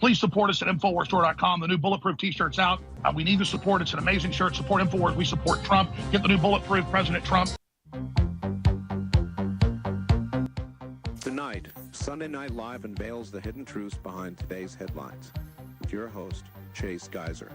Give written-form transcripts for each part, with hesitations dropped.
Please support us at InfoWarsStore.com. The new Bulletproof t-shirt's out. We need the support. It's an amazing shirt. Support InfoWars. We support Trump. Get the new Bulletproof President Trump. Tonight, Sunday Night Live unveils the hidden truths behind today's headlines. With your host, Chase Geiser.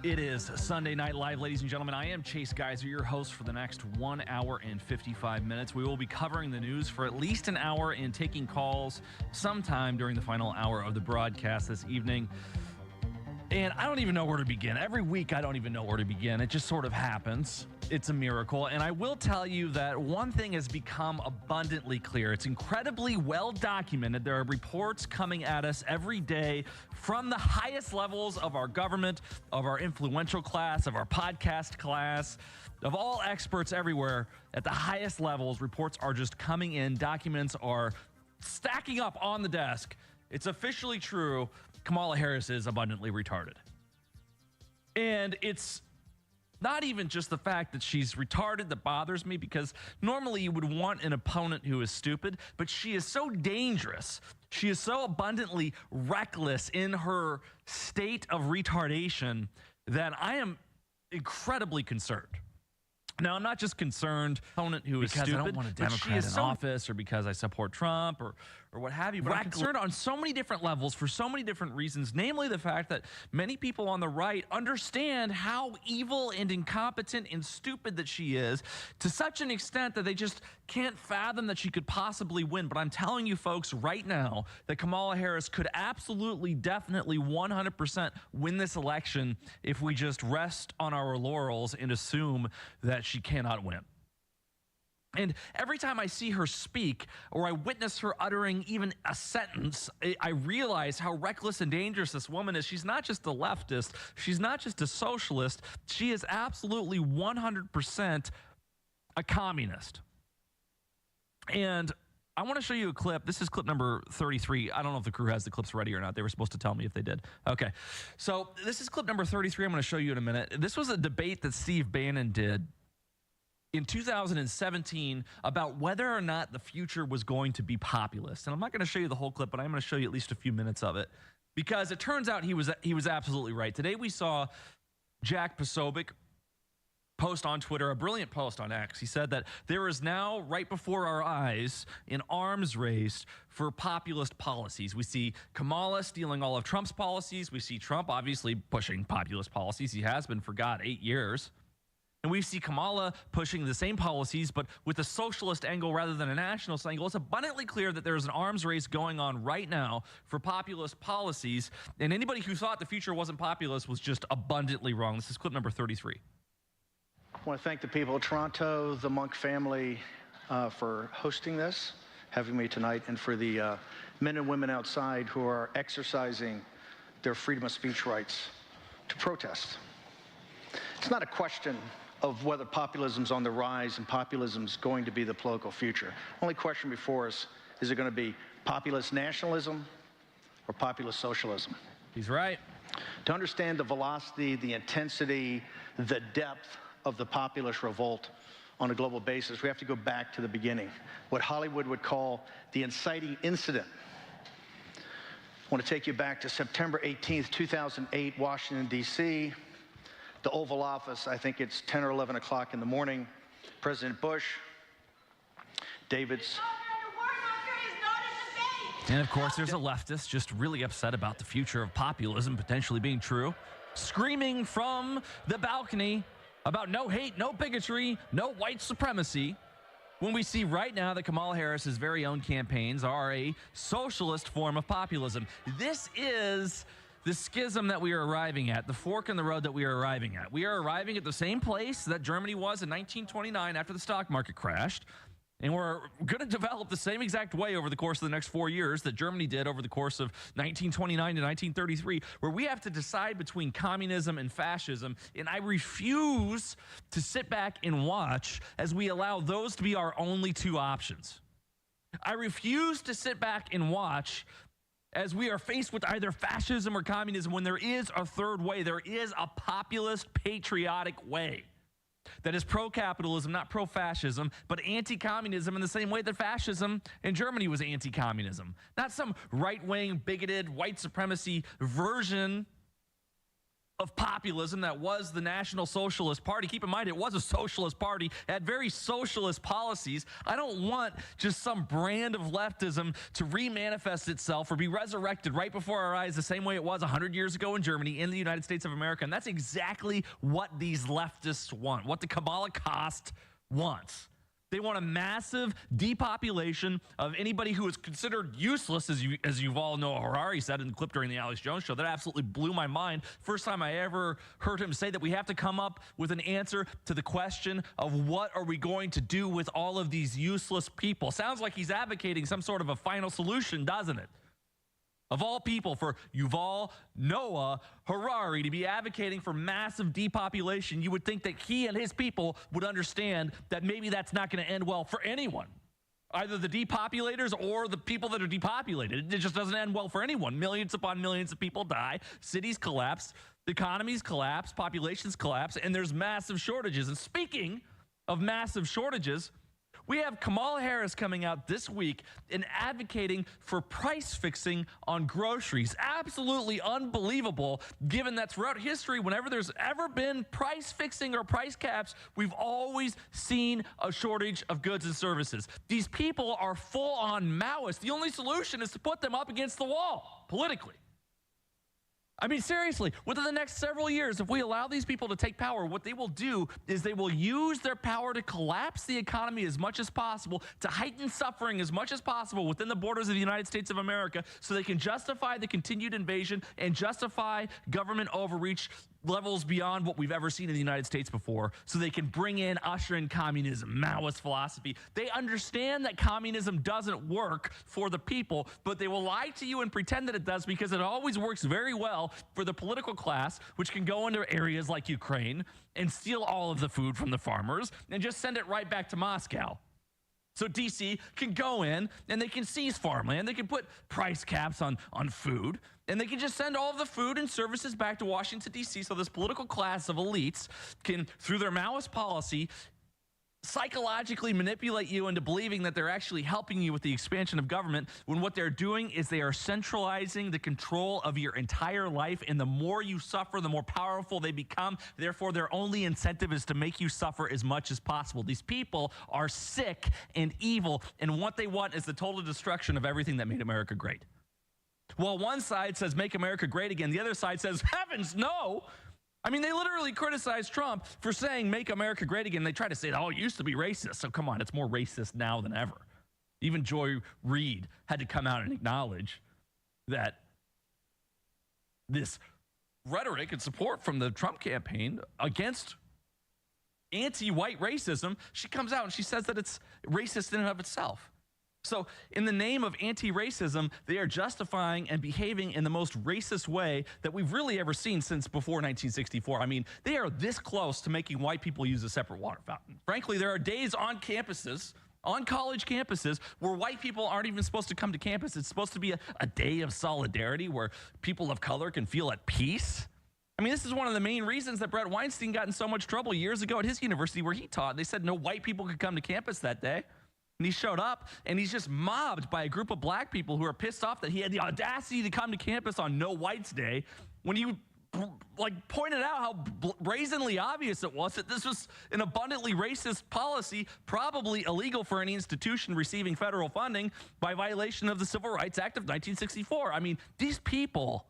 It is Sunday Night Live, ladies and gentlemen. I am Chase Geiser, your host for the next 1 hour and 55 minutes. We will be covering the news for at least an hour and taking calls sometime during the final hour of the broadcast this evening. And I don't even know where to begin. Every week, I don't even know where to begin. It just sort of happens. It's a miracle. And I will tell you that one thing has become abundantly clear. It's incredibly well documented. There are reports coming at us every day from the highest levels of our government, of our influential class, of our podcast class, of all experts everywhere. At the highest levels, reports are just coming in. Documents are stacking up on the desk. It's officially true. Kamala Harris is abundantly retarded. And it's not even just the fact that she's retarded that bothers me, because normally you would want an opponent who is stupid, but she is so dangerous. She is so abundantly reckless in her state of retardation that I am incredibly concerned. Now, I'm not just concerned opponent who is stupid, I don't want a Democrat in office, or because I support Trump, or what have you. But I'm concerned on so many different levels for so many different reasons, namely the fact that many people on the right understand how evil and incompetent and stupid that she is, to such an extent that they just can't fathom that she could possibly win. But I'm telling you folks right now that Kamala Harris could absolutely, definitely, 100% win this election if we just rest on our laurels and assume that she cannot win. And every time I see her speak, or I witness her uttering even a sentence, I realize how reckless and dangerous this woman is. She's not just a leftist. She's not just a socialist. She is absolutely 100% a communist. And I want to show you a clip. This is clip number 33. I don't know if the crew has the clips ready or not. They were supposed to tell me if they did. Okay. So this is clip number 33. I'm going to show you in a minute. This was a debate that Steve Bannon did in 2017 about whether or not the future was going to be populist. And I'm not going to show you the whole clip, but I'm going to show you at least a few minutes of it, because it turns out he was absolutely right. Today we saw Jack Posobiec post on Twitter, a brilliant post on X. He said that there is now, right before our eyes, an arms race for populist policies. We see Kamala stealing all of Trump's policies. We see Trump obviously pushing populist policies. He has been for, 8 years. And we see Kamala pushing the same policies, but with a socialist angle rather than a nationalist angle. It's abundantly clear that there's an arms race going on right now for populist policies. And anybody who thought the future wasn't populist was just abundantly wrong. This is clip number 33. I want to thank the people of Toronto, the Monk family, for hosting this, having me tonight, and for the men and women outside who are exercising their freedom of speech rights to protest. It's not a question of whether populism's on the rise and populism's going to be the political future. Only question before us, is it going to be populist nationalism or populist socialism? He's right. To understand the velocity, the intensity, the depth of the populist revolt on a global basis, we have to go back to the beginning, what Hollywood would call the inciting incident. I want to take you back to September 18th, 2008, Washington, D.C., the Oval Office. I think it's 10 or 11 o'clock in the morning. President Bush, David's. And of course, there's a leftist just really upset about the future of populism potentially being true, screaming from the balcony about no hate, no bigotry, no white supremacy, when we see right now that Kamala Harris's very own campaigns are a socialist form of populism. This is the schism that we are arriving at, the fork in the road that we are arriving at. We are arriving at the same place that Germany was in 1929 after the stock market crashed, and we're going to develop the same exact way over the course of the next 4 years that Germany did over the course of 1929 to 1933, where we have to decide between communism and fascism, and I refuse to sit back and watch as we allow those to be our only two options. I refuse to sit back and watch as we are faced with either fascism or communism when there is a third way. There is a populist, patriotic way. that is pro-capitalism, not pro-fascism, but anti-communism in the same way that fascism in Germany was anti-communism. Not some right-wing, bigoted, white supremacy version of populism that was the National Socialist Party. Keep in mind, it was a socialist party. It had very socialist policies. I don't want just some brand of leftism to remanifest itself or be resurrected right before our eyes the same way it was 100 years ago in Germany, in the United States of America. And that's exactly what these leftists want, what the Kamala Cost wants. They want a massive depopulation of anybody who is considered useless, as you all know Harari said in the clip during the Alex Jones show. That absolutely blew my mind. First time I ever heard him say that we have to come up with an answer to the question of what are we going to do with all of these useless people. Sounds like he's advocating some sort of a final solution, doesn't it? Of all people, for Yuval Noah Harari to be advocating for massive depopulation, you would think that he and his people would understand that maybe that's not going to end well for anyone. Either the depopulators or the people that are depopulated. It just doesn't end well for anyone. Millions upon millions of people die. Cities collapse. Economies collapse. Populations collapse. And there's massive shortages. And speaking of massive shortages, we have Kamala Harris coming out this week and advocating for price fixing on groceries. Absolutely unbelievable, given that throughout history, whenever there's ever been price fixing or price caps, we've always seen a shortage of goods and services. These people are full-on Maoists. The only solution is to put them up against the wall politically. I mean, seriously, within the next several years, if we allow these people to take power, what they will do is they will use their power to collapse the economy as much as possible, to heighten suffering as much as possible within the borders of the United States of America, so they can justify the continued invasion and justify government overreach levels beyond what we've ever seen in the United States before, so they can bring in, usher in communism, Maoist philosophy. They understand that communism doesn't work for the people, but they will lie to you and pretend that it does, because it always works very well for the political class, which can go into areas like Ukraine and steal all of the food from the farmers and just send it right back to Moscow. So DC can go in and they can seize farmland. They can put price caps on food, and they can just send all of the food and services back to Washington, D.C. So this political class of elites can, through their Maoist policy, psychologically manipulate you into believing that they're actually helping you with the expansion of government, when what they're doing is they are centralizing the control of your entire life. And the more you suffer, the more powerful they become. Therefore, their only incentive is to make you suffer as much as possible. These people are sick and evil, and what they want is the total destruction of everything that made America great. While one side says make America great again, the other side says, heavens no. I mean, they literally criticize Trump for saying make America great again. They try to say, oh, it used to be racist. So come on, it's more racist now than ever. Even Joy Reid had to come out and acknowledge that this rhetoric and support from the Trump campaign against anti-white racism, she comes out and she says that it's racist in and of itself. So in the name of anti-racism, they are justifying and behaving in the most racist way that we've really ever seen since before 1964. I mean, they are this close to making white people use a separate water fountain. Frankly, there are days on campuses, on college campuses, where white people aren't even supposed to come to campus. It's supposed to be a day of solidarity where people of color can feel at peace. I mean, this is one of the main reasons that Brett Weinstein got in so much trouble years ago at his university where he taught. They said no white people could come to campus that day. And he showed up, and he's just mobbed by a group of black people who are pissed off that he had the audacity to come to campus on No Whites Day, when you pointed out how brazenly obvious it was that this was an abundantly racist policy, probably illegal for any institution receiving federal funding by violation of the Civil Rights Act of 1964. I mean, these people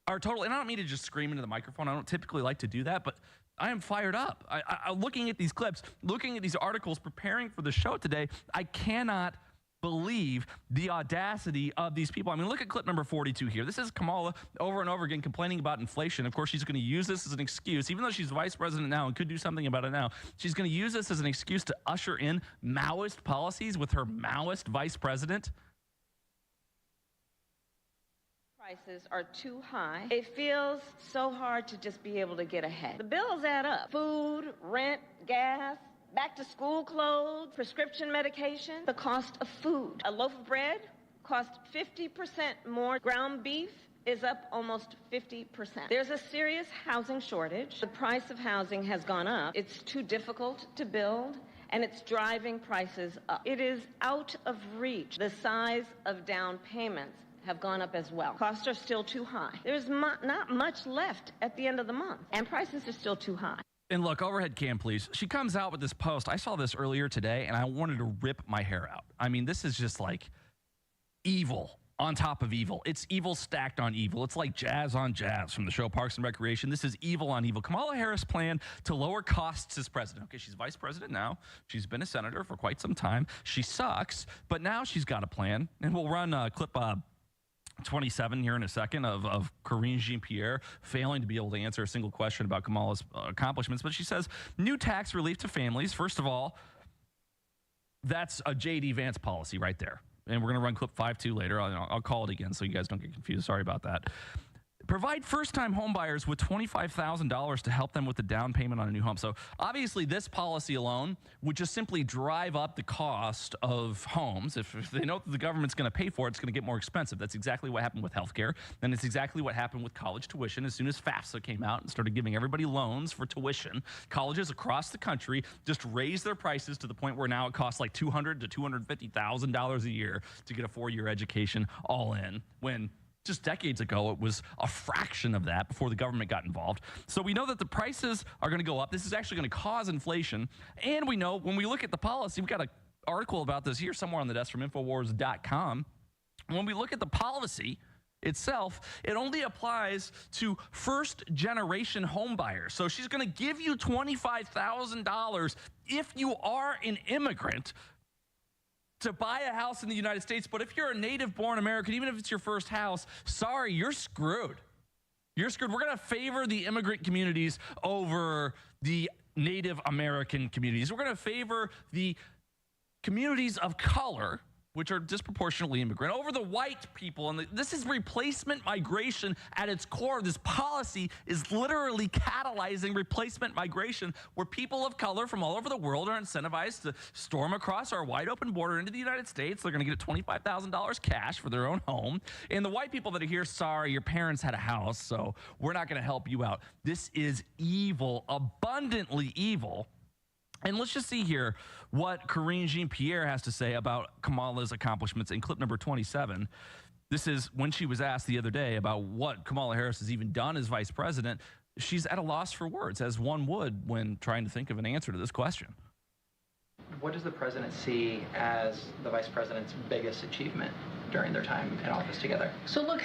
are totally, and I don't mean to just scream into the microphone. I don't typically like to do that, but I am fired up. I'm looking at these clips, looking at these articles, preparing for the show today. I cannot believe the audacity of these people. I mean, look at clip number 42 here. This is Kamala over and over again complaining about inflation. Of course, she's going to use this as an excuse, even though she's vice president now and could do something about it now. She's going to use this as an excuse to usher in Maoist policies with her Maoist vice president. Prices are too high. It feels so hard to just be able to get ahead. The bills add up. Food, rent, gas, back to school clothes, prescription medication, the cost of food. A loaf of bread costs 50% more. Ground beef is up almost 50%. There's a serious housing shortage. The price of housing has gone up. It's too difficult to build, and it's driving prices up. It is out of reach. The size of down payments have gone up as well. Costs are still too high. There's not much left at the end of the month, and prices are still too high. And look, overhead cam, please. She comes out with this post. I saw this earlier today, and I wanted to rip my hair out. I mean, this is just like evil on top of evil. It's evil stacked on evil. It's like jazz on jazz from the show Parks and Recreation. This is evil on evil. Kamala Harris' plan to lower costs as president. Okay, she's vice president now. She's been a senator for quite some time. She sucks, but now she's got a plan. And we'll run clip 27 here in a second of Karine Jean-Pierre failing to be able to answer a single question about Kamala's accomplishments. But she says, new tax relief to families. First of all, that's a J.D. Vance policy right there. And we're going to run clip 5-2 later. I'll call it again so you guys don't get confused. Sorry about that. Provide first-time homebuyers with $25,000 to help them with the down payment on a new home. So obviously this policy alone would just simply drive up the cost of homes. If they know that the government's going to pay for it, it's going to get more expensive. That's exactly what happened with healthcare. And it's exactly what happened with college tuition. As soon as FAFSA came out and started giving everybody loans for tuition, colleges across the country just raised their prices to the point where now it costs like $200,000 to $250,000 a year to get a 4-year education all in, when just decades ago, it was a fraction of that before the government got involved. So we know that the prices are going to go up. This is actually going to cause inflation. And we know when we look at the policy, we've got an article about this here somewhere on the desk from Infowars.com. When we look at the policy itself, it only applies to first-generation home buyers. So she's going to give you $25,000 if you are an immigrant to buy a house in the United States. But if you're a native-born American, even if it's your first house, sorry, you're screwed. You're screwed. We're going to favor the immigrant communities over the Native American communities. We're going to favor the communities of color, which are disproportionately immigrant, over the white people. And this is replacement migration at its core. This policy is literally catalyzing replacement migration, where people of color from all over the world are incentivized to storm across our wide open border into the United States. They're going to get $25,000 cash for their own home. And the white people that are here, sorry, your parents had a house, so we're not going to help you out. This is evil, abundantly evil. And let's just see here what Karine Jean-Pierre has to say about Kamala's accomplishments in clip number 27. This is when she was asked the other day about what Kamala Harris has even done as vice president. She's at a loss for words, as one would when trying to think of an answer to this question. What does the president see as the vice president's biggest achievement during their time in office together? So look,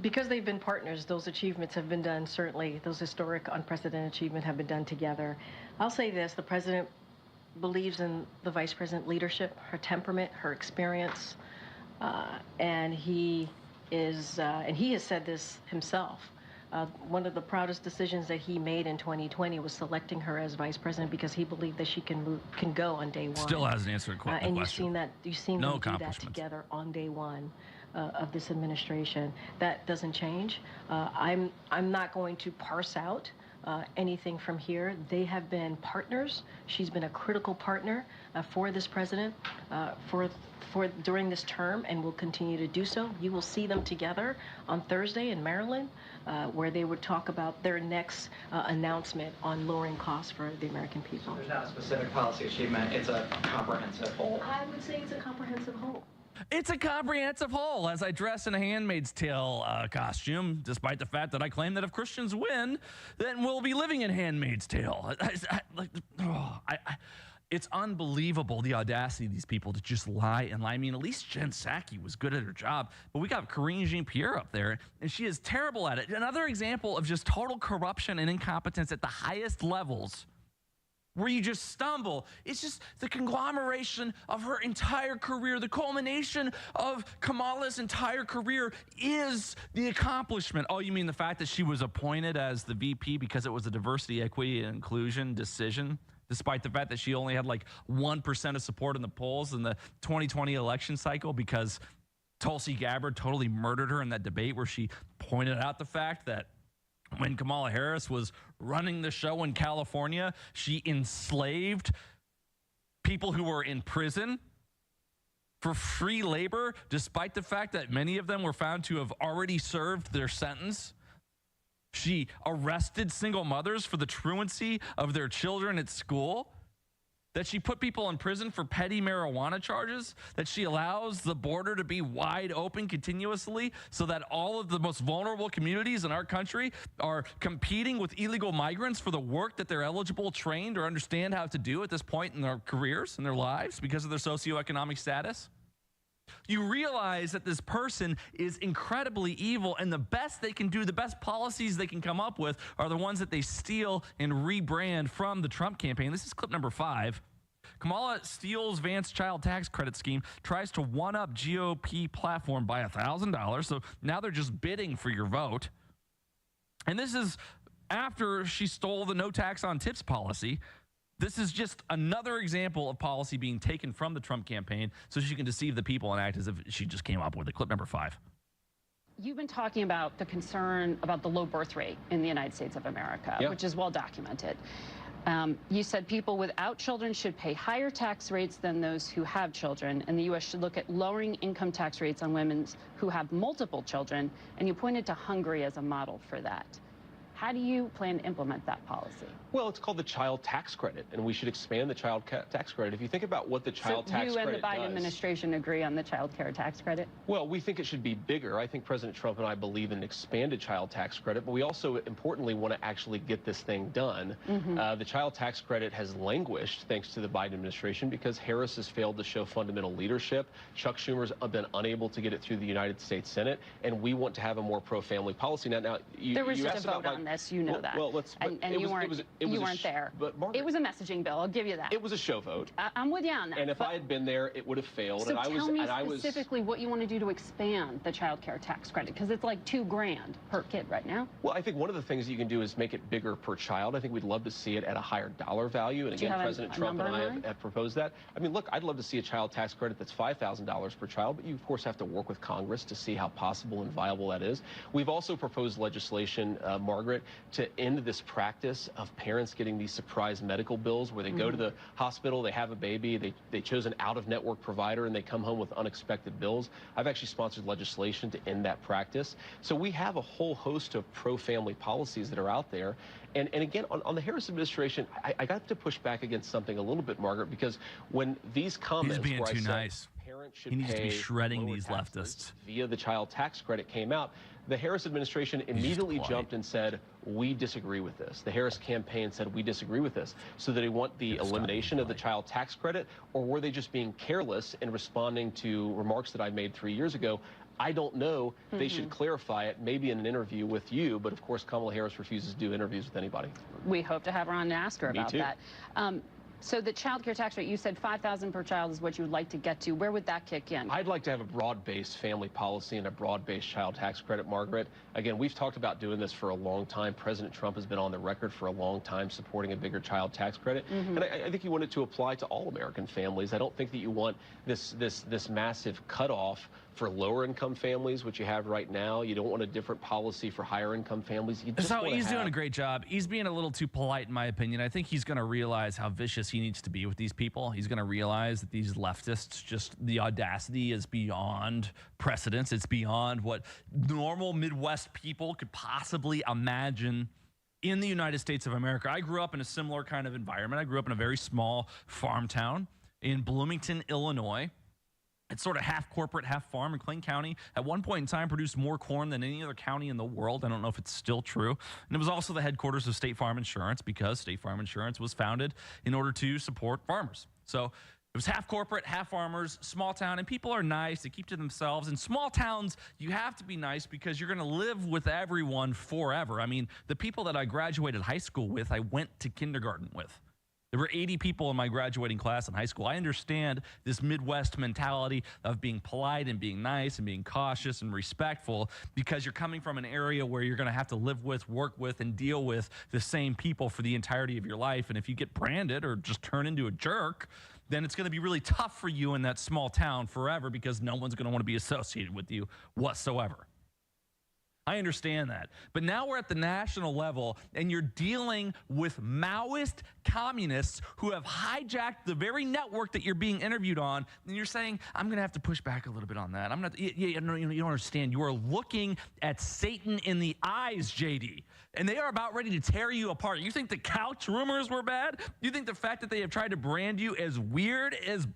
because they've been partners, those achievements have been done, certainly those historic, unprecedented achievements have been done together. I'll say this, the president believes in the vice president leadership, her temperament, her experience, and he has said this himself. One of the proudest decisions that he made in 2020 was selecting her as vice president, because he believed that she can go on day one. Still hasn't answered the question. And you've seen them do that together on day one of this administration. That doesn't change. I'm not going to parse out anything from here. They have been partners. She's been a critical partner for this president during this term, and will continue to do so. You will see them together on Thursday in Maryland, where they would talk about their next announcement on lowering costs for the American people. So there's not a specific policy achievement, it's a comprehensive whole. I would say it's a comprehensive whole. It's a comprehensive whole, as I dress in a Handmaid's Tale costume, despite the fact that I claim that if Christians win, then we'll be living in Handmaid's Tale. It's unbelievable, the audacity of these people to just lie and lie. I mean, at least Jen Psaki was good at her job, but we got Karine Jean-Pierre up there, and she is terrible at it. Another example of just total corruption and incompetence at the highest levels, where you just stumble. It's just the conglomeration of her entire career. The culmination of Kamala's entire career is the accomplishment. Oh, you mean the fact that she was appointed as the VP because it was a diversity, equity, and inclusion decision, despite the fact that she only had like 1% of support in the polls in the 2020 election cycle, because Tulsi Gabbard totally murdered her in that debate where she pointed out the fact that when Kamala Harris was running the show in California, she enslaved people who were in prison for free labor, despite the fact that many of them were found to have already served their sentence. She arrested single mothers for the truancy of their children at school. That she put people in prison for petty marijuana charges, that she allows the border to be wide open continuously so that all of the most vulnerable communities in our country are competing with illegal migrants for the work that they're eligible, trained, or understand how to do at this point in their careers and their lives because of their socioeconomic status. You realize that this person is incredibly evil, and the best they can do, the best policies they can come up with are the ones that they steal and rebrand from the Trump campaign. This is clip number 5. Kamala steals Vance's child tax credit scheme, tries to one-up GOP platform by $1,000. So now they're just bidding for your vote. And this is after she stole the no tax on tips policy. This is just another example of policy being taken from the Trump campaign so she can deceive the people and act as if she just came up with it. Clip number 5. You've been talking about the concern about the low birth rate in the United States of America, which is well documented. You said people without children should pay higher tax rates than those who have children, and the U.S. should look at lowering income tax rates on women who have multiple children, and you pointed to Hungary as a model for that. How do you plan to implement that policy? Well, it's called the child tax credit, and we should expand the child tax credit. If you think about what the child tax credit does... So you and the Biden administration agree on the child care tax credit? Well, we think it should be bigger. I think President Trump and I believe in expanded child tax credit, but we also, importantly, want to actually get this thing done. The child tax credit has languished, thanks to the Biden administration, because Harris has failed to show fundamental leadership. Chuck Schumer's been unable to get it through the United States Senate, and we want to have a more pro-family policy. Now, there was just a vote on this, you know that. Well, and you weren't there. But Margaret, it was a messaging bill, I'll give you that. It was a show vote. I'm with you on that. And if I had been there, it would have failed. So tell me specifically what you want to do to expand the child care tax credit, because it's like $2,000 per kid right now. Well, I think one of the things you can do is make it bigger per child. I think we'd love to see it at a higher dollar value. And again, President Trump and I have proposed that. I mean, look, I'd love to see a child tax credit that's $5,000 per child, but you, of course, have to work with Congress to see how possible and viable that is. We've also proposed legislation, Margaret, to end this practice of parents getting these surprise medical bills where they go to the hospital, they have a baby, they chose an out-of-network provider, and they come home with unexpected bills. I've actually sponsored legislation to end that practice. So we have a whole host of pro-family policies that are out there. And again, on the Harris administration, I got to push back against something a little bit, Margaret, because when these comments He's being where too I said nice. Parents should He needs to pay be shredding lower these leftists via the child tax credit came out, the Harris administration immediately jumped and said, we disagree with this. The Harris campaign said, we disagree with this. So do they want the elimination of the child tax credit, or were they just being careless in responding to remarks that I made 3 years ago? I don't know. They should clarify it, maybe in an interview with you, but of course Kamala Harris refuses to do interviews with anybody. We hope to have her on and ask her about that. So the child care tax rate, you said $5,000 per child is what you would like to get to. Where would that kick in? I'd like to have a broad-based family policy and a broad-based child tax credit, Margaret. Again, we've talked about doing this for a long time. President Trump has been on the record for a long time supporting a bigger child tax credit. And I think you want it to apply to all American families. I don't think that you want this massive cutoff for lower-income families, which you have right now. You don't want a different policy for higher-income families. So he's doing a great job. He's being a little too polite, in my opinion. I think he's going to realize how vicious he needs to be with these people. He's going to realize that these leftists, just the audacity is beyond precedence. It's beyond what normal Midwest people could possibly imagine in the United States of America. I grew up in a similar kind of environment. I grew up in a very small farm town in Bloomington, Illinois. It's sort of half corporate, half farm in Clayton County. At one point in time, produced more corn than any other county in the world. I don't know if it's still true. And it was also the headquarters of State Farm Insurance, because State Farm Insurance was founded in order to support farmers. So it was half corporate, half farmers, small town, and people are nice. They keep to themselves. In small towns, you have to be nice because you're going to live with everyone forever. I mean, the people that I graduated high school with, I went to kindergarten with. There were 80 people in my graduating class in high school. I understand this Midwest mentality of being polite and being nice and being cautious and respectful, because you're coming from an area where you're going to have to live with, work with, and deal with the same people for the entirety of your life. And if you get branded or just turn into a jerk, then it's going to be really tough for you in that small town forever, because no one's going to want to be associated with you whatsoever. I understand that. But now we're at the national level, and you're dealing with Maoist communists who have hijacked the very network that you're being interviewed on, and you're saying, I'm going to have to push back a little bit on that. I'm not. You don't understand. You are looking at Satan in the eyes, JD, and they are about ready to tear you apart. You think the couch rumors were bad? You think the fact that they have tried to brand you as weird is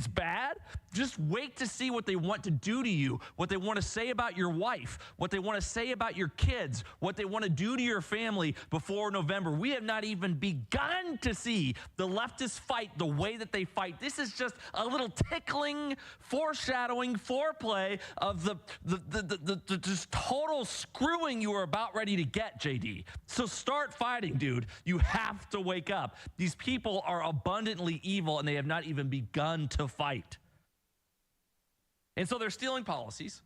bad? Just wait to see what they want to do to you, what they want to say about your wife, what they want to say about your kids, what they want to do to your family before November. We have not even begun to see the leftists fight the way that they fight. This is just a little tickling, foreshadowing, foreplay of the just total screwing you are about ready to get, JD. So start fighting, dude. You have to wake up. These people are abundantly evil, and they have not even begun to fight. And so they're stealing policies.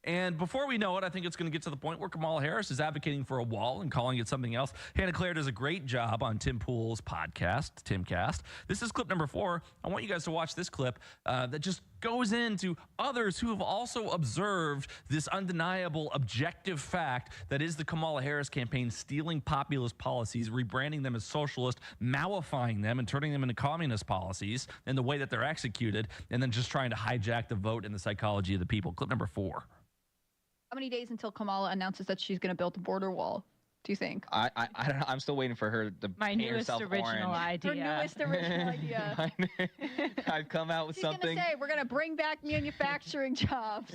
And before we know it, I think it's going to get to the point where Kamala Harris is advocating for a wall and calling it something else. Hannah Claire does a great job on Tim Pool's podcast, Timcast. This is clip number 4. I want you guys to watch this clip that just goes into others who have also observed this undeniable objective fact that is the Kamala Harris campaign stealing populist policies, rebranding them as socialist, Maoifying them, and turning them into communist policies in the way that they're executed, and then just trying to hijack the vote and the psychology of the people. Clip number 4. How many days until Kamala announces that she's going to build a border wall, do you think? I don't know. I'm still waiting for her to my paint newest herself original orange. idea. Her newest original idea. I've come out with She's something. She's going to say, we're going to bring back manufacturing jobs.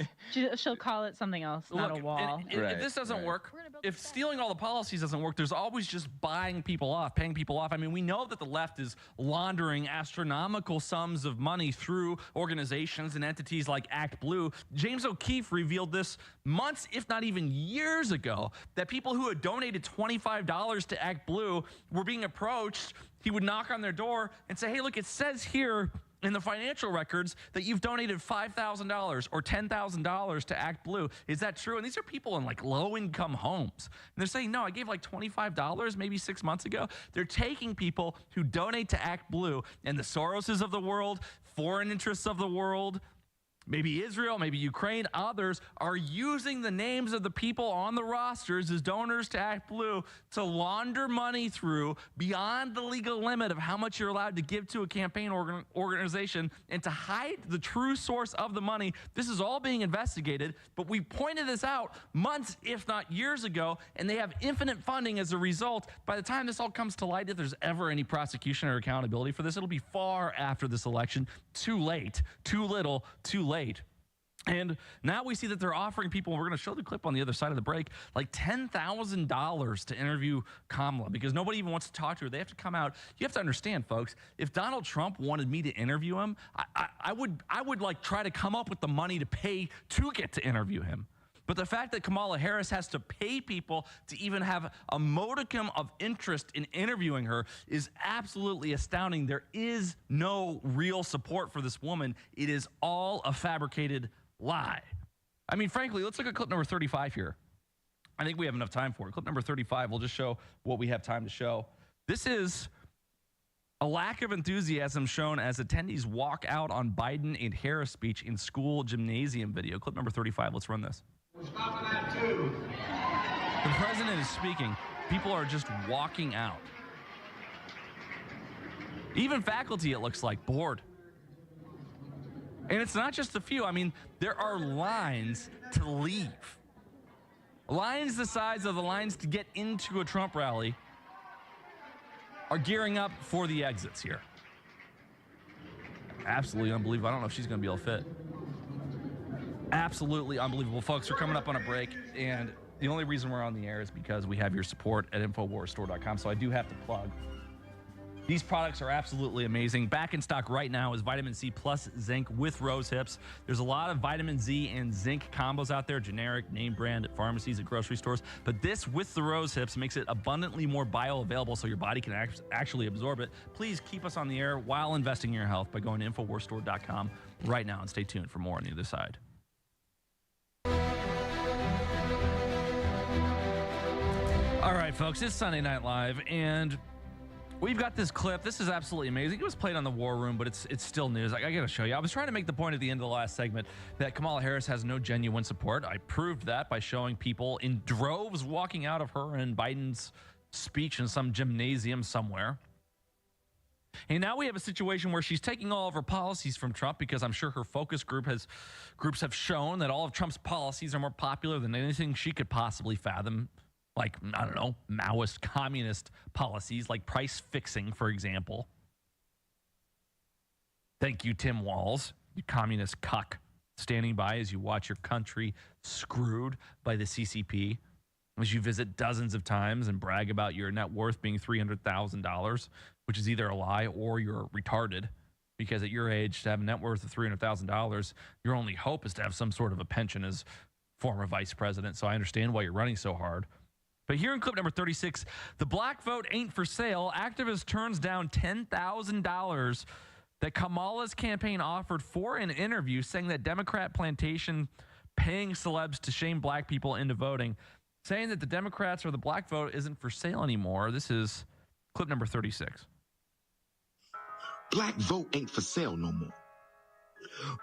She'll call it something else, not a wall. If this doesn't work, if stealing all the policies doesn't work, there's always just buying people off, paying people off. I mean, we know that the left is laundering astronomical sums of money through organizations and entities like Act Blue. James O'Keefe revealed this months, if not even years ago, that people who had donated $25 to Act Blue were being approached. He would knock on their door and say, hey, look, it says here in the financial records that you've donated $5,000 or $10,000 to Act Blue. Is that true? And these are people in like low-income homes. And they're saying, no, I gave like $25 maybe 6 months ago. They're taking people who donate to Act Blue, and the Soroses of the world, foreign interests of the world, maybe Israel, maybe Ukraine, others are using the names of the people on the rosters as donors to Act Blue to launder money through beyond the legal limit of how much you're allowed to give to a campaign organization and to hide the true source of the money. This is all being investigated, but we pointed this out months, if not years ago, and they have infinite funding as a result. By the time this all comes to light, if there's ever any prosecution or accountability for this, it'll be far after this election. Too late, too little, too late. And now we see that they're offering people, and we're going to show the clip on the other side of the break, like $10,000 to interview Kamala because nobody even wants to talk to her. They have to come out. You have to understand, folks, if Donald Trump wanted me to interview him, I would like try to come up with the money to pay to get to interview him. But the fact that Kamala Harris has to pay people to even have a modicum of interest in interviewing her is absolutely astounding. There is no real support for this woman. It is all a fabricated lie. I mean, frankly, let's look at clip number 35 here. I think we have enough time for it. Clip number 35, we'll just show what we have time to show. This is a lack of enthusiasm shown as attendees walk out on Biden and Harris speech in school gymnasium video. Clip number 35, let's run this. We're stopping that too. The president is speaking. People are just walking out. Even faculty, it looks like, bored. And it's not just a few. I mean, there are lines to leave. Lines the size of the lines to get into a Trump rally are gearing up for the exits here. Absolutely unbelievable. I don't know if she's going to be able to fit. Absolutely unbelievable. Folks, we're coming up on a break, and the only reason we're on the air is because we have your support at InfoWarsStore.com, so I do have to plug. These products are absolutely amazing. Back in stock right now is Vitamin C plus Zinc with Rose Hips. There's a lot of Vitamin Z and Zinc combos out there, generic, name brand at pharmacies, at grocery stores. But this with the Rose Hips makes it abundantly more bioavailable so your body can actually absorb it. Please keep us on the air while investing in your health by going to InfoWarsStore.com right now, and stay tuned for more on the other side. All right, folks, it's Sunday Night Live, and We've got this clip. This is absolutely amazing. It was played on the War Room, but it's still news. I got to show you. I was trying to make the point at the end of the last segment that Kamala Harris has no genuine support. I proved that by showing people in droves walking out of her and Biden's speech in some gymnasium somewhere. And now we have a situation where she's taking all of her policies from Trump, because I'm sure her focus groups have shown that all of Trump's policies are more popular than anything she could possibly fathom. Like, I don't know, Maoist communist policies like price fixing, for example. Thank you, Tim Walz, you communist cuck, standing by as you watch your country screwed by the CCP, as you visit dozens of times and brag about your net worth being $300,000, which is either a lie or you're retarded, because at your age, to have a net worth of $300,000, your only hope is to have some sort of a pension as former vice president. So I understand why you're running so hard. But here in clip number 36, the black vote ain't for sale. Activist turns down $10,000 that Kamala's campaign offered for an interview, saying that Democrat plantation paying celebs to shame black people into voting, saying that the Democrats or the black vote isn't for sale anymore. This is clip number 36. Black vote ain't for sale no more.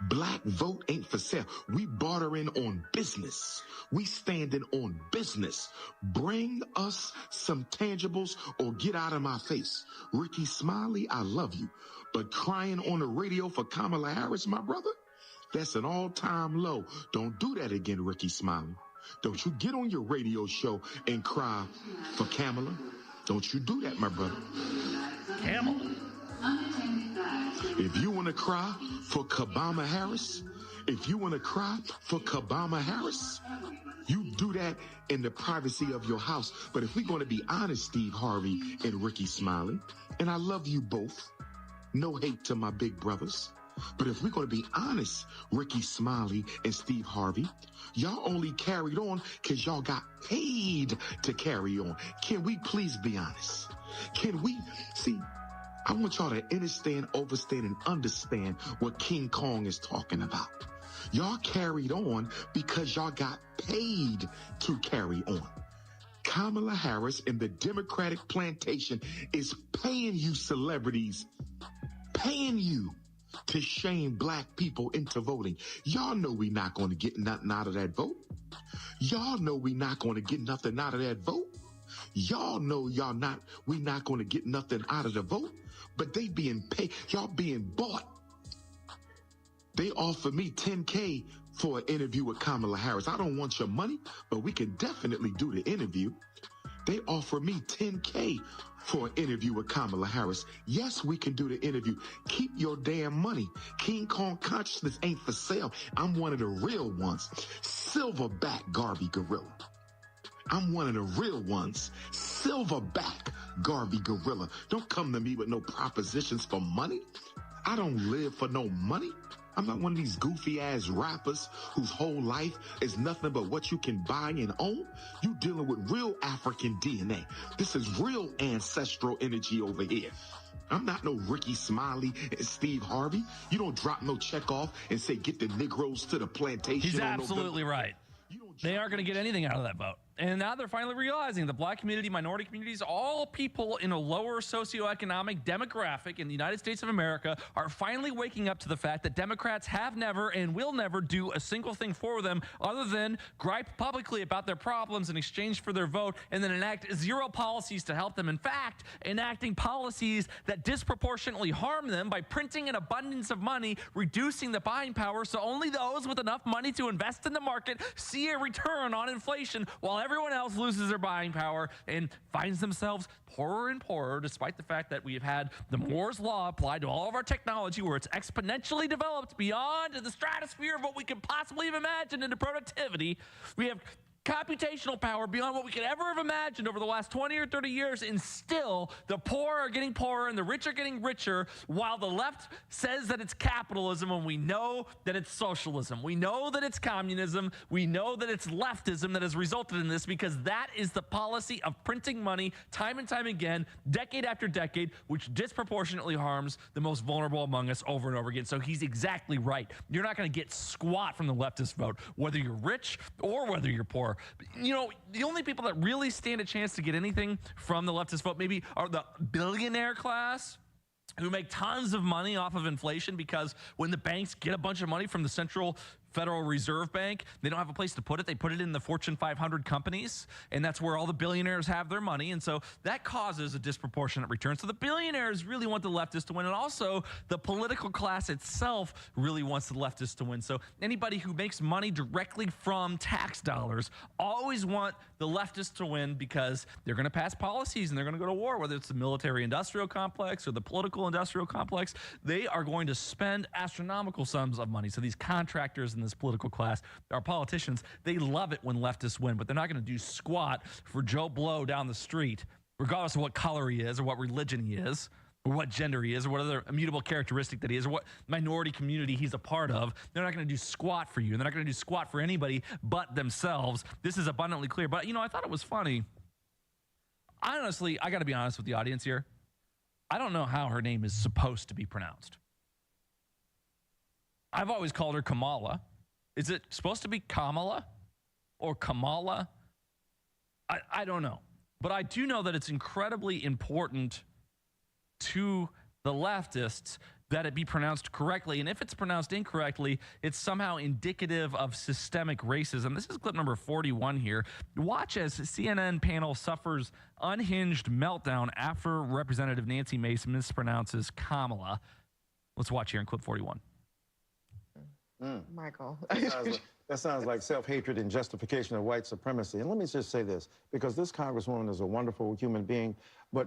Black vote ain't for sale. We bartering on business. We standing on business. Bring us some tangibles or get out of my face. Ricky Smiley, I love you. But crying on the radio for Kamala Harris, my brother, that's an all-time low. Don't do that again, Ricky Smiley. Don't you get on your radio show and cry for Kamala. Don't you do that, my brother. Kamala. If you want to cry for Kamala Harris, if you want to cry for Kamala Harris, you do that in the privacy of your house. But if we're going to be honest, Steve Harvey and Ricky Smiley, and I love you both, no hate to my big brothers, but if we're going to be honest, Ricky Smiley and Steve Harvey, y'all only carried on because y'all got paid to carry on. Can we please be honest? Can we see? I want y'all to understand, overstand, and understand what King Kong is talking about. Y'all carried on because y'all got paid to carry on. Kamala Harris and the Democratic plantation is paying you celebrities, paying you to shame black people into voting. Y'all know we not going to get nothing out of that vote. Y'all know we not going to get nothing out of that vote. Y'all know we not going to get nothing out of the vote. But they being paid, y'all being bought. They offer me $10K for an interview with Kamala Harris. I don't want your money, but we can definitely do the interview. They offer me $10K for an interview with Kamala Harris. Yes, we can do the interview. Keep your damn money. King Kong consciousness ain't for sale. I'm one of the real ones. Silverback Garvey Gorilla. I'm one of the real ones. Silverback Garvey Gorilla. Don't come to me with no propositions for money. I don't live for no money. I'm not one of these goofy ass rappers whose whole life is nothing but what you can buy and own. You dealing with real African DNA. This is real ancestral energy over here. I'm not no Ricky Smiley and Steve Harvey. You don't drop no check off and say, get the Negroes to the plantation. He's absolutely right. They aren't going to get anything out of that vote. And now they're finally realizing the black community, minority communities, all people in a lower socioeconomic demographic in the United States of America are finally waking up to the fact that Democrats have never and will never do a single thing for them other than gripe publicly about their problems in exchange for their vote and then enact zero policies to help them. In fact, enacting policies that disproportionately harm them by printing an abundance of money, reducing the buying power so only those with enough money to invest in the market see a return on inflation while everyone else loses their buying power and finds themselves poorer and poorer, despite the fact that we have had the Moore's Law applied to all of our technology where it's exponentially developed beyond the stratosphere of what we could possibly have imagined into productivity. We have computational power beyond what we could ever have imagined over the last 20 or 30 years, and still the poor are getting poorer and the rich are getting richer while the left says that it's capitalism when we know that it's socialism. We know that it's communism. We know that it's leftism that has resulted in this because that is the policy of printing money time and time again, decade after decade, which disproportionately harms the most vulnerable among us over and over again. So he's exactly right. You're not going to get squat from the leftist vote, whether you're rich or whether you're poor. You know, the only people that really stand a chance to get anything from the leftist vote maybe are the billionaire class, who make tons of money off of inflation, because when the banks get a bunch of money from the Central Federal Reserve Bank, they don't have a place to put it. They put it in the Fortune 500 companies, and that's where all the billionaires have their money. And so that causes a disproportionate return. So the billionaires really want the leftists to win, and also the political class itself really wants the leftists to win. So anybody who makes money directly from tax dollars always want the leftists to win, because they're going to pass policies and they're going to go to war, whether it's the military-industrial complex or the political-industrial complex. They are going to spend astronomical sums of money. So these contractors in this political class, our politicians, they love it when leftists win, but they're not going to do squat for Joe Blow down the street, regardless of what color he is or what religion he is or what gender he is or what other immutable characteristic that he is or what minority community he's a part of. They're not going to do squat for you. They're not going to do squat for anybody but themselves. This is abundantly clear. But, you know, I thought it was funny. Honestly, I got to be honest with the audience here. I don't know how her name is supposed to be pronounced. I've always called her Kamala. Is it supposed to be Kamala or Kamala? I don't know. But I do know that it's incredibly important to the leftists that it be pronounced correctly. And if it's pronounced incorrectly, it's somehow indicative of systemic racism. This is clip number 41 here. Watch as CNN panel suffers unhinged meltdown after Representative Nancy Mace mispronounces Kamala. Let's watch here in clip 41. Michael. That sounds like self-hatred and justification of white supremacy. And let me just say this, because this Congresswoman is a wonderful human being, but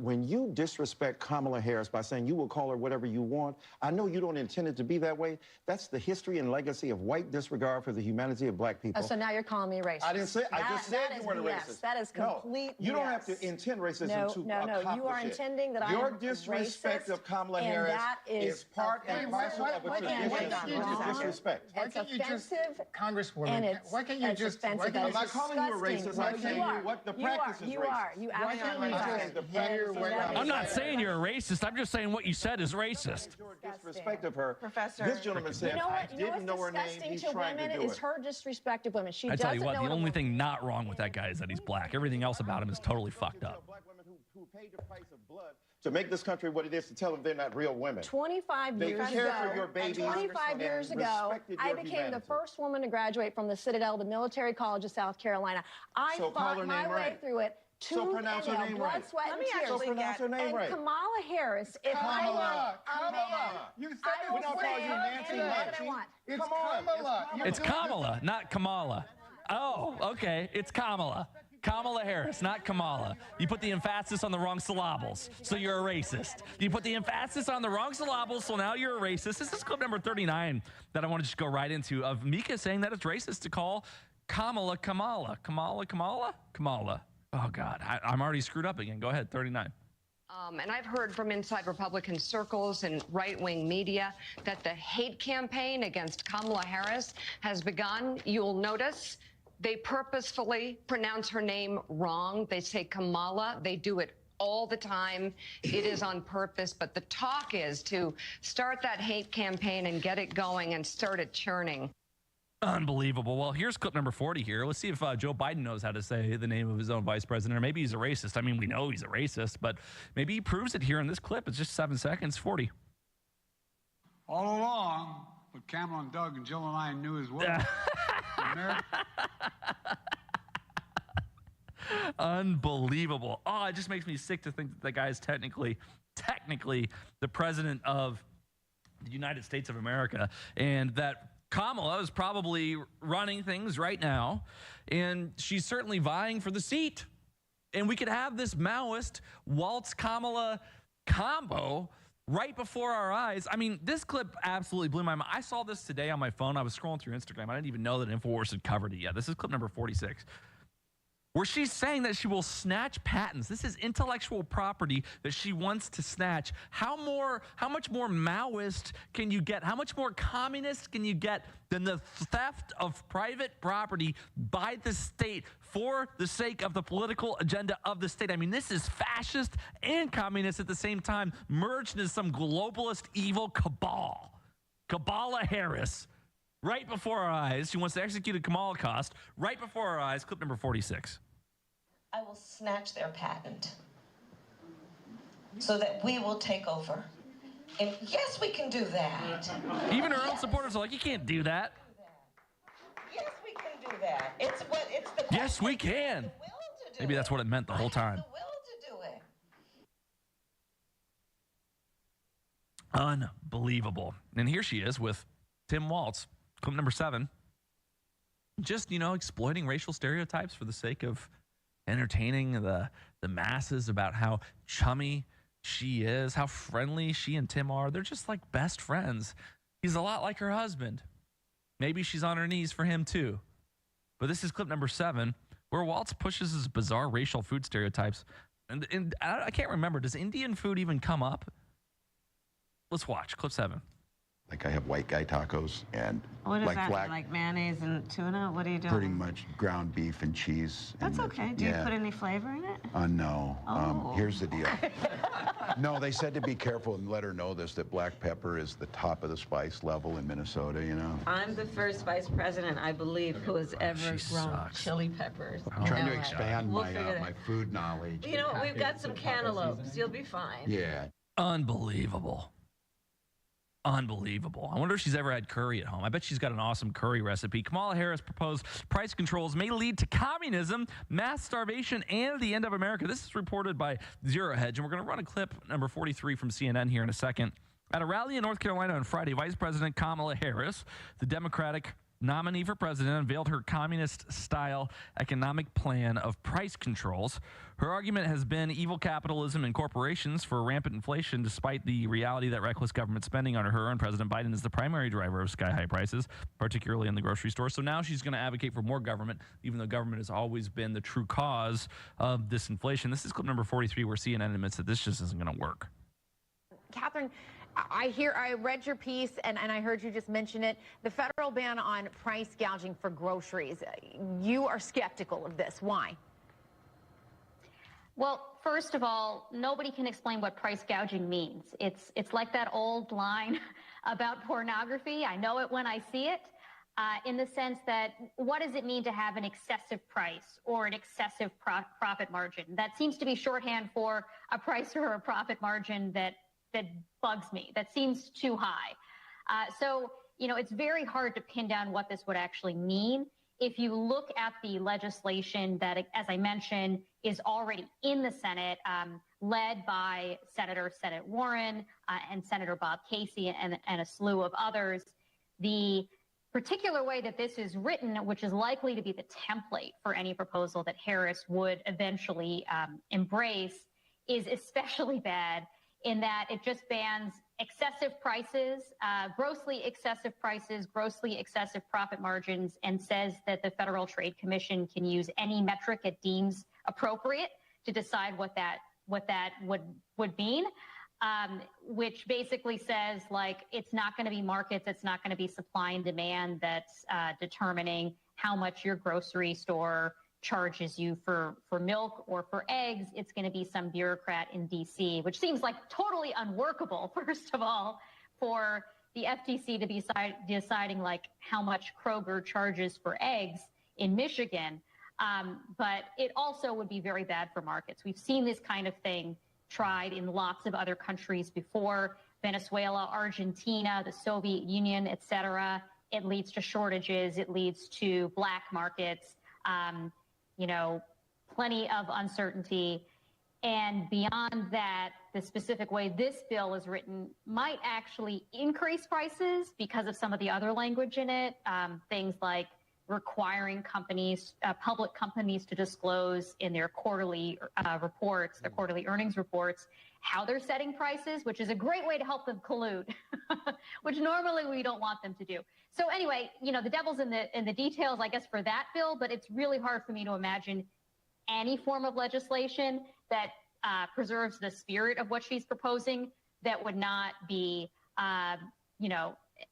when you disrespect Kamala Harris by saying you will call her whatever you want, I know you don't intend it to be that way. That's the history and legacy of white disregard for the humanity of black people. So now you're calling me racist. I didn't say, I just said you weren't a racist. That is complete You don't have to intend racism to accomplish you are intending that Your disrespect of Kamala Harris is part and parcel of a tradition of disrespect. Why can't you just, Congresswoman, why can't you just, I'm not calling you a racist, I'm telling you what the practice is racist. You absolutely are. I'm not saying you're a racist. I'm just saying what you said is racist. Your disrespect of her. Professor. This gentleman said, I didn't know her name. He's trying to do it. Is her disrespect of women. She I tell you doesn't what, know the only thing not wrong with that guy is that he's black. Everything else about him is totally fucked up. Black women who paid the price of blood to make this country what it is, to tell them they're not real women. 25 They years care ago, for your babies 25 years and ago, respected I your became humanity. the first woman to graduate from the Citadel, the Military College of South Carolina. I So call her fought my name way right. through it. So pronounce her name right. Sweat, Let and me tears. actually pronounce her name right. Kamala Harris, if I were Kamala. You said I will we don't say call you Nancy anything that I Nancy. want. It's Kamala. It's Kamala, not Kamala. Oh, okay. It's Kamala. Kamala Harris, not Kamala. You put the emphasis on the wrong syllables, so you're a racist. You put the emphasis on the wrong syllables, so now you're a racist. This is clip number 39 that I want to just go right into, of Mika saying that it's racist to call Kamala Kamala. Kamala. Oh, God. I'm already screwed up again. Go ahead, 39. And I've heard from inside Republican circles and right-wing media that the hate campaign against Kamala Harris has begun. You'll notice they purposefully pronounce her name wrong. They say Kamala. They do it all the time. It is on purpose. But the talk is to start that hate campaign and get it going and start it churning. Unbelievable. Well, here's clip number 40 here. Let's see if Joe Biden knows how to say the name of his own vice president, or maybe he's a racist. I mean, we know he's a racist, but maybe he proves it here in this clip. It's just 7 seconds, 40. All along, what Kamala and Doug and Jill and I knew as well. Unbelievable. Oh, it just makes me sick to think that the guy is technically the president of the United States of America, and that Kamala is probably running things right now, and she's certainly vying for the seat. And we could have this Maoist Waltz-Kamala combo right before our eyes. I mean, this clip absolutely blew my mind. I saw this today on my phone. I was scrolling through Instagram. I didn't even know that InfoWars had covered it yet. This is clip number 46. Where she's saying that she will snatch patents. This is intellectual property that she wants to snatch. How much more Maoist can you get? How much more communist can you get than the theft of private property by the state for the sake of the political agenda of the state? I mean, this is fascist and communist at the same time, merged into some globalist evil cabal. Kamala Harris right before our eyes. She wants to execute a Kamala cost right before our eyes. Clip number 46. I will snatch their patent so that we will take over. And yes, we can do that. Even her own supporters are like, you can't do that. Yes, we can do that. It's the Yes, we can. Maybe that's what it meant the whole time. the will to do it. Unbelievable. And here she is with Tim Walz, clip number 7. Just, exploiting racial stereotypes for the sake of entertaining the masses about how chummy she is, how friendly she and Tim are. They're just like best friends. He's a lot like her husband. Maybe she's on her knees for him too. But this is clip number 7, where Walz pushes his bizarre racial food stereotypes. And I can't remember, does Indian food even come up? Let's watch clip 7. Like I have white guy tacos and What is like that? black, Like mayonnaise and tuna? What are you doing? pretty much ground beef and cheese. That's and okay. Do you put any flavor in it? No. Oh. Here's the deal. No, they said to be careful and let her know this, that black pepper is the top of the spice level in Minnesota, I'm the first vice president, I believe, who has ever grown chili peppers. I'm trying to expand my food knowledge. We've got some cantaloupes. You'll be fine. Yeah. Unbelievable. Unbelievable. I wonder if she's ever had curry at home. I bet she's got an awesome curry recipe. Kamala Harris proposed price controls may lead to communism, mass starvation, and the end of America. This is reported by Zero Hedge, and we're going to run a clip number 43 from CNN here in a second. At a rally in North Carolina on Friday, Vice President Kamala Harris, the Democratic nominee for president, unveiled her communist-style economic plan of price controls. Her argument has been evil capitalism and corporations for rampant inflation, despite the reality that reckless government spending under her and President Biden is the primary driver of sky-high prices, particularly in the grocery store. So now she's going to advocate for more government, even though government has always been the true cause of this inflation. This is clip number 43, where CNN admits that this just isn't going to work. Catherine, I read your piece and I heard you just mention it. The federal ban on price gouging for groceries. You are skeptical of this. Why? Well, first of all, nobody can explain what price gouging means. It's like that old line about pornography. I know it when I see it, in the sense that what does it mean to have an excessive price or an excessive profit margin? That seems to be shorthand for a price or a profit margin that bugs me. That seems too high. So, it's very hard to pin down what this would actually mean. If you look at the legislation that, as I mentioned, is already in the Senate, led by Senate Warren and Senator Bob Casey and a slew of others, the particular way that this is written, which is likely to be the template for any proposal that Harris would eventually embrace, is especially bad in that it just bans excessive prices, grossly excessive profit margins, and says that the Federal Trade Commission can use any metric it deems appropriate to decide what that would mean, which basically says, like, it's not going to be markets, it's not going to be supply and demand that's determining how much your grocery store charges you for milk or for eggs. It's going to be some bureaucrat in D.C., which seems like totally unworkable, first of all, for the FTC to be deciding like how much Kroger charges for eggs in Michigan. But it also would be very bad for markets. We've seen this kind of thing tried in lots of other countries before: Venezuela, Argentina, the Soviet Union, et cetera. It leads to shortages. It leads to black markets. Plenty of uncertainty. And beyond that, the specific way this bill is written might actually increase prices because of some of the other language in it. Things like requiring public companies to disclose in their quarterly reports, their quarterly earnings reports, how they're setting prices, which is a great way to help them collude, which normally we don't want them to do. So anyway, the devil's in the details, I guess, for that bill, but it's really hard for me to imagine any form of legislation that preserves the spirit of what she's proposing that would not be, Well,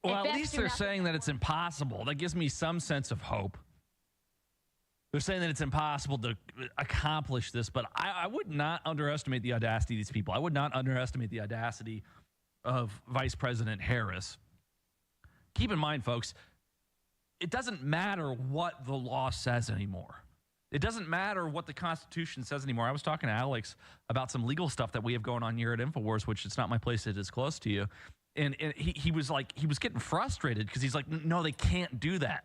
at least they're saying that it's impossible. That gives me some sense of hope. They're saying that it's impossible to accomplish this, but I would not underestimate the audacity of these people. I would not underestimate the audacity of Vice President Harris. Keep in mind, folks, it doesn't matter what the law says anymore. It doesn't matter what the Constitution says anymore. I was talking to Alex about some legal stuff that we have going on here at InfoWars, which it's not my place to disclose to you. And he was like, he was getting frustrated because he's like, no, they can't do that.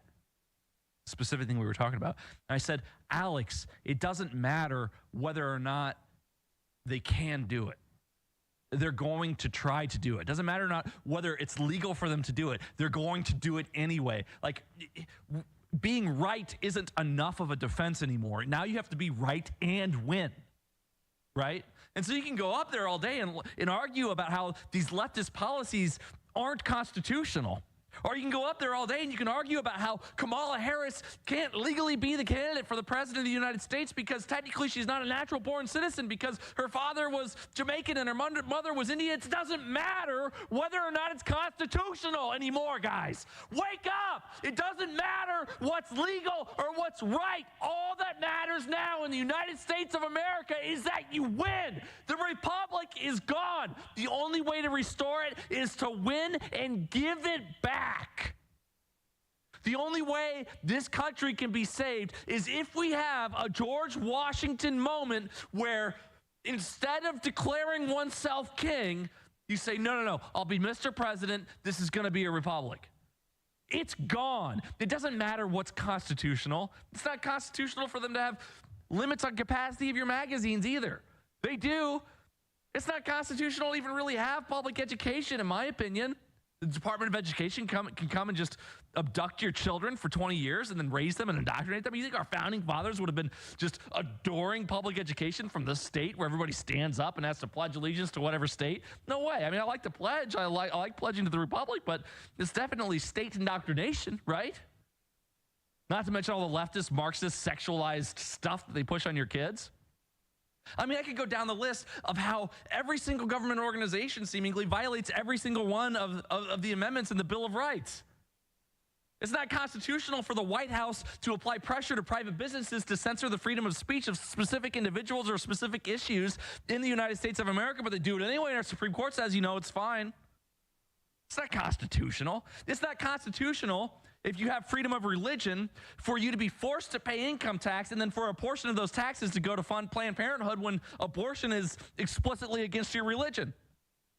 Specific thing we were talking about. And I said, Alex, it doesn't matter whether or not they can do it. They're going to try to do it. Doesn't matter not whether it's legal for them to do it. They're going to do it anyway. Like, being right isn't enough of a defense anymore. Now you have to be right and win, right? And so you can go up there all day and argue about how these leftist policies aren't constitutional. Or you can go up there all day and you can argue about how Kamala Harris can't legally be the candidate for the president of the United States because technically she's not a natural-born citizen because her father was Jamaican and her mother was Indian. It doesn't matter whether or not it's constitutional anymore, guys. Wake up! It doesn't matter what's legal or what's right. All that matters now in the United States of America is that you win. The republic is gone. The only way to restore it is to win and give it back. The only way this country can be saved is if we have a George Washington moment where instead of declaring oneself king, you say, no, I'll be Mr. President. This is going to be a republic. It's gone. It doesn't matter what's constitutional. It's not constitutional for them to have limits on capacity of your magazines either. They do. It's not constitutional to even really have public education, in my opinion. The Department of Education can come and just abduct your children for 20 years and then raise them and indoctrinate them. You think our founding fathers would have been just adoring public education from the state where everybody stands up and has to pledge allegiance to whatever state? No way. I mean, I like to pledge. I like pledging to the republic, but it's definitely state indoctrination, right? Not to mention all the leftist, Marxist, sexualized stuff that they push on your kids. I mean, I could go down the list of how every single government organization seemingly violates every single one of the amendments in the Bill of Rights. It's not constitutional for the White House to apply pressure to private businesses to censor the freedom of speech of specific individuals or specific issues in the United States of America, but they do it anyway, and our Supreme Court says, it's fine. It's not constitutional. It's not constitutional if you have freedom of religion for you to be forced to pay income tax and then for a portion of those taxes to go to fund Planned Parenthood when abortion is explicitly against your religion.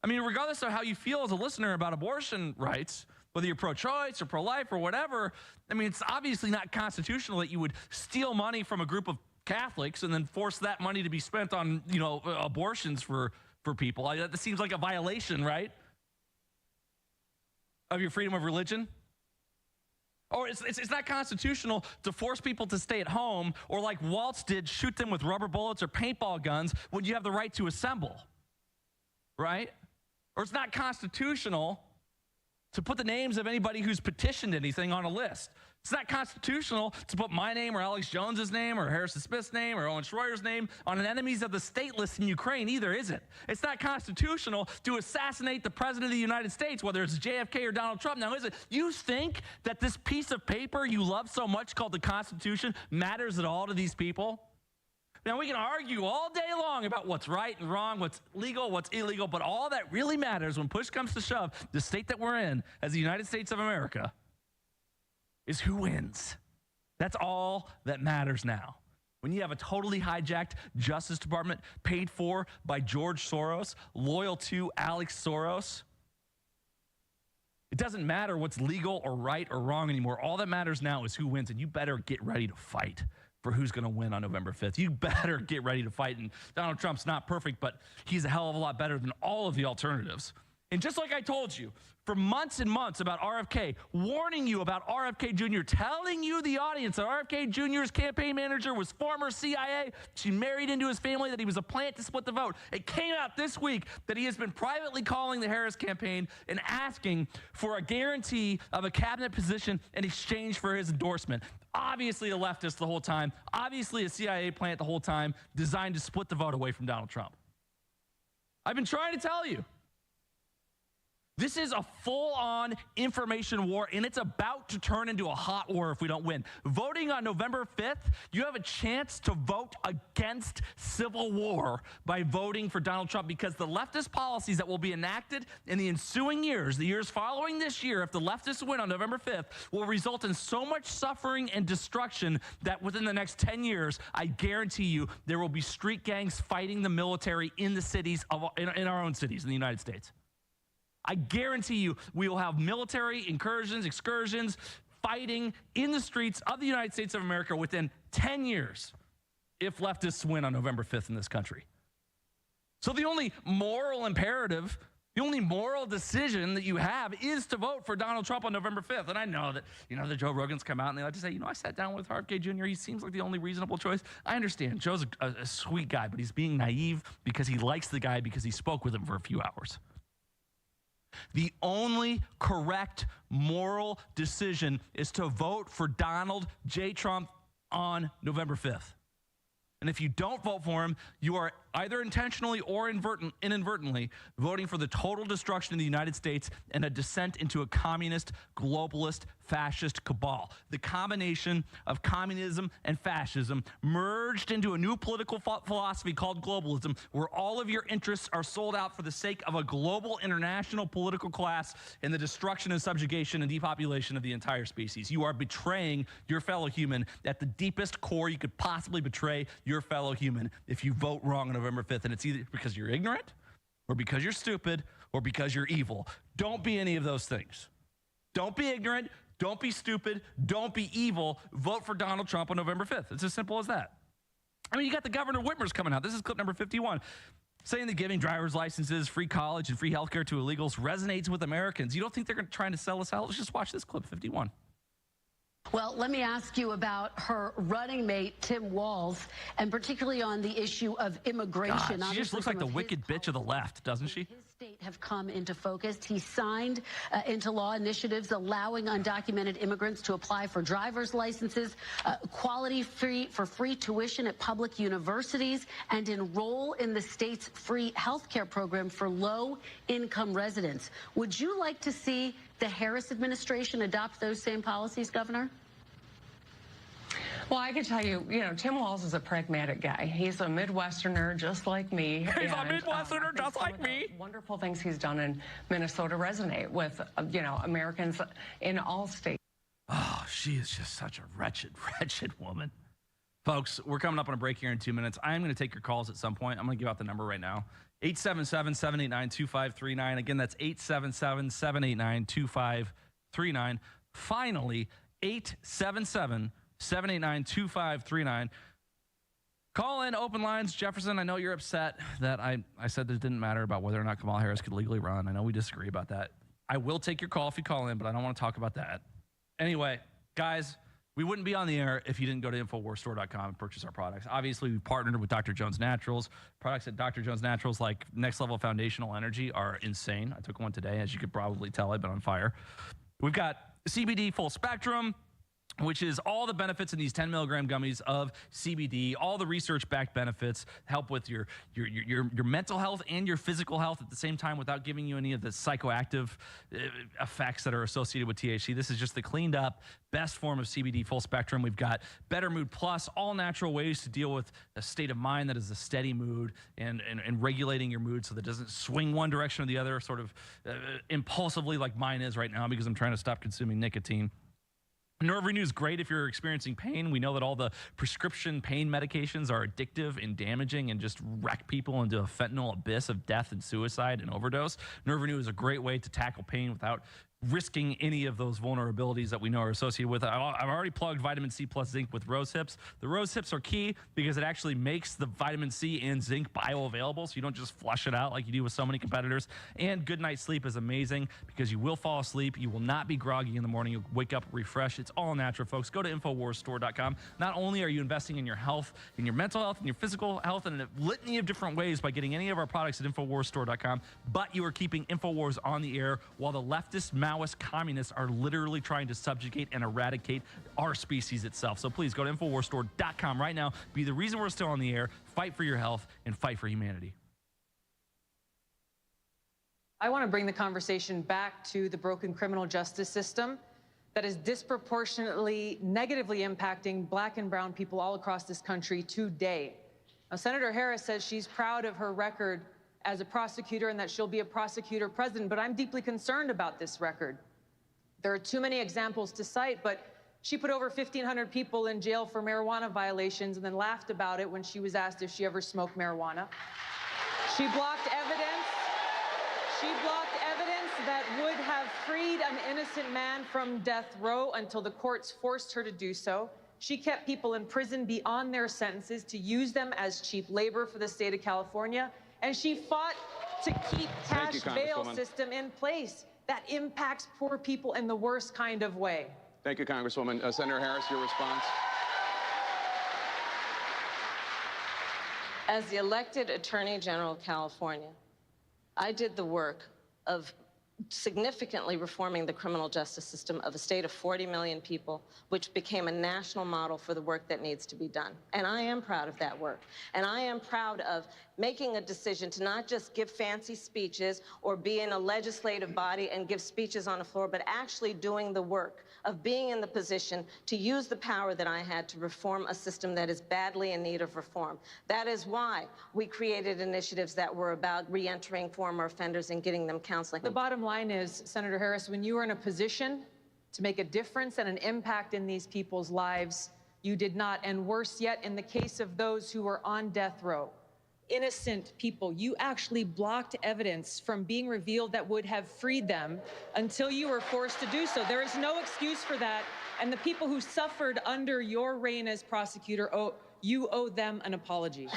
I mean, regardless of how you feel as a listener about abortion rights, whether you're pro-choice or pro-life or whatever, I mean, it's obviously not constitutional that you would steal money from a group of Catholics and then force that money to be spent on, abortions for people. That seems like a violation, right? Of your freedom of religion. Or it's not constitutional to force people to stay at home or like Waltz did, shoot them with rubber bullets or paintball guns when you have the right to assemble, right? Or it's not constitutional to put the names of anybody who's petitioned anything on a list. It's not constitutional to put my name or Alex Jones's name or Harrison Smith's name or Owen Schroyer's name on an enemies of the state list in Ukraine either, is it? It's not constitutional to assassinate the president of the United States, whether it's JFK or Donald Trump. Now, is it? You think that this piece of paper you love so much called the Constitution matters at all to these people? Now, we can argue all day long about what's right and wrong, what's legal, what's illegal, but all that really matters when push comes to shove, the state that we're in as the United States of America, is who wins. That's all that matters now. When you have a totally hijacked Justice Department paid for by George Soros, loyal to Alex Soros, it doesn't matter what's legal or right or wrong anymore. All that matters now is who wins, and you better get ready to fight for who's going to win on November 5th. You better get ready to fight. And Donald Trump's not perfect, but he's a hell of a lot better than all of the alternatives. And just like I told you, for months and months about RFK, warning you about RFK Jr., telling you, the audience, that RFK Jr.'s campaign manager was former CIA. She married into his family, that he was a plant to split the vote. It came out this week that he has been privately calling the Harris campaign and asking for a guarantee of a cabinet position in exchange for his endorsement. Obviously a leftist the whole time, obviously a CIA plant the whole time, designed to split the vote away from Donald Trump. I've been trying to tell you. This is a full-on information war, and it's about to turn into a hot war if we don't win. Voting on November 5th, you have a chance to vote against civil war by voting for Donald Trump, because the leftist policies that will be enacted in the ensuing years, the years following this year, if the leftists win on November 5th, will result in so much suffering and destruction that within the next 10 years, I guarantee you, there will be street gangs fighting the military in the cities, in our own cities in the United States. I guarantee you we will have military excursions, fighting in the streets of the United States of America within 10 years if leftists win on November 5th in this country. So the only moral imperative, the only moral decision that you have is to vote for Donald Trump on November 5th. And I know that, the Joe Rogans come out and they like to say, I sat down with RFK Jr. He seems like the only reasonable choice. I understand. Joe's a sweet guy, but he's being naive because he likes the guy because he spoke with him for a few hours. The only correct moral decision is to vote for Donald J. Trump on November 5th. And if you don't vote for him, you are either intentionally or inadvertently voting for the total destruction of the United States and a descent into a communist, globalist, fascist cabal. The combination of communism and fascism merged into a new political philosophy called globalism, where all of your interests are sold out for the sake of a global international political class and the destruction and subjugation and depopulation of the entire species. You are betraying your fellow human at the deepest core you could possibly betray your fellow human if you vote wrong on November 5th, and it's either because you're ignorant or because you're stupid or because you're evil. Don't be any of those things. Don't be ignorant. Don't be stupid. Don't be evil. Vote for Donald Trump on November 5th. It's as simple as that. I mean, you got the Governor Whitmer's coming out. This is clip number 51. Saying that giving driver's licenses, free college, and free healthcare to illegals resonates with Americans. You don't think they're trying to sell us out? Let's just watch this clip 51. Well, let me ask you about her running mate, Tim Walz, and particularly on the issue of immigration. God, she just looks like the wicked bitch of the left, doesn't she? His state have come into focus. He signed into law initiatives allowing undocumented immigrants to apply for driver's licenses, quality free tuition at public universities, and enroll in the state's free health care program for low-income residents. Would you like to see the Harris administration adopt those same policies, Governor? Well, I can tell you, Tim Walz is a pragmatic guy. He's a Midwesterner just like me. He's a Midwesterner just like me. Wonderful things he's done in Minnesota resonate with, Americans in all states. Oh, she is just such a wretched, wretched woman. Folks, we're coming up on a break here in 2 minutes. I'm going to take your calls at some point. I'm going to give out the number right now. 877-789-2539. Again, that's 877-789-2539. Finally, 877-789-2539. Call in, open lines. Jefferson, I know you're upset that I said it didn't matter about whether or not Kamala Harris could legally run. I know we disagree about that. I will take your call if you call in, but I don't want to talk about that. Anyway, guys, we wouldn't be on the air if you didn't go to InfoWarsStore.com and purchase our products. Obviously, we partnered with Dr. Jones Naturals. Products at Dr. Jones Naturals like Next Level Foundational Energy are insane. I took one today. As you could probably tell, I've been on fire. We've got CBD Full Spectrum, which is all the benefits in these 10 milligram gummies of CBD, all the research-backed benefits, help with your mental health and your physical health at the same time without giving you any of the psychoactive effects that are associated with THC. This is just the cleaned up, best form of CBD full spectrum. We've got Better Mood Plus, all natural ways to deal with a state of mind that is a steady mood and regulating your mood so that it doesn't swing one direction or the other sort of impulsively like mine is right now because I'm trying to stop consuming nicotine. Nerve Renew is great if you're experiencing pain. We know that all the prescription pain medications are addictive and damaging and just wreck people into a fentanyl abyss of death and suicide and overdose. Nerve Renew is a great way to tackle pain without risking any of those vulnerabilities that we know are associated with it. I've already plugged vitamin C plus zinc with rose hips. The rose hips are key because it actually makes the vitamin C and zinc bioavailable, so you don't just flush it out like you do with so many competitors. And good night's sleep is amazing because you will fall asleep. You will not be groggy in the morning. You'll wake up refreshed. It's all natural, folks. Go to InfoWarsStore.com. Not only are you investing in your health, in your mental health, in your physical health, in a litany of different ways by getting any of our products at InfoWarsStore.com, but you are keeping InfoWars on the air while the leftist Maoist communists are literally trying to subjugate and eradicate our species itself. So please go to InfoWarsStore.com right now. Be the reason we're still on the air. Fight for your health and fight for humanity. I want to bring the conversation back to the broken criminal justice system that is disproportionately negatively impacting Black and brown people all across this country today. Now, Senator Harris says she's proud of her record as a prosecutor and that she'll be a prosecutor president, but I'm deeply concerned about this record. There are too many examples to cite, but she put over 1,500 people in jail for marijuana violations and then laughed about it when she was asked if she ever smoked marijuana. She blocked evidence. She blocked evidence that would have freed an innocent man from death row until the courts forced her to do so. She kept people in prison beyond their sentences to use them as cheap labor for the state of California. And she fought to keep cash bail system in place that impacts poor people in the worst kind of way. Thank you, Congresswoman. Senator Harris, your response. As the elected Attorney General of California, I did the work of significantly reforming the criminal justice system of a state of 40 million people, which became a national model for the work that needs to be done. And I am proud of that work. And I am proud of making a decision to not just give fancy speeches or be in a legislative body and give speeches on the floor, but actually doing the work of being in the position to use the power that I had to reform a system that is badly in need of reform. That is why we created initiatives that were about reentering former offenders and getting them counseling. The bottom line is, Senator Harris, when you were in a position to make a difference and an impact in these people's lives, you did not. And worse yet, in the case of those who were on death row, innocent people, you actually blocked evidence from being revealed that would have freed them until you were forced to do so. There is no excuse for that. And the people who suffered under your reign as prosecutor, you owe them an apology.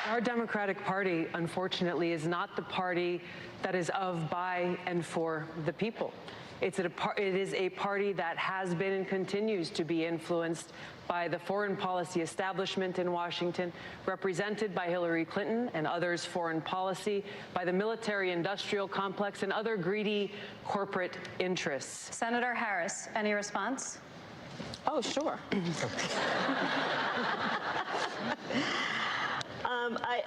Our Democratic Party, unfortunately, is not the party that is of, by, and for the people. It is a party that has been and continues to be influenced by the foreign policy establishment in Washington, represented by Hillary Clinton and others' foreign policy, by the military-industrial complex and other greedy corporate interests. Senator Harris, any response? Oh, sure.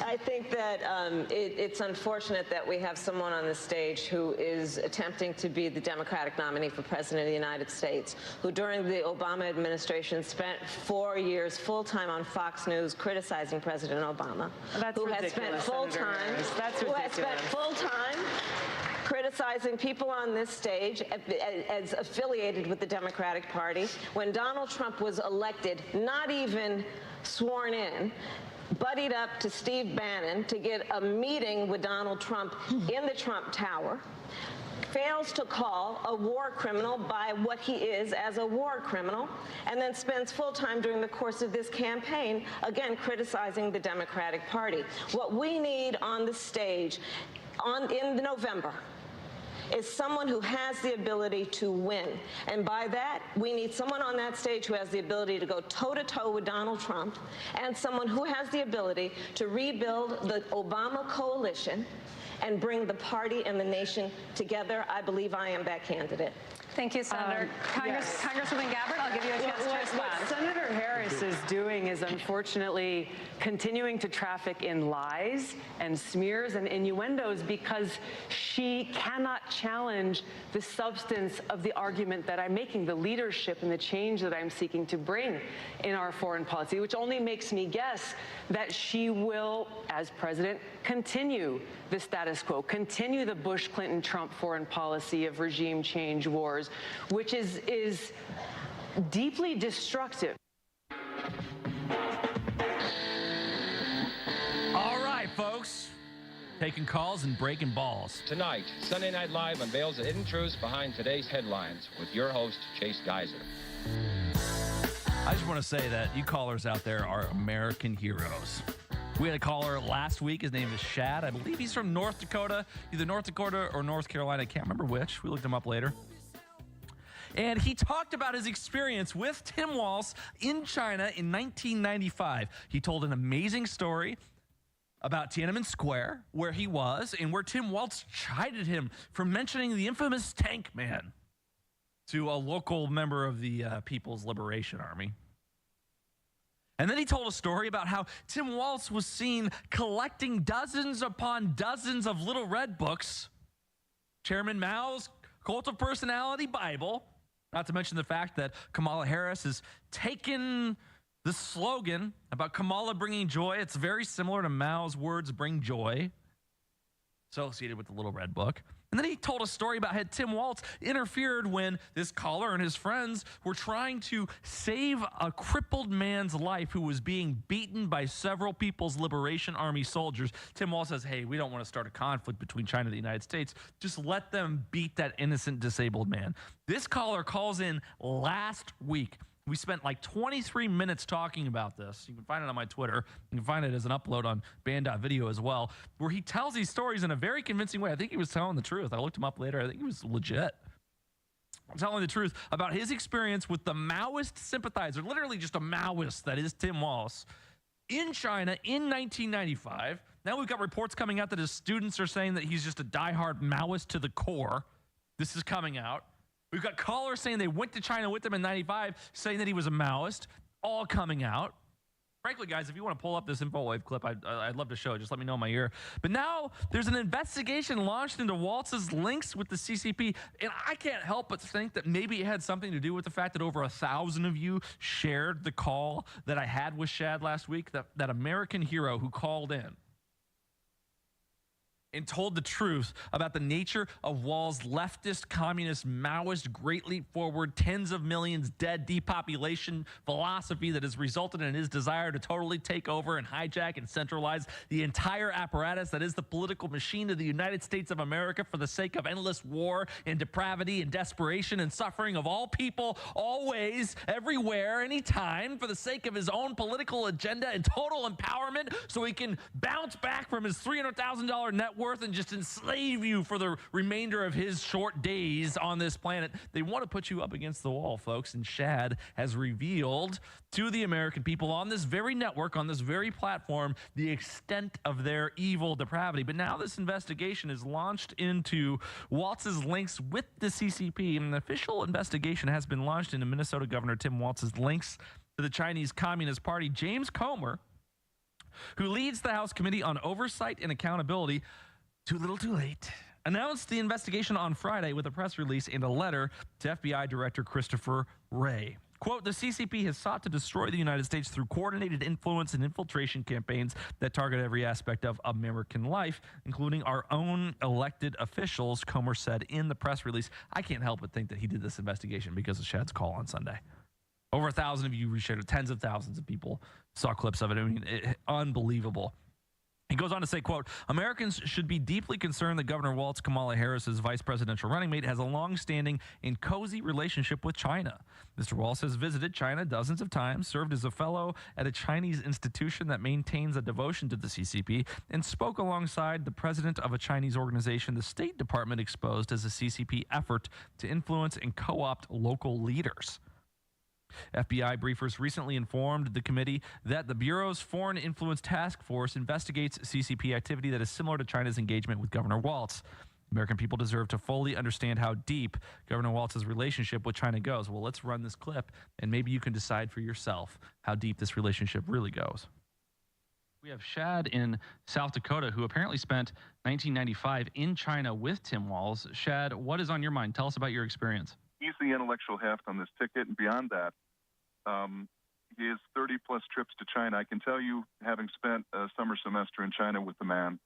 I think that it's unfortunate that we have someone on the stage who is attempting to be the Democratic nominee for President of the United States, who during the Obama administration spent 4 years full-time on Fox News criticizing President Obama, who has spent full-time criticizing people on this stage as affiliated with the Democratic Party. When Donald Trump was elected, not even sworn in, buddied up to Steve Bannon to get a meeting with Donald Trump in the Trump Tower, fails to call a war criminal by what he is as a war criminal, and then spends full time during the course of this campaign, again, criticizing the Democratic Party. What we need on the stage in November is someone who has the ability to win. And by that, we need someone on that stage who has the ability to go toe-to-toe with Donald Trump, and someone who has the ability to rebuild the Obama coalition and bring the party and the nation together. I believe I am that candidate. Thank you, Senator. Congresswoman Gabbard, I'll give you a chance to respond. What Senator Harris is doing is unfortunately continuing to traffic in lies and smears and innuendos because she cannot challenge the substance of the argument that I'm making, the leadership and the change that I'm seeking to bring in our foreign policy, which only makes me guess that she will, as president, continue the status quo, continue the Bush-Clinton-Trump foreign policy of regime change wars, which is deeply destructive. All right, folks. Taking calls and breaking balls. Tonight, Sunday Night Live unveils the hidden truths behind today's headlines with your host, Chase Geiser. I just want to say that you callers out there are American heroes. We had a caller last week. His name is Shad. I believe he's from North Dakota, either North Dakota or North Carolina. I can't remember which. We looked him up later. And he talked about his experience with Tim Walz in China in 1995. He told an amazing story about Tiananmen Square, where he was, and where Tim Walz chided him for mentioning the infamous Tank Man to a local member of the People's Liberation Army. And then he told a story about how Tim Walz was seen collecting dozens upon dozens of Little Red books, Chairman Mao's Cult of Personality Bible, not to mention the fact that Kamala Harris has taken the slogan about Kamala bringing joy. It's very similar to Mao's words, bring joy, associated with the Little Red Book. And then he told a story about how Tim Walz interfered when this caller and his friends were trying to save a crippled man's life who was being beaten by several People's Liberation Army soldiers. Tim Walz says, hey, we don't want to start a conflict between China and the United States. Just let them beat that innocent disabled man. This caller calls in last week. We spent like 23 minutes talking about this. You can find it on my Twitter. You can find it as an upload on band.video as well, where he tells these stories in a very convincing way. I think he was telling the truth. I looked him up later. I think he was legit. Telling the truth about his experience with the Maoist sympathizer, literally just a Maoist that is Tim Walz, in China in 1995. Now we've got reports coming out that his students are saying that he's just a diehard Maoist to the core. This is coming out. We've got callers saying they went to China with him in 95, saying that he was a Maoist, all coming out. Frankly, guys, if you want to pull up this InfoWave clip, I'd love to show it. Just let me know in my ear. But now there's an investigation launched into Walz's links with the CCP, and I can't help but think that maybe it had something to do with the fact that over 1,000 of you shared the call that I had with Shad last week, that American hero who called in and told the truth about the nature of Walz's leftist, communist, Maoist, great leap forward, tens of millions dead depopulation philosophy that has resulted in his desire to totally take over and hijack and centralize the entire apparatus that is the political machine of the United States of America for the sake of endless war and depravity and desperation and suffering of all people, always, everywhere, anytime, for the sake of his own political agenda and total empowerment so he can bounce back from his $300,000 net worth and just enslave you for the remainder of his short days on this planet. They want to put you up against the wall, folks, and Shad has revealed to the American people on this very network, on this very platform, the extent of their evil depravity. But now this investigation is launched into Walz's links with the CCP, and an official investigation has been launched into Minnesota Governor Tim Walz's links to the Chinese Communist Party. James Comer, who leads the House Committee on Oversight and Accountability, too little too late, announced the investigation on Friday with a press release and a letter to FBI Director Christopher Wray. Quote, the CCP has sought to destroy the United States through coordinated influence and infiltration campaigns that target every aspect of American life, including our own elected officials, Comer said in the press release. I can't help but think that he did this investigation because of Shad's call on Sunday. Over 1,000 of you reshared it. Tens of thousands of people saw clips of it. I mean, unbelievable. He goes on to say, quote, Americans should be deeply concerned that Governor Walz, Kamala Harris's vice presidential running mate, has a long-standing and cozy relationship with China. Mr. Walz has visited China dozens of times, served as a fellow at a Chinese institution that maintains a devotion to the CCP, and spoke alongside the president of a Chinese organization the State Department exposed as a CCP effort to influence and co-opt local leaders. FBI briefers recently informed the committee that the Bureau's Foreign Influence Task Force investigates CCP activity that is similar to China's engagement with Governor Walz. American people deserve to fully understand how deep Governor Walz's relationship with China goes. Well, let's run this clip, and maybe you can decide for yourself how deep this relationship really goes. We have Shad in South Dakota, who apparently spent 1995 in China with Tim Walz. Shad, what is on your mind? Tell us about your experience. He's the intellectual heft on this ticket, and beyond that, his 30-plus trips to China. I can tell you, having spent a summer semester in China with the man,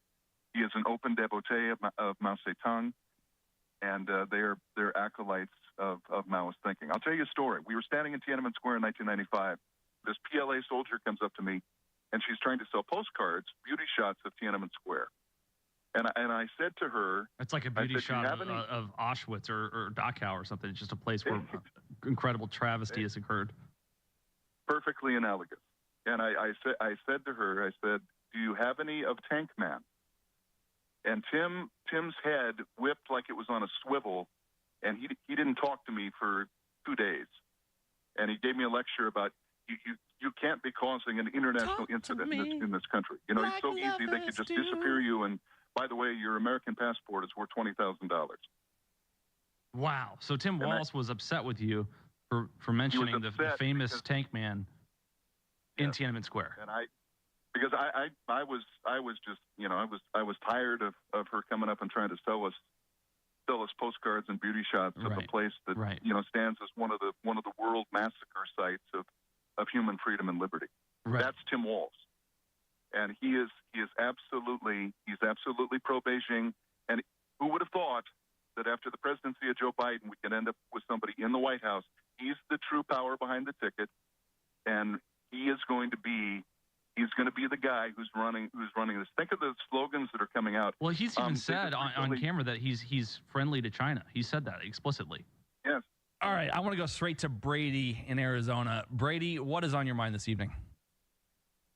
he is an open devotee of Mao Zedong, and they're acolytes of Maoist thinking. I'll tell you a story. We were standing in Tiananmen Square in 1995. This PLA soldier comes up to me, and she's trying to sell postcards, beauty shots of Tiananmen Square. And I said to her... It's like a beauty shot of Auschwitz or Dachau or something. It's just a place where incredible travesty has occurred. Perfectly analogous. And I said to her, I said, do you have any of Tank Man? And Tim's head whipped like it was on a swivel, and he didn't talk to me for 2 days. And he gave me a lecture about you can't be causing an international incident in this country. You know, it's so easy they could just disappear you, and by the way, your American passport is worth $20,000. Wow. So Tim Walz was upset with you for mentioning the famous Tank Man. in Tiananmen Square. And because I was just, I was tired of her coming up and trying to sell us postcards and beauty shots of the place that stands as one of the world massacre sites of human freedom and liberty. Right. That's Tim Walz, and he is absolutely pro Beijing. And who would have thought that after the presidency of Joe Biden, we could end up with somebody in the White House? He's the true power behind the ticket, and he is going to be. He's going to be the guy who's running this. Think of the slogans that are coming out. Well, he's even said on camera that he's friendly to China. He said that explicitly. Yes. All right, I want to go straight to Brady in Arizona. Brady, what is on your mind this evening?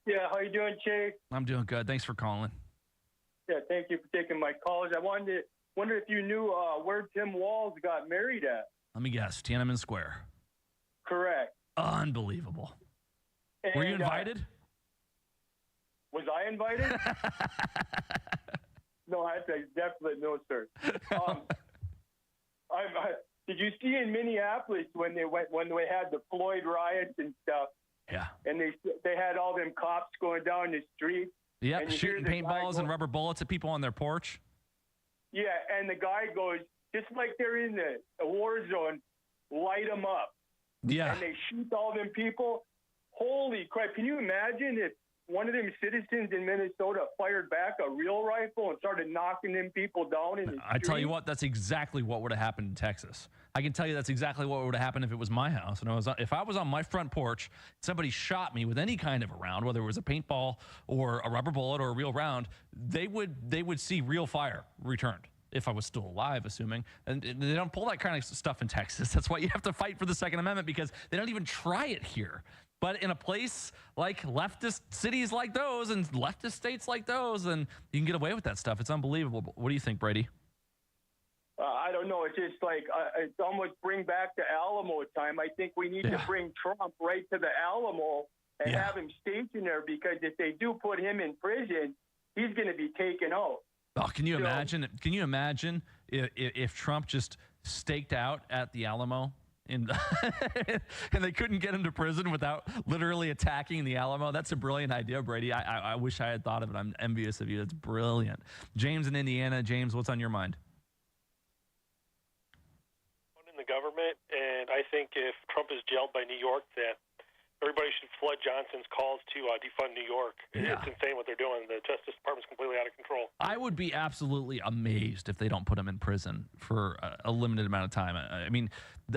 Yeah, how you doing, Chase? I'm doing good. Thanks for calling. Yeah, thank you for taking my calls. I wonder if you knew where Tim Walz got married at. Let me guess, Tiananmen Square. Correct. Unbelievable. Were you invited? Was I invited? No, that's a definite no, sir. Did you see in Minneapolis when they had the Floyd riots and stuff? Yeah. And they had all them cops going down the street. Yeah, shooting paintballs and rubber bullets at people on their porch. Yeah, and the guy goes, just like they're in a war zone, light them up. Yeah. And they shoot all them people. Holy crap. Can you imagine if one of them citizens in Minnesota fired back a real rifle and started knocking them people down in the street? I tell you what, that's exactly what would have happened in Texas. I can tell you that's exactly what would have happened if it was my house. And if I was on my front porch, somebody shot me with any kind of a round, whether it was a paintball or a rubber bullet or a real round, they would see real fire returned. If I was still alive, assuming. And they don't pull that kind of stuff in Texas. That's why you have to fight for the Second Amendment, because they don't even try it here. But in a place like leftist cities like those and leftist states like those, then you can get away with that stuff. It's unbelievable. What do you think, Brady? I don't know. It's just like it's almost bring back the Alamo time. I think we need to bring Trump right to the Alamo and have him stationed there, because if they do put him in prison, he's going to be taken out. Oh, can you imagine? Can you imagine if Trump just staked out at the Alamo and they couldn't get him to prison without literally attacking the Alamo? That's a brilliant idea, Brady. I wish I had thought of it. I'm envious of you. That's brilliant. James in Indiana. James, what's on your mind? In the government, and I think if Trump is jailed by New York, that everybody should flood Johnson's calls to defund New York. It's insane what they're doing. The Justice Department's completely out of control. I would be absolutely amazed if they don't put him in prison for a limited amount of time. I mean,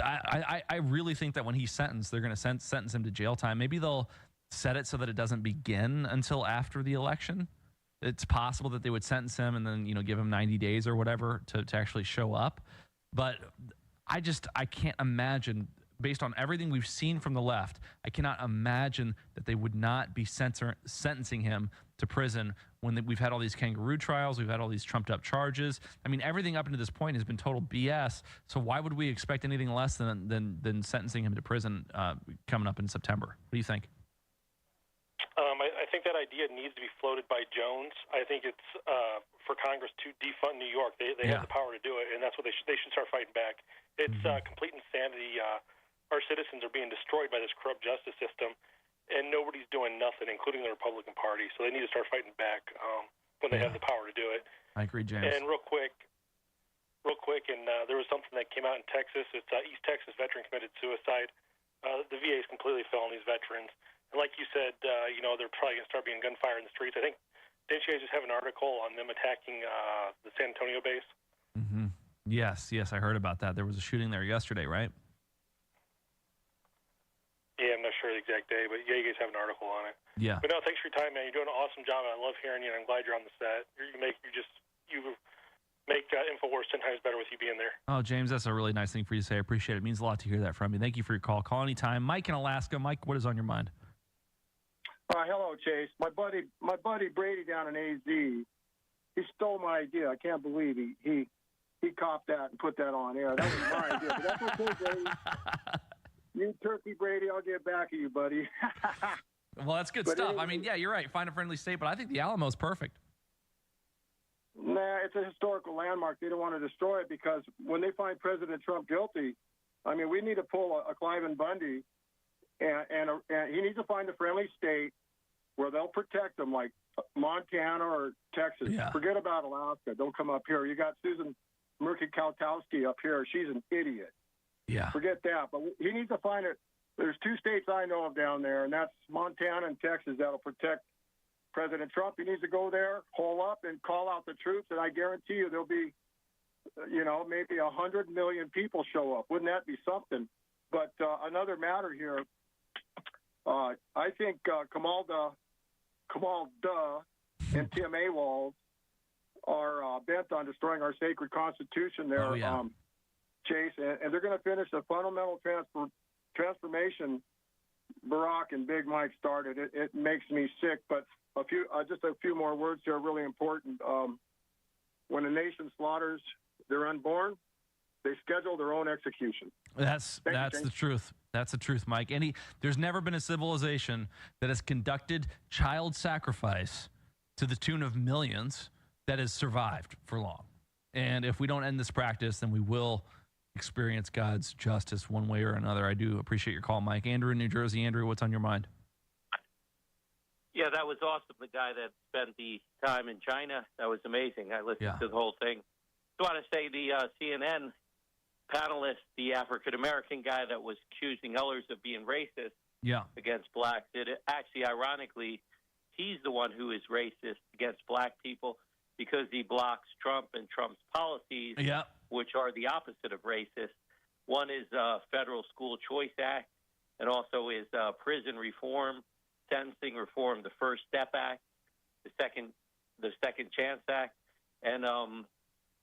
I really think that when he's sentenced, they're going to sentence him to jail time. Maybe they'll set it so that it doesn't begin until after the election. It's possible that they would sentence him and then, give him 90 days or whatever to actually show up. But I can't imagine, based on everything we've seen from the left, I cannot imagine that they would not be sentencing him to prison when we've had all these kangaroo trials, we've had all these trumped up charges. I mean, everything up until this point has been total BS. So why would we expect anything less than sentencing him to prison coming up in September? What do you think? I think that idea needs to be floated by Jones. I think it's for Congress to defund New York. They have the power to do it, and that's what they should start fighting back. It's complete insanity. Our citizens are being destroyed by this corrupt justice system, and nobody's doing nothing, including the Republican Party. So they need to start fighting back when they have the power to do it. I agree, James. And real quick, and there was something that came out in Texas. It's East Texas veteran committed suicide. The VA is completely failing these veterans. And like you said, they're probably going to start being gunfire in the streets. I think, didn't you guys just have an article on them attacking the San Antonio base? Mm-hmm. Yes, I heard about that. There was a shooting there yesterday, right? Yeah, I'm not sure the exact day, but yeah, you guys have an article on it. Yeah. But no, thanks for your time, man. You're doing an awesome job. I love hearing you, and I'm glad you're on the set. You make InfoWars 10 times better with you being there. Oh, James, that's a really nice thing for you to say. I appreciate it. It means a lot to hear that from you. Thank you for your call. Call anytime. Mike in Alaska. Mike, what is on your mind? Hello, Chase. My buddy Brady down in AZ, he stole my idea. I can't believe he copped that and put that on air. That was my idea. But that's okay, Brady. You turkey, Brady. I'll get back at you, buddy. Well, that's good stuff. Anyway, I mean, yeah, you're right. Find a friendly state, but I think the Alamo's perfect. Nah, it's a historical landmark. They don't want to destroy it because when they find President Trump guilty, I mean, we need to pull a Clive and Bundy And he needs to find a friendly state where they'll protect them, like Montana or Texas. Yeah. Forget about Alaska. Don't come up here. You got Susan Murkey-Kaltowski up here. She's an idiot. Yeah. Forget that. But he needs to find it. There's 2 states I know of down there, and that's Montana and Texas that'll protect President Trump. He needs to go there, hole up, and call out the troops, and I guarantee you there'll be, maybe 100 million people show up. Wouldn't that be something? But another matter here, I think Kamal Duh and Tim Awals are bent on destroying our sacred Constitution there, Oh, yeah. Chase, and they're going to finish the fundamental transformation Barack and Big Mike started. It makes me sick, but just a few more words here are really important. When a nation slaughters their unborn, they schedule their own execution. That's the truth. That's the truth, Mike. There's never been a civilization that has conducted child sacrifice to the tune of millions that has survived for long. And if we don't end this practice, then we will experience God's justice one way or another. I do appreciate your call, Mike. Andrew in New Jersey. Andrew, what's on your mind? Yeah, that was awesome. The guy that spent the time in China, that was amazing. I listened to the whole thing. I want to say the CNN panelist, the African-American guy that was accusing others of being racist against blacks, actually, ironically, he's the one who is racist against black people because he blocks Trump and Trump's policies, which are the opposite of racist. One is Federal School Choice Act, and also is prison reform, sentencing reform, the First Step Act, the Second Chance Act. And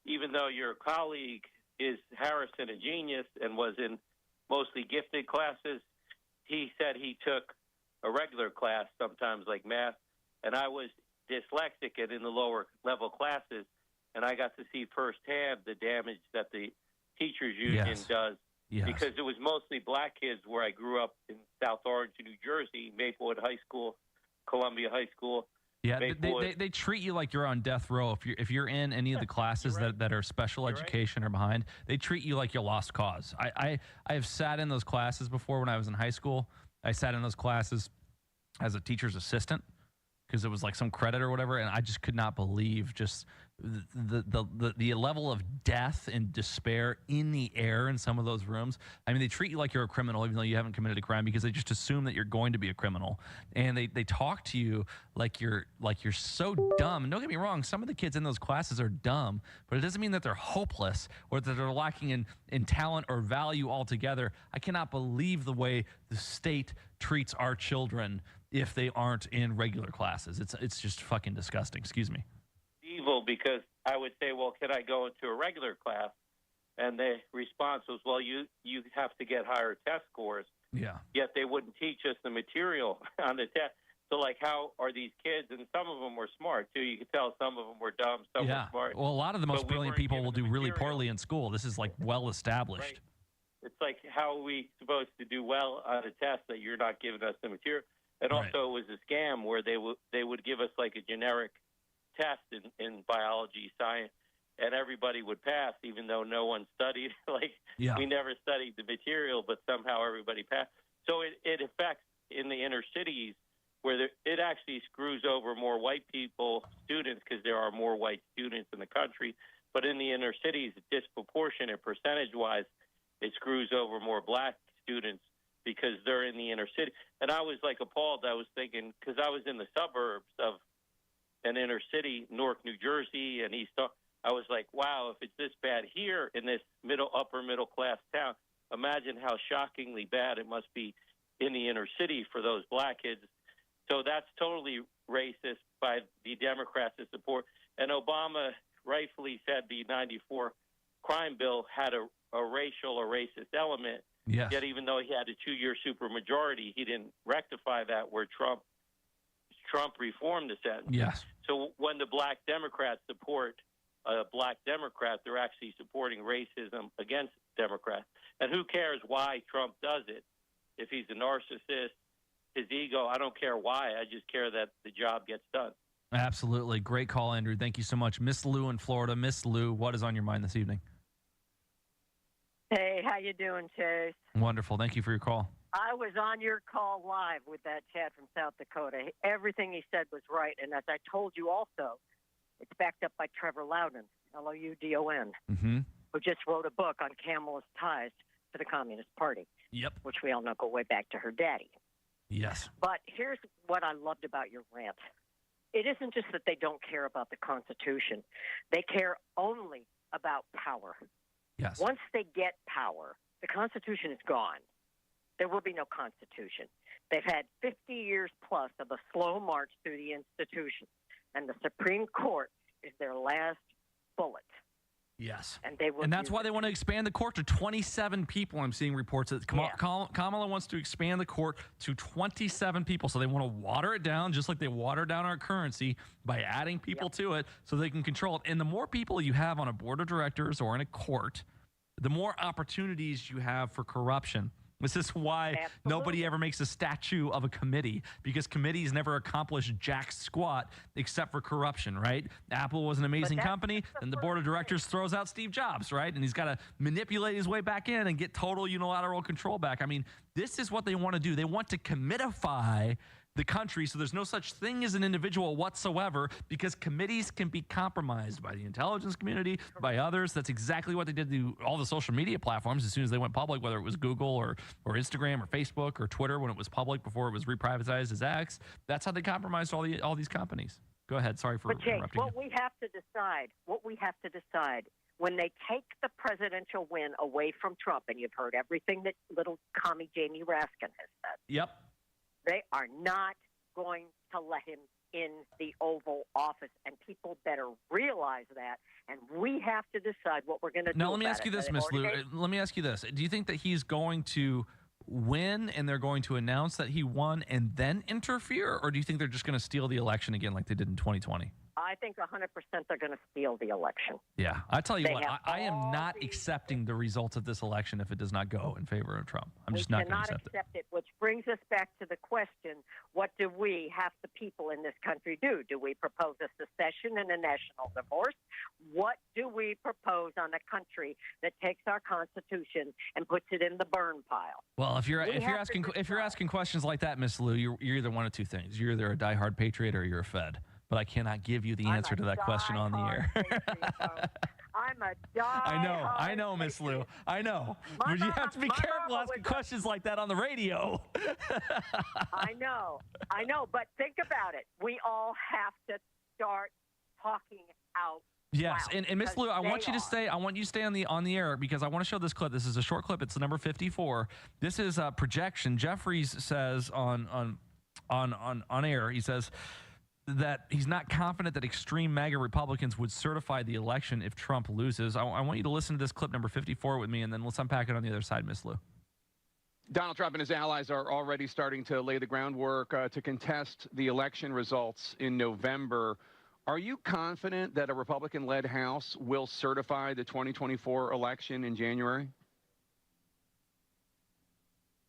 even though your colleague is Harrison a genius and was in mostly gifted classes, he said he took a regular class, sometimes like math, and I was dyslexic and in the lower level classes, and I got to see firsthand the damage that the teachers union does. Yes. Because it was mostly black kids where I grew up in South Orange, New Jersey, Maplewood High School, Columbia High School. Yeah, they treat you like you're on death row. If you're in any of the classes that are special education or behind, they treat you like you're lost cause. I have sat in those classes before when I was in high school. I sat in those classes as a teacher's assistant because it was like some credit or whatever, and I just could not believe just the level of death and despair in the air in some of those rooms. I mean, they treat you like you're a criminal even though you haven't committed a crime because they just assume that you're going to be a criminal, and they talk to you like you're so dumb. And don't get me wrong, some of the kids in those classes are dumb, but it doesn't mean that they're hopeless or that they're lacking in talent or value altogether. I cannot believe the way the state treats our children if they aren't in regular classes. It's just fucking disgusting. Excuse me. Evil, because I would say, well, can I go into a regular class? And the response was, well, you have to get higher test scores. Yeah. Yet they wouldn't teach us the material on the test. So, like, how are these kids? And some of them were smart, too. You could tell some of them were dumb, some were smart. Well, a lot of the most brilliant people will do really poorly in school. This is, like, well established. Right. It's like, how are we supposed to do well on a test that you're not giving us the material? And also it was a scam where they would give us, like, a generic test in biology, science, and everybody would pass, even though no one studied. We never studied the material, but somehow everybody passed. So it affects in the inner cities where it actually screws over more white people, students, because there are more white students in the country. But in the inner cities, disproportionate percentage-wise, it screws over more black students because they're in the inner city. And I was, like, appalled. I was thinking, because I was in the suburbs of an inner city, Newark, New Jersey, and East. I was like, wow, if it's this bad here in this upper middle class town, imagine how shockingly bad it must be in the inner city for those black kids. So that's totally racist by the Democrats to support. And Obama rightfully said the 94 crime bill had a racial or racist element. Yes. Yet even though he had a 2-year supermajority, he didn't rectify that where Trump reformed the sentence. Yes. So when the black Democrats support a black Democrat, they're actually supporting racism against Democrats. And who cares why Trump does it? If he's a narcissist, his ego, I don't care why. I just care that the job gets done. Absolutely. Great call, Andrew. Thank you so much. Miss Lou in Florida. Miss Lou, what is on your mind this evening? Hey, how you doing, Chase? Wonderful. Thank you for your call. I was on your call live with that Chad from South Dakota. Everything he said was right. And as I told you also, it's backed up by Trevor Loudon, Loudon, who just wrote a book on Kamala's ties to the Communist Party. Yep. Which we all know go way back to her daddy. Yes. But here's what I loved about your rant. It isn't just that they don't care about the Constitution. They care only about power. Yes. Once they get power, the Constitution is gone. There will be no Constitution. They've had 50 years plus of a slow march through the institutions, and the Supreme Court is their last bullet. Yes. And that's why they want to expand the court to 27 people. I'm seeing reports that Kamala wants to expand the court to 27 people. So they want to water it down just like they water down our currency by adding people to it so they can control it. And the more people you have on a board of directors or in a court, the more opportunities you have for corruption. This is why nobody ever makes a statue of a committee, because committees never accomplish jack squat except for corruption, right? Apple was an amazing company, and the board of directors throws out Steve Jobs, right? And he's got to manipulate his way back in and get total unilateral control back. I mean, this is what they want to do. They want to committify the country so there's no such thing as an individual whatsoever, because committees can be compromised by the intelligence community, by others. That's exactly what they did to all the social media platforms as soon as they went public, whether it was Google or Instagram or Facebook or Twitter when it was public before it was reprivatized as X. That's how they compromised all these companies. Go ahead. Sorry for interrupting. What we have to decide when they take the presidential win away from Trump, and you've heard everything that little commie Jamie Raskin has said. Yep. They are not going to let him in the Oval Office, and people better realize that. And we have to decide what we're going to do. Now, let me ask you this, Ms. Lou. Let me ask you this. Do you think that he's going to win and they're going to announce that he won and then interfere, or do you think they're just going to steal the election again like they did in 2020? I think 100% they're going to steal the election. Yeah, I tell you what, I am not accepting the results of this election if it does not go in favor of Trump. I'm just not going to accept it. Which brings us back to the question, what do we, half the people in this country, do? Do we propose a secession and a national divorce? What do we propose on a country that takes our Constitution and puts it in the burn pile? Well, if you're asking questions like that, Miss Lou, you're either one of two things. You're either a diehard patriot or you're a Fed. But I cannot give you the answer to that question on the air. I'm a diehard I know, Miss Lou. I know. But you have to be careful asking questions like that on the radio. I know. But think about it. We all have to start talking out. Yes, and Miss Lou, I want you to stay on the air because I want to show this clip. This is a short clip. It's the number 54. This is a projection. Jeffries says on air. He says that he's not confident that extreme MAGA Republicans would certify the election if Trump loses. I want you to listen to this clip number 54 with me, and then let's unpack it on the other side, Miss Lou. Donald Trump and his allies are already starting to lay the groundwork to contest the election results in November. Are you confident that a Republican-led House will certify the 2024 election in January?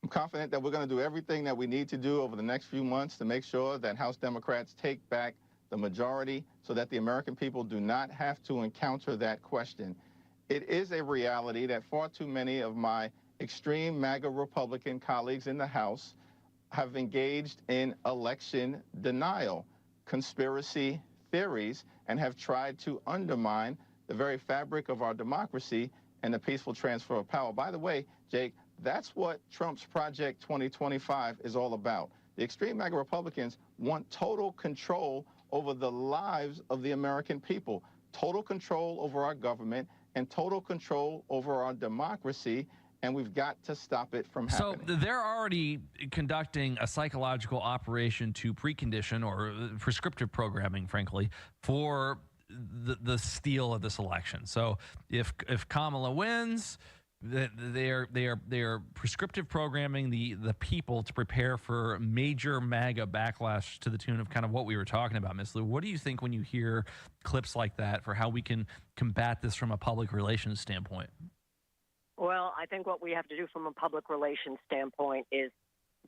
I'm confident that we're going to do everything that we need to do over the next few months to make sure that House Democrats take back the majority so that the American people do not have to encounter that question. It is a reality that far too many of my extreme MAGA Republican colleagues in the House have engaged in election denial, conspiracy theories, and have tried to undermine the very fabric of our democracy and the peaceful transfer of power. By the way, Jake, that's what Trump's Project 2025 is all about. The extreme MAGA Republicans want total control over the lives of the American people, total control over our government, and total control over our democracy, and we've got to stop it from happening. So they're already conducting a psychological operation to precondition or prescriptive programming, frankly, for the steal of this election. So if Kamala wins, they are prescriptive programming the people to prepare for major MAGA backlash to the tune of kind of what we were talking about, Ms. Lou. What do you think when you hear clips like that for how we can combat this from a public relations standpoint? Well, I think what we have to do from a public relations standpoint is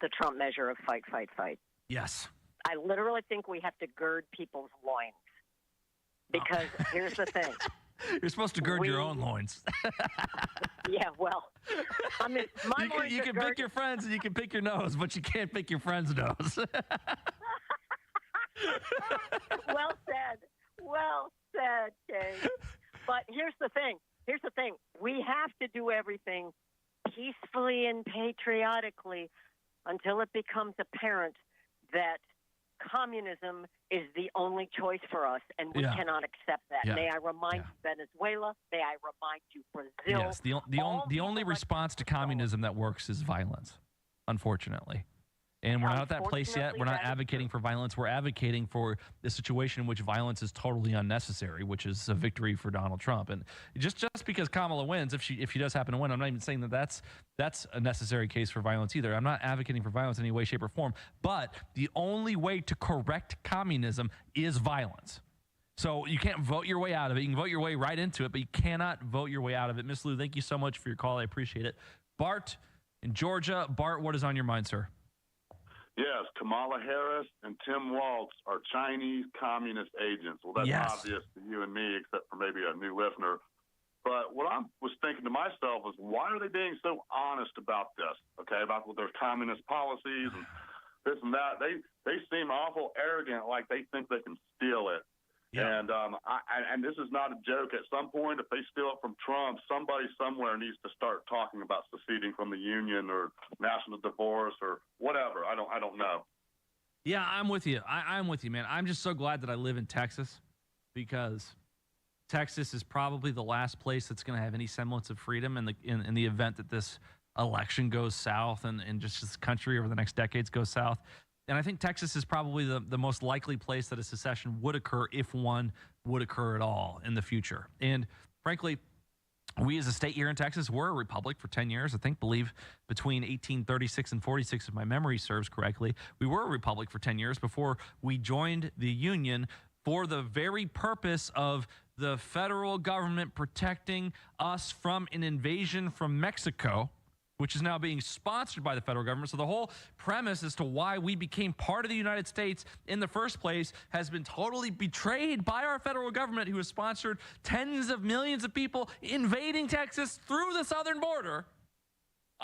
the Trump measure of fight, fight, fight. Yes. I literally think we have to gird people's loins. Because here's the thing. You're supposed to gird your own loins. Yeah, well, I mean, you can pick your friends and you can pick your nose, but you can't pick your friend's nose. Well said. Well said, Kay. But here's the thing. We have to do everything peacefully and patriotically until it becomes apparent that communism is the only choice for us, and we cannot accept that. Yeah. May I remind you Venezuela? May I remind you Brazil? Yes, the only response to communism that works is violence, unfortunately. And we're not at that place yet. We're not advocating for violence. We're advocating for the situation in which violence is totally unnecessary, which is a victory for Donald Trump. And just because Kamala wins, if she does happen to win, I'm not even saying that that's a necessary case for violence either. I'm not advocating for violence in any way, shape, or form. But the only way to correct communism is violence. So you can't vote your way out of it. You can vote your way right into it, but you cannot vote your way out of it. Miss Lou, thank you so much for your call. I appreciate it. Bart in Georgia. Bart, what is on your mind, sir? Yes, Kamala Harris and Tim Walz are Chinese communist agents. Well, that's obvious to you and me, except for maybe a new listener. But what I was thinking to myself is, why are they being so honest about this, about their communist policies and this and that? They seem awful arrogant, like they think they can steal it. Yeah. And this is not a joke. At some point, if they steal it from Trump, somebody somewhere needs to start talking about seceding from the union or national divorce or whatever. I don't know. Yeah, I'm with you. I'm with you, man. I'm just so glad that I live in Texas, because Texas is probably the last place that's going to have any semblance of freedom in the event that this election goes south and just this country over the next decades goes south. And I think Texas is probably the most likely place that a secession would occur, if one would occur at all in the future. And frankly, we as a state here in Texas were a republic for 10 years. I believe between 1836 and 46, if my memory serves correctly, we were a republic for 10 years before we joined the Union for the very purpose of the federal government protecting us from an invasion from Mexico, which is now being sponsored by the federal government. So the whole premise as to why we became part of the United States in the first place has been totally betrayed by our federal government, who has sponsored tens of millions of people invading Texas through the southern border.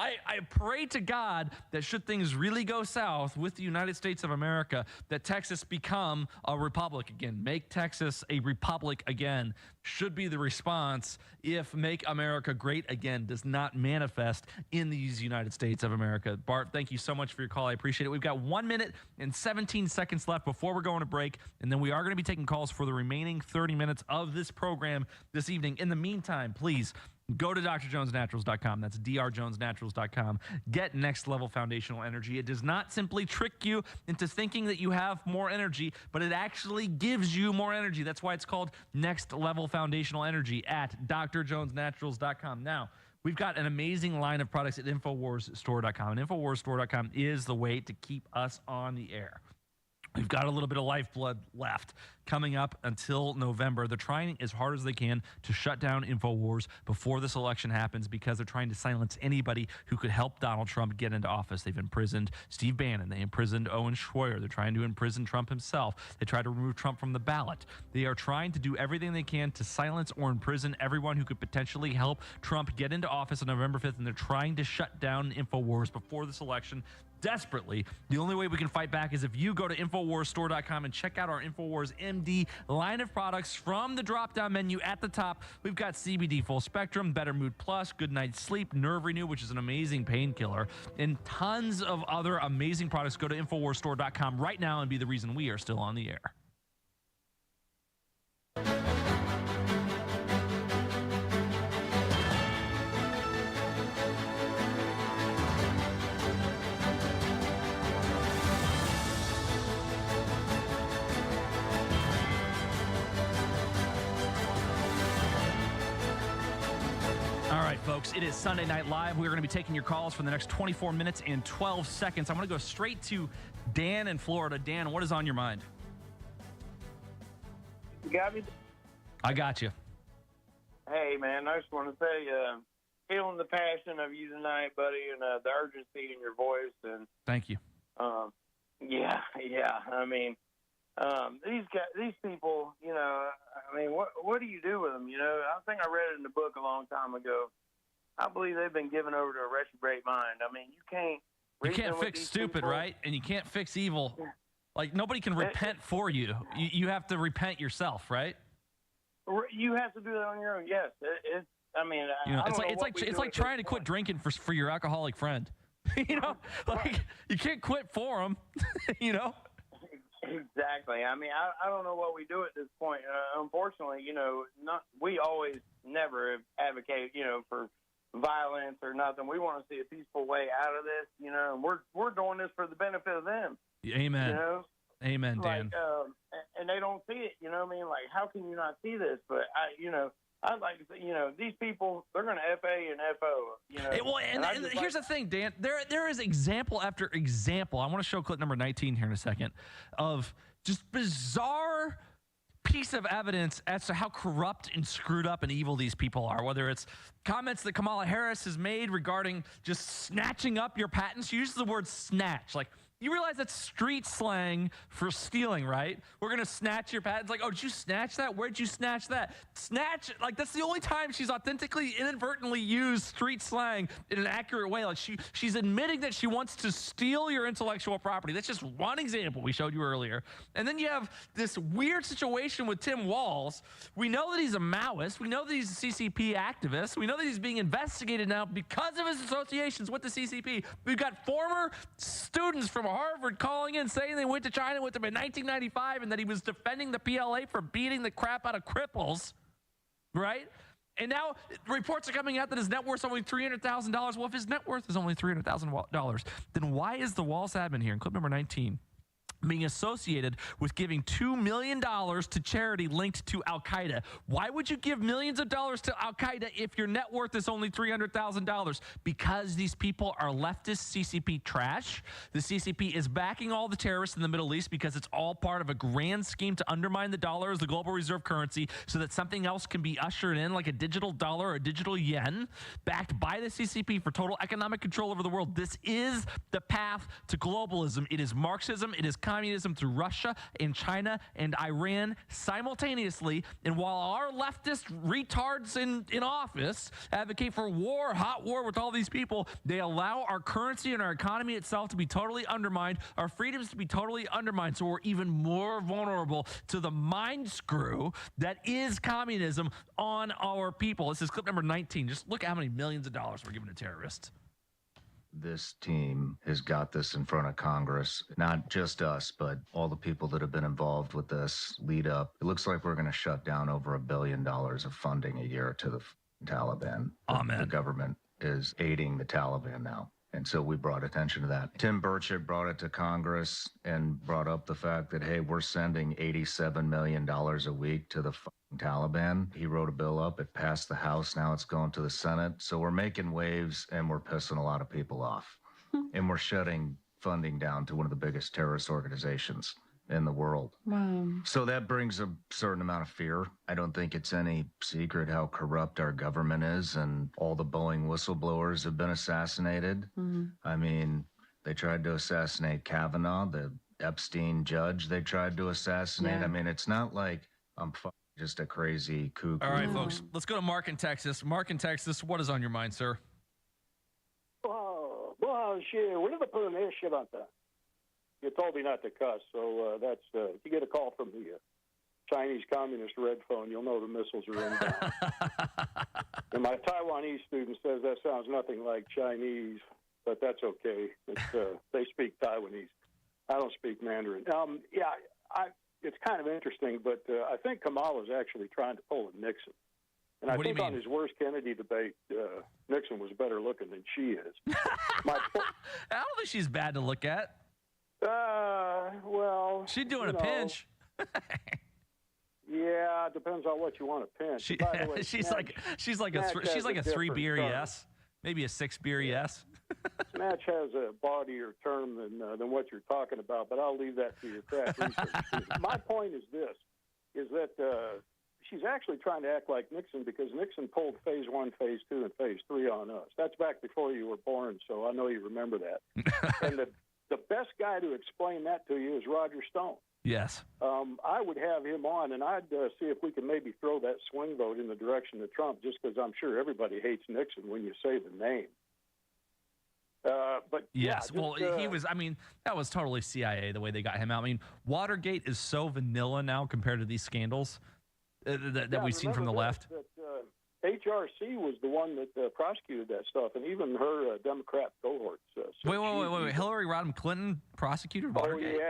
I pray to God that should things really go south with the United States of America, that Texas become a republic again. Make Texas a republic again should be the response if Make America Great Again does not manifest in these United States of America. Bart, thank you so much for your call. I appreciate it. We've got 1 minute and 17 seconds left before we're going to break, and then we are going to be taking calls for the remaining 30 minutes of this program this evening. In the meantime, please go to drjonesnaturals.com. That's drjonesnaturals.com. Get Next Level Foundational Energy. It does not simply trick you into thinking that you have more energy, but it actually gives you more energy. That's why it's called Next Level Foundational Energy at drjonesnaturals.com. Now, we've got an amazing line of products at InfoWarsStore.com. And InfoWarsStore.com is the way to keep us on the air. We've got a little bit of lifeblood left coming up until November. They're trying as hard as they can to shut down InfoWars before this election happens, because they're trying to silence anybody who could help Donald Trump get into office. They've imprisoned Steve Bannon. They imprisoned Owen Schroyer. They're trying to imprison Trump himself. They tried to remove Trump from the ballot. They are trying to do everything they can to silence or imprison everyone who could potentially help Trump get into office on November 5th, and they're trying to shut down InfoWars before this election desperately. The only way we can fight back is if you go to InfoWarsStore.com and check out our InfoWars MD line of products from the drop-down menu at the top. We've got CBD Full Spectrum, Better Mood Plus, Good Night's Sleep, Nerve Renew, which is an amazing painkiller, and tons of other amazing products. Go to InfoWarsStore.com right now and be the reason we are still on the air. All right, folks, it is Sunday Night Live. We're going to be taking your calls for the next 24 minutes and 12 seconds. I'm going to go straight to Dan in Florida. Dan, what is on your mind? You got me? I got you. Hey, man, I just want to say, feeling the passion of you tonight, buddy, and the urgency in your voice. And thank you. Yeah. I mean, these people, you know, I mean, what do you do with them? You know, I think I read it in the book a long time ago. I believe they've been given over to a retrograde mind. I mean, you can't fix stupid, people. right? And you can't fix evil. Like, nobody can repent for you. You have to repent yourself, right? You have to do that on your own. Yes, I mean, you know, it's like trying to quit drinking for your alcoholic friend. You know, like you can't quit for them. You know. Exactly. I mean, I don't know what we do at this point. Unfortunately, you know, we always never advocate, you know, for violence or nothing. We want to see a peaceful way out of this, you know, and we're doing this for the benefit of them. Amen. You know? Amen, Dan. Like, and they don't see it, you know what I mean? Like, how can you not see this? But I'd like to say, you know, these people, they're going to FA and FO, you know. Well, and here's the thing, Dan. There is example after example. I want to show clip number 19 here in a second of just bizarre piece of evidence as to how corrupt and screwed up and evil these people are, whether it's comments that Kamala Harris has made regarding just snatching up your patents. She uses the word snatch. Like, you realize that's street slang for stealing, right? We're going to snatch your patents. Like, oh, did you snatch that? Where'd you snatch that? Snatch, like, that's the only time she's authentically, inadvertently used street slang in an accurate way. Like, she's admitting that she wants to steal your intellectual property. That's just one example we showed you earlier. And then you have this weird situation with Tim Walz. We know that he's a Maoist. We know that he's a CCP activist. We know that he's being investigated now because of his associations with the CCP. We've got former students from Harvard calling in saying they went to China with him in 1995 and that he was defending the PLA for beating the crap out of cripples, right? And now reports are coming out that his net worth is only $300,000. Well, if his net worth is only $300,000, then why is the Walz admin here in clip number 19 being associated with giving $2 million to charity linked to Al-Qaeda? Why would you give millions of dollars to Al-Qaeda if your net worth is only $300,000? Because these people are leftist CCP trash. The CCP is backing all the terrorists in the Middle East because it's all part of a grand scheme to undermine the dollar as the global reserve currency so that something else can be ushered in, like a digital dollar or a digital yen, backed by the CCP for total economic control over the world. This is the path to globalism. It is Marxism. It is communism through Russia and China and Iran simultaneously. And while our leftist retards in office advocate for war, hot war with all these people, they allow our currency and our economy itself to be totally undermined, our freedoms to be totally undermined. So we're even more vulnerable to the mind screw that is communism on our people. This is clip number 19. Just look at how many millions of dollars we're giving to terrorists. This team has got this in front of Congress, not just us, but all the people that have been involved with this lead up. It looks like we're going to shut down over $1 billion of funding a year to the Taliban. Amen. The government is aiding the Taliban now. And so we brought attention to that. Tim Burchett brought it to Congress and brought up the fact that, hey, we're sending $87 million a week to the Taliban. He wrote a bill up. It passed the House. Now it's going to the Senate. So we're making waves and we're pissing a lot of people off. And we're shutting funding down to one of the biggest terrorist organizations in the world. Wow. So that brings a certain amount of fear. I don't think it's any secret how corrupt our government is, and all the Boeing whistleblowers have been assassinated. Mm-hmm. I mean, they tried to assassinate Kavanaugh, the Epstein judge they tried to assassinate. Yeah. I mean, it's not like I'm just a crazy cuckoo. All right, folks, let's go to Mark in Texas. Mark in Texas, what is on your mind, sir? Well, shit, what did they put in their shit on that? You told me not to cuss, so that's if you get a call from the Chinese Communist red phone, you'll know the missiles are inbound. And my Taiwanese student says that sounds nothing like Chinese, but that's okay. They speak Taiwanese. I don't speak Mandarin. It's kind of interesting, but I think Kamala's actually trying to pull a Nixon. And I think on his worst Kennedy debate, Nixon was better looking than she is. I don't think she's bad to look at. Well, she's doing a pinch. Yeah, it depends on what you want to pinch. By the way, she's like a 3 beer yes, maybe a 6 beer yes. Snatch has a bawdier term than what you're talking about, but I'll leave that to your craft research. My point is this: is that she's actually trying to act like Nixon because Nixon pulled phase 1, phase 2, and phase 3 on us. That's back before you were born, so I know you remember that. And the best guy to explain that to you is Roger Stone. Yes. I would have him on, and I'd see if we can maybe throw that swing vote in the direction of Trump, just because I'm sure everybody hates Nixon when you say the name. But yes, yeah, well, he was. I mean, that was totally CIA the way they got him out. I mean, Watergate is so vanilla now compared to these scandals that we've seen from the left. HRC was the one that prosecuted that stuff, and even her Democrat cohorts. Wait. Hillary Rodham Clinton prosecuted Watergate?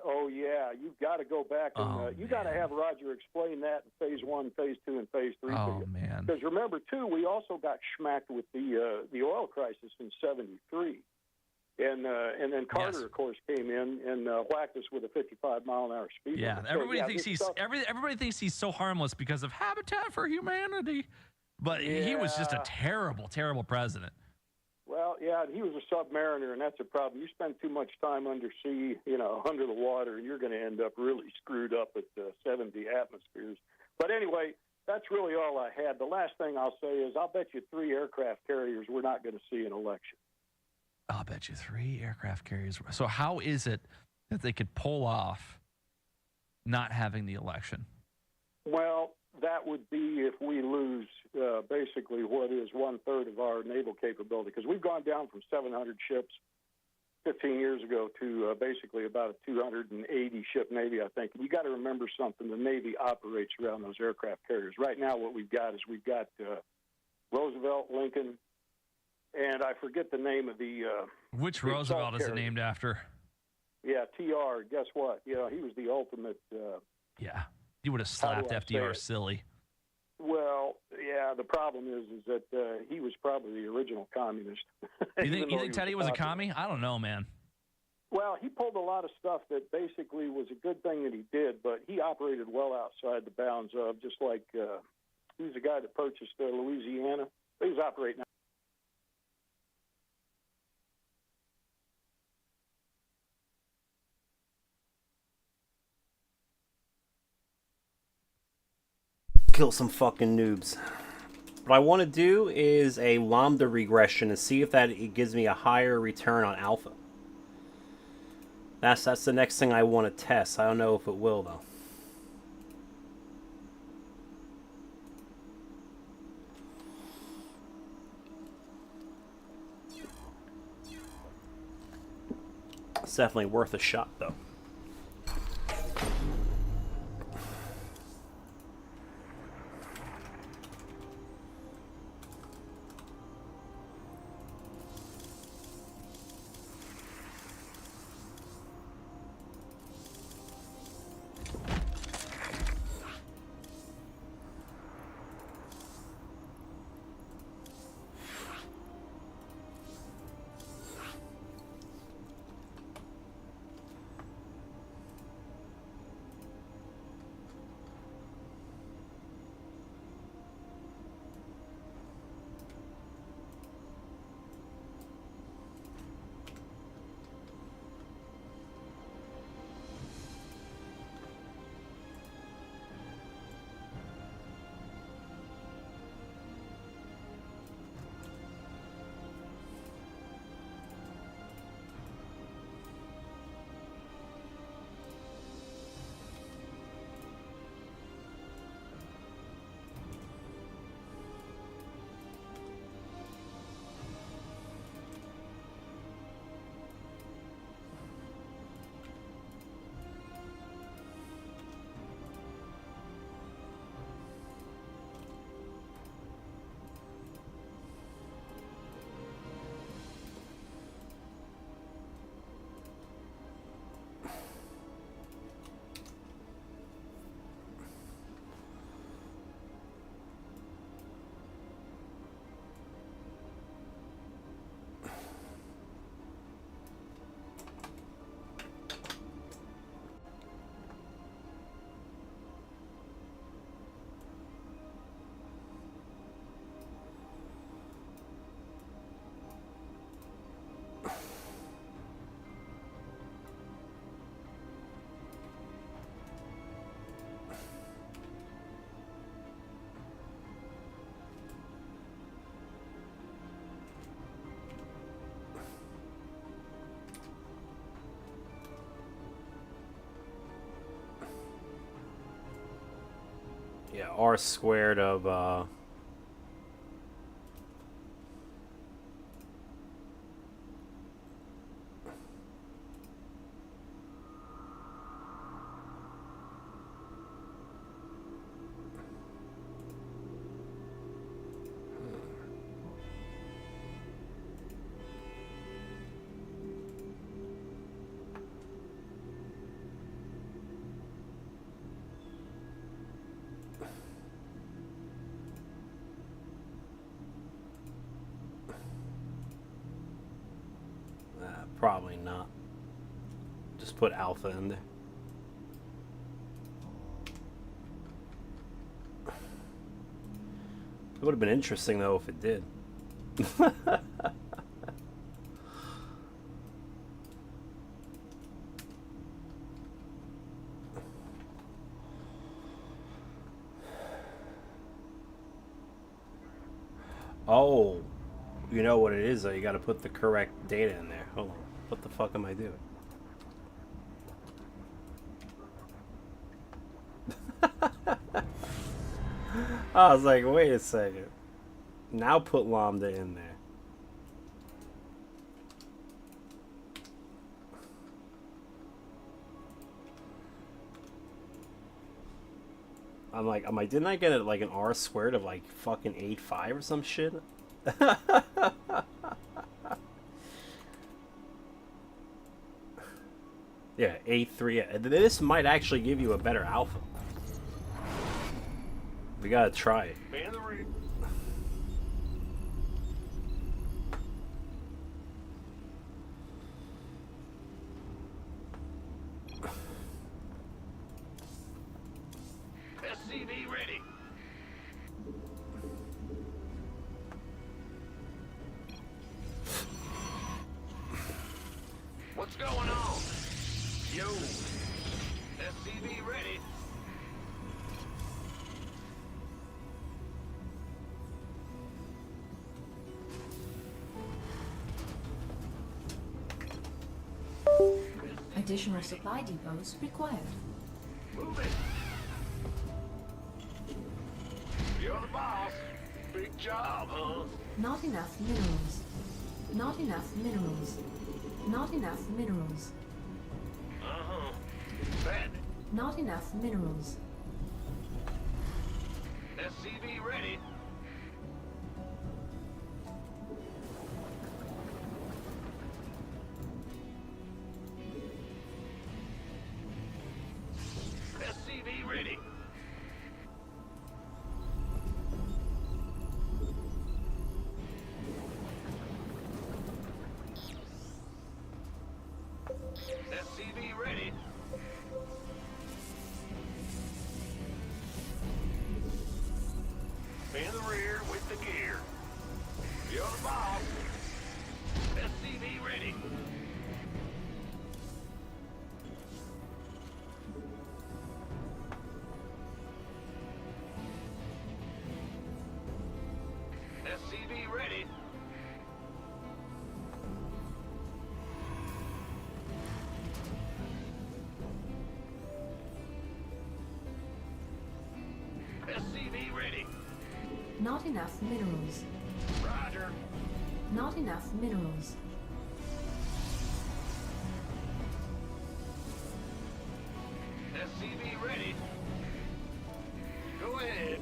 Oh, yeah. You've got to go back and you got to have Roger explain that in phase 1, phase 2, and phase 3. Oh, man. Because remember, too, we also got schmacked with the oil crisis in '73. And then Carter, of course, came in and whacked us with a 55-mile-an-hour speed limit. Yeah, everybody thinks he's so harmless because of Habitat for Humanity. But he was just a terrible, terrible president. Well, yeah, he was a submariner, and that's a problem. You spend too much time undersea, under the water, and you're going to end up really screwed up at 70 atmospheres. But anyway, that's really all I had. The last thing I'll say is I'll bet you 3 aircraft carriers we're not going to see an election. I'll bet you 3 aircraft carriers. So how is it that they could pull off not having the election? Well, that would be if we lose basically what is 1/3 of our naval capability, because we've gone down from 700 ships 15 years ago to basically about a 280-ship Navy, I think. And you got to remember something. The Navy operates around those aircraft carriers. Right now what we've got is Roosevelt, Lincoln, and I forget the name of the... Which Roosevelt is it named after? Yeah, TR. Guess what? He was the ultimate... yeah. You would have slapped FDR silly. Well, yeah, the problem is that he was probably the original communist. You think Teddy was a commie? I don't know, man. Well, he pulled a lot of stuff that basically was a good thing that he did, but he operated well outside the bounds of, just like he's the guy that purchased Louisiana. He was operating. Kill some fucking noobs. What I want to do is a lambda regression and see if it gives me a higher return on alpha. That's the next thing I want to test. I don't know if it will though. It's definitely worth a shot though. Yeah, R squared of probably not. Just put alpha in there. It would have been interesting though if it did. Oh, you know what it is though? You got to put the correct data in there. Hold on. What the fuck am I doing? I was like, wait a second. Now put lambda in there. I'm like, didn't I get it like an R squared of like fucking 8.5 or some shit? Yeah, 8.3. This might actually give you a better alpha. We gotta try it. SCV ready. What's going on? Yo, SCV ready. Additional supply depots required. Move it. You're the boss. Big job, huh? Not enough minerals. Not enough minerals. Not enough minerals. Uh-huh. Bad. Not enough minerals. SCV ready. SCV ready. SCV ready. In the rear with the gear. You're the boss. SCV ready. SCV ready. SCV ready. Not enough minerals. Roger. Not enough minerals. SCV ready. Go ahead.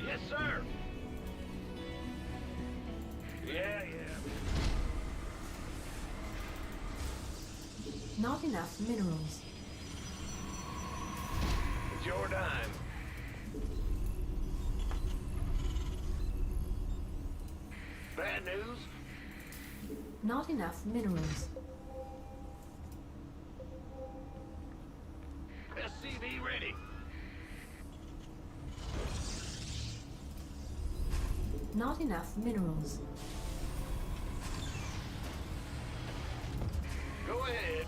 Yes, sir. Yeah. Not enough minerals. It's your dime. Bad news. Not enough minerals. SCV ready. Not enough minerals. Go ahead.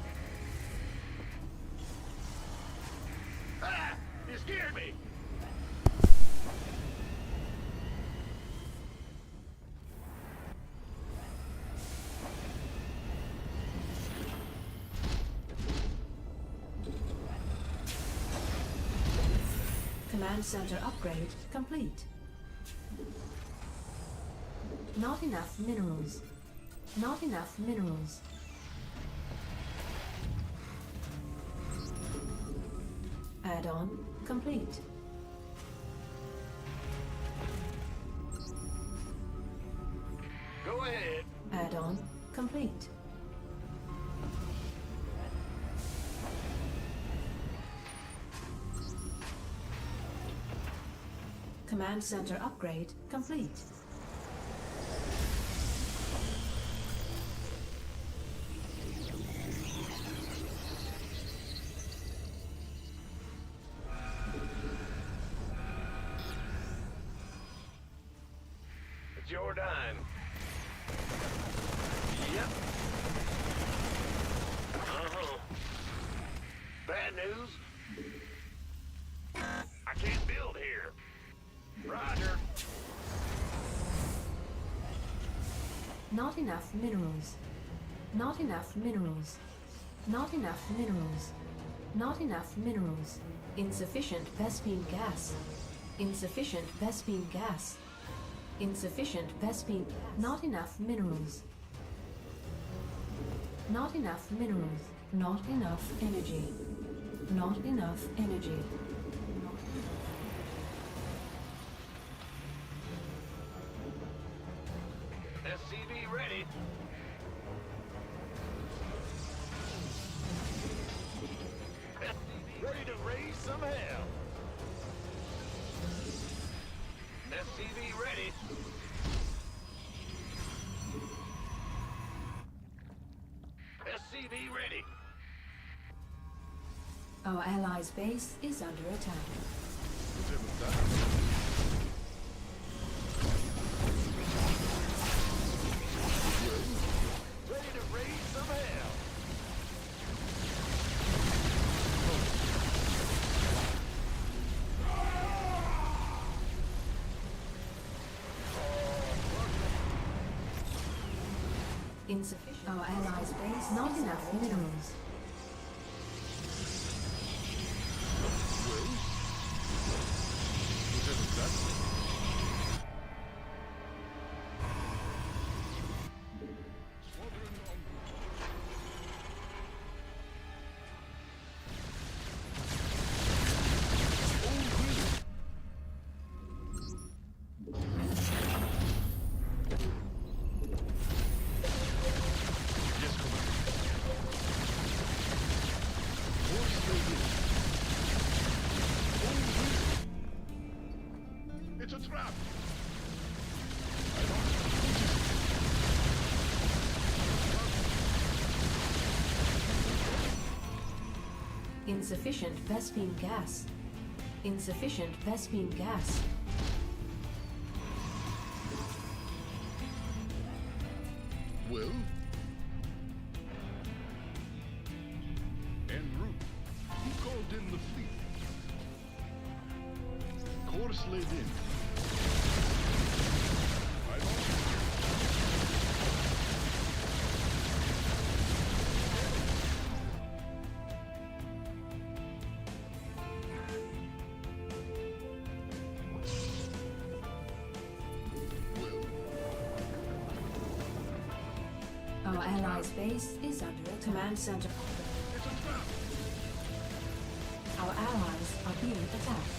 Ah! You scared me. Command center upgrade complete. Not enough minerals. Not enough minerals. Add-on complete. Go ahead. Add-on complete. Command center upgrade complete. It's your dime. Yep. Bad news. I can't build here. Roger. Not enough minerals. Not enough minerals. Not enough minerals. Not enough minerals. Insufficient Vespine gas. Insufficient Vespine gas. Insufficient Vespine. Not enough minerals. Not enough minerals. Not enough energy. Not enough energy. SCV ready. SCV ready to raise some hell. SCV ready. SCV ready. Our allies' base is under attack. Ready to raise some hell. Insufficient. Our allies' base. Not enough minerals. It's a trap. Insufficient Vespine gas. Insufficient Vespine gas. Well? En route. Who called in the fleet? Course laid in. I don't... Our allies' base is under attack. Command center. Our allies are being attacked.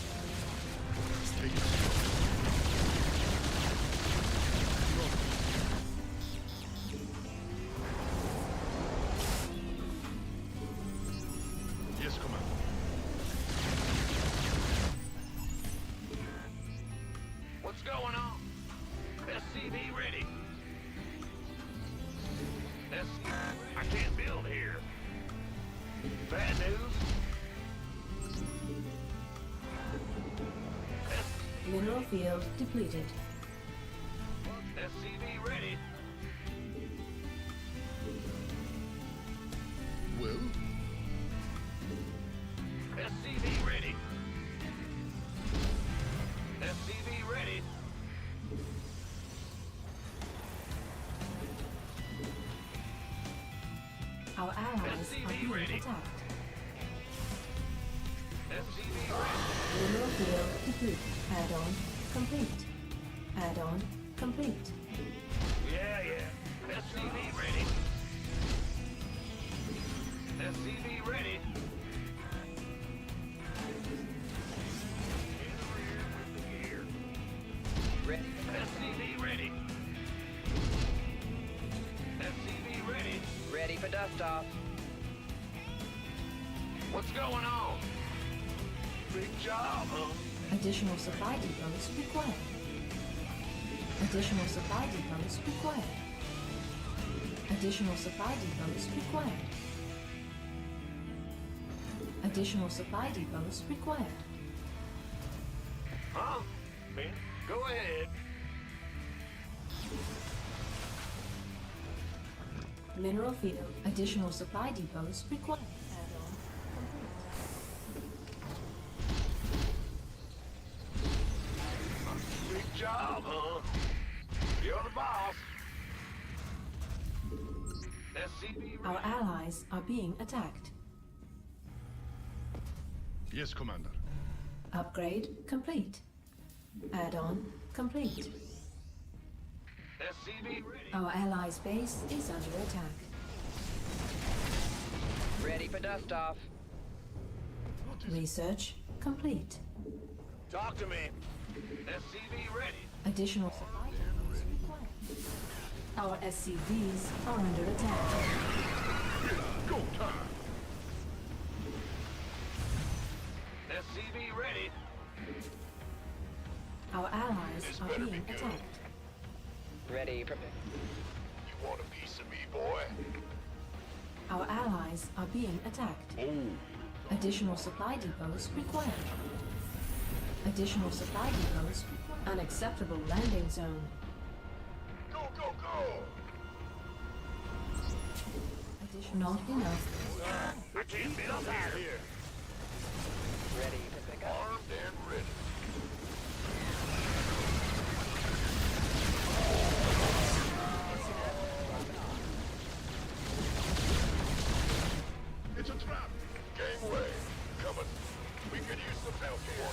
Yes, Commander. What's going on? SCV ready. I can't build here. Bad news. Mineral field depleted. SCV ready. Well? SCV ready. SCV ready. Our allies are being attacked. Mineral field complete. Add-on complete. Add-on complete. Yeah. SCV ready. SCV ready. In the rear with the gear. Ready. SCV ready. SCV ready. Ready for dust off. What's going on? Big job, huh? Additional supply depots required. Additional supply depots required. Additional supply depots required. Additional supply depots required. Huh? Go ahead. Mineral field. Additional supply depots required. Add-on complete. Big job, huh? You're the boss. SCV. Our allies are being attacked. Yes, Commander. Upgrade complete. Add-on complete. SCV ready. Our allies' base is under attack. Ready for dust off. Research complete. Talk to me. SCV ready. Additional supply depots required. Our SCVs are under attack. Go time. SCV ready. Our allies are being attacked. Ready for... You want a piece of me, boy? Our allies are being attacked. Oh. Additional supply depots required. Additional supply depots required. Unacceptable landing zone. Go. Additional not enough. I can't get up out here. Ready to pick up. Armed and ready. It's a trap. Gangway. Coming. We could use some help here.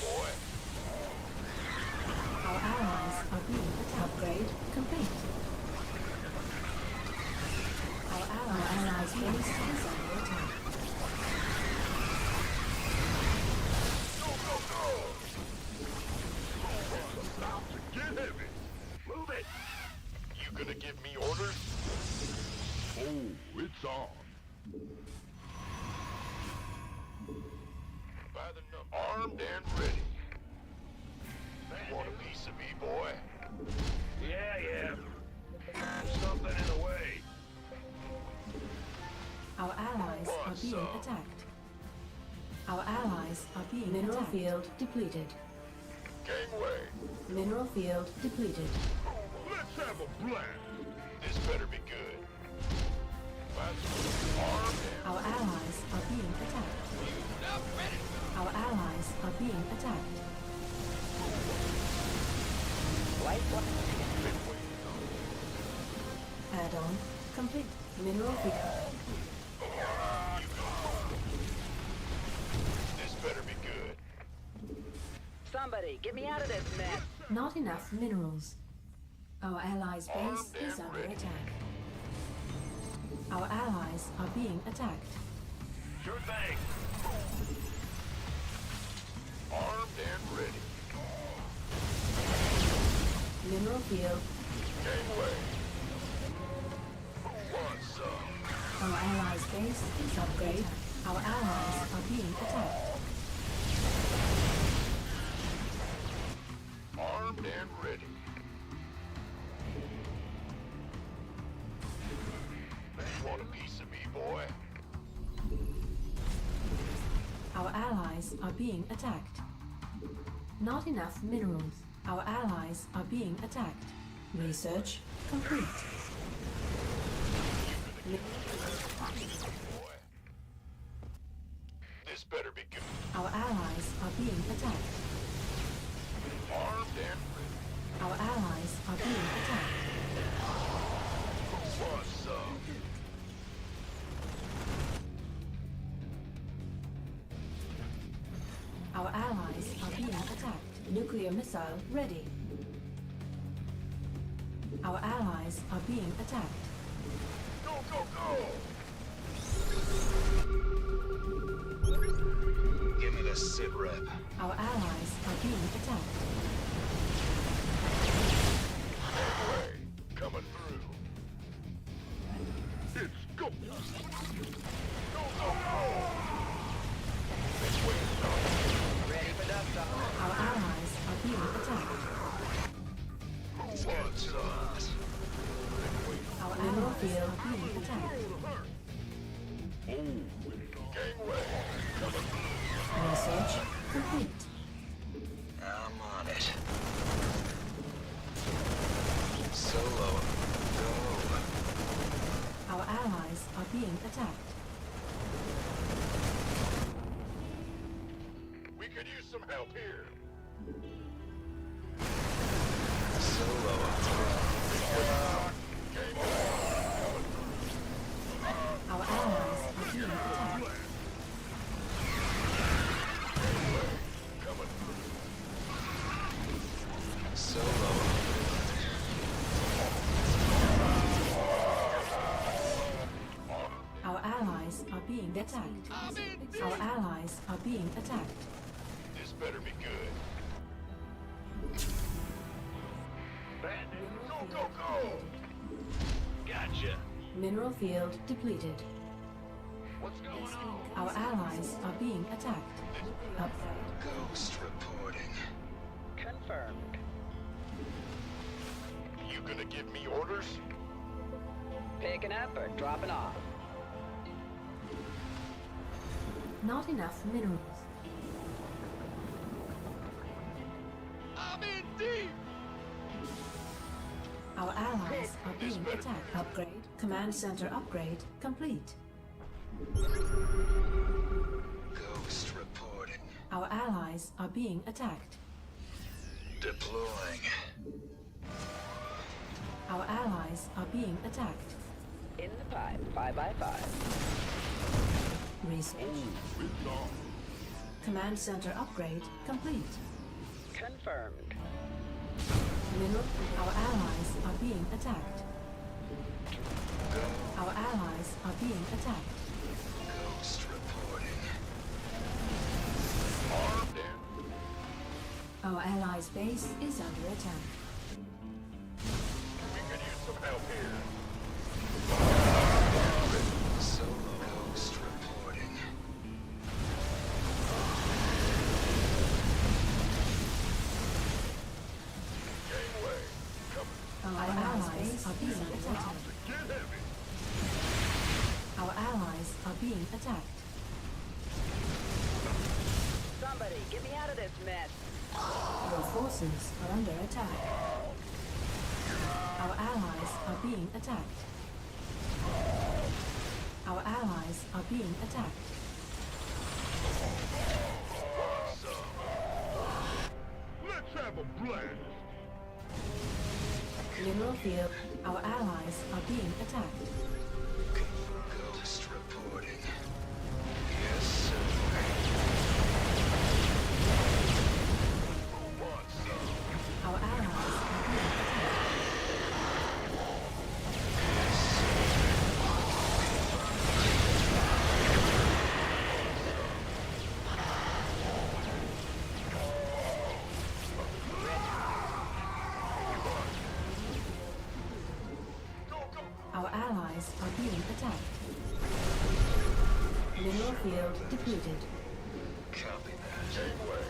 Boy. Our allies are being attacked. Upgrade complete. Our allies' base is under attack. Go. Stop to get heavy. Move it. You gonna give me orders? Oh, it's on. By the number. Armed and ready. Want a piece of me, boy? Yeah. There's something in the way. Our allies are being attacked. Our allies are being Mineral field depleted. Gangway. Mineral field depleted. Let's have a blast. This better be good. Armed and Our allies are being attacked. Our allies are being attacked. Add-on complete. Mineral field. This better be good. Somebody, get me out of this mess. Not enough minerals. Our allies' base is under attack. Our allies are being attacked. Sure thing. Armed and ready. Mineral field. Gangway. Want some? Our allies' base is upgrade. Our allies are being attacked. Armed and ready. Want a piece of me, boy? Our allies are being attacked. Not enough minerals. Our allies are being attacked. Research complete. This better be good. Our allies are being attacked. Armed and ready. Our allies are being attacked. Want some? Nuclear missile ready. Our allies are being attacked. Go, go, go! Give me the sit rep. Our allies are being attacked. Anyway, coming through. It's go! Go, go, go! This way is done. Ready for dust off. Our allies are being attacked. Who wants us? Our mineral field are being attacked. Gangway, coming through. Research complete. I'm on it. Solo, go. Our allies are being attacked. We could use some help here. Solo. Our allies are being attacked. Solo. Our allies are being attacked. Our allies are being attacked. This better be good. Bandit, go, go, go! Gotcha. Mineral field depleted. What's going on? Our allies are being attacked. Upgrade. Ghost reporting. Confirmed. You gonna give me orders? Picking up or dropping off? Not enough minerals. I'm in deep! Our allies are being attacked. Upgrade. Command center upgrade complete. Ghost reporting. Our allies are being attacked. Deploying. Our allies are being attacked. In the pipe, 5x5. Research. Command center upgrade complete. Confirmed. Mineral. Our allies are being attacked. Our allies are being attacked. Ghost reporting. Armed and Our allies' base is under attack. we could use some help here. Solo. Ghost reporting. Gangway, coming. Our allies are being attacked. Get heavy. Our allies are being attacked. Somebody, get me out of this mess. Your forces are under attack. Our allies are being attacked. Our allies are being attacked. Let's have a blast. Mineral field. Our allies are being attacked. Ghost reporting. Yes, sir. Who wants some? Our allies are being attacked. Our allies are being attacked. Mineral field depleted. Copy that. Gangway,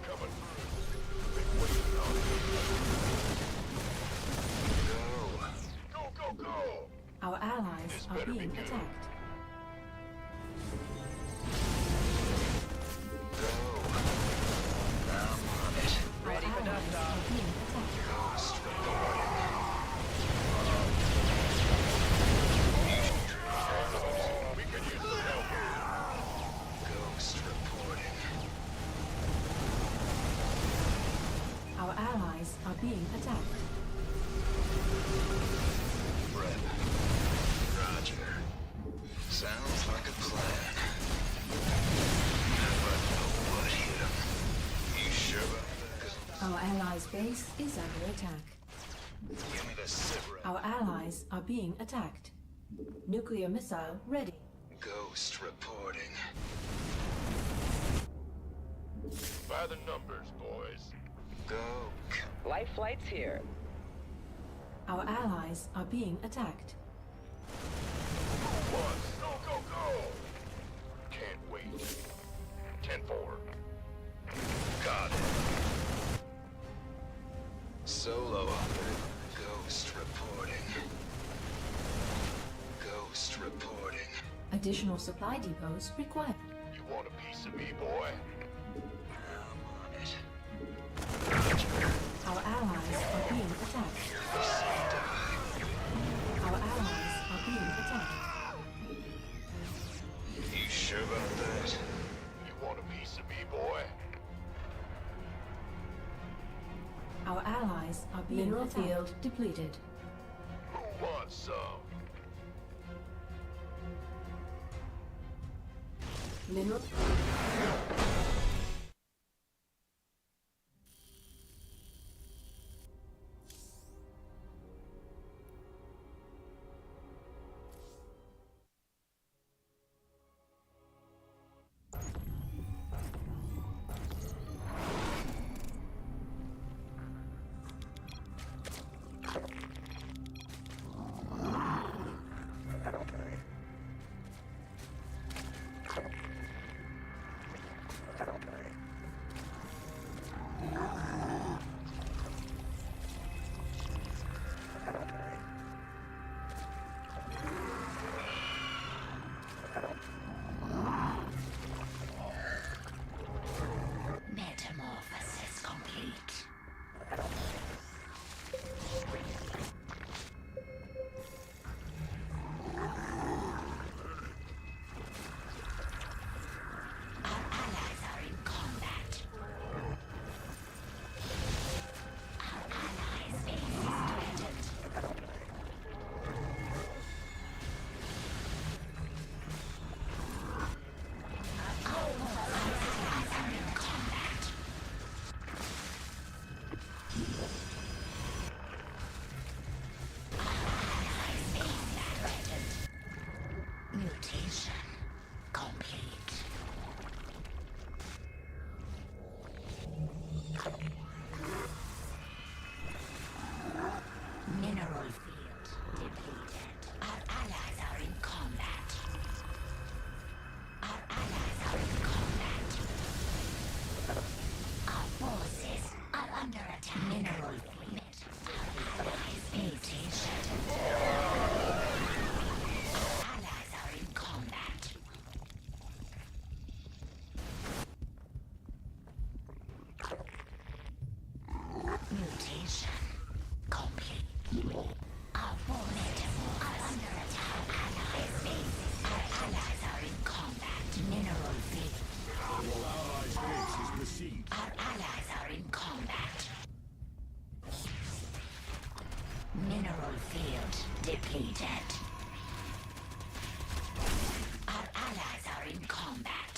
coming through. Go, go, go! Our allies This are better be being good. attacked. Go. I'm on it. Our Ready for allies dust are off. being attacked. Ghost reporting. We could use some help here. Ghost reporting. Our allies are being attacked. Rep. Roger. Sounds like a plan. But what hit him? You sure about that? Our allies' base is under attack. Give me the cigarette. Our allies are being attacked. Nuclear missile ready. Ghost reporting. By the numbers, boys. Go. Life flight's here. Our allies are being attacked. Go, go, go! Can't wait. 10-4. Got it. Solo. Ghost reporting. Ghost reporting. Additional supply depots required. You want a piece of me, boy? Our allies are being attacked. Our allies are being attacked. You sure about that? You want a piece of me, boy? Our allies are being Mineral attacked. Field depleted. Who wants some? Mineral. Metamorphosis complete. Our allies are in combat. Our allies' base is threatened. Our allies are in combat. Mutation complete. Mineral field depleted. Our allies are in combat. Our allies are in combat. Our forces are under attack. Mineral field. Our allies mutation. Allies are in combat. Mutation complete. Our forces are under attack. Allies bases. Our allies are in combat. Mineral field. Your allies' base is besieged. Our allies are in combat. Mineral field depleted. Our allies are in combat.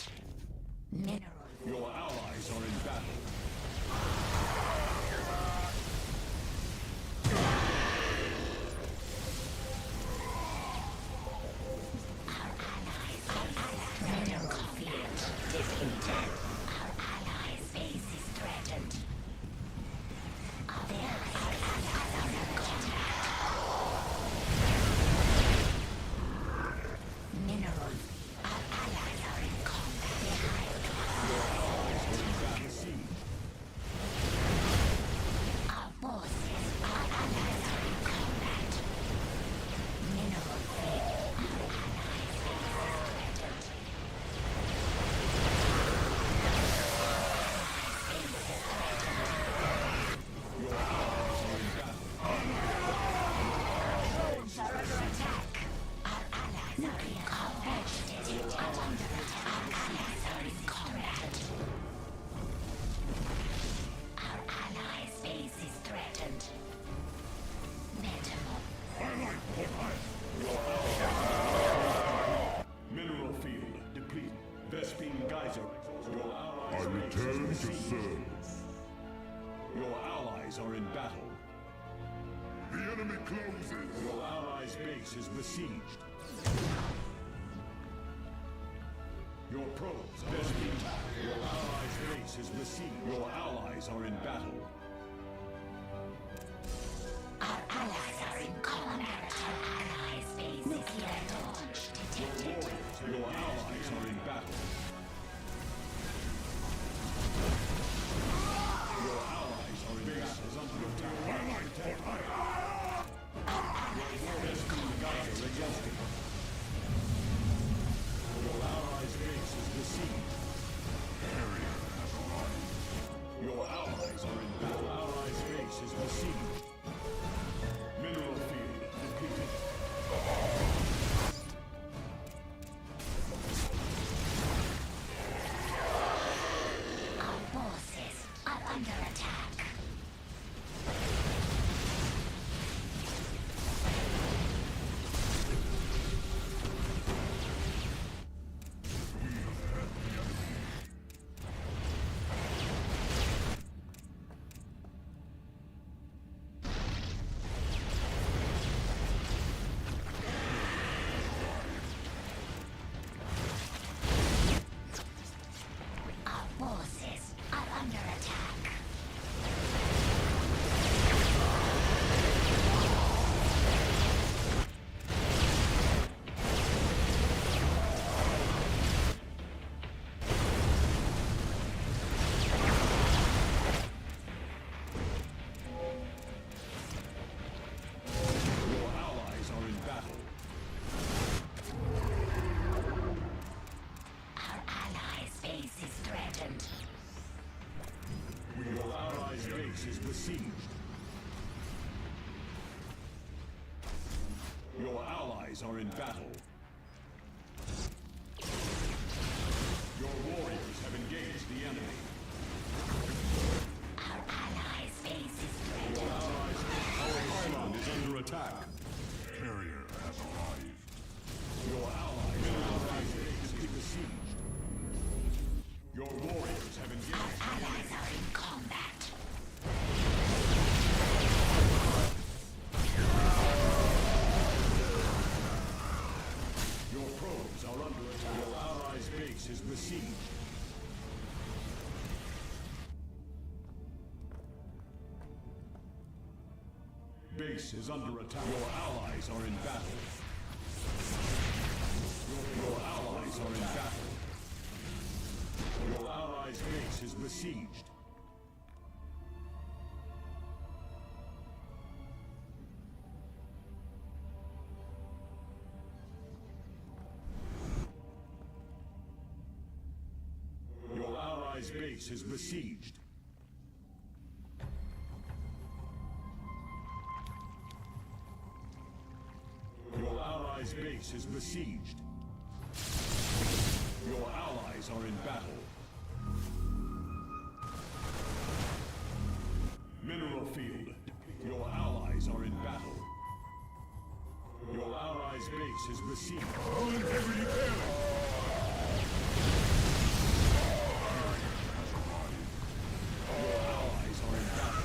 Mineral. Your allies are in battle. Mineral field depleted. Our allies' base is threatened. Our allies are in combat. Mineral. Our allies are in combat. Your allies are in battle. The enemy closes. Your allies' base is besieged. Your probes are being attacked. Your allies' base is besieged. Your allies are in battle. Our allies are in combat. Our allies' base is here. Launch detected. Your allies are in battle. Your allies are in base is under attack. Your destiny guides against it. Your allies' base is besieged. Your allies are in battle. Your allies' base is besieged. Mineral field depleted. Our forces are under attack. Our forces are under attack. Your allies are in battle. Our allies' base is threatened. Your allies' base is besieged. Your allies are in battle. Your warriors have engaged the enemy. Our allies' base is Your threatened. allies' island is under attack. Carrier has arrived. Your allies' base is besieged. Your warriors have engaged. Allies are in combat. Your probes are under attack. Your allies' base is besieged. Base is under attack. Your allies are in battle. Your allies are in battle. Your allies' base is besieged. Your allies' base is besieged. Your allies' base is besieged. Your allies are in battle. Mineral field. Your allies are in battle. Your allies' base is besieged. All in heavy air. Your allies are in battle.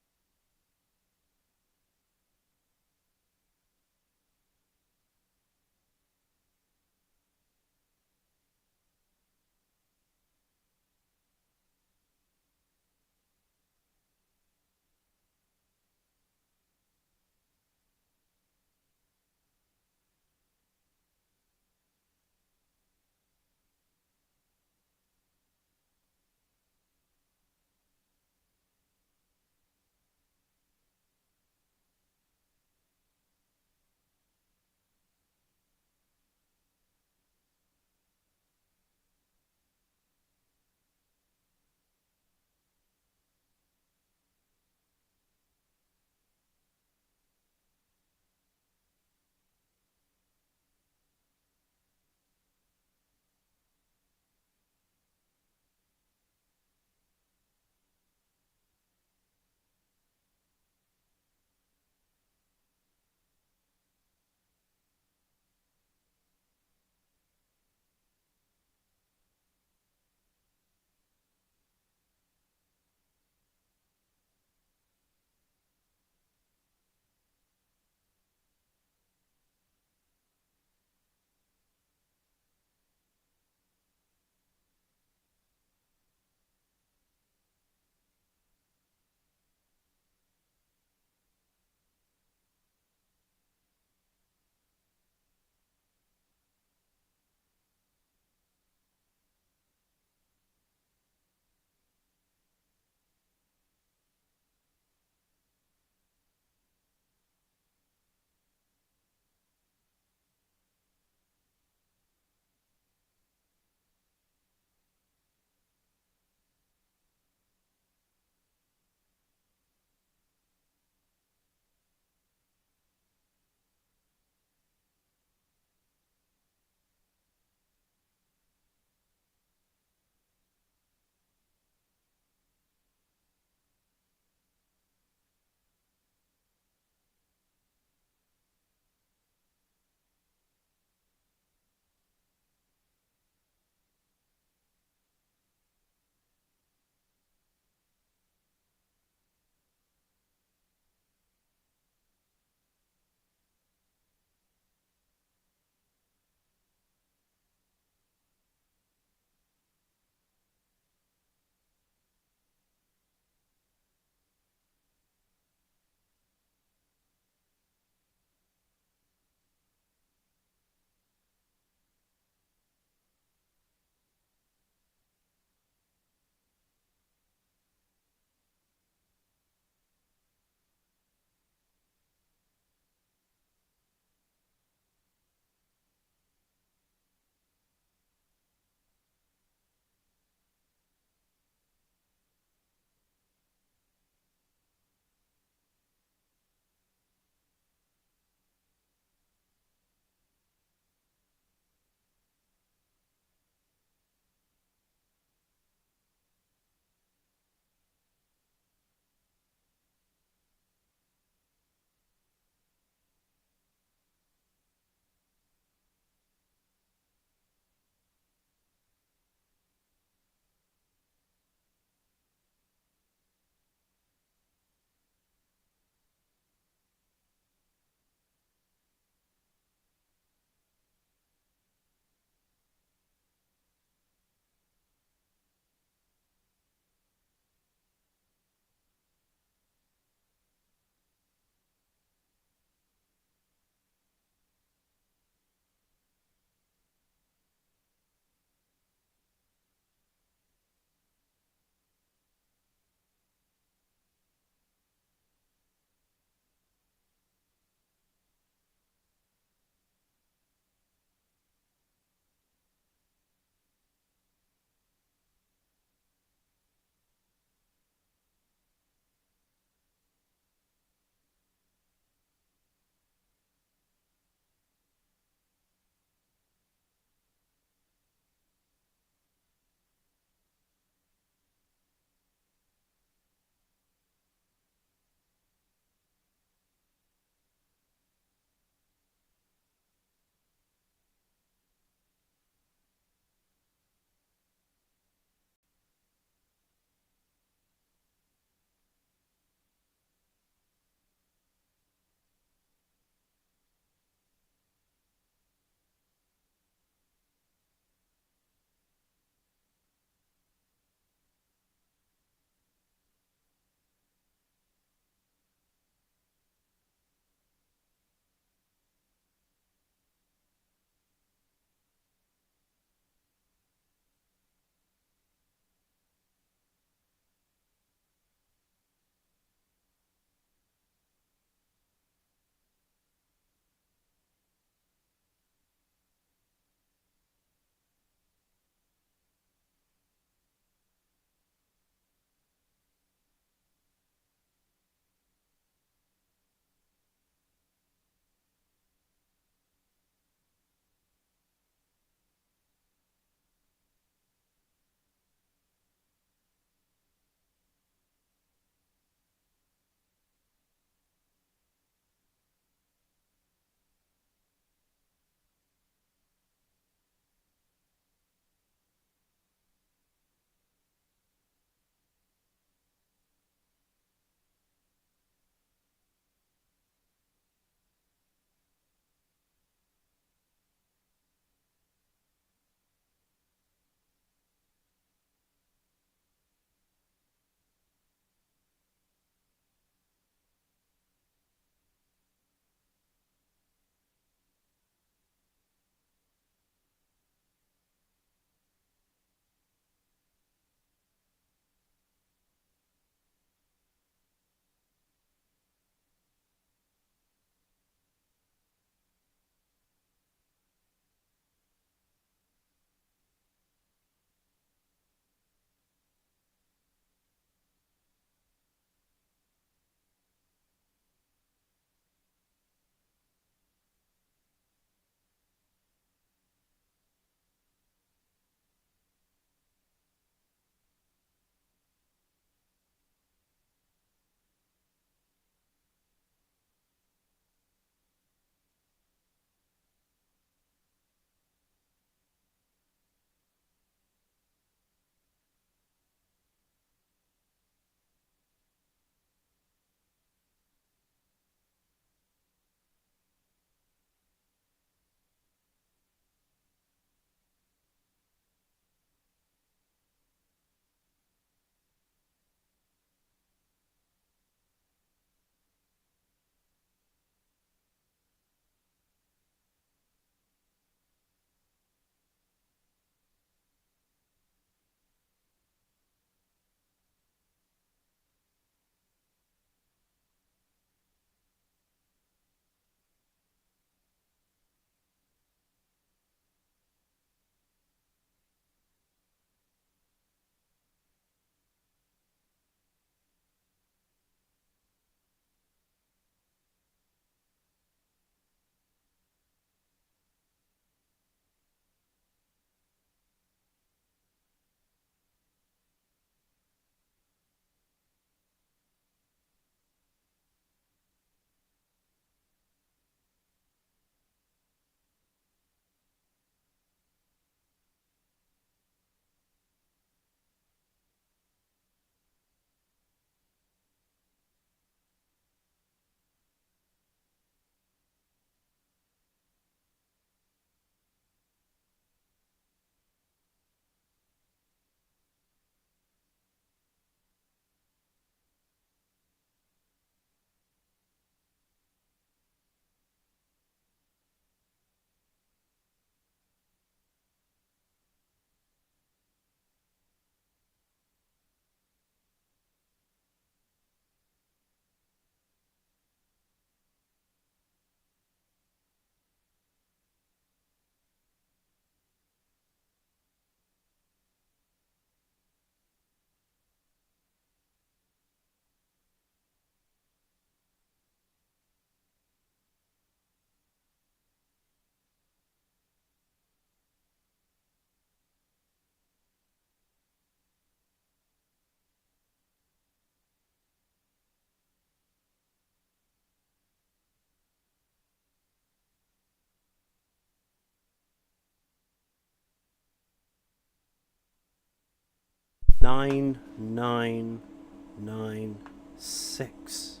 9996.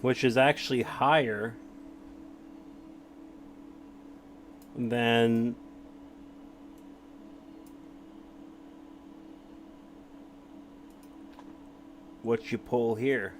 Which is actually higher than what you pull here.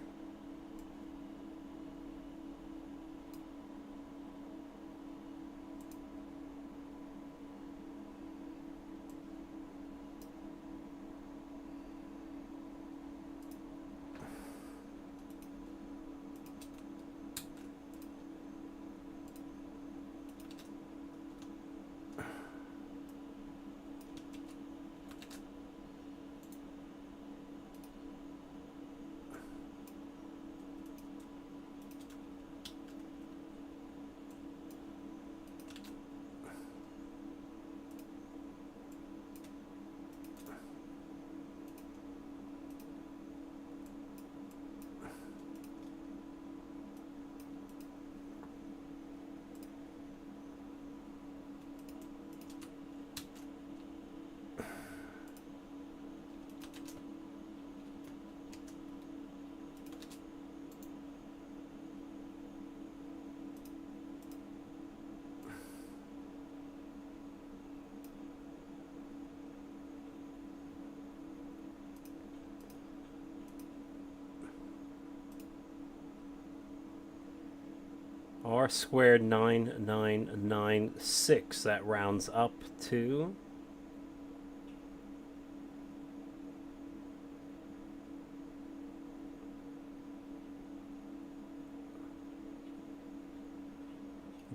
R squared 9996. That rounds up to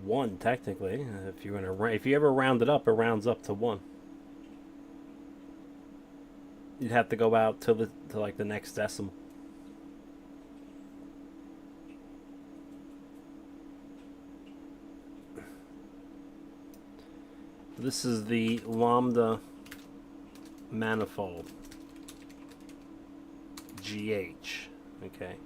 1 technically. If you ever round it up, it rounds up to 1. You'd have to go out to like the next decimal. This is the lambda manifold. GH. Okay.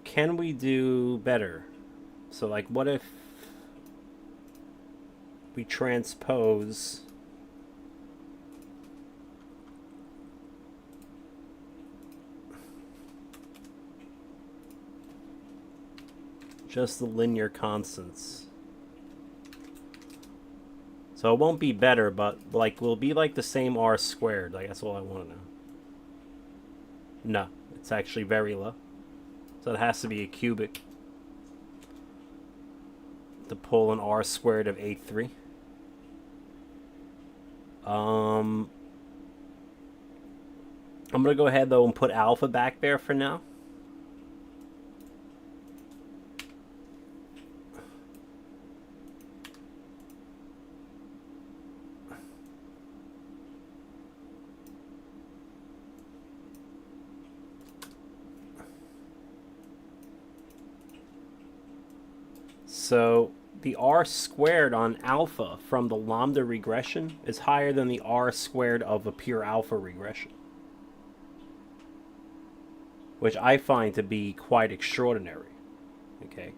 Can we do better? So like what if we transpose just the linear constants? So it won't be better, but like will be like the same R squared. Like that's all I want to know. No, it's actually very low. So it has to be a cubic to pull an R squared of 83. I'm gonna go ahead though and put alpha back there for now. So the R squared on alpha from the lambda regression is higher than the R squared of a pure alpha regression, which I find to be quite extraordinary. Okay.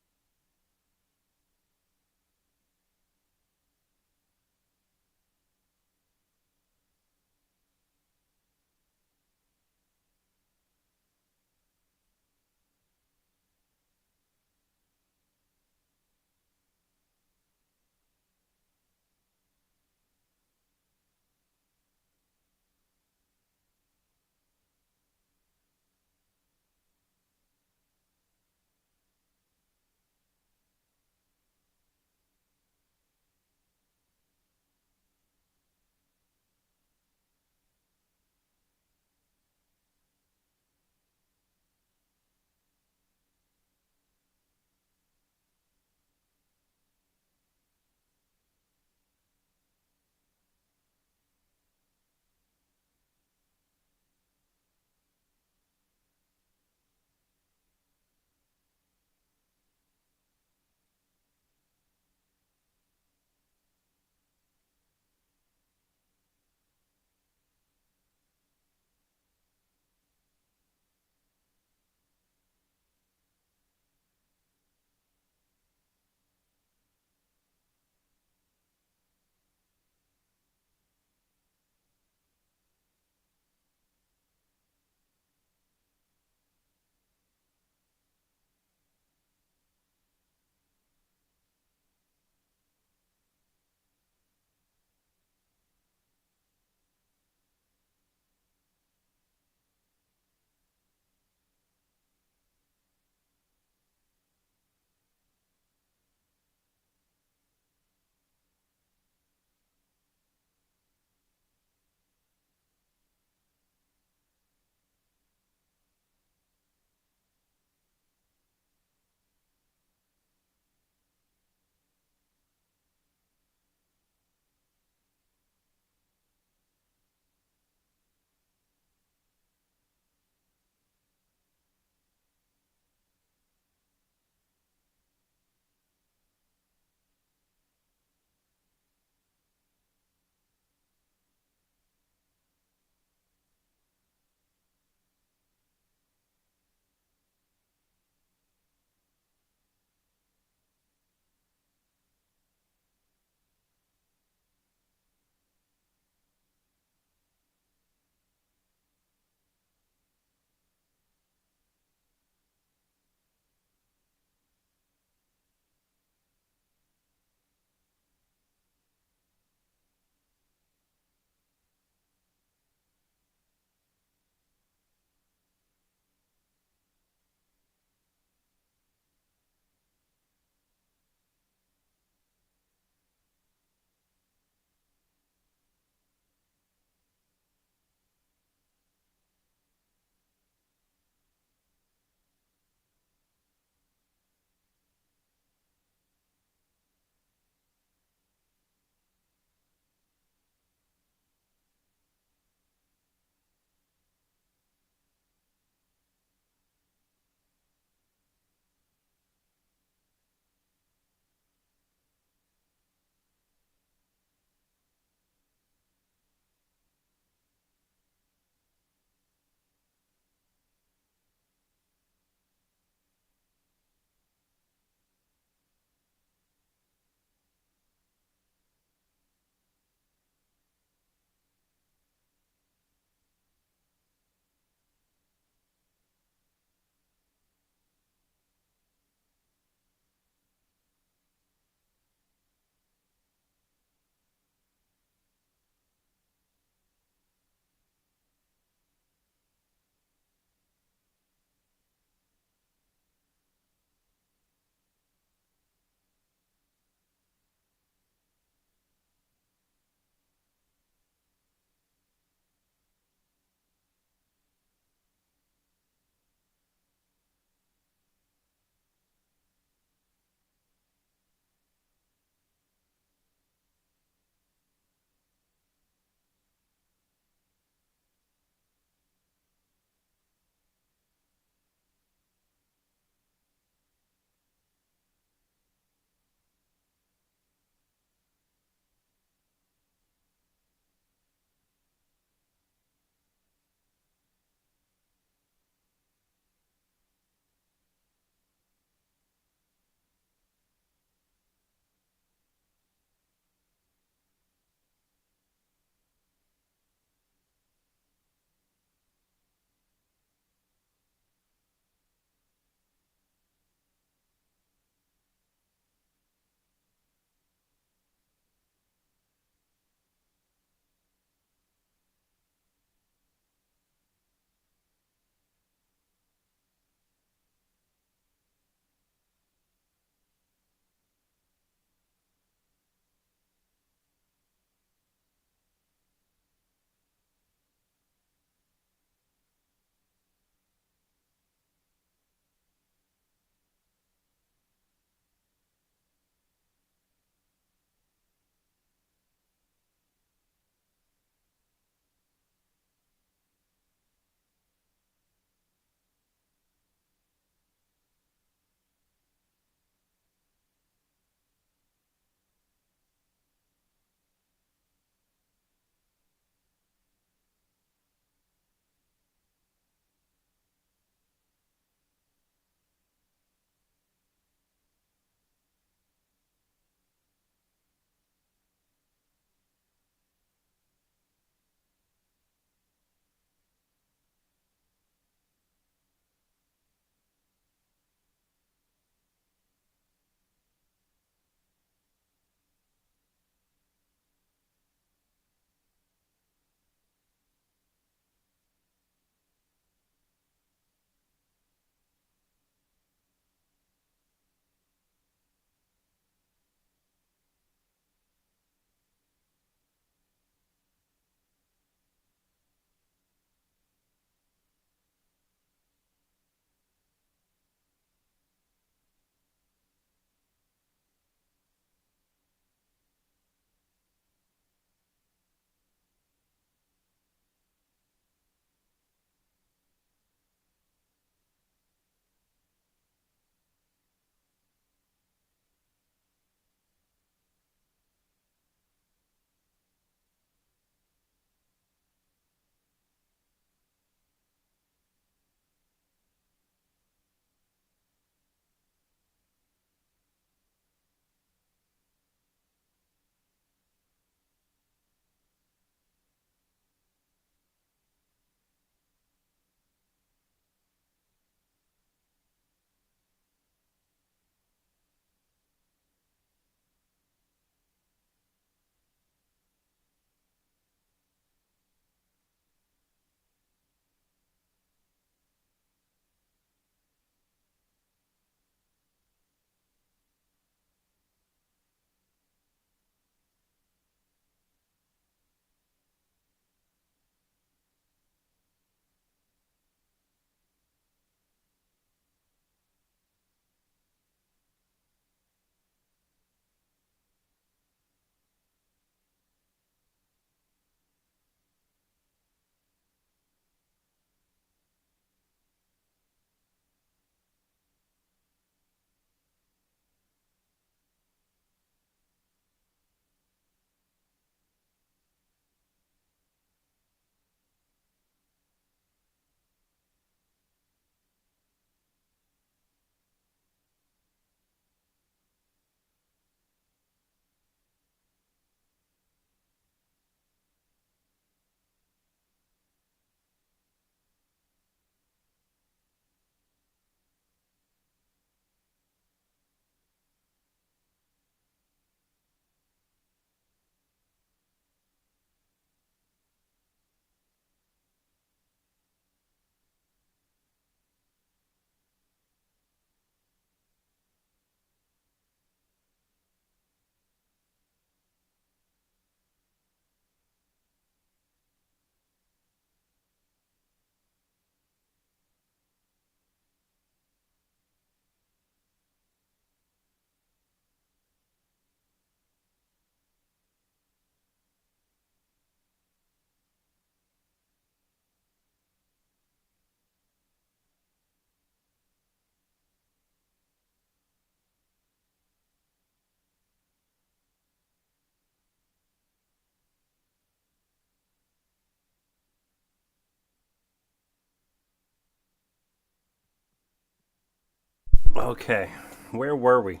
Okay, where were we?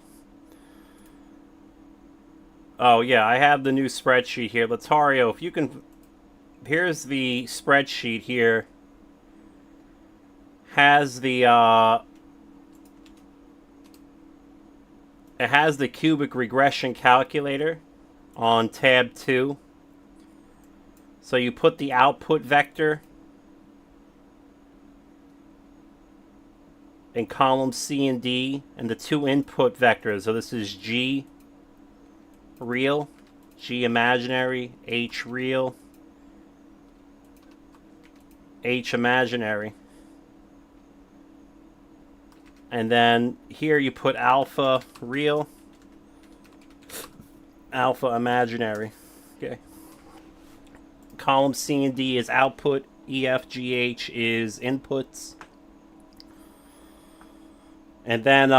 Oh yeah, I have the new spreadsheet here. Latario, if you can... Here's the spreadsheet here. Has the, it has the cubic regression calculator on tab 2. So you put the output vector in column C and D, and the two input vectors. So this is G real, G imaginary, H real, H imaginary. And then here you put alpha real, alpha imaginary. Okay. Column C and D is output, E, F, G, H is inputs. And then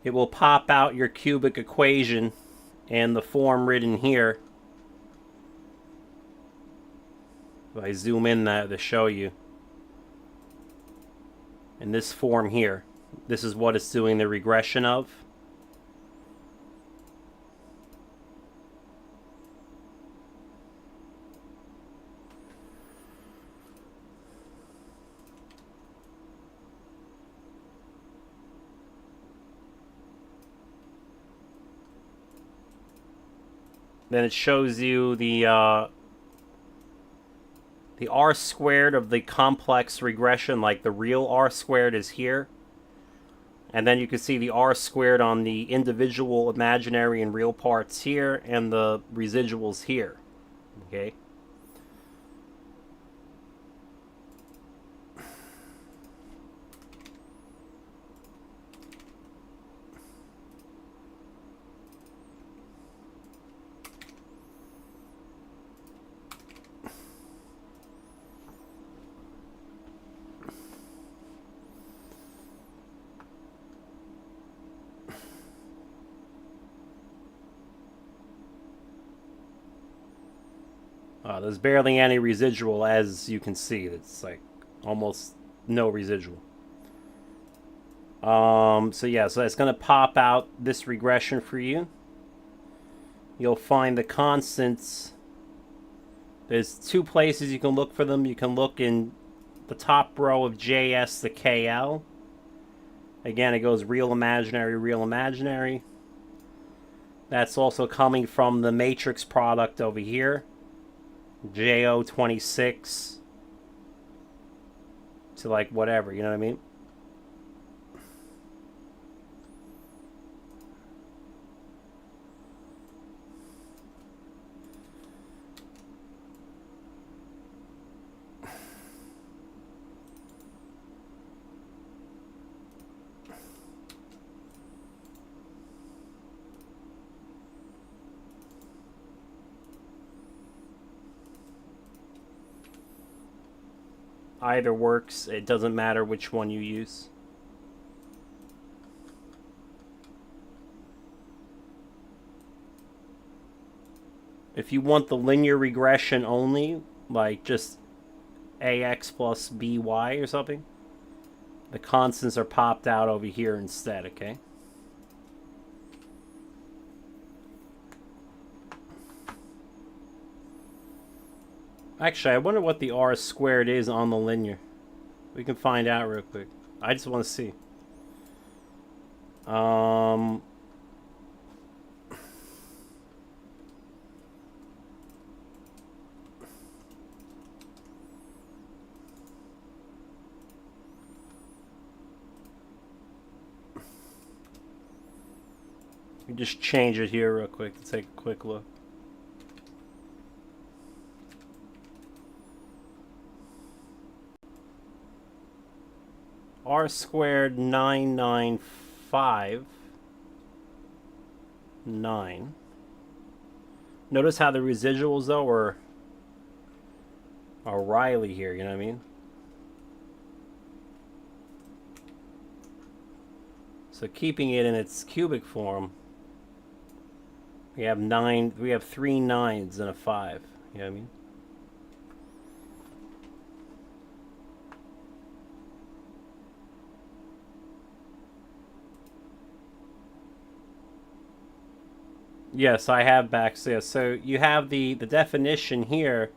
it will pop out your cubic equation in the form written here. If I zoom in that to show you. In this form here. This is what it's doing the regression of. Then it shows you the R squared of the complex regression, like the real R squared is here. And then you can see the R squared on the individual imaginary and real parts here, and the residuals here. Okay? There's barely any residual, as you can see. It's like almost no residual. So yeah, so it's going to pop out this regression for you. You'll find the constants. There's two places you can look for them. You can look in the top row of JS to KL. Again, it goes real, imaginary, real, imaginary. That's also coming from the matrix product over here. JO26 to like whatever, you know what I mean? Either works. It doesn't matter which one you use. If you want the linear regression only, like just AX plus BY or something, the constants are popped out over here instead, okay? Actually, I wonder what the R squared is on the linear. We can find out real quick. I just want to see. You just change it here real quick to take a quick look. R squared 995.9. Notice how the residuals though are Riley here, you know what I mean? So keeping it in its cubic form, we have 3 9s and a 5, you know what I mean? Yes, I have backs there. So you have the definition here.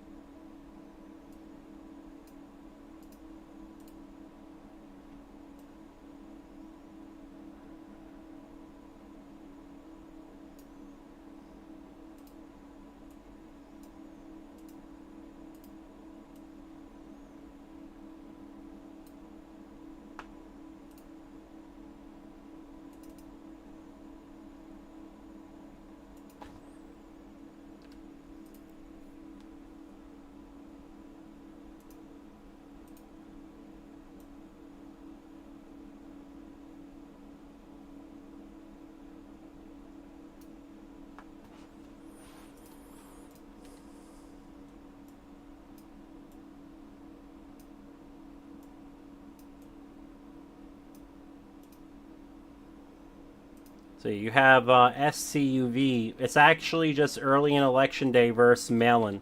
So you have SCUV. It's actually just early in election day versus mail-in.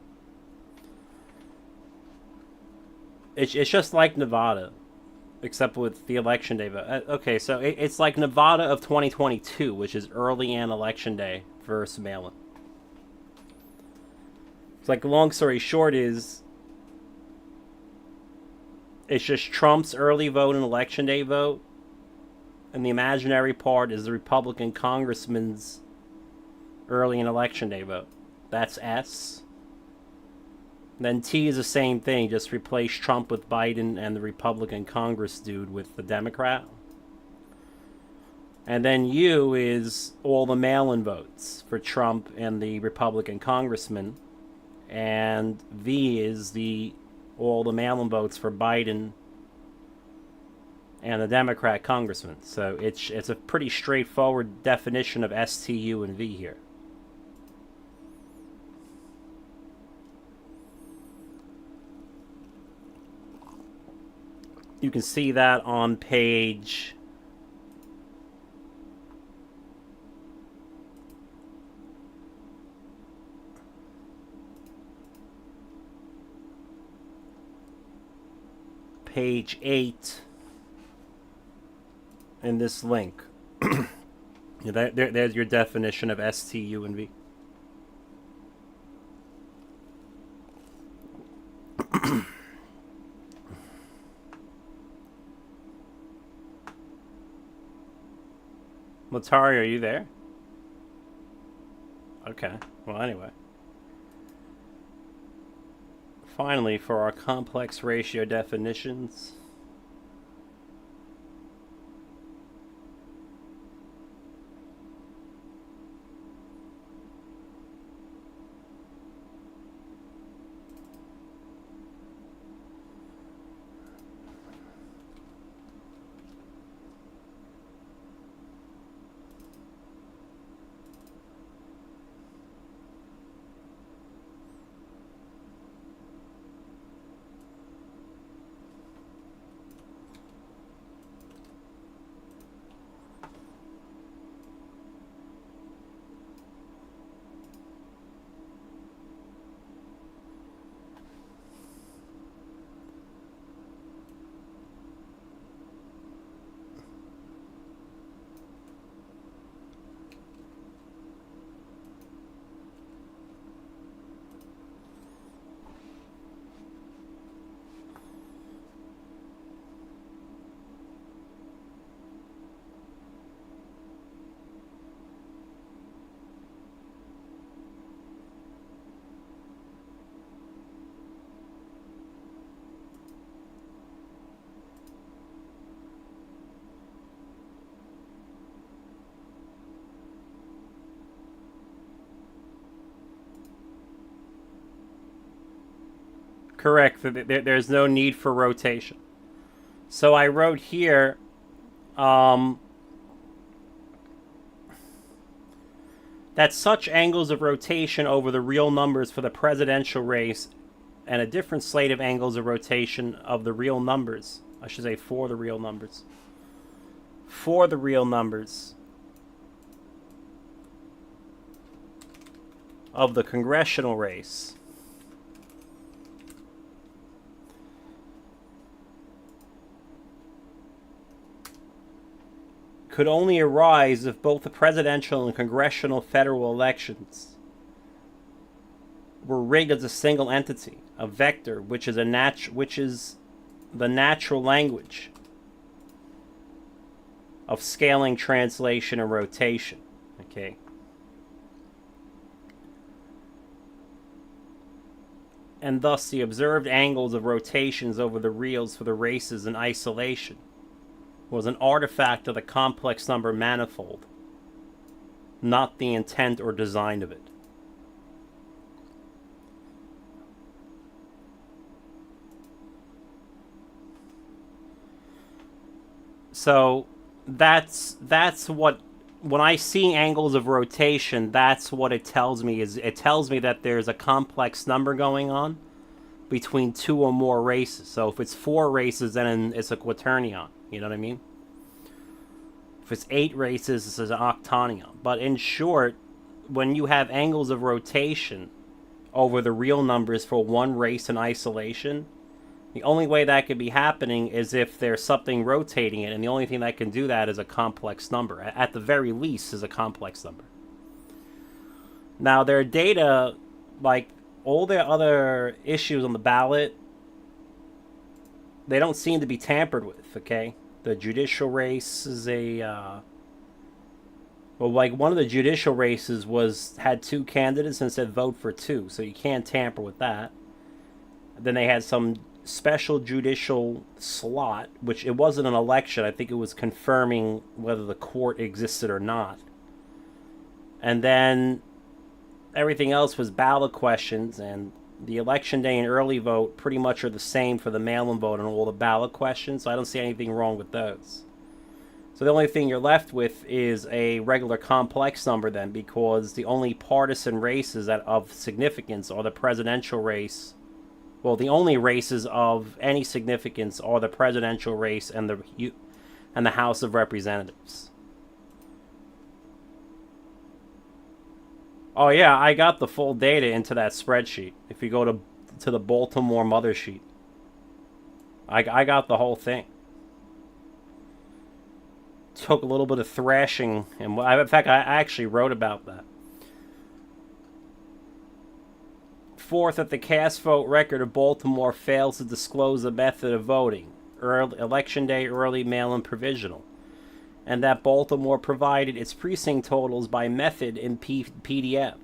It's just like Nevada, except with the election day vote. Okay, so it's like Nevada of 2022, which is early in election day versus mail-in. It's like, long story short is, it's just Trump's early vote and election day vote, and the imaginary part is the Republican congressman's early in election day vote. That's S. Then T is the same thing, just replace Trump with Biden and the Republican Congress dude with the Democrat. And then U is all the mail-in votes for Trump and the Republican congressman. And V is all the mail-in votes for Biden and the Democrat congressman. So it's a pretty straightforward definition of S, T, U, and V here. You can see that on page page 8 in this link. There's your definition of S, T, U, and V. Latari, are you there? Okay. Well, anyway. Finally, for our complex ratio definitions. Correct. There's no need for rotation. So I wrote here, that such angles of rotation over the real numbers for the presidential race and a different slate of angles of rotation of the real numbers, I should say for the real numbers, of the congressional race could only arise if both the presidential and congressional federal elections were rigged as a single entity, a vector, which is the natural language of scaling, translation, and rotation. Okay. And thus the observed angles of rotations over the reals for the races in isolation was an artifact of the complex number manifold, not the intent or design of it. So that's what, when I see angles of rotation, that's what it tells me. Is it tells me that there's a complex number going on between two or more races. So if it's 4 races, then it's a quaternion. You know what I mean? If it's 8 races, it's an octonion. But in short, when you have angles of rotation over the real numbers for one race in isolation, the only way that could be happening is if there's something rotating it, and the only thing that can do that is a complex number. At the very least, is a complex number. Now, their data, like all their other issues on the ballot, they don't seem to be tampered with, okay? The judicial race is well, like one of the judicial races had 2 candidates and said vote for 2, so you can't tamper with that. Then they had some special judicial slot, which it wasn't an election. I think it was confirming whether the court existed or not. And then everything else was ballot questions, and the election day and early vote pretty much are the same for the mail-in vote and all the ballot questions, so I don't see anything wrong with those. So the only thing you're left with is a regular complex number then, because the only partisan races that of significance are the presidential race. Well, the only races of any significance are the presidential race and the House of Representatives. Oh yeah, I got the full data into that spreadsheet. If you go to the Baltimore mother sheet, I got the whole thing. Took a little bit of thrashing, and in fact, I actually wrote about that. Fourth, that the cast vote record of Baltimore fails to disclose the method of voting, election day, early mail-in, provisional, and that Baltimore provided its precinct totals by method in PDF,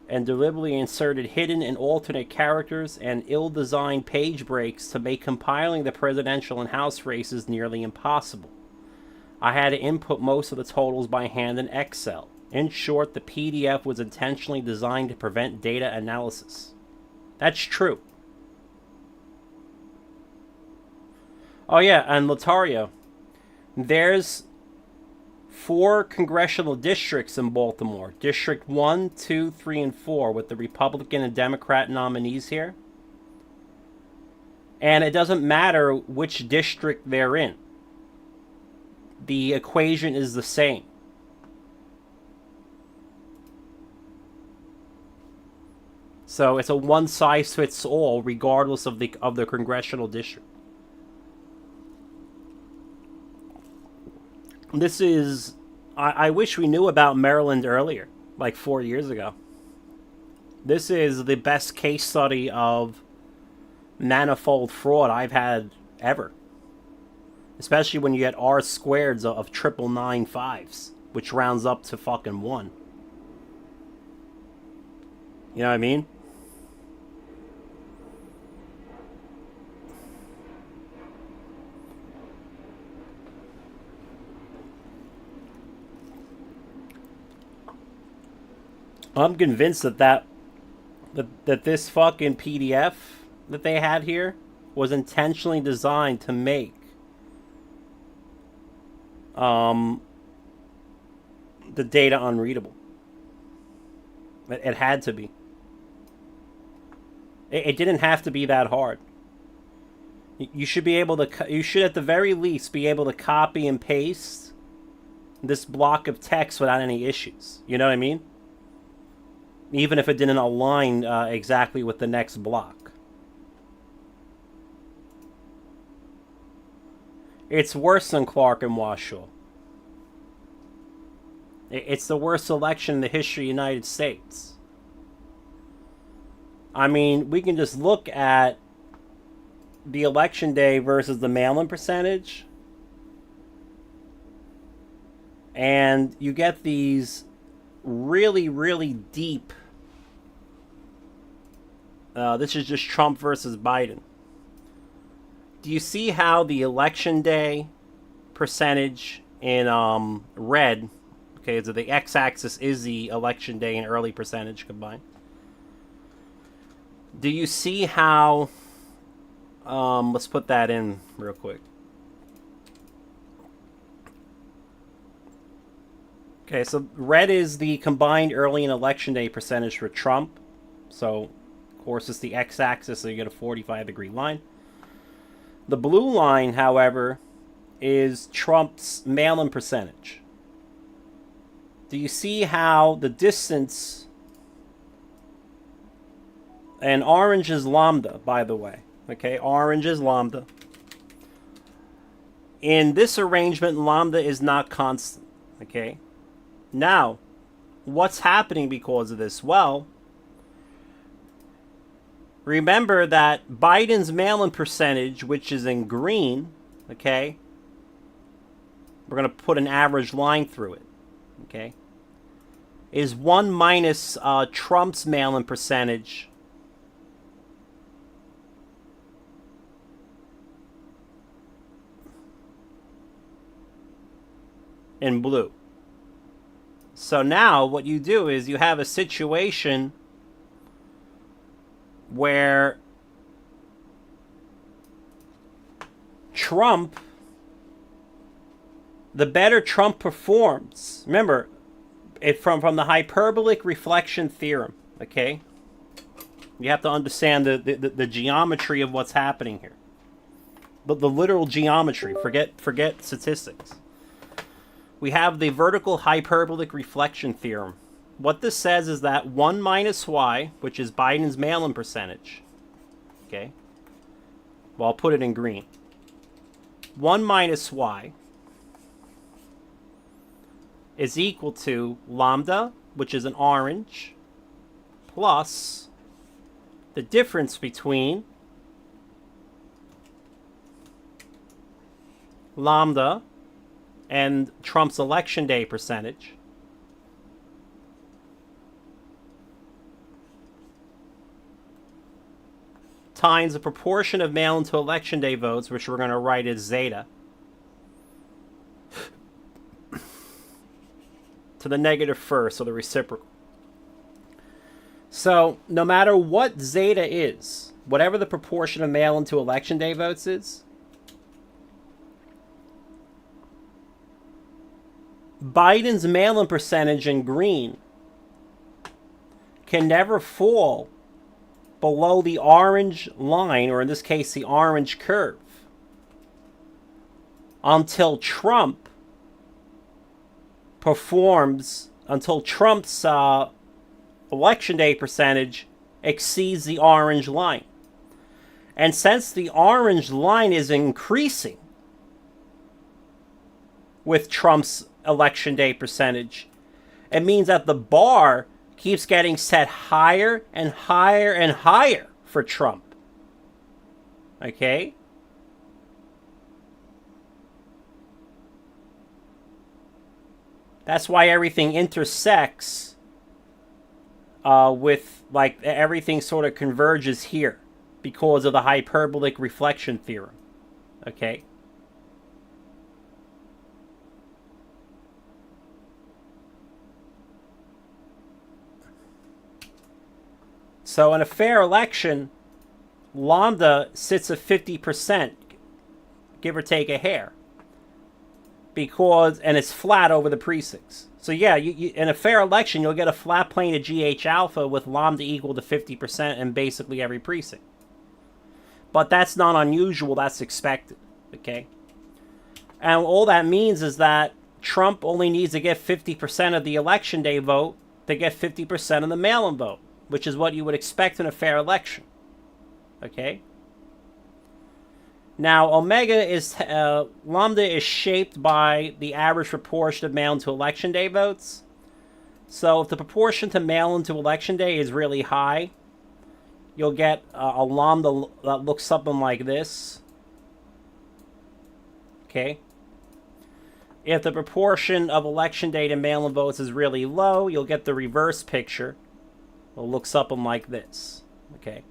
and deliberately inserted hidden and alternate characters and ill-designed page breaks to make compiling the presidential and House races nearly impossible. I had to input most of the totals by hand in Excel. In short, the PDF was intentionally designed to prevent data analysis. That's true. Oh yeah, and Lotario, there's 4 congressional districts in Baltimore. District 1, 2, 3, and 4 with the Republican and Democrat nominees here. And it doesn't matter which district they're in. The equation is the same. So it's a one-size-fits-all regardless of the congressional district. This is... I wish we knew about Maryland earlier, like 4 years ago. This is the best case study of manifold fraud I've had ever. Especially when you get R squareds of 999.5s, which rounds up to fucking 1. You know what I mean? I'm convinced that this fucking PDF that they had here was intentionally designed to make the data unreadable. It had to be. It didn't have to be that hard. You should be able to. You should at the very least be able to copy and paste this block of text without any issues. You know what I mean? Even if it didn't align exactly with the next block. It's worse than Clark and Washoe. It's the worst election in the history of the United States. I mean, we can just look at the election day versus the mail-in percentage, and you get these really, really deep. This is just Trump versus Biden. Do you see how the election day percentage in red, okay, so the x-axis is the election day and early percentage combined. Do you see how, let's put that in real quick. Okay, so red is the combined early and election day percentage for Trump. So, of course, it's the x-axis, so you get a 45-degree line. The blue line, however, is Trump's mail-in percentage. Do you see how the distance, and orange is lambda, by the way. Okay, orange is lambda. In this arrangement, lambda is not constant. Okay. Now, what's happening because of this? Well, remember that Biden's mail-in percentage, which is in green, okay, we're going to put an average line through it, okay, is 1 minus Trump's mail-in percentage in blue. So now what you do is you have a situation where Trump, the better Trump performs, remember, from the hyperbolic reflection theorem, okay? You have to understand the geometry of what's happening here. But the literal geometry, forget statistics. We have the vertical hyperbolic reflection theorem. What this says is that 1 minus y, which is Biden's mail-in percentage, okay? Well, I'll put it in green. 1 minus y is equal to lambda, which is an orange, plus the difference between lambda and Trump's election day percentage, times the proportion of mail-in to election day votes, which we're going to write as zeta, to the negative first, so the reciprocal. So no matter what zeta is, whatever the proportion of mail-in to election day votes is, Biden's mail-in percentage in green can never fall below the orange line, or in this case, the orange curve, until Trump performs, until Trump's election day percentage exceeds the orange line. And since the orange line is increasing with Trump's election day percentage, it means that the bar keeps getting set higher and higher and higher for Trump. Okay? That's why everything intersects with, like, everything sort of converges here because of the hyperbolic reflection theorem. Okay? So in a fair election, lambda sits at 50%, give or take a hair, because, and it's flat over the precincts. So yeah, you in a fair election, you'll get a flat plane of GH alpha with lambda equal to 50% in basically every precinct. But that's not unusual, that's expected, okay? And all that means is that Trump only needs to get 50% of the election day vote to get 50% of the mail-in vote, which is what you would expect in a fair election. Okay? Now, omega is lambda is shaped by the average proportion of mail-in to election day votes. So if the proportion to mail-in to election day is really high, you'll get a lambda that looks something like this. Okay. If the proportion of election day to mail-in votes is really low, you'll get the reverse picture. It'll look something like this. Okay.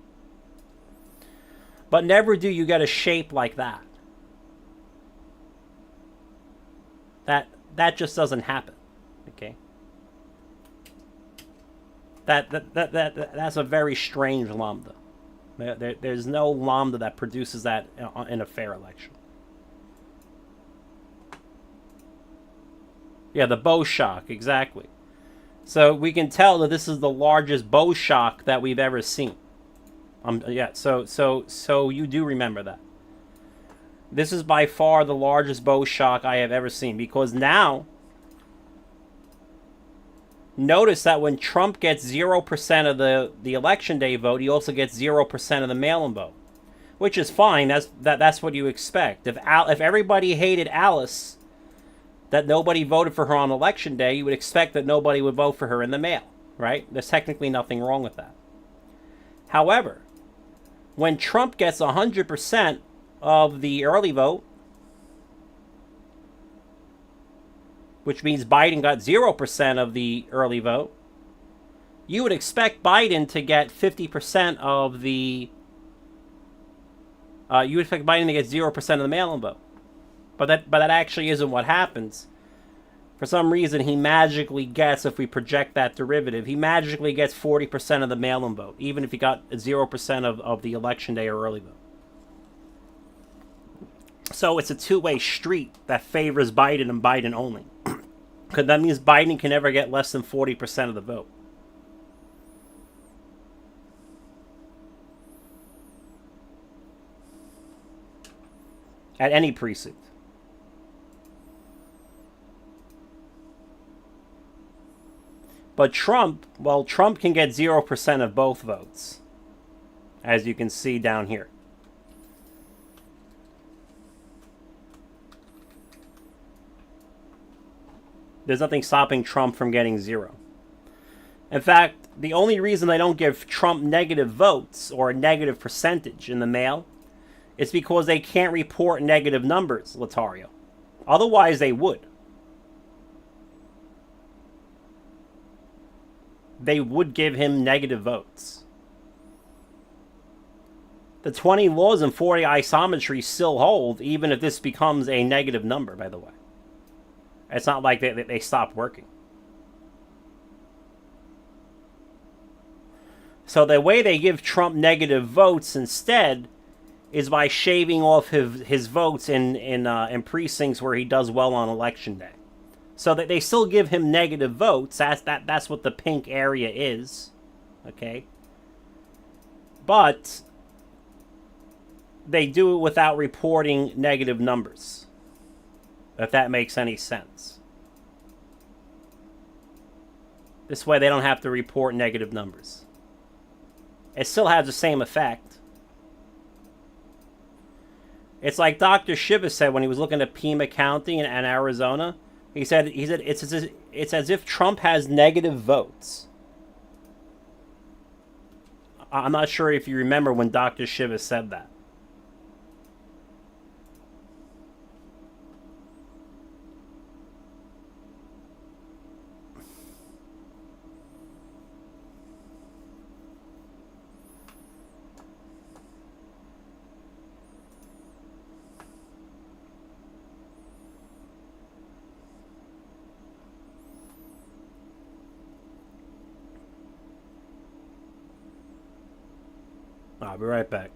But never do you get a shape like that. That just doesn't happen. Okay. That's a very strange lambda. There's no lambda that produces that in a fair election. Yeah, the bow shock, exactly. So we can tell that this is the largest bow shock that we've ever seen. Yeah, so you do remember that. This is by far the largest bow shock I have ever seen, because now notice that when Trump gets 0% of the election day vote, he also gets 0% of the mail-in vote, which is fine. That's what you expect. If everybody hated Alice, that nobody voted for her on election day, you would expect that nobody would vote for her in the mail, right? There's technically nothing wrong with that. However, when Trump gets 100% of the early vote, which means Biden got 0% of the early vote, you would expect Biden to get 50% of the... you would expect Biden to get 0% of the mail-in vote. But that actually isn't what happens. For some reason, he magically gets, if we project that derivative, he magically gets 40% of the mail-in vote, even if he got 0% of the election day or early vote. So it's a two-way street that favors Biden and Biden only. Because that means Biden can never get less than 40% of the vote. At any precinct. But Trump, well, Trump can get 0% of both votes, as you can see down here. There's nothing stopping Trump from getting 0. In fact, the only reason they don't give Trump negative votes or a negative percentage in the mail is because they can't report negative numbers, Latario. Otherwise, they would. They would give him negative votes. The 20 laws and 40 isometry still hold, even if this becomes a negative number, by the way. It's not like they stopped working. So the way they give Trump negative votes instead is by shaving off his votes in precincts where he does well on election day. So that they still give him negative votes. That's what the pink area is. Okay? But they do it without reporting negative numbers. If that makes any sense. This way they don't have to report negative numbers. It still has the same effect. It's like Dr. Shiva said when he was looking at Pima County in Arizona. He said it's as if Trump has negative votes. I'm not sure if you remember when Dr. Shiva said that. I'll be right back.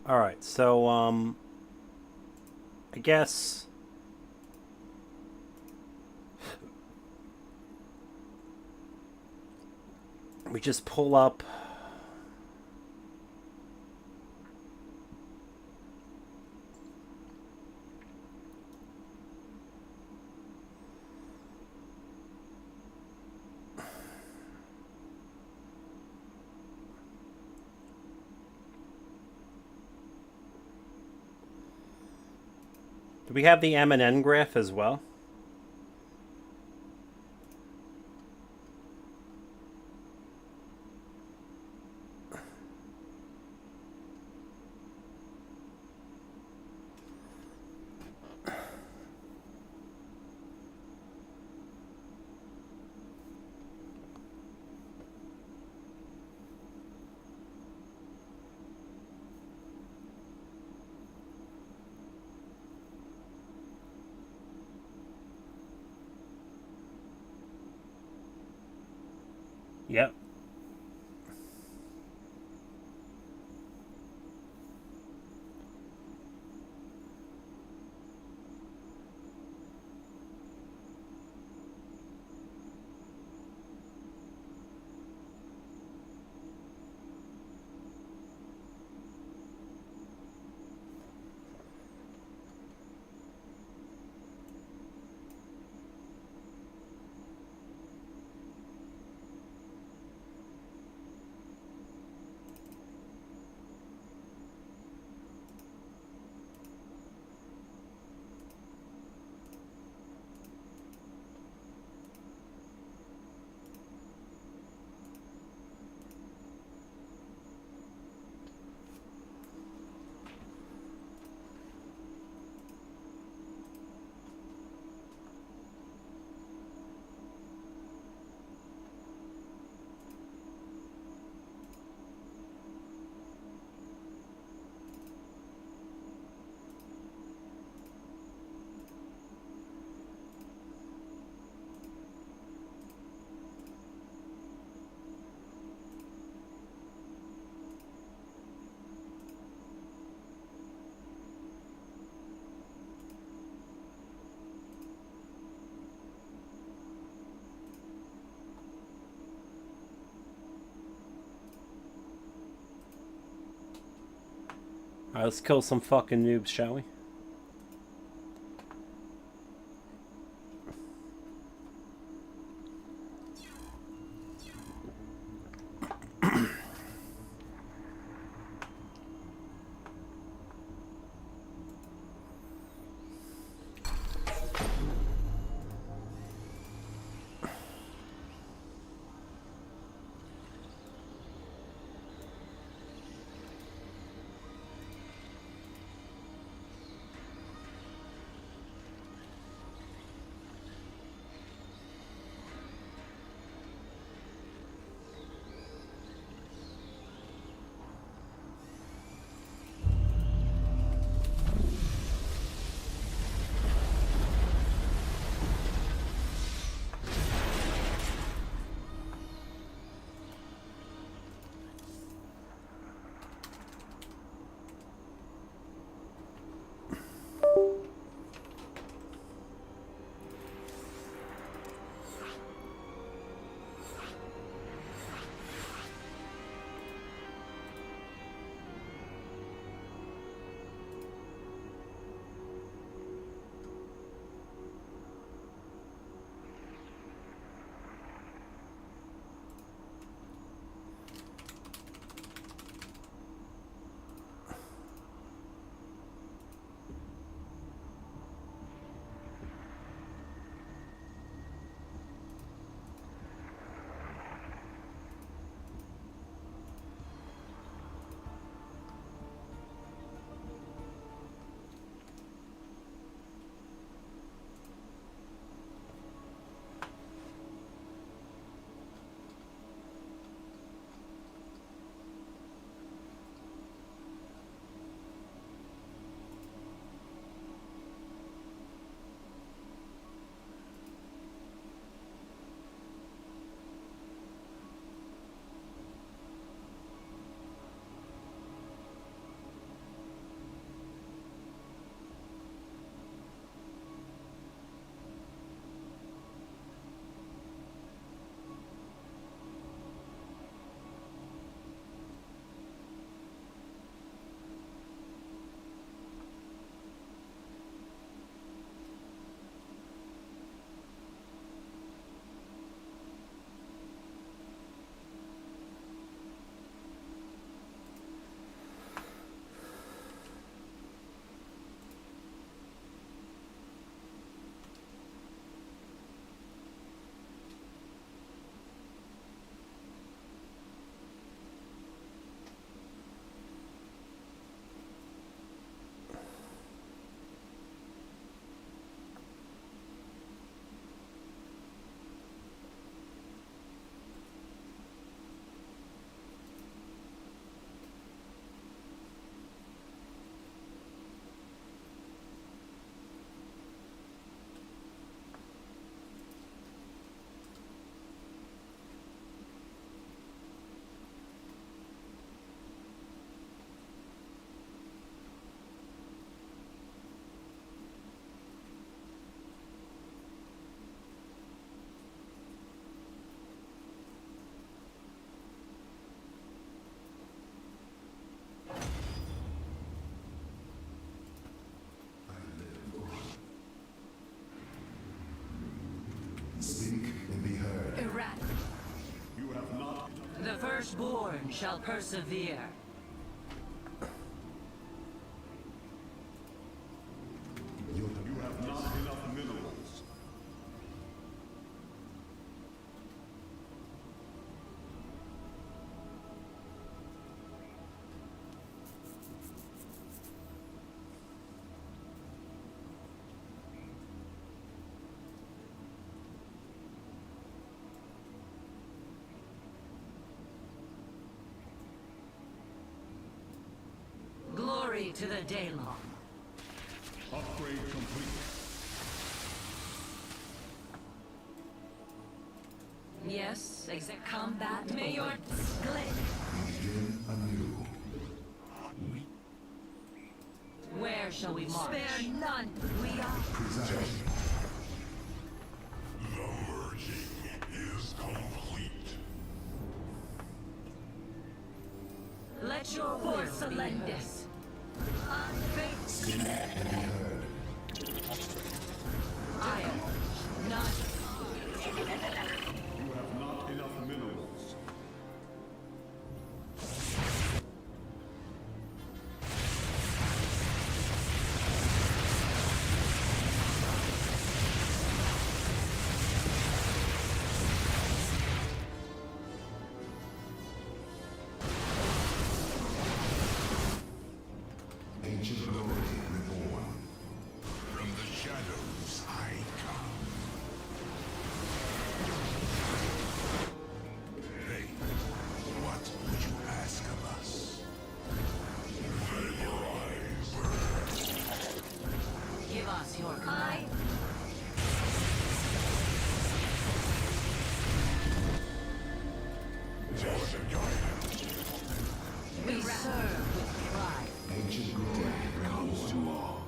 All right, so I guess we just pull up do we have the M&N graph as well? Yep. Alright, let's kill some fucking noobs, shall we? firstborn shall persevere. You have not enough minerals. Glory to the Daylong. Upgrade complete. Yes, exit combat. May your split. Begin anew. Where shall we march? Spare none. We are Precinct. The merging is complete. Let your will Solendis. Seen and heard. I am not. You have not enough minerals. Ancient glory reborn. From the shadows I come. Hey, what would you ask of us? Vaporize. Give us your command. Just a guidance. We serve with pride. Ancient glory comes to all.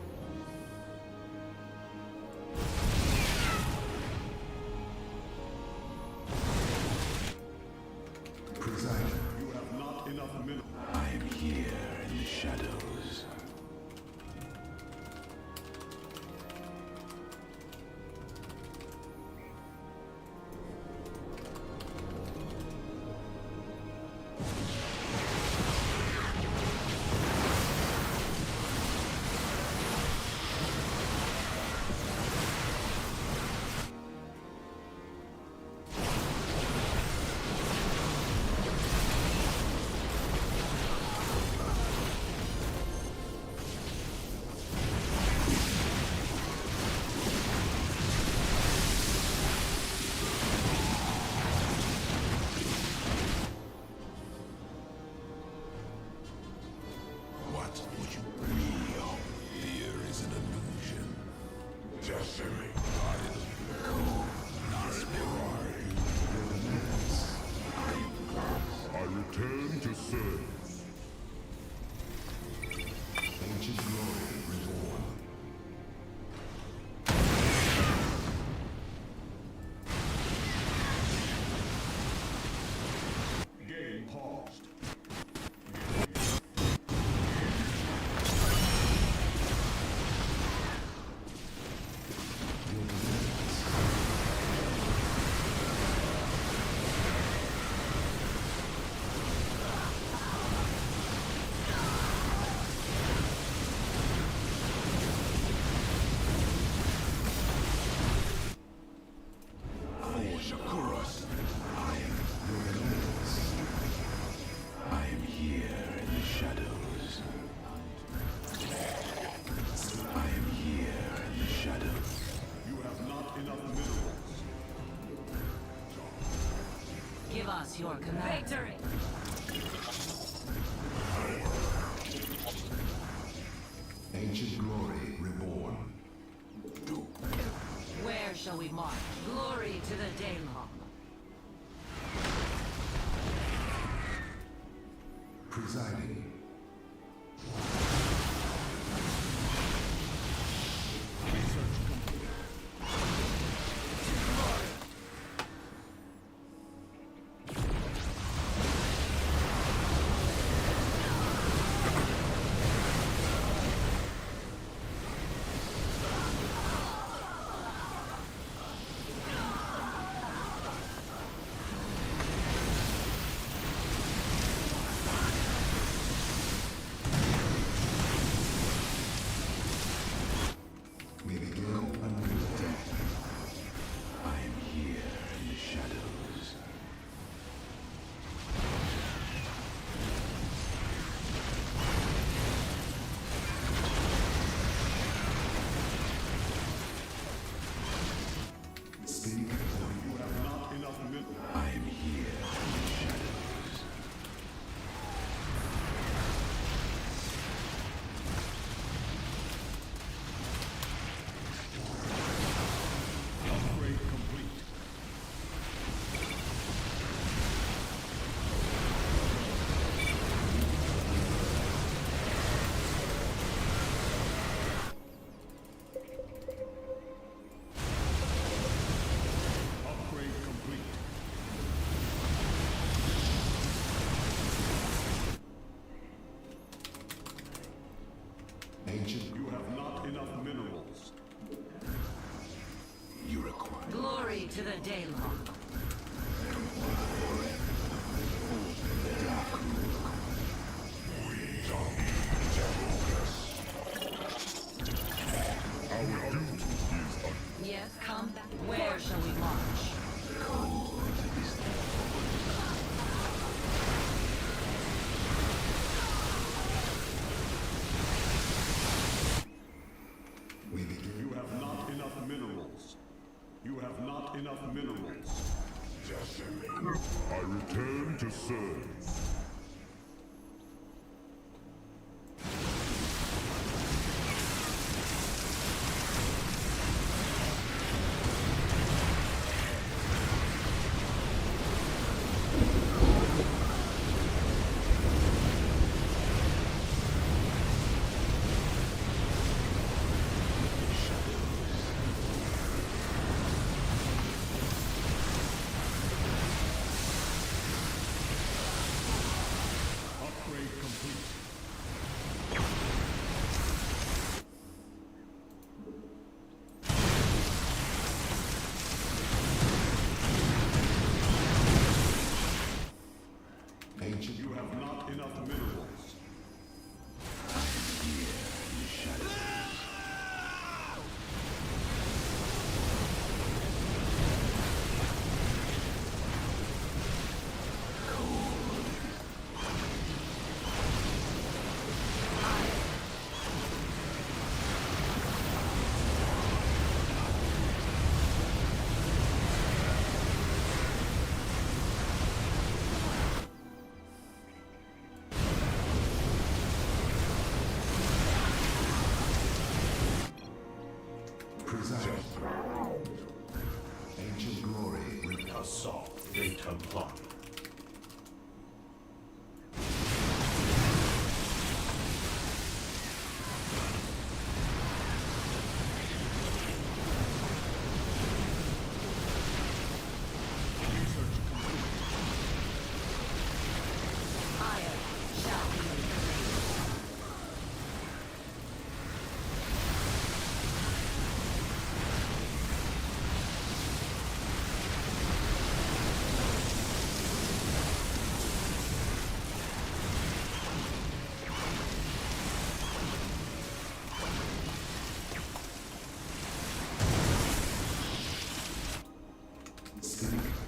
Precinct. You have not enough minerals. I am here in the shadows. What would you real? Fear is an illusion. Destiny. I return to serve. Ancient glory reborn. Game paused. For Shakuras, I am your enemies. I am here in the shadows. I am here in the shadows. You have not enough minerals. Give us your command. Victory. Ancient glory reborn. Where shall we march? Glory to the Daylong. Presiding. not enough minerals. You require Glory to the Daylon. our duty is Yes, come back. Where shall we march? You have not enough minerals. You have not enough minerals. I return to serve. You have not enough minerals. Ancient glory with assault. Data block.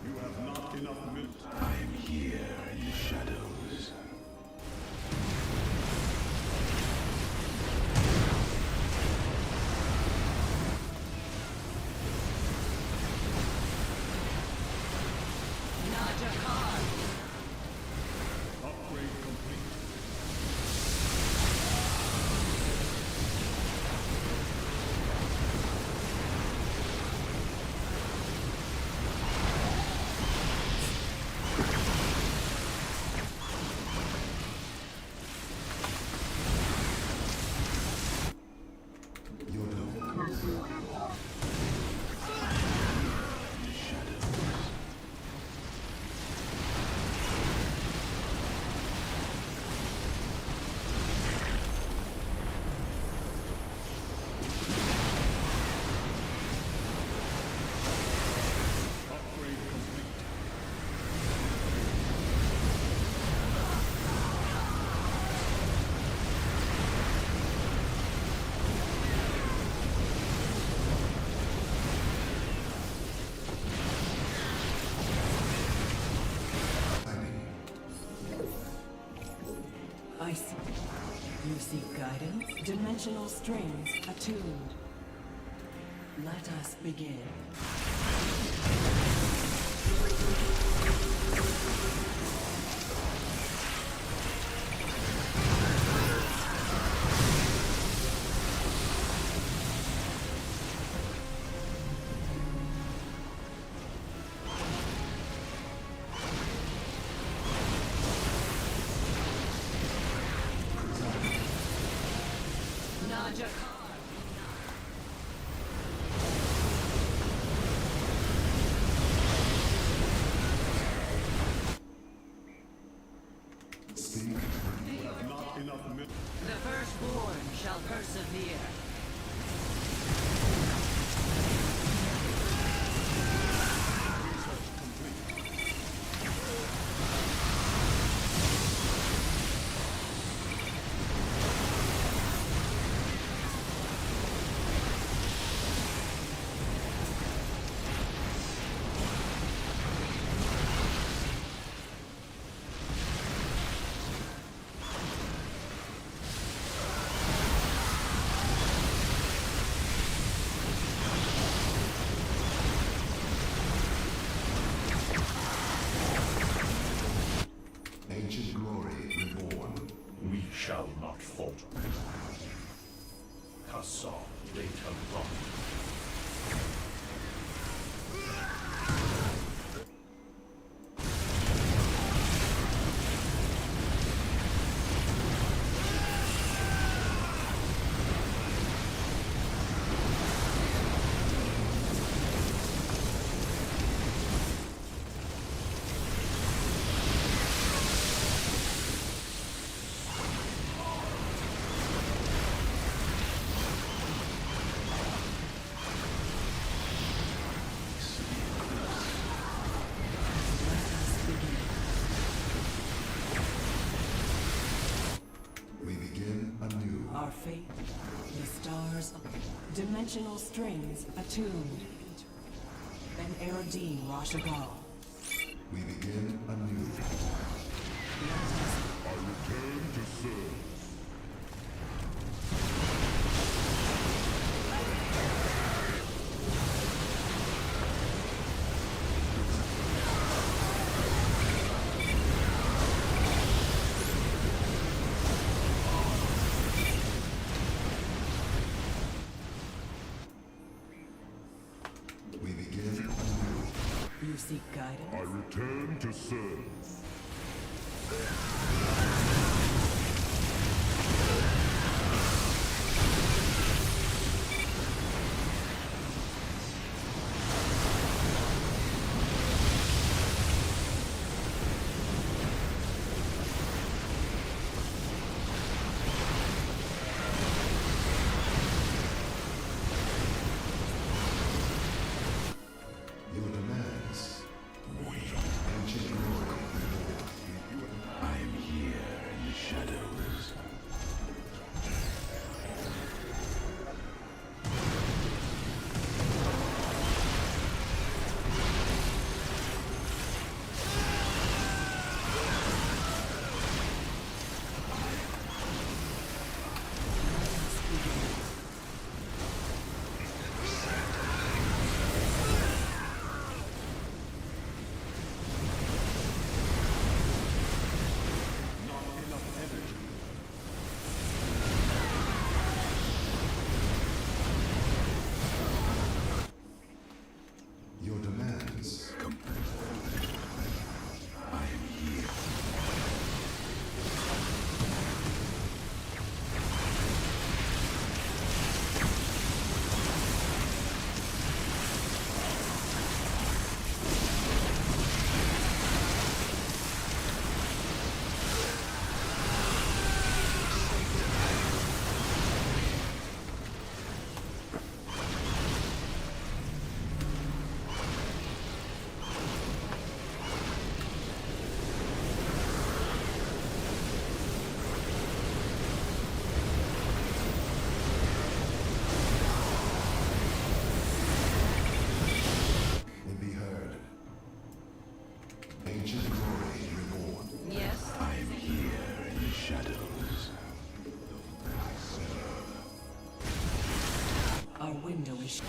You have not enough minerals. I am here in the shadows. Upgrade complete. I see. You seek guidance? Dimensional strings attuned. Let us begin. You have not enough minerals. The firstborn shall persevere. fault. Kasa later rot. Our fate, the stars, dimensional strings attuned. An Eridine Washoe. We begin anew. I return to serve. You seek guidance? I return to serve. Our window is...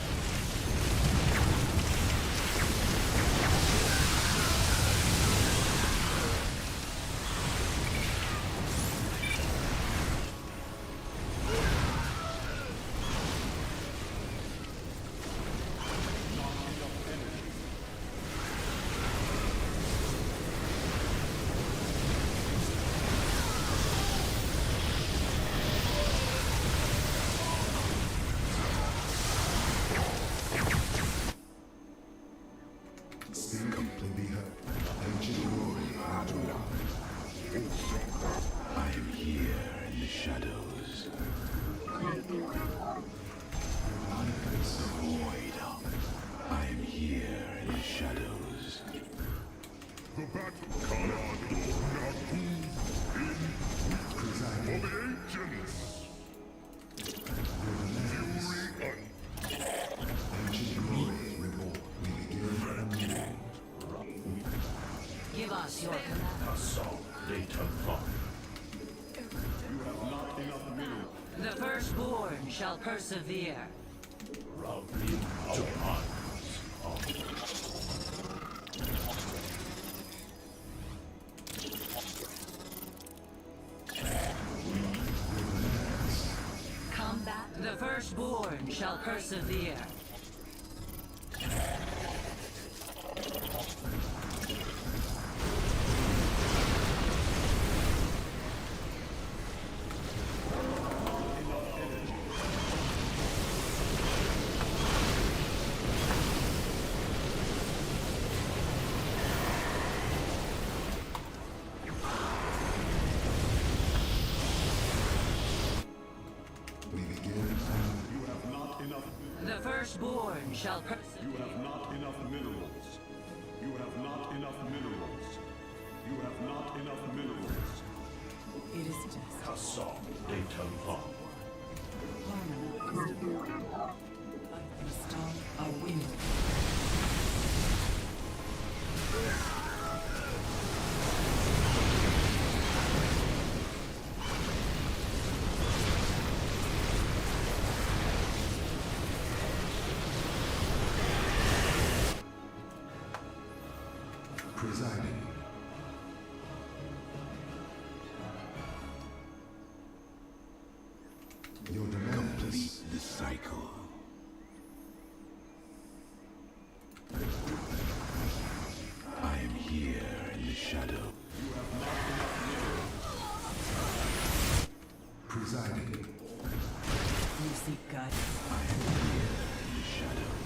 Give us your command. Assault later rot. You have not enough minerals. The firstborn shall persevere. Rounding our arms. firstborn shall persevere. The firstborn shall persevere. You have not enough minerals. You have not enough minerals. You have not enough minerals. It is just Hassan Dayton. a wind. Presiding. Your demands. Complete the cycle. I am here in the shadow. You have not enough minerals. Presiding. You seek guidance. I am here in the shadows.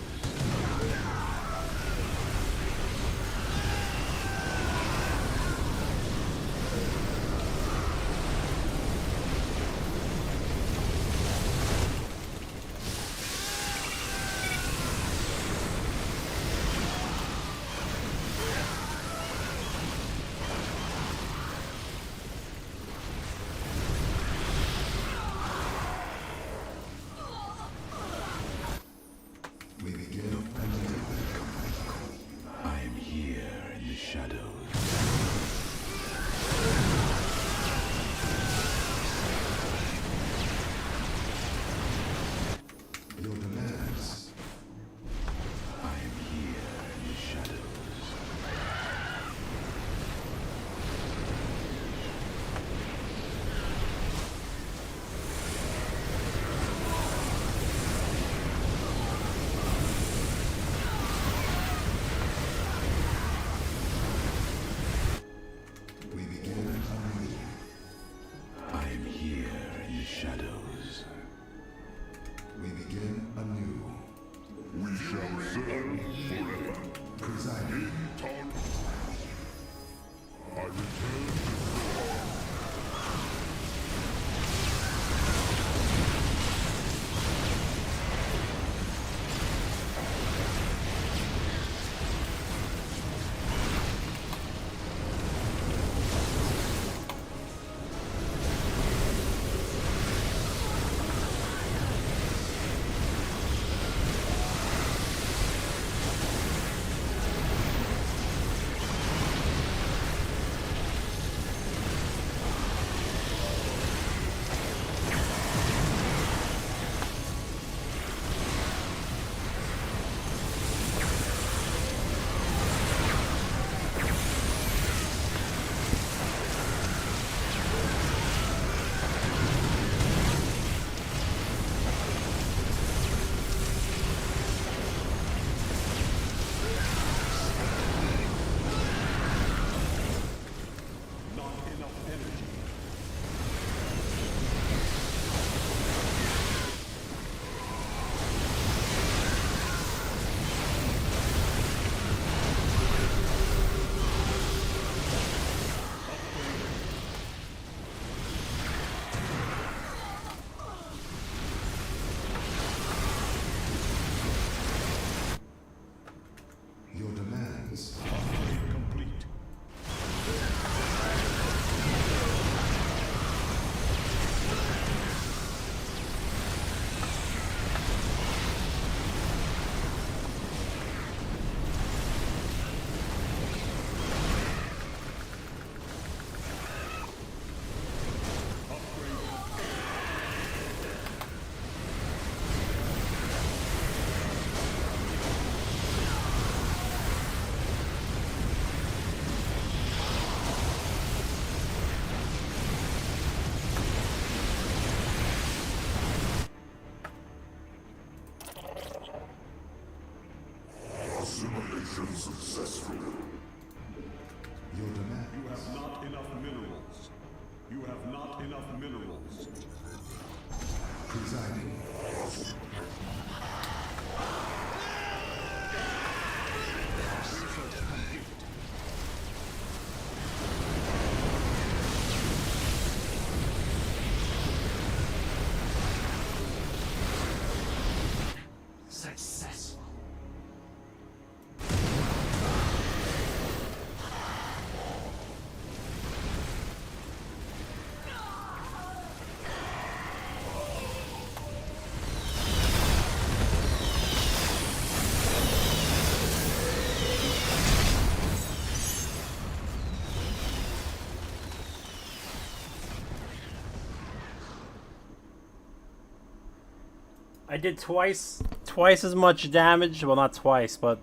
I did twice as much damage. Well, not twice, but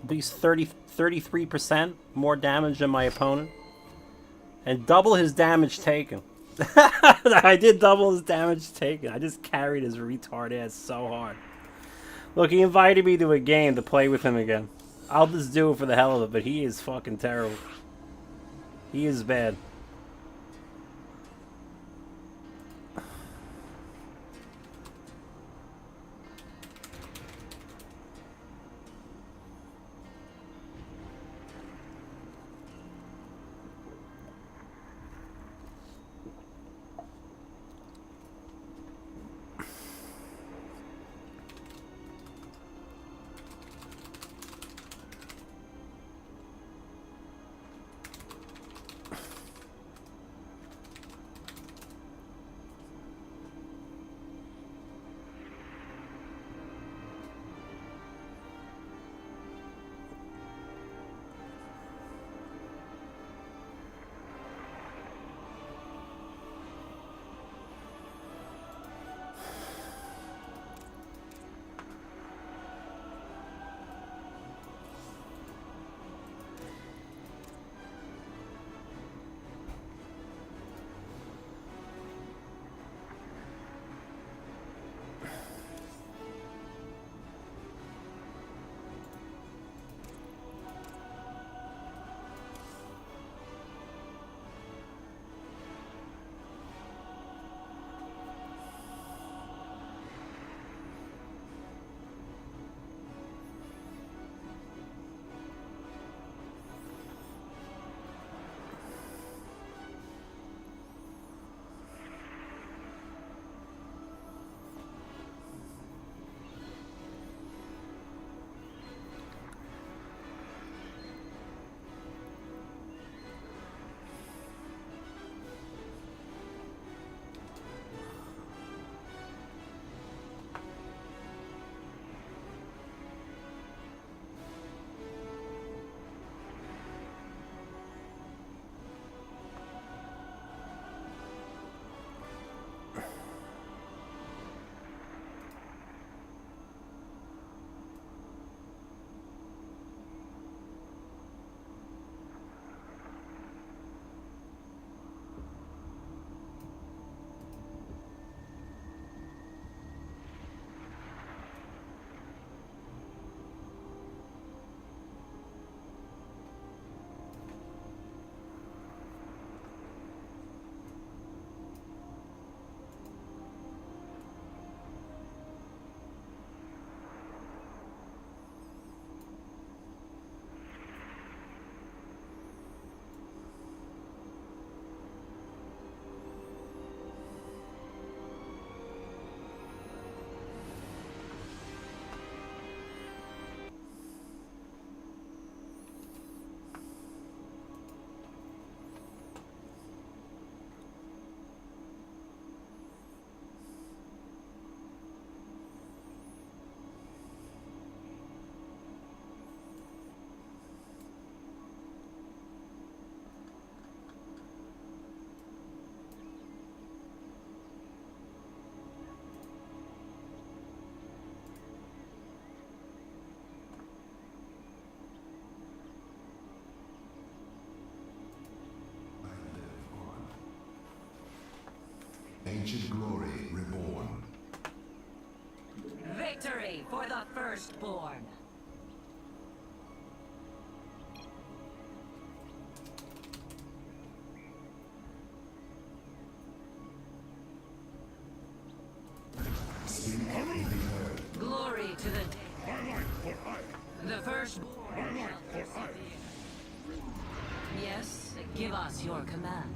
at least 33% more damage than my opponent. And double his damage taken. I did double his damage taken. I just carried his retard ass so hard. Look, he invited me to a game to play with him again. I'll just do it for the hell of it, but he is fucking terrible. He is bad. Ancient glory reborn. Victory for the firstborn. Glory to the firstborn. Yes, give us your command.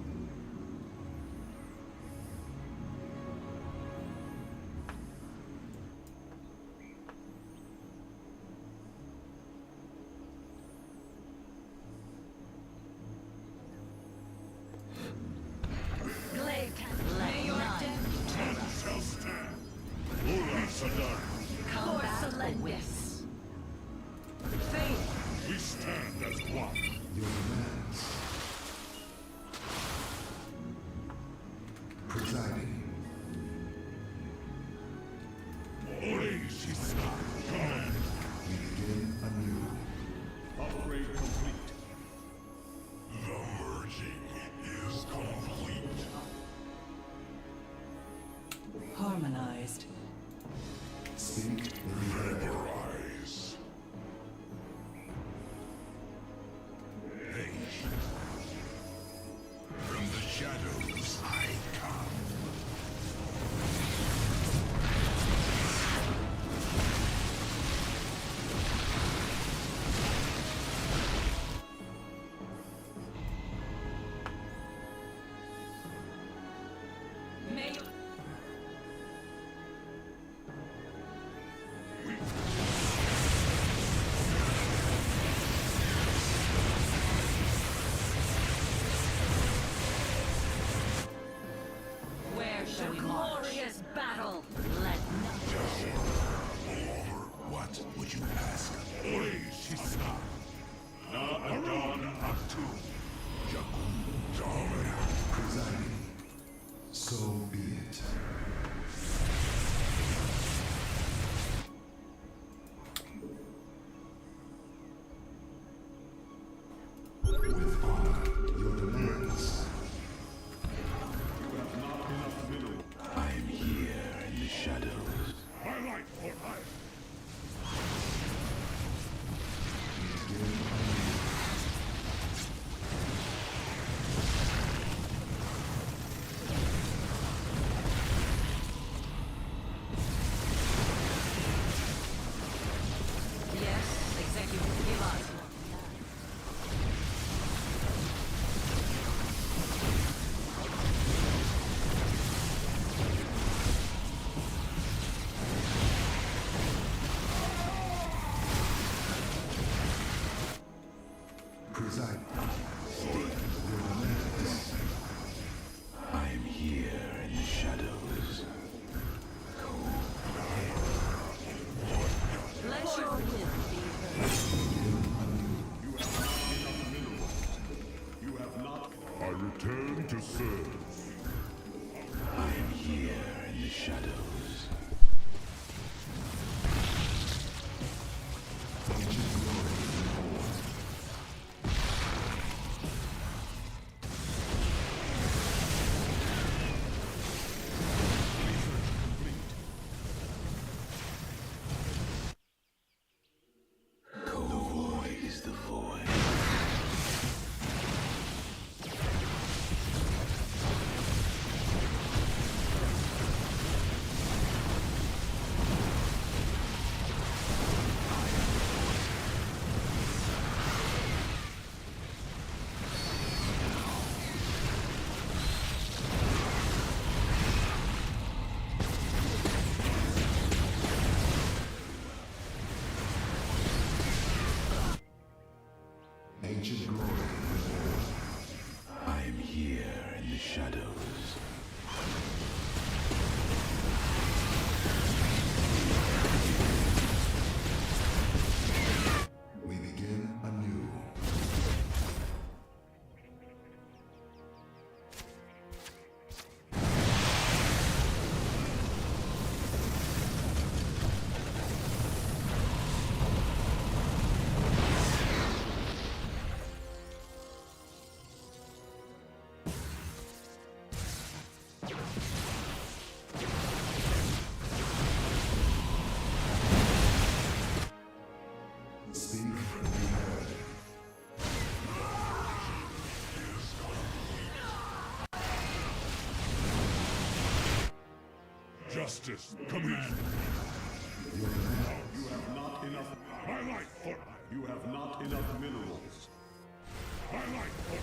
We stand as one. Your demands. to serve. I am here in the shadows. The void is the void. Ancient glory. I am here in the shadows. We begin anew. Speak and be heard. Justice, command. You have not enough. My life for you have not enough minerals. My life for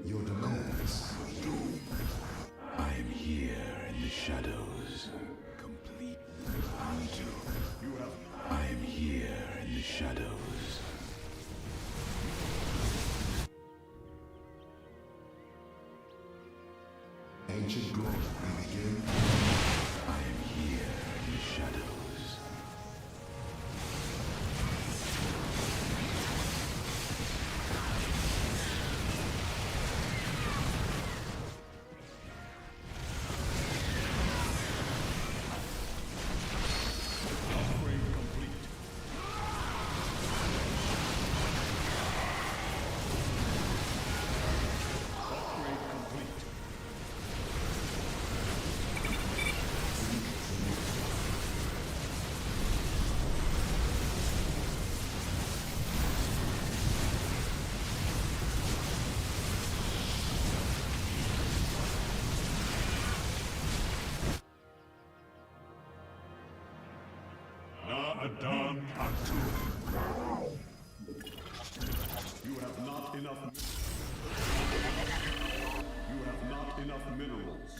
your demands. I am here in the shadows. Complete unto. You have. I am here in the shadows. Ancient glory. We begin. I am here in the shadows. Upgrade complete. Upgrade complete. Na'adan Atu. You have not enough. You have not enough minerals.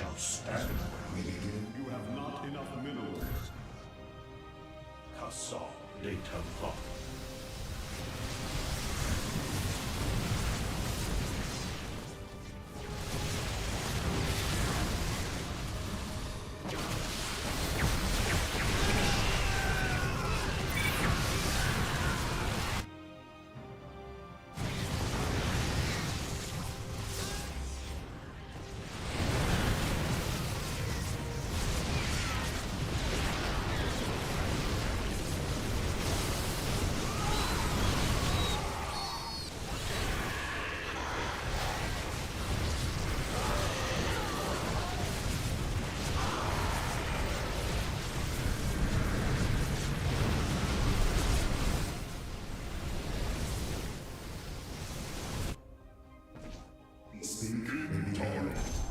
shall stand. We begin. You have not enough minerals. Cassol data clock.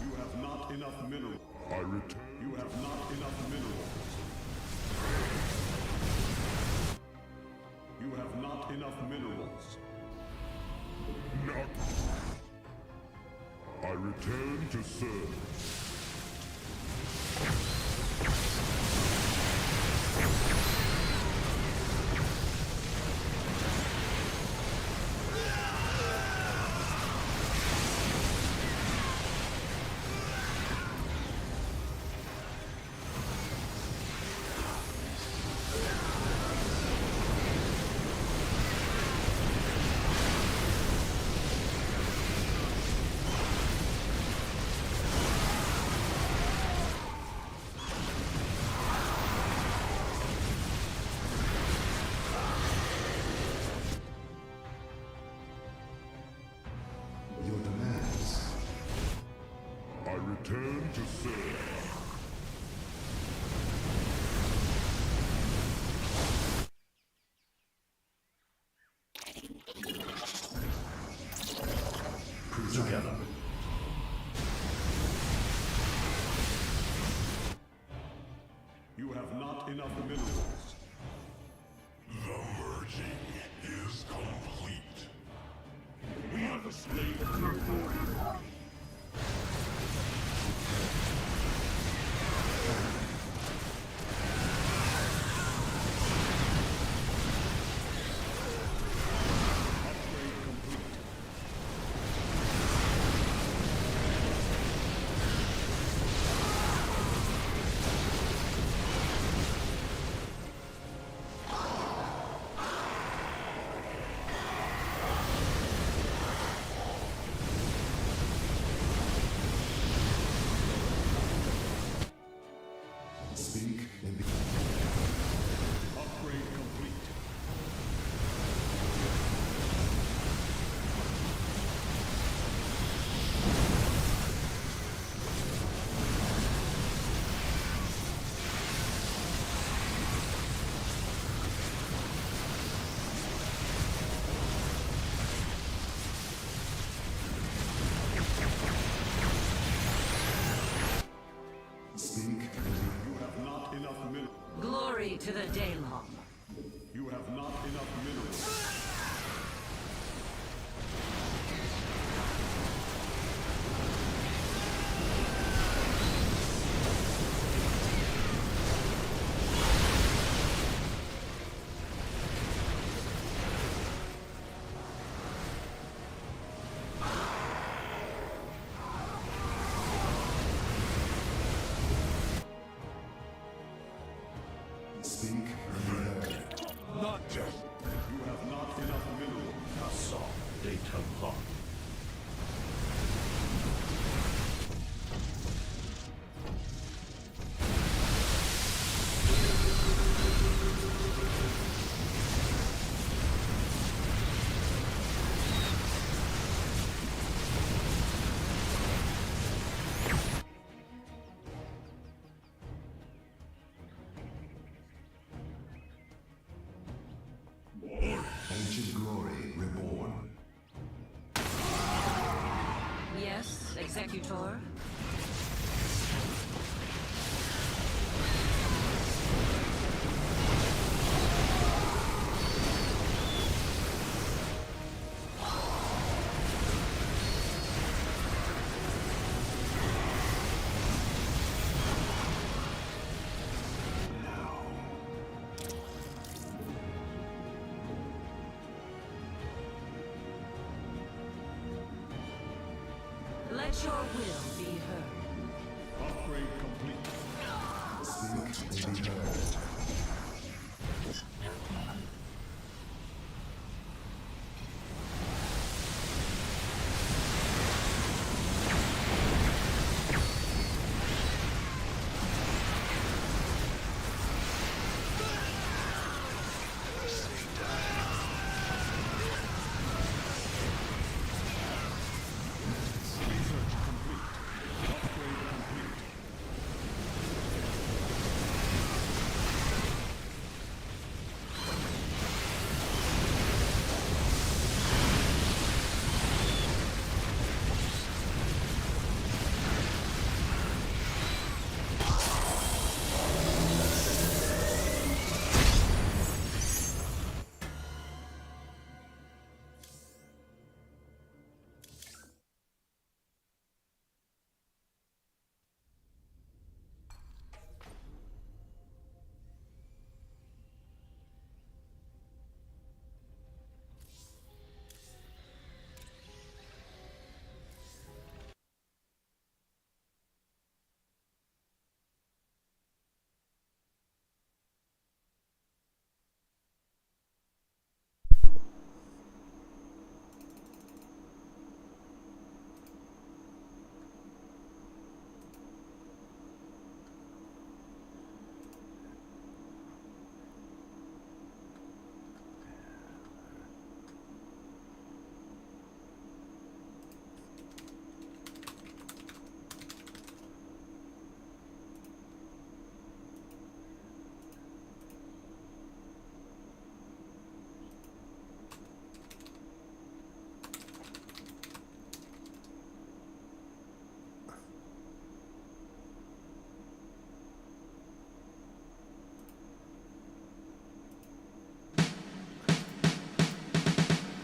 You have not enough minerals. I return. You have not enough minerals. You have not enough minerals. Not. I return to serve. Your demands. I return to serve. Together. You have not enough minerals. The merging is complete. We are the slave of your body. Speak and be. Upgrade complete. Speak and be. You have not enough minerals. Glory to the Daylong. You have not enough minerals. Speak and be heard. Not just. You have not enough minerals. Cassol data clock. Ancient glory reborn. Yes, Executor. Let your will be heard. Upgrade complete. Speak may be heard.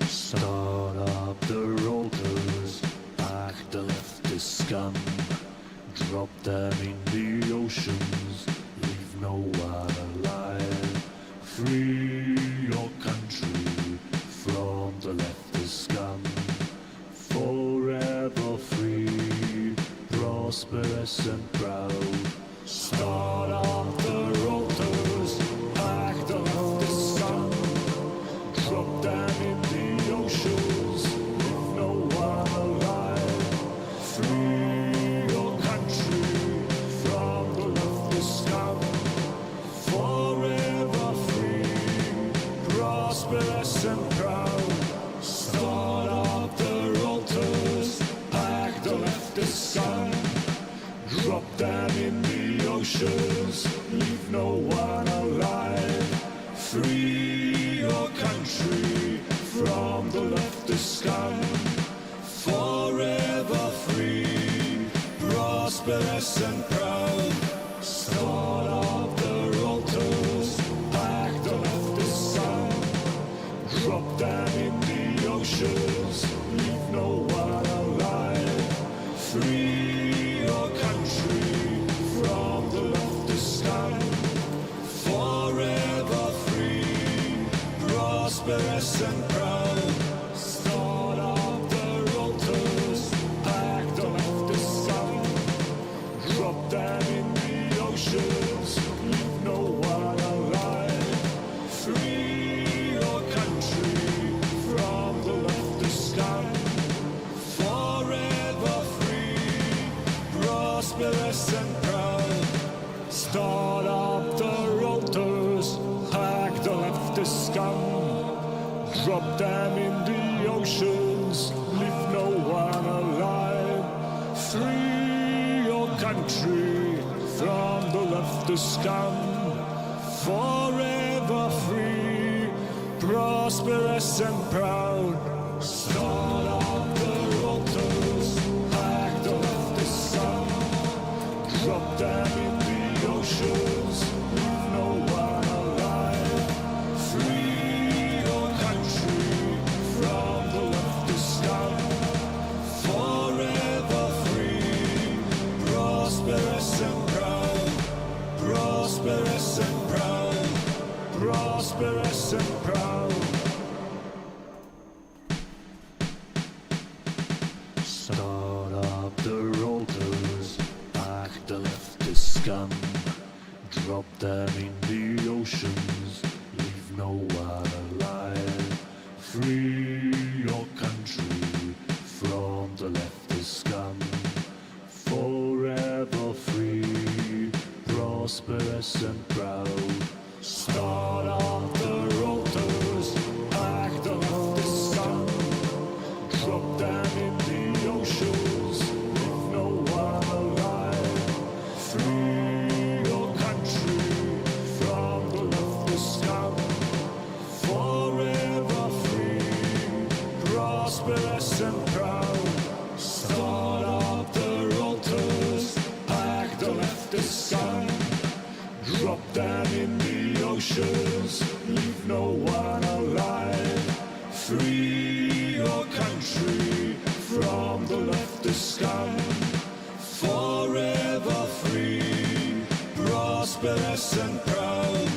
Start up the rotors, back the leftist scum. Drop them in the oceans, leave no one alive. Free your country from the leftist scum. Forever free, prosperous and proud. Start up the rotors, back the leftist scum. Drop them in the oceans, leave no one alive. Free your country from the leftist scum. Forever free, prosperous and proud. Start up the rotors, back the leftist scum. Drop them in the oceans, leave no one alive. Free your country from the leftist scum. Forever free, prosperous and proud. Start up the rotors, back the leftist scum. Drop them in the oceans, leave no one alive. Free your country from the leftist scum. Forever free, prosperous and proud. Start up the rotors, back the leftist scum. Drop them in the oceans, leave no one alive. Free your country from the leftist scum. Forever free, prosperous and proud. Start up the rotors, back the leftist scum. Drop them in the oceans, leave no one alive. Free your country from the leftist scum. Forever free, prosperous and proud. Start up the rotors, back the leftist scum. Drop them in the oceans, leave no one alive. Free your country from the leftist scum. Forever free, prosperous and proud. Prosperous and proud. Prosperous and proud. Start up them in the oceans, leave no one alive. Free your country from the leftist scum. Forever free, prosperous and proud. Start up the rotors, act the leftist scum. Drop them in the oceans, leave no one alive. Free your country from the leftist scum. Forever free, prosperous and proud. Start up the rotors, act the leftist scum. Drop them in the oceans, leave no one alive. Free your country from the leftist scum. Forever free, prosperous and proud.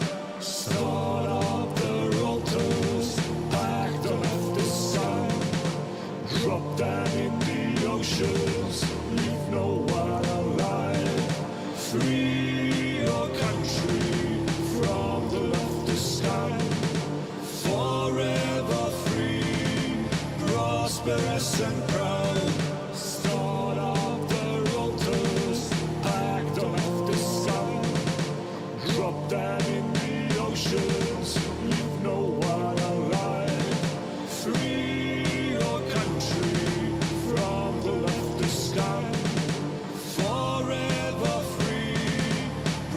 Start up the rotors, act the leftist scum. Drop them in the oceans, leave no one alive. Free your country from the leftist scum. Forever free, prosperous and proud. Start up the rotors, act the leftist scum. Drop them in the oceans, leave no one alive. Free your country from the leftist scum. Forever free,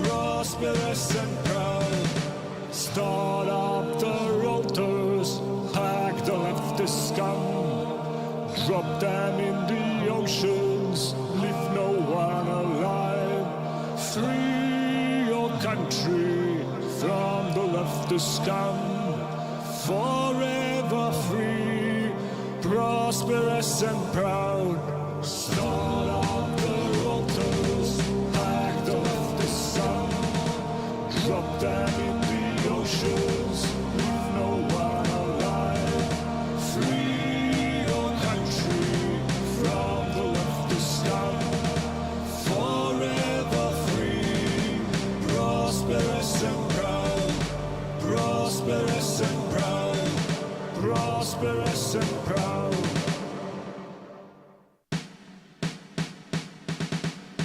prosperous and proud. Start up the rotors, act the leftist scum. Drop them in the oceans, leave no one alive. Free your country from the leftist scum. Forever free, prosperous and proud. Start up the rotors, act the leftist scum. Drop them in the oceans, leave no one alive. Free your country from the leftist scum. Forever free, prosperous and proud. Prosperous and proud. Prosperous and proud.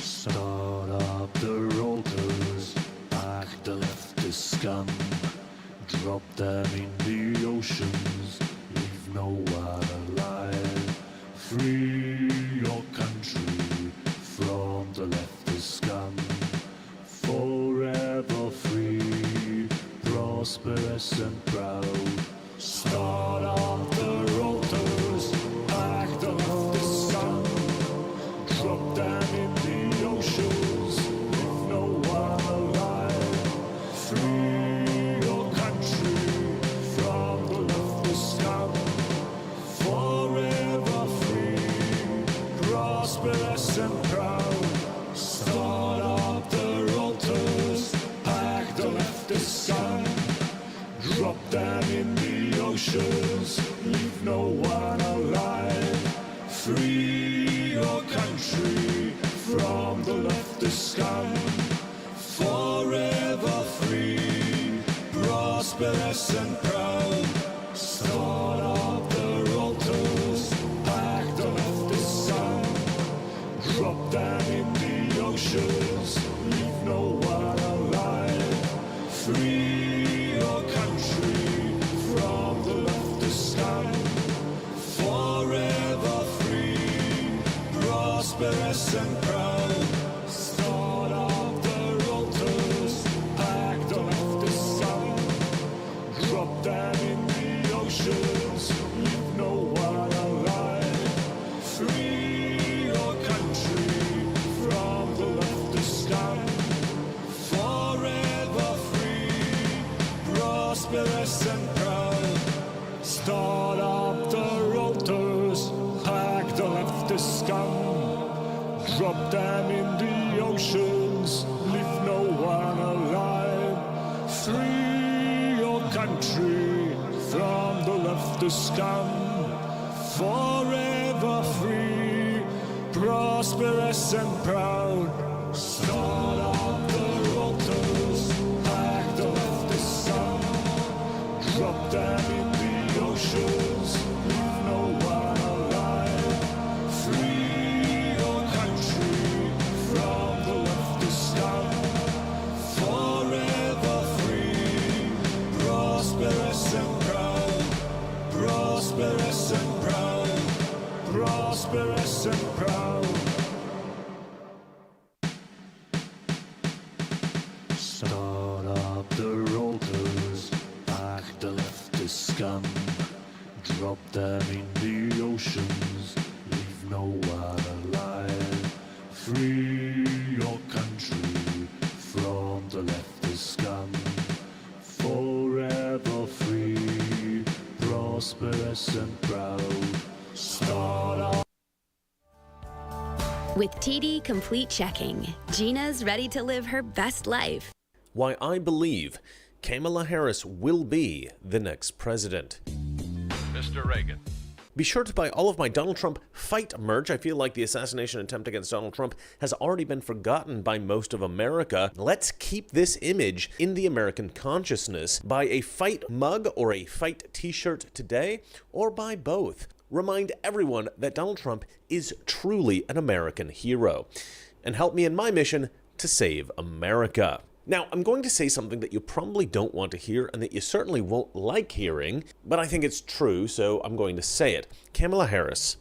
Start up the rotors, act the leftist scum. Drop them in the oceans, leave no one alive. Free your country from the leftist scum. Forever free, prosperous and proud. Start up the rotors, act the leftist scum. Drop them in the oceans, leave no one alive. Free your country from the leftist scum. Forever free, prosperous and proud. Start up the rotors, act the leftist scum. Drop them in the oceans, leave no one alive. Free your country from the leftist scum. Forever free, prosperous and proud. Start up the rotors, act the leftist scum. Drop them in the oceans, leave no one alive. Free your country from the leftist scum. Forever free, prosperous and proud. Start up the rotors, act the leftist scum. Drop them in the oceans, leave no one alive. Free your country from the leftist scum. Forever free, prosperous and proud. Start up the rotors, act the leftist scum. Drop them in the oceans, leave no one alive. Free your country from the leftist scum. Forever free, prosperous and proud. Start up the rotors, Drop them in the oceans, leave no one alive. Free your country from the leftist scum. Forever free, prosperous and proud. Prosperous and proud. Prosperous and proud. Start up the rollers, back the leftist scum. Drop them in the oceans, leave no one alive. Free your country from the leftist scum. Forever free, prosperous and proud. Start up. With TD Complete Checking, Gina's ready to live her best life. Why I believe Kamala Harris will be the next president. Mr. Reagan. Be sure to buy all of my Donald Trump fight merch. I feel like the assassination attempt against Donald Trump has already been forgotten by most of America. Let's keep this image in the American consciousness. Buy a fight mug or a fight t-shirt today, or buy both. Remind everyone that Donald Trump is truly an American hero, and help me in my mission to save America. Now, I'm going to say something that you probably don't want to hear and that you certainly won't like hearing, but I think it's true, so I'm going to say it. Kamala Harris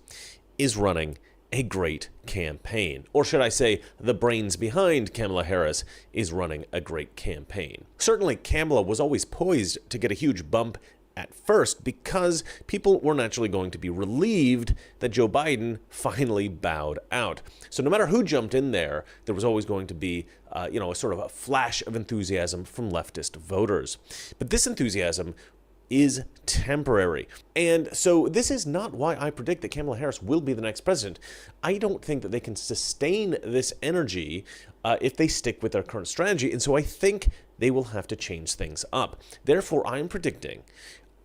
is running a great campaign. Or should I say, the brains behind Kamala Harris is running a great campaign. Certainly, Kamala was always poised to get a huge bump at first because people were naturally going to be relieved that Joe Biden finally bowed out. So no matter who jumped in there was always going to be a sort of a flash of enthusiasm from leftist voters. But this enthusiasm is temporary. And so this is not why I predict that Kamala Harris will be the next president. I don't think that they can sustain this energy if they stick with their current strategy. And so I think they will have to change things up. Therefore, I'm predicting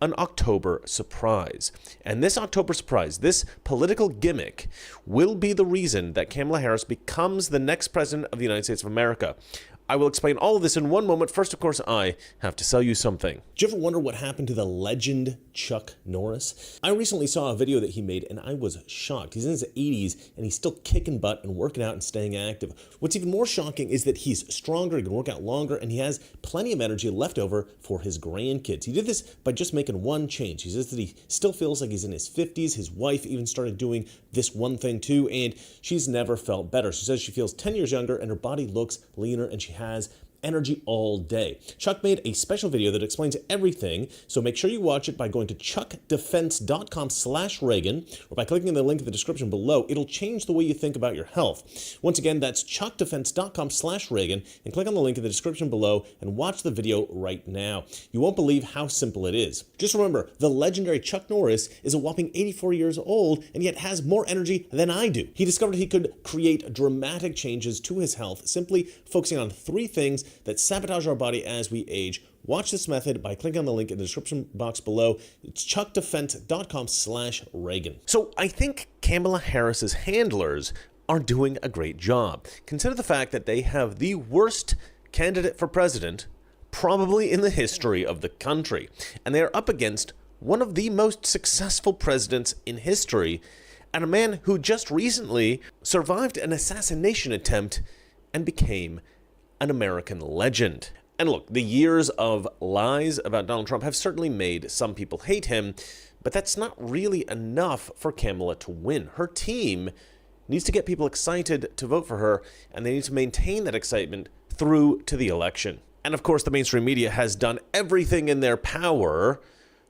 an October surprise. And this October surprise, this political gimmick, will be the reason that Kamala Harris becomes the next president of the United States of America. I will explain all of this in one moment. First, of course, I have to sell you something. Did you ever wonder what happened to the legend Chuck Norris? I recently saw a video that he made and I was shocked. He's in his 80s and he's still kicking butt and working out and staying active. What's even more shocking is that he's stronger, he can work out longer, and he has plenty of energy left over for his grandkids. He did this by just making one change. He says that he still feels like he's in his 50s. His wife even started doing this one thing too, and she's never felt better. She says she feels 10 years younger and her body looks leaner and she has energy all day. Chuck made a special video that explains everything, so make sure you watch it by going to chuckdefense.com/Reagan or by clicking the link in the description below. It'll change the way you think about your health. Once again, that's chuckdefense.com/Reagan and click on the link in the description below and watch the video right now. You won't believe how simple it is. Just remember, the legendary Chuck Norris is a whopping 84 years old and yet has more energy than I do. He discovered he could create dramatic changes to his health simply focusing on 3 things that sabotage our body as we age. Watch this method by clicking on the link in the description box below. It's chuckdefense.com/Reagan. So I think Kamala Harris's handlers are doing a great job. Consider the fact that they have the worst candidate for president probably in the history of the country. And they are up against one of the most successful presidents in history and a man who just recently survived an assassination attempt and became an American legend. And look, the years of lies about Donald Trump have certainly made some people hate him, but that's not really enough for Kamala to win. Her team needs to get people excited to vote for her, and they need to maintain that excitement through to the election. And of course, the mainstream media has done everything in their power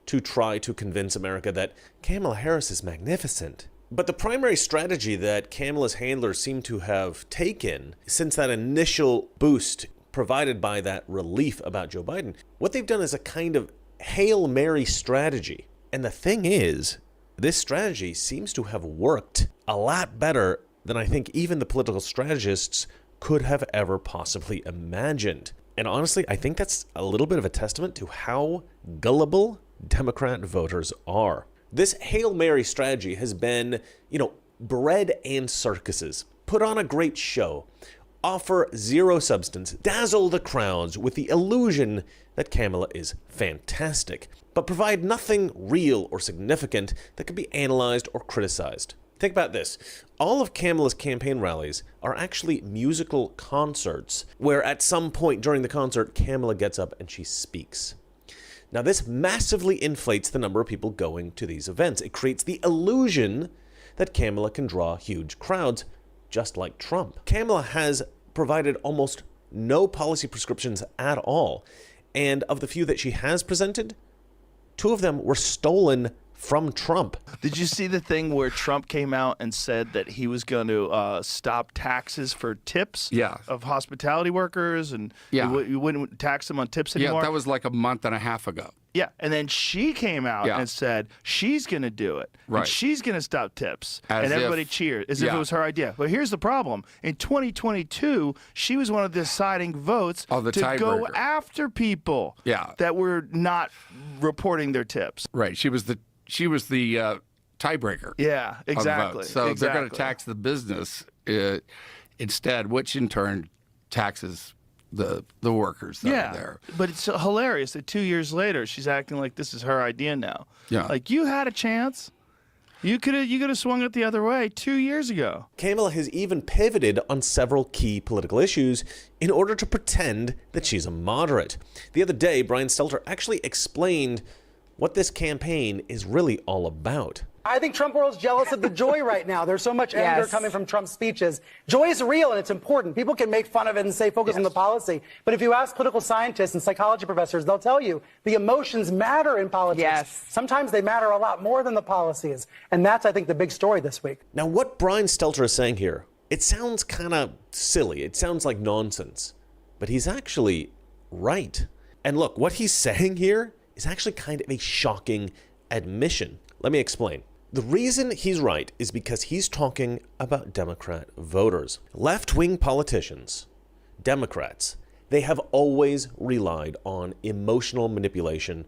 to try to convince America that Kamala Harris is magnificent. But the primary strategy that Kamala's handlers seem to have taken since that initial boost provided by that relief about Joe Biden, what they've done is a kind of Hail Mary strategy. And the thing is, this strategy seems to have worked a lot better than I think even the political strategists could have ever possibly imagined. And honestly, I think that's a little bit of a testament to how gullible Democrat voters are. This Hail Mary strategy has been, bread and circuses. Put on a great show. offer zero substance, dazzle the crowds with the illusion that Kamala is fantastic, but provide nothing real or significant that can be analyzed or criticized. Think about this. All of Kamala's campaign rallies are actually musical concerts, where at some point during the concert, Kamala gets up and she speaks. Now, this massively inflates the number of people going to these events. It creates the illusion that Kamala can draw huge crowds, just like Trump. Kamala has provided almost no policy prescriptions at all, and of the few that she has presented, 2 of them were stolen from Trump. Did you see the thing where Trump came out and said that he was going to stop taxes for tips of hospitality workers, and you wouldn't tax them on tips anymore? Yeah, that was like a month and a half ago. Yeah, and then she came out and said she's going to do it, and she's going to stop tips, and everybody cheered as if it was her idea. But here's the problem. In 2022, she was one of the deciding votes to go after people that were not reporting their tips. Right, she was the tiebreaker. Yeah, exactly. So they're going to tax the business instead, which in turn taxes the workers that are there. But it's hilarious that 2 years later she's acting like this is her idea now. Yeah, like you had a chance. You could have swung it the other way 2 years ago. Kamala has even pivoted on several key political issues in order to pretend that she's a moderate. The other day, Brian Stelter actually explained what this campaign is really all about. I think Trump world's jealous of the joy right now. There's so much anger coming from Trump's speeches. Joy is real and it's important. People can make fun of it and say focus on the policy. But if you ask political scientists and psychology professors, they'll tell you the emotions matter in politics. Sometimes they matter a lot more than the policies. And that's, I think, the big story this week. Now, what Brian Stelter is saying here, it sounds kind of silly. It sounds like nonsense. But he's actually right. And look, what he's saying here is actually kind of a shocking admission. Let me explain. The reason he's right is because he's talking about Democrat voters. Left-wing politicians, Democrats, they have always relied on emotional manipulation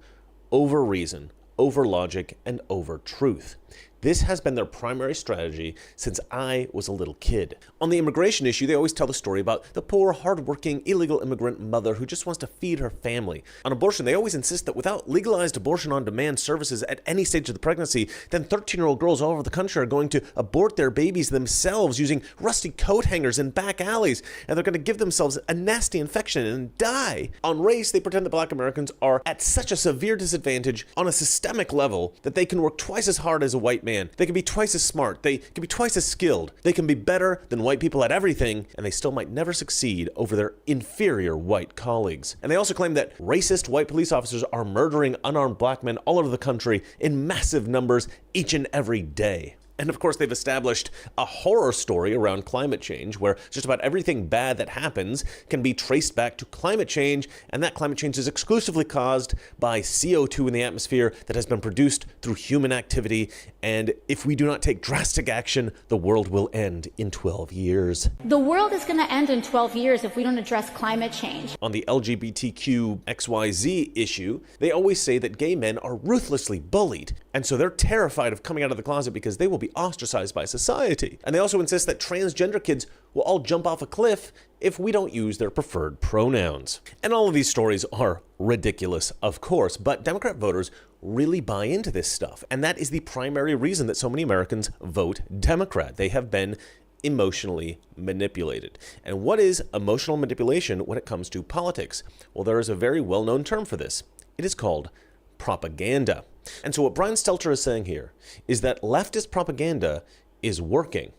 over reason, over logic, and over truth. This has been their primary strategy since I was a little kid. On the immigration issue, they always tell the story about the poor, hardworking, illegal immigrant mother who just wants to feed her family. On abortion, they always insist that without legalized abortion-on-demand services at any stage of the pregnancy, then 13-year-old girls all over the country are going to abort their babies themselves using rusty coat hangers in back alleys, and they're going to give themselves a nasty infection and die. On race, they pretend that black Americans are at such a severe disadvantage on a systemic level that they can work twice as hard as a white man. They can be twice as smart. They can be twice as skilled. They can be better than white people at everything, and they still might never succeed over their inferior white colleagues. And they also claim that racist white police officers are murdering unarmed black men all over the country in massive numbers each and every day. And of course, they've established a horror story around climate change where just about everything bad that happens can be traced back to climate change, and that climate change is exclusively caused by CO2 in the atmosphere that has been produced through human activity, and if we do not take drastic action, the world will end in 12 years. The world is going to end in 12 years if we don't address climate change. On the LGBTQ XYZ issue, they always say that gay men are ruthlessly bullied, and so they're terrified of coming out of the closet because they will be ostracized by society. And they also insist that transgender kids will all jump off a cliff if we don't use their preferred pronouns. And all of these stories are ridiculous, of course, but Democrat voters really buy into this stuff. And that is the primary reason that so many Americans vote Democrat. They have been emotionally manipulated. And what is emotional manipulation when it comes to politics? Well, there is a very well-known term for this. It is called propaganda. And so what Brian Stelter is saying here is that leftist propaganda is working.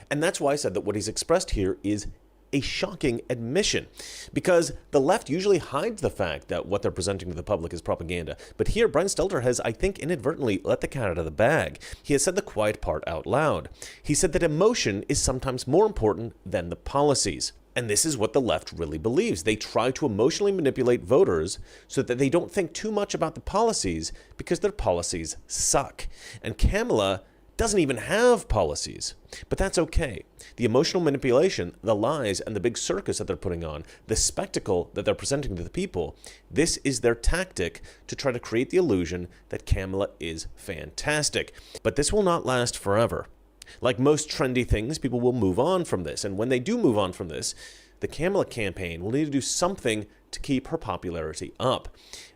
And that's why I said that what he's expressed here is a shocking admission, because the left usually hides the fact that what they're presenting to the public is propaganda. But here, Brian Stelter has, I think, inadvertently let the cat out of the bag. He has said the quiet part out loud. He said that emotion is sometimes more important than the policies. And this is what the left really believes. They try to emotionally manipulate voters so that they don't think too much about the policies because their policies suck. And Kamala doesn't even have policies. But that's okay. The emotional manipulation, the lies, and the big circus that they're putting on, the spectacle that they're presenting to the people, this is their tactic to try to create the illusion that Kamala is fantastic. But this will not last forever. Like most trendy things, people will move on from this. And when they do move on from this, the Kamala campaign will need to do something to keep her popularity up.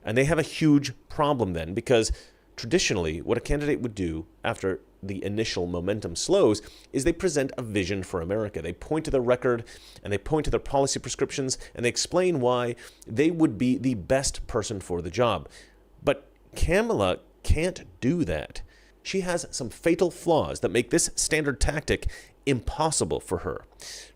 And they have a huge problem then, because traditionally, what a candidate would do after the initial momentum slows is they present a vision for America. They point to their record and they point to their policy prescriptions and they explain why they would be the best person for the job. But Kamala can't do that. She has some fatal flaws that make this standard tactic impossible for her.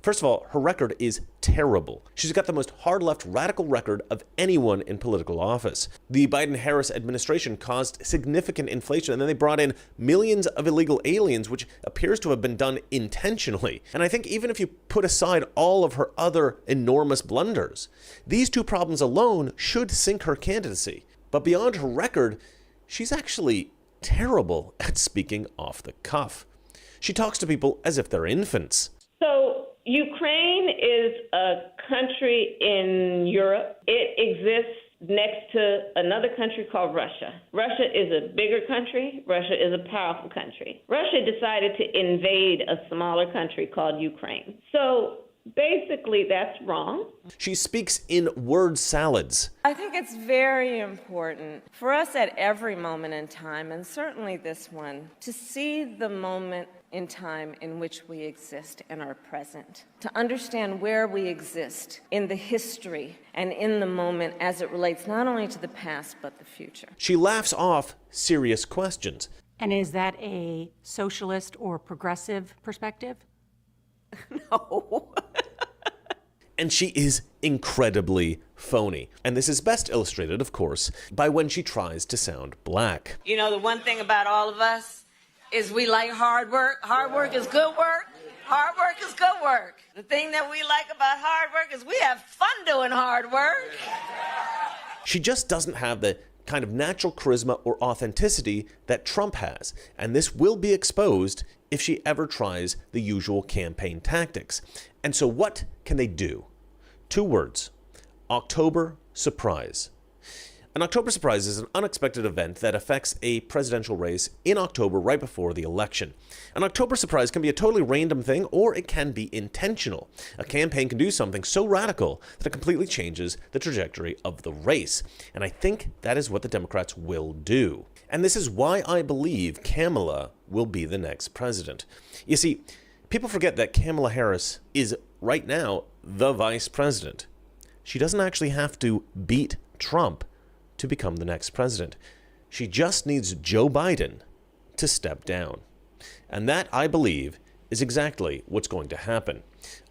First of all, her record is terrible. She's got the most hard-left radical record of anyone in political office. The Biden-Harris administration caused significant inflation, and then they brought in millions of illegal aliens, which appears to have been done intentionally. And I think even if you put aside all of her other enormous blunders, these two problems alone should sink her candidacy. But beyond her record, she's actually terrible at speaking off the cuff. She talks to people as if they're infants. So Ukraine is a country in Europe. It exists next to another country called Russia. Russia is a bigger country. Russia is a powerful country. Russia decided to invade a smaller country called Ukraine. So basically, that's wrong. She speaks in word salads. I think it's very important for us at every moment in time, and certainly this one, to see the moment in time in which we exist and are present, to understand where we exist in the history and in the moment as it relates not only to the past but the future. She laughs off serious questions. And is that a socialist or progressive perspective? No. And she is incredibly phony. And this is best illustrated, of course, by when she tries to sound black. You know, the one thing about all of us is we like hard work. Hard work is good work. Hard work is good work. The thing that we like about hard work is we have fun doing hard work. She just doesn't have the kind of natural charisma or authenticity that Trump has. And this will be exposed if she ever tries the usual campaign tactics. And so what can they do? 2 words: October surprise. An October surprise is an unexpected event that affects a presidential race in October right before the election. An October surprise can be a totally random thing, or it can be intentional. A campaign can do something so radical that it completely changes the trajectory of the race. And I think that is what the Democrats will do. And this is why I believe Kamala will be the next president. You see, people forget that Kamala Harris is right now the vice president. She doesn't actually have to beat Trump to become the next president. She just needs Joe Biden to step down. And that, I believe, is exactly what's going to happen.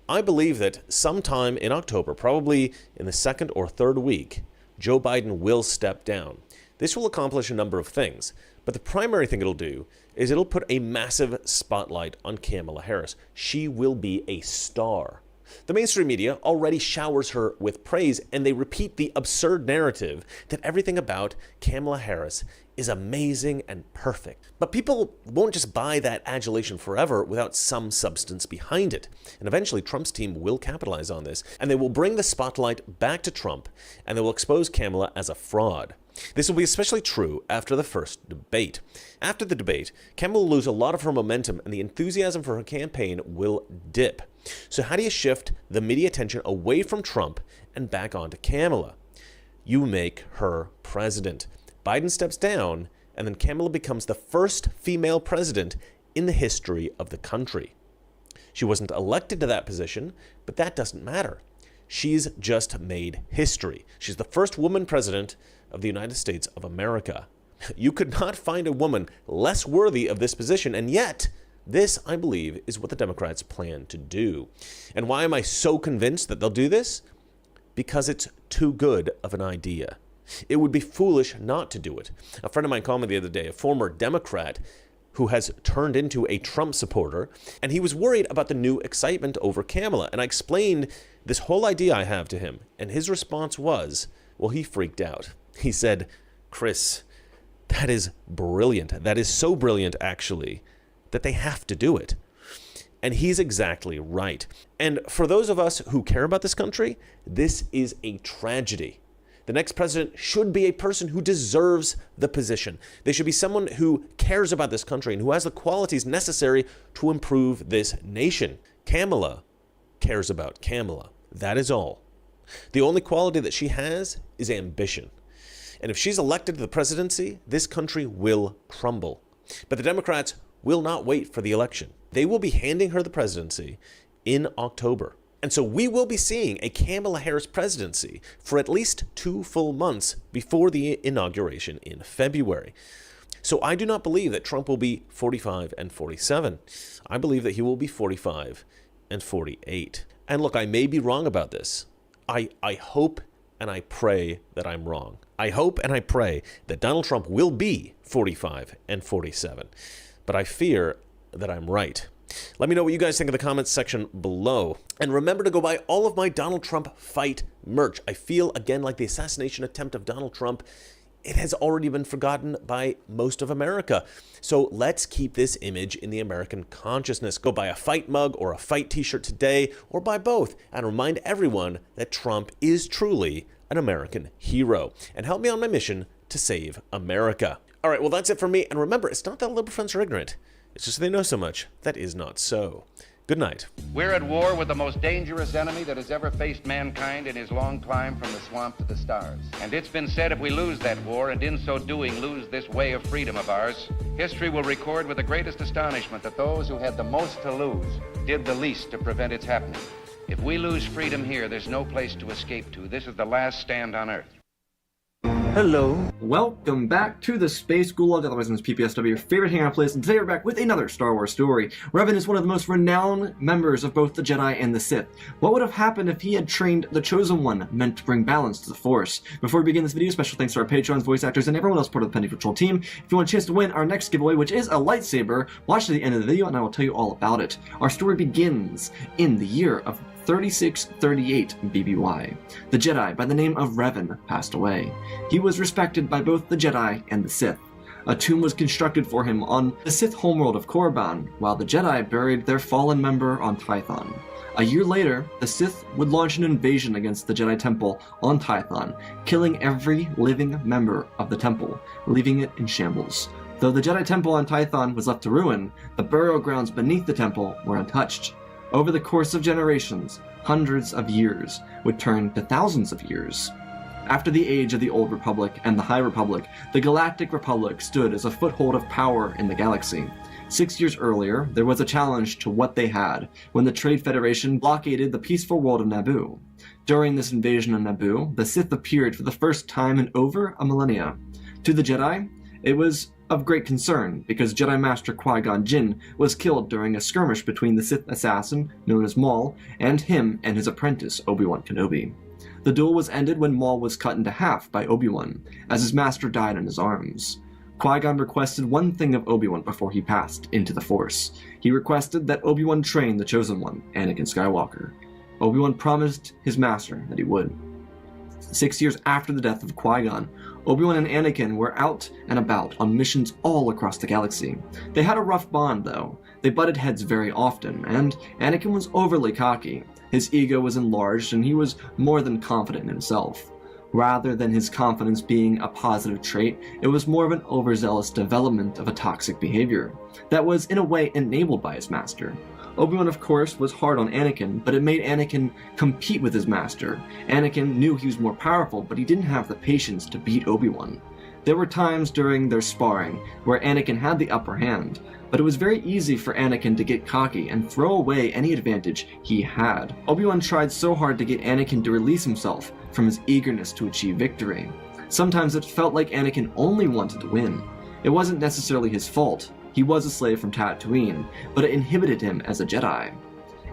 I believe that sometime in October, probably in the 2nd or 3rd week, Joe Biden will step down. This will accomplish a number of things, but the primary thing it'll do is it'll put a massive spotlight on Kamala Harris. She will be a star. The mainstream media already showers her with praise, and they repeat the absurd narrative that everything about Kamala Harris is amazing and perfect. But people won't just buy that adulation forever without some substance behind it. And eventually Trump's team will capitalize on this, and they will bring the spotlight back to Trump, and they will expose Kamala as a fraud. This will be especially true after the first debate. After the debate, Kamala will lose a lot of her momentum, and the enthusiasm for her campaign will dip. So how do you shift the media attention away from Trump and back onto Kamala? You make her president. Biden steps down, and then Kamala becomes the first female president in the history of the country. She wasn't elected to that position, but that doesn't matter. She's just made history. She's the first woman president of the United States of America. You could not find a woman less worthy of this position, and yet this, I believe, is what the Democrats plan to do. And why am I so convinced that they'll do this? Because it's too good of an idea. It would be foolish not to do it. A friend of mine called me the other day, a former Democrat who has turned into a Trump supporter, and he was worried about the new excitement over Kamala. And I explained this whole idea I have to him, and his response was, well, he freaked out. He said, Chris, that is brilliant. That is so brilliant, actually, that they have to do it. And he's exactly right. And for those of us who care about this country, this is a tragedy. The next president should be a person who deserves the position. They should be someone who cares about this country and who has the qualities necessary to improve this nation. Kamala cares about Kamala. That is all. The only quality that she has is ambition. And if she's elected to the presidency, this country will crumble. But the Democrats will not wait for the election. They will be handing her the presidency in October. And so we will be seeing a Kamala Harris presidency for at least 2 full months before the inauguration in February. So I do not believe that Trump will be 45 and 47. I believe that he will be 45 and 48. And look, I may be wrong about this. I hope and I pray that I'm wrong. I hope and I pray that Donald Trump will be 45 and 47. But I fear that I'm right. Let me know what you guys think in the comments section below. And remember to go buy all of my Donald Trump fight merch. I feel, again, like the assassination attempt of Donald Trump, it has already been forgotten by most of America. So let's keep this image in the American consciousness. Go buy a fight mug or a fight t-shirt today, or buy both, and remind everyone that Trump is truly an American hero. And help me on my mission to save America. All right, well, that's it for me. And remember, it's not that liberal friends are ignorant. It's just they know so much. That is not so. Good night. We're at war with the most dangerous enemy that has ever faced mankind in his long climb from the swamp to the stars. And it's been said if we lose that war, and in so doing lose this way of freedom of ours, history will record with the greatest astonishment that those who had the most to lose did the least to prevent its happening. If we lose freedom here, there's no place to escape to. This is the last stand on Earth. Hello. Welcome back to the Space Gulag, otherwise known as PPSW, your favorite hangout place, and today we're back with another Star Wars story. Revan is one of the most renowned members of both the Jedi and the Sith. What would have happened if he had trained the Chosen One, meant to bring balance to the Force? Before we begin this video, special thanks to our patrons, voice actors, and everyone else part of the Penny Patrol team. If you want a chance to win our next giveaway, which is a lightsaber, watch to the end of the video and I will tell you all about it. Our story begins in the year of 3638 BBY. The Jedi by the name of Revan passed away. He was respected by both the Jedi and the Sith. A tomb was constructed for him on the Sith homeworld of Korriban, while the Jedi buried their fallen member on Tython. A year later, the Sith would launch an invasion against the Jedi Temple on Tython, killing every living member of the temple, leaving it in shambles. Though the Jedi Temple on Tython was left to ruin, the burial grounds beneath the temple were untouched. Over the course of generations, hundreds of years would turn to thousands of years. After the age of the Old Republic and the High Republic, the Galactic Republic stood as a foothold of power in the galaxy. 6 years earlier, there was a challenge to what they had when the Trade Federation blockaded the peaceful world of Naboo. During this invasion of Naboo, the Sith appeared for the first time in over a millennia. To the Jedi, it was of great concern, because Jedi Master Qui-Gon Jinn was killed during a skirmish between the Sith assassin, known as Maul, and him and his apprentice, Obi-Wan Kenobi. The duel was ended when Maul was cut into half by Obi-Wan, as his master died in his arms. Qui-Gon requested one thing of Obi-Wan before he passed into the Force. He requested that Obi-Wan train the Chosen One, Anakin Skywalker. Obi-Wan promised his master that he would. 6 years after the death of Qui-Gon, Obi-Wan and Anakin were out and about on missions all across the galaxy. They had a rough bond, though. They butted heads very often, and Anakin was overly cocky. His ego was enlarged, and he was more than confident in himself. Rather than his confidence being a positive trait, it was more of an overzealous development of a toxic behavior that was, in a way, enabled by his master. Obi-Wan, of course, was hard on Anakin, but it made Anakin compete with his master. Anakin knew he was more powerful, but he didn't have the patience to beat Obi-Wan. There were times during their sparring where Anakin had the upper hand, but it was very easy for Anakin to get cocky and throw away any advantage he had. Obi-Wan tried so hard to get Anakin to release himself from his eagerness to achieve victory. Sometimes it felt like Anakin only wanted to win. It wasn't necessarily his fault. He was a slave from Tatooine, but it inhibited him as a Jedi.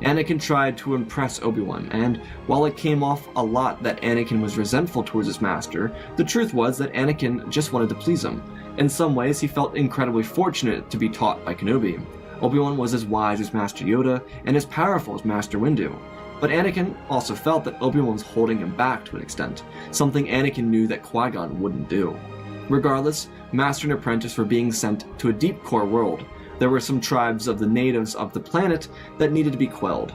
Anakin tried to impress Obi-Wan, and while it came off a lot that Anakin was resentful towards his master, the truth was that Anakin just wanted to please him. In some ways, he felt incredibly fortunate to be taught by Kenobi. Obi-Wan was as wise as Master Yoda, and as powerful as Master Windu. But Anakin also felt that Obi-Wan was holding him back to an extent, something Anakin knew that Qui-Gon wouldn't do. Regardless, Master and Apprentice were being sent to a deep core world. There were some tribes of the natives of the planet that needed to be quelled.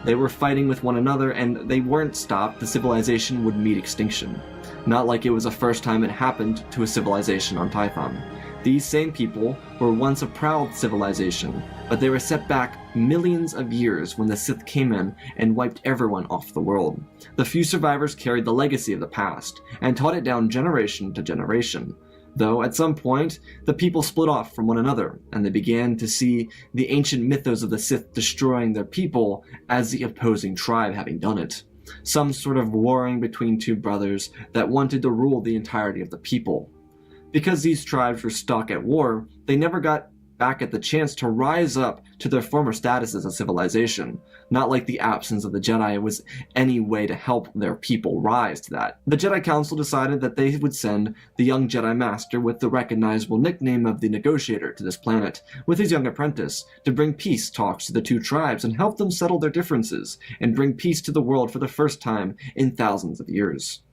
They were fighting with one another, and they weren't stopped, the civilization would meet extinction. Not like it was the first time it happened to a civilization on Tython. These same people were once a proud civilization, but they were set back millions of years when the Sith came in and wiped everyone off the world. The few survivors carried the legacy of the past, and taught it down generation to generation. Though at some point, the people split off from one another, and they began to see the ancient mythos of the Sith destroying their people as the opposing tribe having done it. Some sort of warring between two brothers that wanted to rule the entirety of the people. Because these tribes were stuck at war, they never got back at the chance to rise up to their former status as a civilization. Not like the absence of the Jedi was any way to help their people rise to that. The Jedi Council decided that they would send the young Jedi Master with the recognizable nickname of the Negotiator to this planet, with his young apprentice, to bring peace talks to the two tribes and help them settle their differences, and bring peace to the world for the first time in thousands of years.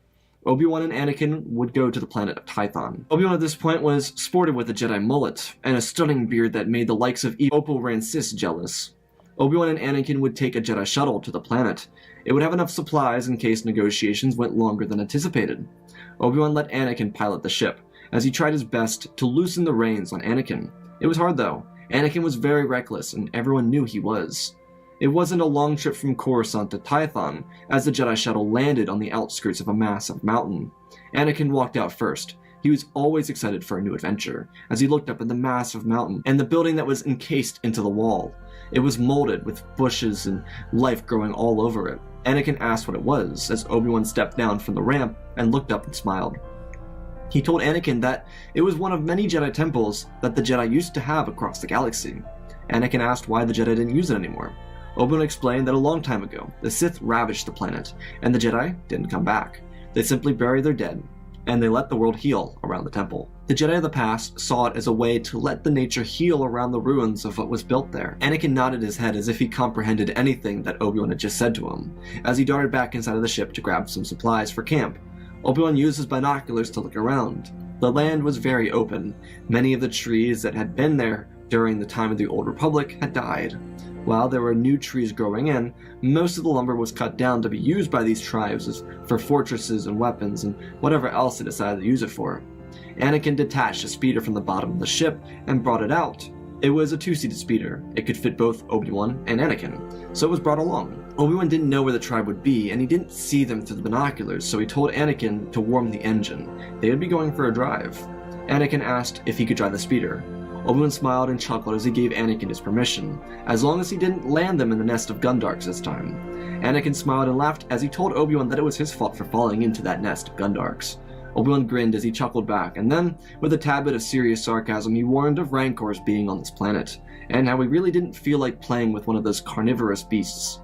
Obi-Wan and Anakin would go to the planet of Tython. Obi-Wan at this point was sported with a Jedi mullet, and a stunning beard that made the likes of Opal Rancis jealous. Obi-Wan and Anakin would take a Jedi shuttle to the planet. It would have enough supplies in case negotiations went longer than anticipated. Obi-Wan let Anakin pilot the ship, as he tried his best to loosen the reins on Anakin. It was hard though. Anakin was very reckless, and everyone knew he was. It wasn't a long trip from Coruscant to Tython, as the Jedi shuttle landed on the outskirts of a massive mountain. Anakin walked out first. He was always excited for a new adventure, as he looked up at the massive mountain and the building that was encased into the wall. It was molded with bushes and life growing all over it. Anakin asked what it was, as Obi-Wan stepped down from the ramp and looked up and smiled. He told Anakin that it was one of many Jedi temples that the Jedi used to have across the galaxy. Anakin asked why the Jedi didn't use it anymore. Obi-Wan explained that a long time ago, the Sith ravaged the planet, and the Jedi didn't come back. They simply buried their dead, and they let the world heal around the temple. The Jedi of the past saw it as a way to let the nature heal around the ruins of what was built there. Anakin nodded his head as if he comprehended anything that Obi-Wan had just said to him, as he darted back inside of the ship to grab some supplies for camp. Obi-Wan used his binoculars to look around. The land was very open. Many of the trees that had been there during the time of the Old Republic had died. While there were new trees growing in, most of the lumber was cut down to be used by these tribes for fortresses and weapons and whatever else they decided to use it for. Anakin detached a speeder from the bottom of the ship and brought it out. It was a two-seated speeder. It could fit both Obi-Wan and Anakin, so it was brought along. Obi-Wan didn't know where the tribe would be, and he didn't see them through the binoculars, so he told Anakin to warm the engine. They would be going for a drive. Anakin asked if he could drive the speeder. Obi-Wan smiled and chuckled as he gave Anakin his permission, as long as he didn't land them in the nest of Gundarks this time. Anakin smiled and laughed as he told Obi-Wan that it was his fault for falling into that nest of Gundarks. Obi-Wan grinned as he chuckled back, and then, with a tad bit of serious sarcasm, he warned of rancors being on this planet, and how he really didn't feel like playing with one of those carnivorous beasts.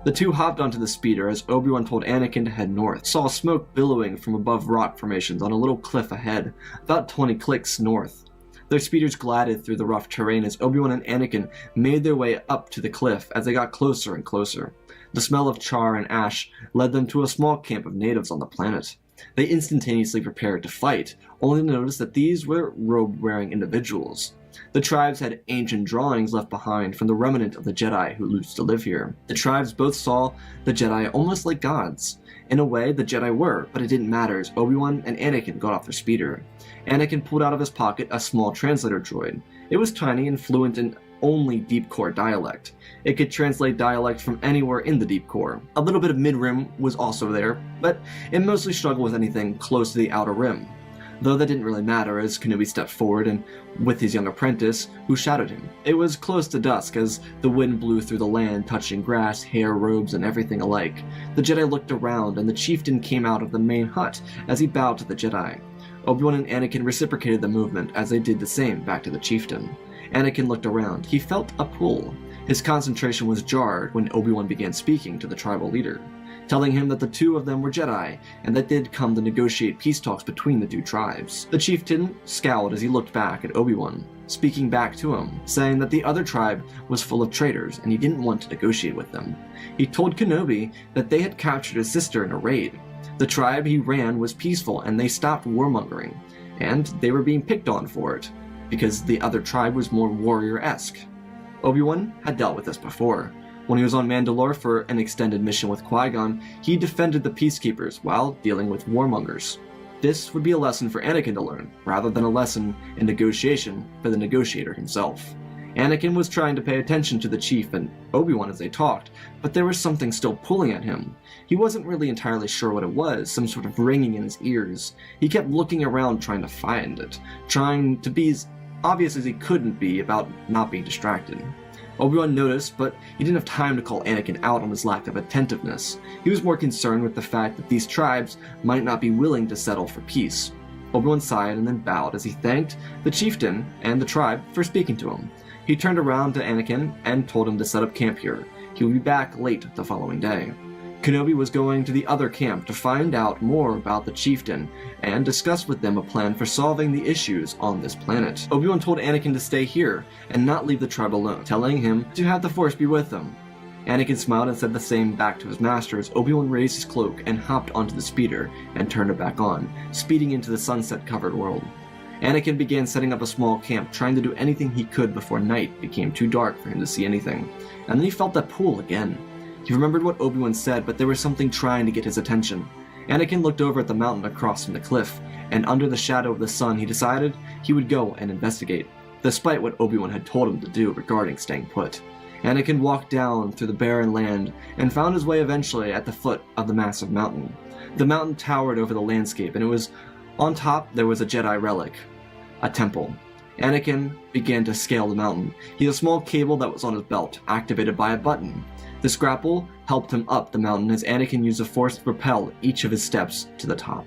The two hopped onto the speeder as Obi-Wan told Anakin to head north, saw smoke billowing from above rock formations on a little cliff ahead, about 20 clicks north. Their speeders glided through the rough terrain as Obi-Wan and Anakin made their way up to the cliff as they got closer and closer. The smell of char and ash led them to a small camp of natives on the planet. They instantaneously prepared to fight, only to notice that these were robe-wearing individuals. The tribes had ancient drawings left behind from the remnant of the Jedi who used to live here. The tribes both saw the Jedi almost like gods. In a way, the Jedi were, but it didn't matter as Obi-Wan and Anakin got off their speeder. Anakin pulled out of his pocket a small translator droid. It was tiny and fluent in only Deep Core dialect. It could translate dialect from anywhere in the Deep Core. A little bit of Mid-Rim was also there, but it mostly struggled with anything close to the Outer Rim. Though that didn't really matter as Kenobi stepped forward and with his young apprentice, who shadowed him. It was close to dusk as the wind blew through the land, touching grass, hair, robes, and everything alike. The Jedi looked around, and the chieftain came out of the main hut as he bowed to the Jedi. Obi-Wan and Anakin reciprocated the movement as they did the same back to the chieftain. Anakin looked around. He felt a pull. His concentration was jarred when Obi-Wan began speaking to the tribal leader, telling him that the two of them were Jedi, and that they'd come to negotiate peace talks between the two tribes. The chieftain scowled as he looked back at Obi-Wan, speaking back to him, saying that the other tribe was full of traitors and he didn't want to negotiate with them. He told Kenobi that they had captured his sister in a raid. The tribe he ran was peaceful and they stopped warmongering, and they were being picked on for it, because the other tribe was more warrior-esque. Obi-Wan had dealt with this before. When he was on Mandalore for an extended mission with Qui-Gon, he defended the Peacekeepers while dealing with warmongers. This would be a lesson for Anakin to learn, rather than a lesson in negotiation for the negotiator himself. Anakin was trying to pay attention to the Chief and Obi-Wan as they talked, but there was something still pulling at him. He wasn't really entirely sure what it was, some sort of ringing in his ears. He kept looking around trying to find it, trying to be as obvious as he couldn't be about not being distracted. Obi-Wan noticed, but he didn't have time to call Anakin out on his lack of attentiveness. He was more concerned with the fact that these tribes might not be willing to settle for peace. Obi-Wan sighed and then bowed as he thanked the chieftain and the tribe for speaking to him. He turned around to Anakin and told him to set up camp here. He would be back late the following day. Kenobi was going to the other camp to find out more about the chieftain and discuss with them a plan for solving the issues on this planet. Obi-Wan told Anakin to stay here and not leave the tribe alone, telling him to have the Force be with them. Anakin smiled and said the same back to his master as Obi-Wan raised his cloak and hopped onto the speeder and turned it back on, speeding into the sunset-covered world. Anakin began setting up a small camp, trying to do anything he could before night became too dark for him to see anything. And then he felt that pull again. He remembered what Obi-Wan said, but there was something trying to get his attention. Anakin looked over at the mountain across from the cliff, and under the shadow of the sun he decided he would go and investigate, despite what Obi-Wan had told him to do regarding staying put. Anakin walked down through the barren land and found his way eventually at the foot of the massive mountain. The mountain towered over the landscape, and it was on top there was a Jedi relic, a temple. Anakin began to scale the mountain. He had a small cable that was on his belt, activated by a button. This grapple helped him up the mountain as Anakin used the Force to propel each of his steps to the top.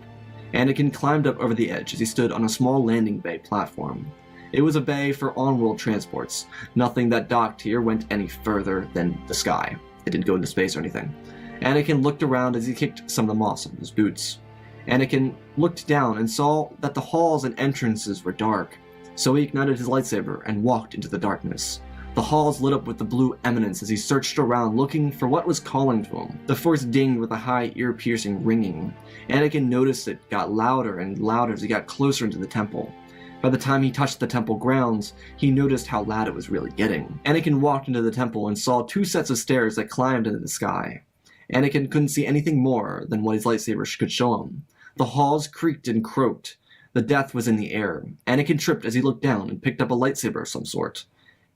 Anakin climbed up over the edge as he stood on a small landing bay platform. It was a bay for on-world transports. Nothing that docked here went any further than the sky. It didn't go into space or anything. Anakin looked around as he kicked some of the moss on his boots. Anakin looked down and saw that the halls and entrances were dark, so he ignited his lightsaber and walked into the darkness. The halls lit up with the blue eminence as he searched around looking for what was calling to him. The Force dinged with a high, ear-piercing ringing. Anakin noticed it got louder and louder as he got closer into the temple. By the time he touched the temple grounds, he noticed how loud it was really getting. Anakin walked into the temple and saw two sets of stairs that climbed into the sky. Anakin couldn't see anything more than what his lightsaber could show him. The halls creaked and croaked. The death was in the air. Anakin tripped as he looked down and picked up a lightsaber of some sort.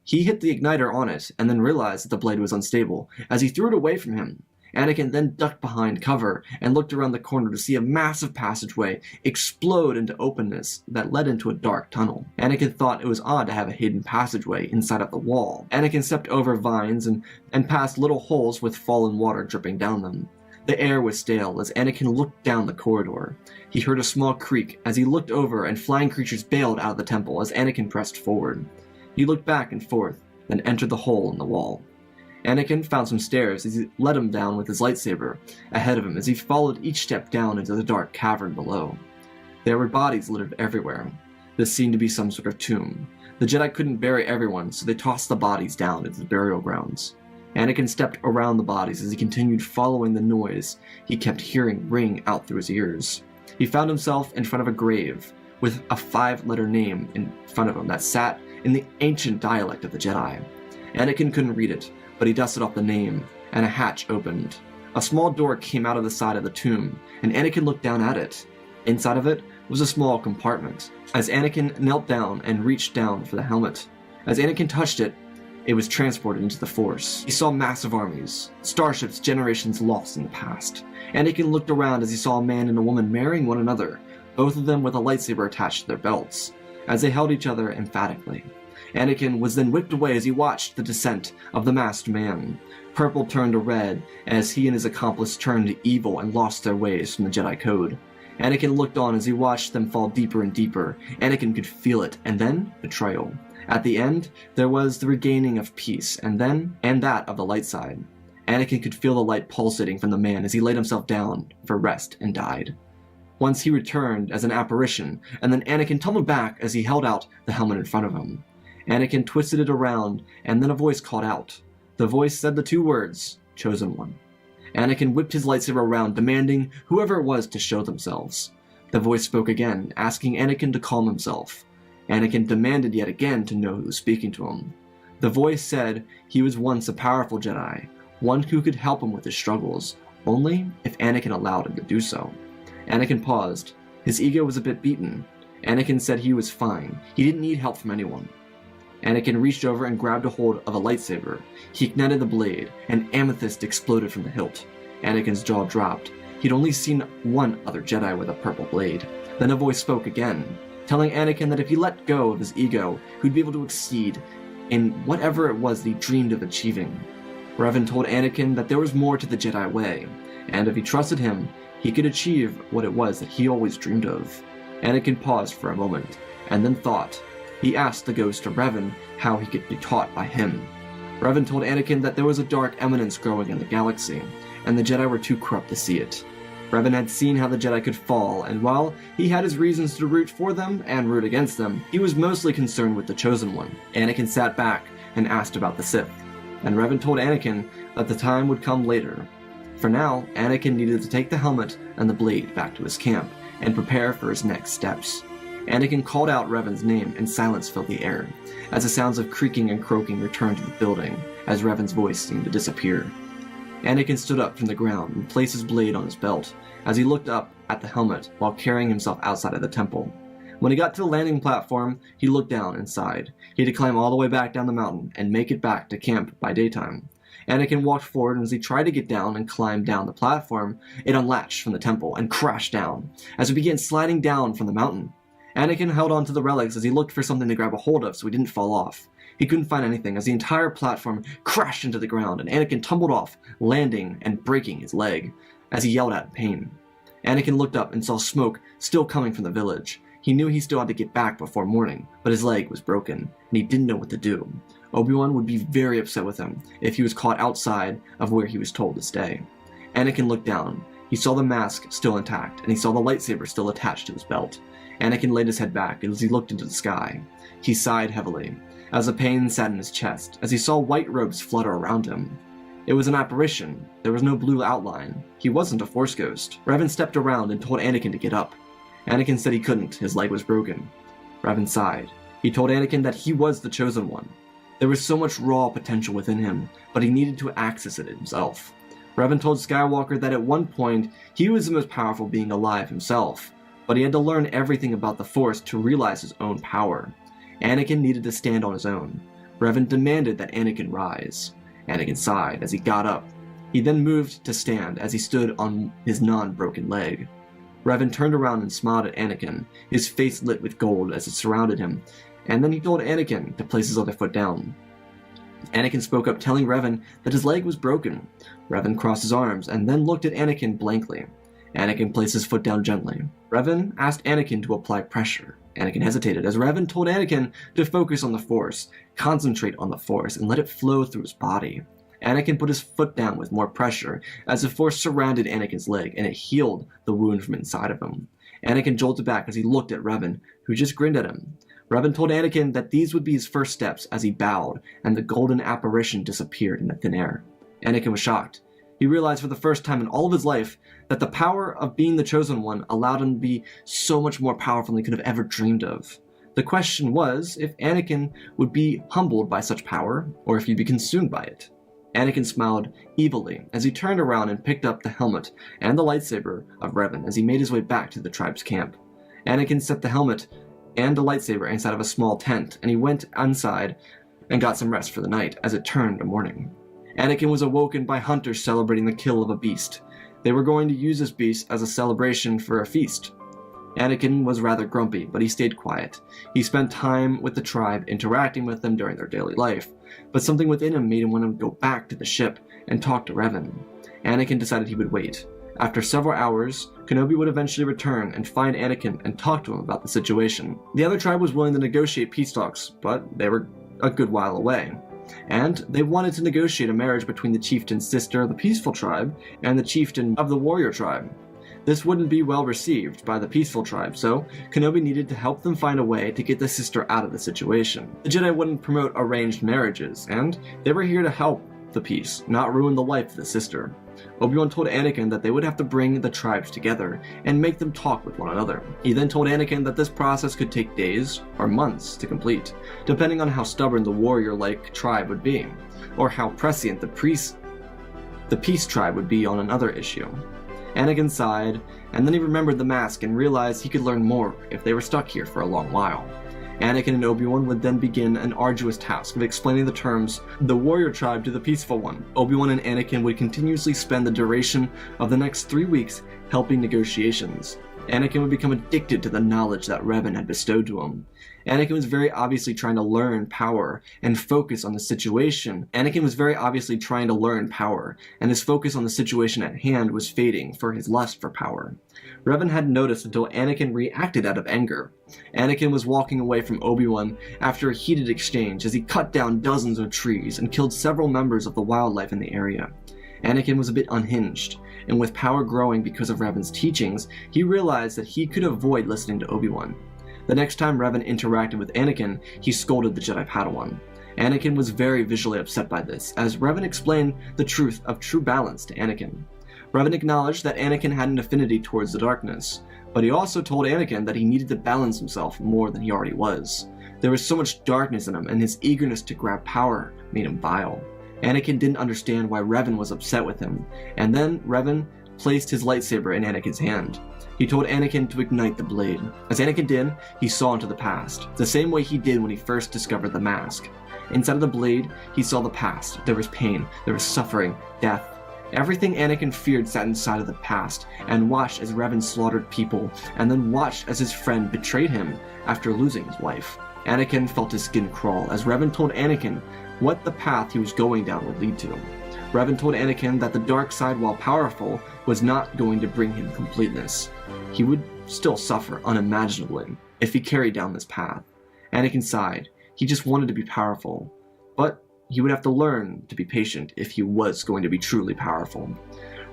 He hit the igniter on it, and then realized that the blade was unstable, as he threw it away from him. Anakin then ducked behind cover, and looked around the corner to see a massive passageway explode into openness that led into a dark tunnel. Anakin thought it was odd to have a hidden passageway inside of the wall. Anakin stepped over vines and past little holes with fallen water dripping down them. The air was stale as Anakin looked down the corridor. He heard a small creak as he looked over, and flying creatures bailed out of the temple as Anakin pressed forward. He looked back and forth, then entered the hole in the wall. Anakin found some stairs as he led him down with his lightsaber ahead of him as he followed each step down into the dark cavern below. There were bodies littered everywhere. This seemed to be some sort of tomb. The Jedi couldn't bury everyone, so they tossed the bodies down into the burial grounds. Anakin stepped around the bodies as he continued following the noise he kept hearing ring out through his ears. He found himself in front of a grave with a 5-letter name in front of him that sat in the ancient dialect of the Jedi. Anakin couldn't read it, but he dusted off the name, and a hatch opened. A small door came out of the side of the tomb, and Anakin looked down at it. Inside of it was a small compartment. As Anakin knelt down and reached down for the helmet, as Anakin touched it, it was transported into the Force. He saw massive armies, starships generations lost in the past. Anakin looked around as he saw a man and a woman marrying one another, both of them with a lightsaber attached to their belts, as they held each other emphatically. Anakin was then whipped away as he watched the descent of the masked man. Purple turned to red as he and his accomplice turned to evil and lost their ways from the Jedi Code. Anakin looked on as he watched them fall deeper and deeper. Anakin could feel it, and then betrayal. At the end, there was the regaining of peace, and that of the light side. Anakin could feel the light pulsating from the man as he laid himself down for rest and died. Once he returned as an apparition, and then Anakin tumbled back as he held out the helmet in front of him. Anakin twisted it around, and then a voice called out. The voice said the two words, "Chosen One." Anakin whipped his lightsaber around, demanding whoever it was to show themselves. The voice spoke again, asking Anakin to calm himself. Anakin demanded yet again to know who was speaking to him. The voice said he was once a powerful Jedi, one who could help him with his struggles, only if Anakin allowed him to do so. Anakin paused. His ego was a bit beaten. Anakin said he was fine. He didn't need help from anyone. Anakin reached over and grabbed a hold of a lightsaber. He ignited the blade, and amethyst exploded from the hilt. Anakin's jaw dropped. He'd only seen one other Jedi with a purple blade. Then a voice spoke again, telling Anakin that if he let go of his ego, he'd be able to exceed in whatever it was that he dreamed of achieving. Revan told Anakin that there was more to the Jedi way, and if he trusted him, he could achieve what it was that he always dreamed of. Anakin paused for a moment, and then thought. He asked the ghost of Revan how he could be taught by him. Revan told Anakin that there was a dark eminence growing in the galaxy, and the Jedi were too corrupt to see it. Revan had seen how the Jedi could fall, and while he had his reasons to root for them and root against them, he was mostly concerned with the Chosen One. Anakin sat back and asked about the Sith, and Revan told Anakin that the time would come later. For now, Anakin needed to take the helmet and the blade back to his camp and prepare for his next steps. Anakin called out Revan's name, and silence filled the air, as the sounds of creaking and croaking returned to the building, as Revan's voice seemed to disappear. Anakin stood up from the ground and placed his blade on his belt, as he looked up at the helmet while carrying himself outside of the temple. When he got to the landing platform, he looked down and sighed. He had to climb all the way back down the mountain and make it back to camp by daytime. Anakin walked forward, and as he tried to get down and climb down the platform, it unlatched from the temple and crashed down, as it began sliding down from the mountain. Anakin held on to the relics as he looked for something to grab a hold of so he didn't fall off. He couldn't find anything as the entire platform crashed into the ground, and Anakin tumbled off, landing and breaking his leg, as he yelled out in pain. Anakin looked up and saw smoke still coming from the village. He knew he still had to get back before morning, but his leg was broken, and he didn't know what to do. Obi-Wan would be very upset with him if he was caught outside of where he was told to stay. Anakin looked down. He saw the mask still intact, and he saw the lightsaber still attached to his belt. Anakin laid his head back as he looked into the sky. He sighed heavily, as the pain sat in his chest, as he saw white robes flutter around him. It was an apparition. There was no blue outline. He wasn't a Force ghost. Revan stepped around and told Anakin to get up. Anakin said he couldn't. His leg was broken. Revan sighed. He told Anakin that he was the Chosen One. There was so much raw potential within him, but he needed to access it himself. Revan told Skywalker that at one point, he was the most powerful being alive himself, but he had to learn everything about the Force to realize his own power. Anakin needed to stand on his own. Revan demanded that Anakin rise. Anakin sighed as he got up. He then moved to stand as he stood on his non-broken leg. Revan turned around and smiled at Anakin, his face lit with gold as it surrounded him, and then he told Anakin to place his other foot down. Anakin spoke up, telling Revan that his leg was broken. Revan crossed his arms and then looked at Anakin blankly. Anakin placed his foot down gently. Revan asked Anakin to apply pressure. Anakin hesitated as Revan told Anakin to focus on the Force, concentrate on the Force, and let it flow through his body. Anakin put his foot down with more pressure as the Force surrounded Anakin's leg, and it healed the wound from inside of him. Anakin jolted back as he looked at Revan, who just grinned at him. Revan told Anakin that these would be his first steps as he bowed, and the golden apparition disappeared in the thin air. Anakin was shocked. He realized for the first time in all of his life that the power of being the Chosen One allowed him to be so much more powerful than he could have ever dreamed of. The question was if Anakin would be humbled by such power, or if he'd be consumed by it. Anakin smiled evilly as he turned around and picked up the helmet and the lightsaber of Revan as he made his way back to the tribe's camp. Anakin set the helmet and the lightsaber inside of a small tent, and he went inside and got some rest for the night as it turned to morning. Anakin was awoken by hunters celebrating the kill of a beast. They were going to use this beast as a celebration for a feast. Anakin was rather grumpy, but he stayed quiet. He spent time with the tribe, interacting with them during their daily life, but something within him made him want to go back to the ship and talk to Revan. Anakin decided he would wait. After several hours, Kenobi would eventually return and find Anakin and talk to him about the situation. The other tribe was willing to negotiate peace talks, but they were a good while away. And they wanted to negotiate a marriage between the chieftain's sister of the peaceful tribe and the chieftain of the warrior tribe. This wouldn't be well received by the peaceful tribe, so Kenobi needed to help them find a way to get the sister out of the situation. The Jedi wouldn't promote arranged marriages, and they were here to help the peace, not ruin the life of the sister. Obi-Wan told Anakin that they would have to bring the tribes together and make them talk with one another. He then told Anakin that this process could take days or months to complete, depending on how stubborn the warrior-like tribe would be, or how prescient the peace tribe would be on another issue. Anakin sighed, and then he remembered the mask and realized he could learn more if they were stuck here for a long while. Anakin and Obi-Wan would then begin an arduous task of explaining the terms the warrior tribe to the peaceful one. Obi-Wan and Anakin would continuously spend the duration of the next 3 weeks helping negotiations. Anakin would become addicted to the knowledge that Revan had bestowed to him. Anakin was very obviously trying to learn power and focus on the situation. Anakin was very obviously trying to learn power, and his focus on the situation at hand was fading for his lust for power. Revan hadn't noticed until Anakin reacted out of anger. Anakin was walking away from Obi-Wan after a heated exchange as he cut down dozens of trees and killed several members of the wildlife in the area. Anakin was a bit unhinged, and with power growing because of Revan's teachings, he realized that he could avoid listening to Obi-Wan. The next time Revan interacted with Anakin, he scolded the Jedi Padawan. Anakin was very visually upset by this, as Revan explained the truth of true balance to Anakin. Revan acknowledged that Anakin had an affinity towards the darkness, but he also told Anakin that he needed to balance himself more than he already was. There was so much darkness in him, and his eagerness to grab power made him vile. Anakin didn't understand why Revan was upset with him, and then Revan placed his lightsaber in Anakin's hand. He told Anakin to ignite the blade. As Anakin did, he saw into the past, the same way he did when he first discovered the mask. Inside of the blade, he saw the past. There was pain, there was suffering, death. Everything Anakin feared sat inside of the past, and watched as Revan slaughtered people, and then watched as his friend betrayed him after losing his wife. Anakin felt his skin crawl as Revan told Anakin what the path he was going down would lead to. Revan told Anakin that the dark side, while powerful, was not going to bring him completeness. He would still suffer unimaginably if he carried down this path. Anakin sighed. He just wanted to be powerful, but he would have to learn to be patient if he was going to be truly powerful.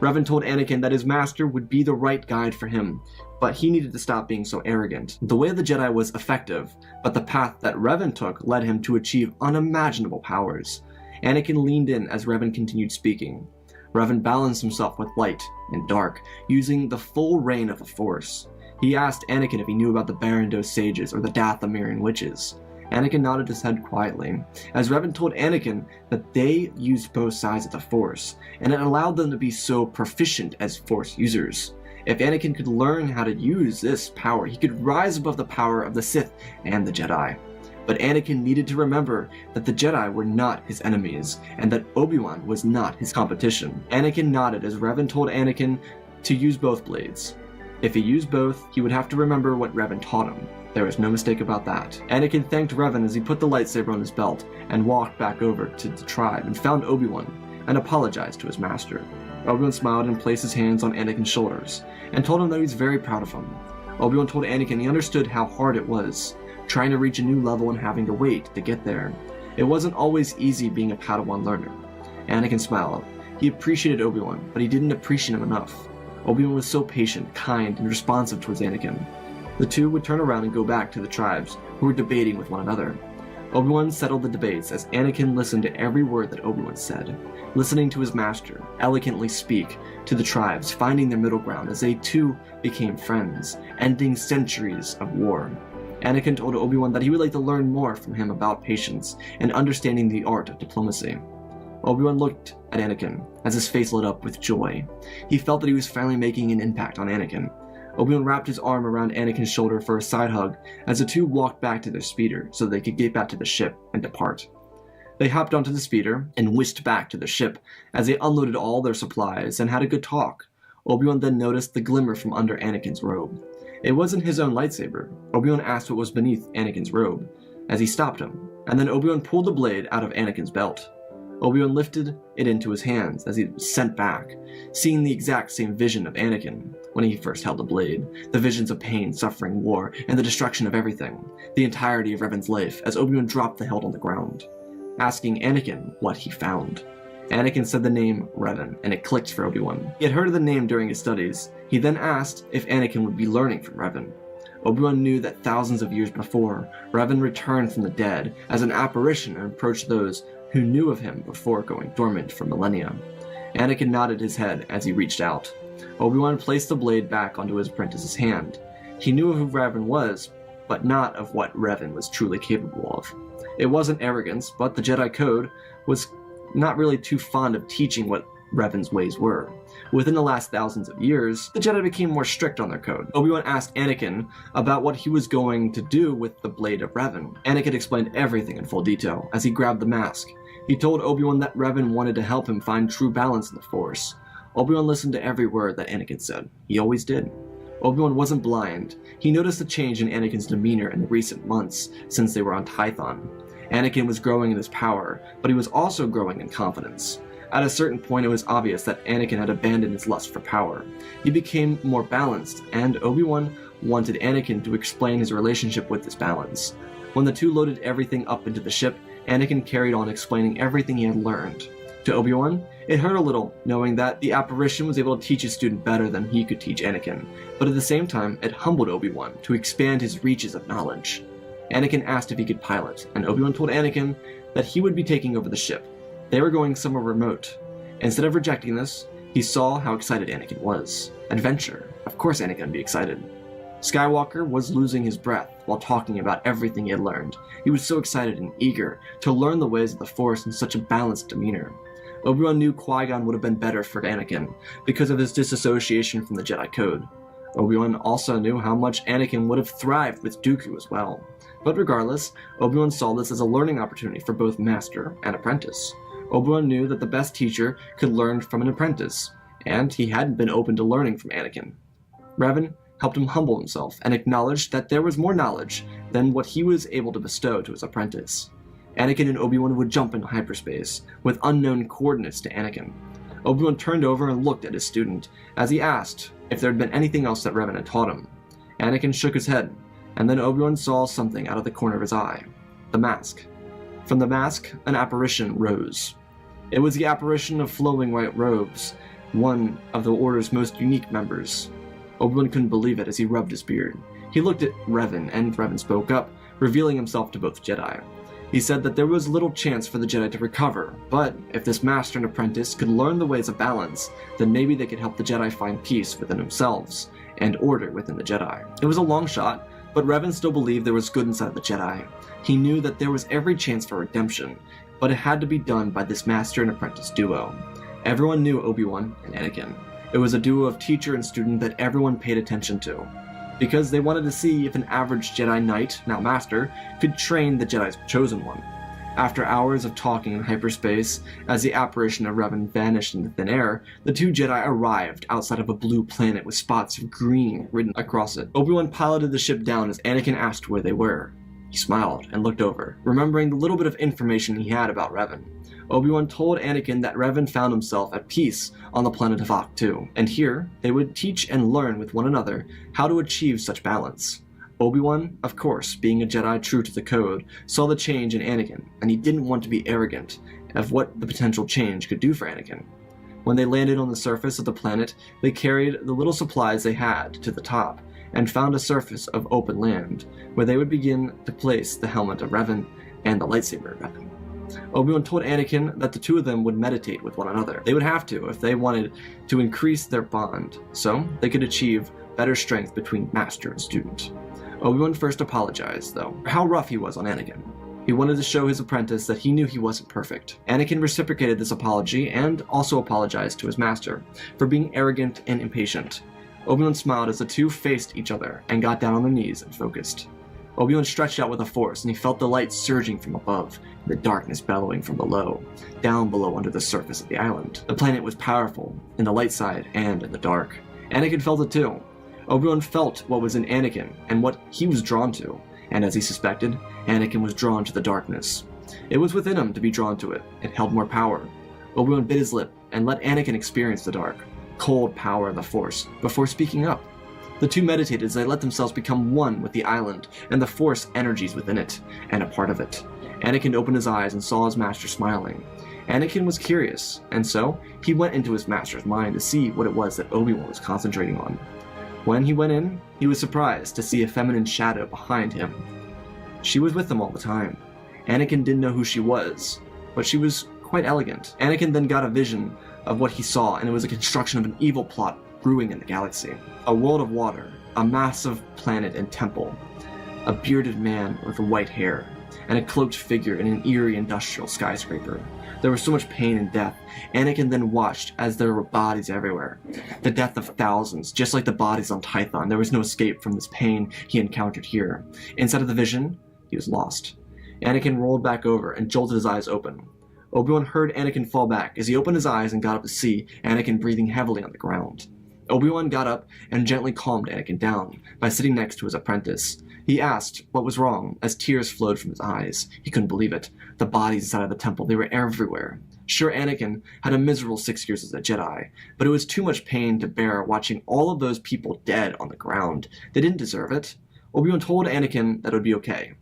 Revan told Anakin that his master would be the right guide for him, but he needed to stop being so arrogant. The way of the Jedi was effective, but the path that Revan took led him to achieve unimaginable powers. Anakin leaned in as Revan continued speaking. Revan balanced himself with light and dark, using the full reign of the Force. He asked Anakin if he knew about the Barrandose sages or the Dathomirian witches. Anakin nodded his head quietly, as Revan told Anakin that they used both sides of the Force, and it allowed them to be so proficient as Force users. If Anakin could learn how to use this power, he could rise above the power of the Sith and the Jedi. But Anakin needed to remember that the Jedi were not his enemies, and that Obi-Wan was not his competition. Anakin nodded as Revan told Anakin to use both blades. If he used both, he would have to remember what Revan taught him. There was no mistake about that. Anakin thanked Revan as he put the lightsaber on his belt and walked back over to the tribe and found Obi-Wan and apologized to his master. Obi-Wan smiled and placed his hands on Anakin's shoulders and told him that he was very proud of him. Obi-Wan told Anakin he understood how hard it was, trying to reach a new level and having to wait to get there. It wasn't always easy being a Padawan learner. Anakin smiled. He appreciated Obi-Wan, but he didn't appreciate him enough. Obi-Wan was so patient, kind, and responsive towards Anakin. The two would turn around and go back to the tribes, who were debating with one another. Obi-Wan settled the debates as Anakin listened to every word that Obi-Wan said, listening to his master eloquently speak to the tribes, finding their middle ground as they too became friends, ending centuries of war. Anakin told Obi-Wan that he would like to learn more from him about patience and understanding the art of diplomacy. Obi-Wan looked at Anakin as his face lit up with joy. He felt that he was finally making an impact on Anakin. Obi-Wan wrapped his arm around Anakin's shoulder for a side hug as the two walked back to their speeder so they could get back to the ship and depart. They hopped onto the speeder and whisked back to the ship as they unloaded all their supplies and had a good talk. Obi-Wan then noticed the glimmer from under Anakin's robe. It wasn't his own lightsaber. Obi-Wan asked what was beneath Anakin's robe as he stopped him, and then Obi-Wan pulled the blade out of Anakin's belt. Obi-Wan lifted it into his hands as he was sent back, seeing the exact same vision of Anakin when he first held the blade, the visions of pain, suffering, war, and the destruction of everything, the entirety of Revan's life, as Obi-Wan dropped the hilt on the ground, asking Anakin what he found. Anakin said the name Revan, and it clicked for Obi-Wan. He had heard of the name during his studies. He then asked if Anakin would be learning from Revan. Obi-Wan knew that thousands of years before, Revan returned from the dead as an apparition and approached those who knew of him before going dormant for millennia. Anakin nodded his head as he reached out. Obi-Wan placed the blade back onto his apprentice's hand. He knew who Revan was, but not of what Revan was truly capable of. It wasn't arrogance, but the Jedi Code was not really too fond of teaching what Revan's ways were. Within the last thousands of years, the Jedi became more strict on their code. Obi-Wan asked Anakin about what he was going to do with the blade of Revan. Anakin explained everything in full detail as he grabbed the mask. He told Obi-Wan that Revan wanted to help him find true balance in the Force. Obi-Wan listened to every word that Anakin said. He always did. Obi-Wan wasn't blind. He noticed a change in Anakin's demeanor in the recent months since they were on Tython. Anakin was growing in his power, but he was also growing in confidence. At a certain point, it was obvious that Anakin had abandoned his lust for power. He became more balanced, and Obi-Wan wanted Anakin to explain his relationship with this balance. When the two loaded everything up into the ship, Anakin carried on explaining everything he had learned. To Obi-Wan, it hurt a little, knowing that the apparition was able to teach his student better than he could teach Anakin, but at the same time, it humbled Obi-Wan to expand his reaches of knowledge. Anakin asked if he could pilot, and Obi-Wan told Anakin that he would be taking over the ship. They were going somewhere remote. Instead of rejecting this, he saw how excited Anakin was. Adventure. Of course Anakin would be excited. Skywalker was losing his breath while talking about everything he had learned. He was so excited and eager to learn the ways of the Force in such a balanced demeanor. Obi-Wan knew Qui-Gon would have been better for Anakin because of his disassociation from the Jedi Code. Obi-Wan also knew how much Anakin would have thrived with Dooku as well. But regardless, Obi-Wan saw this as a learning opportunity for both master and apprentice. Obi-Wan knew that the best teacher could learn from an apprentice, and he hadn't been open to learning from Anakin. Revan helped him humble himself and acknowledged that there was more knowledge than what he was able to bestow to his apprentice. Anakin and Obi-Wan would jump into hyperspace with unknown coordinates to Anakin. Obi-Wan turned over and looked at his student as he asked if there had been anything else that Revan had taught him. Anakin shook his head, and then Obi-Wan saw something out of the corner of his eye. The mask. From the mask, an apparition rose. It was the apparition of flowing white robes, one of the Order's most unique members. Obi-Wan couldn't believe it as he rubbed his beard. He looked at Revan, and Revan spoke up, revealing himself to both Jedi. He said that there was little chance for the Jedi to recover, but if this master and apprentice could learn the ways of balance, then maybe they could help the Jedi find peace within themselves, and order within the Jedi. It was a long shot, but Revan still believed there was good inside the Jedi. He knew that there was every chance for redemption, but it had to be done by this master and apprentice duo. Everyone knew Obi-Wan and Anakin. It was a duo of teacher and student that everyone paid attention to, because they wanted to see if an average Jedi Knight, now Master, could train the Jedi's chosen one. After hours of talking in hyperspace, as the apparition of Revan vanished into thin air, the two Jedi arrived outside of a blue planet with spots of green written across it. Obi-Wan piloted the ship down as Anakin asked where they were. He smiled and looked over, remembering the little bit of information he had about Revan. Obi-Wan told Anakin that Revan found himself at peace on the planet of Ahch-To, and here they would teach and learn with one another how to achieve such balance. Obi-Wan, of course, being a Jedi true to the code, saw the change in Anakin, and he didn't want to be arrogant of what the potential change could do for Anakin. When they landed on the surface of the planet, they carried the little supplies they had to the top, and found a surface of open land, where they would begin to place the helmet of Revan and the lightsaber of Revan. Obi-Wan told Anakin that the two of them would meditate with one another. They would have to if they wanted to increase their bond, so they could achieve better strength between master and student. Obi-Wan first apologized, though, for how rough he was on Anakin. He wanted to show his apprentice that he knew he wasn't perfect. Anakin reciprocated this apology and also apologized to his master for being arrogant and impatient. Obi-Wan smiled as the two faced each other and got down on their knees and focused. Obi-Wan stretched out with a force, and he felt the light surging from above, and the darkness bellowing from below, down below under the surface of the island. The planet was powerful, in the light side and in the dark. Anakin felt it too. Obi-Wan felt what was in Anakin and what he was drawn to, and as he suspected, Anakin was drawn to the darkness. It was within him to be drawn to it. It held more power. Obi-Wan bit his lip and let Anakin experience the dark, cold power of the Force before speaking up. The two meditated as they let themselves become one with the island and the Force energies within it, and a part of it. Anakin opened his eyes and saw his master smiling. Anakin was curious, and so he went into his master's mind to see what it was that Obi-Wan was concentrating on. When he went in, he was surprised to see a feminine shadow behind him. She was with him all the time. Anakin didn't know who she was, but she was quite elegant. Anakin then got a vision of what he saw, and it was a construction of an evil plot brewing in the galaxy. A world of water, a massive planet and temple, a bearded man with white hair, and a cloaked figure in an eerie industrial skyscraper. There was so much pain and death. Anakin then watched as there were bodies everywhere. The death of thousands, just like the bodies on Tython. There was no escape from this pain he encountered here. Inside of the vision, he was lost. Anakin rolled back over and jolted his eyes open. Obi-Wan heard Anakin fall back as he opened his eyes and got up to see Anakin breathing heavily on the ground. Obi-Wan got up and gently calmed Anakin down by sitting next to his apprentice. He asked what was wrong as tears flowed from his eyes. He couldn't believe it. The bodies inside of the temple, they were everywhere. Sure, Anakin had a miserable 6 years as a Jedi, but it was too much pain to bear watching all of those people dead on the ground. They didn't deserve it. Obi-Wan told Anakin that it would be okay.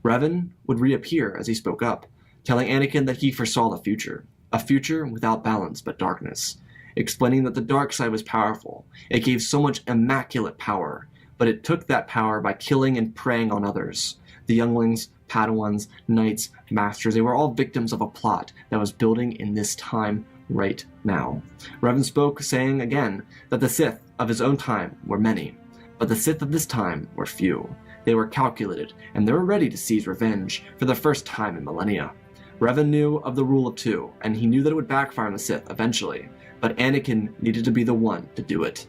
Revan would reappear as he spoke up, telling Anakin that he foresaw the future, a future without balance but darkness, explaining that the dark side was powerful. It gave so much immaculate power, but it took that power by killing and preying on others. The younglings, Padawans, knights, masters, they were all victims of a plot that was building in this time right now. Revan spoke, saying again that the Sith of his own time were many, but the Sith of this time were few. They were calculated, and they were ready to seize revenge for the first time in millennia. Revan knew of the rule of two, and he knew that it would backfire on the Sith eventually, but Anakin needed to be the one to do it.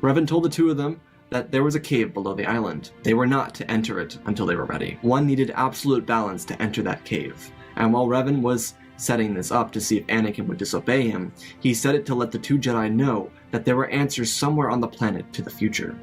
Revan told the two of them that there was a cave below the island. They were not to enter it until they were ready. One needed absolute balance to enter that cave, and while Revan was setting this up to see if Anakin would disobey him, he said it to let the two Jedi know that there were answers somewhere on the planet to the future.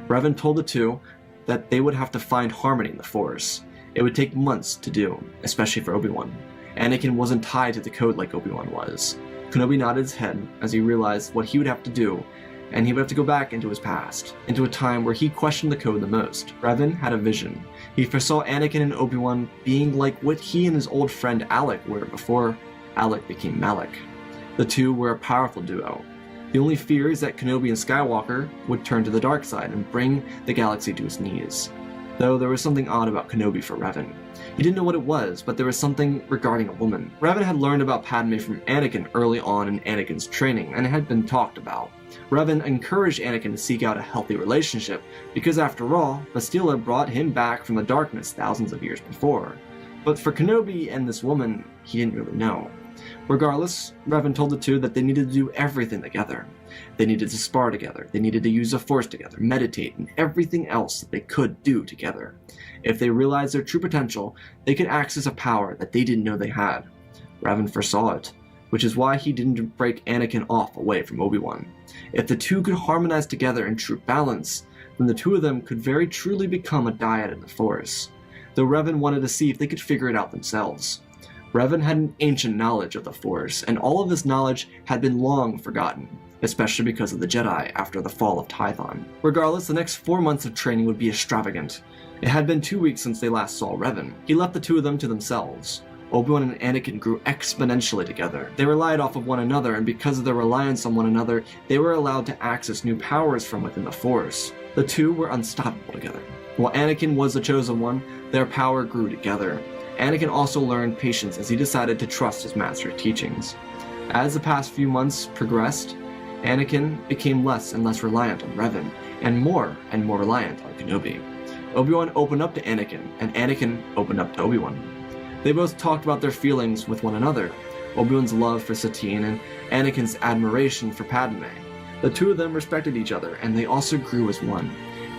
Revan told the two that they would have to find harmony in the Force. It would take months to do, especially for Obi-Wan. Anakin wasn't tied to the code like Obi-Wan was. Kenobi nodded his head as he realized what he would have to do, and he would have to go back into his past, into a time where he questioned the code the most. Revan had a vision. He foresaw Anakin and Obi-Wan being like what he and his old friend Alec were before Alec became Malak. The two were a powerful duo. The only fear is that Kenobi and Skywalker would turn to the dark side and bring the galaxy to its knees. Though there was something odd about Kenobi for Revan. He didn't know what it was, but there was something regarding a woman. Revan had learned about Padme from Anakin early on in Anakin's training, and it had been talked about. Revan encouraged Anakin to seek out a healthy relationship, because after all, Bastila brought him back from the darkness thousands of years before. But for Kenobi and this woman, he didn't really know. Regardless, Revan told the two that they needed to do everything together. They needed to spar together, they needed to use the Force together, meditate, and everything else that they could do together. If they realized their true potential, they could access a power that they didn't know they had. Revan foresaw it, which is why he didn't break Anakin off away from Obi-Wan. If the two could harmonize together in true balance, then the two of them could very truly become a dyad in the Force, though Revan wanted to see if they could figure it out themselves. Revan had an ancient knowledge of the Force, and all of this knowledge had been long forgotten, especially because of the Jedi after the fall of Tython. Regardless, the next 4 months of training would be extravagant. It had been 2 weeks since they last saw Revan. He left the two of them to themselves. Obi-Wan and Anakin grew exponentially together. They relied off of one another, and because of their reliance on one another, they were allowed to access new powers from within the Force. The two were unstoppable together. While Anakin was the chosen one, their power grew together. Anakin also learned patience as he decided to trust his master's teachings. As the past few months progressed, Anakin became less and less reliant on Revan, and more reliant on Kenobi. Obi-Wan opened up to Anakin, and Anakin opened up to Obi-Wan. They both talked about their feelings with one another, Obi-Wan's love for Satine and Anakin's admiration for Padme. The two of them respected each other, and they also grew as one.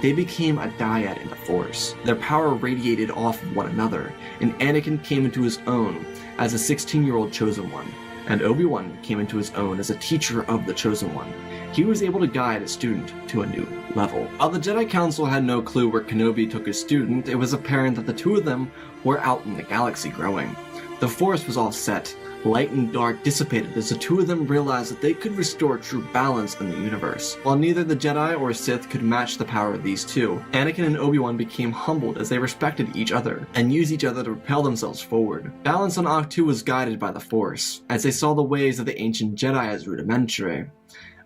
They became a dyad in the Force. Their power radiated off of one another, and Anakin came into his own as a 16-year-old Chosen One, and Obi-Wan came into his own as a teacher of the Chosen One. He was able to guide a student to a new level. While the Jedi Council had no clue where Kenobi took his student, it was apparent that the two of them were out in the galaxy growing. The Force was all set. Light and dark dissipated as the two of them realized that they could restore true balance in the universe. While neither the Jedi or Sith could match the power of these two, Anakin and Obi-Wan became humbled as they respected each other and used each other to propel themselves forward. Balance on Ahch-To was guided by the Force, as they saw the ways of the ancient Jedi as rudimentary.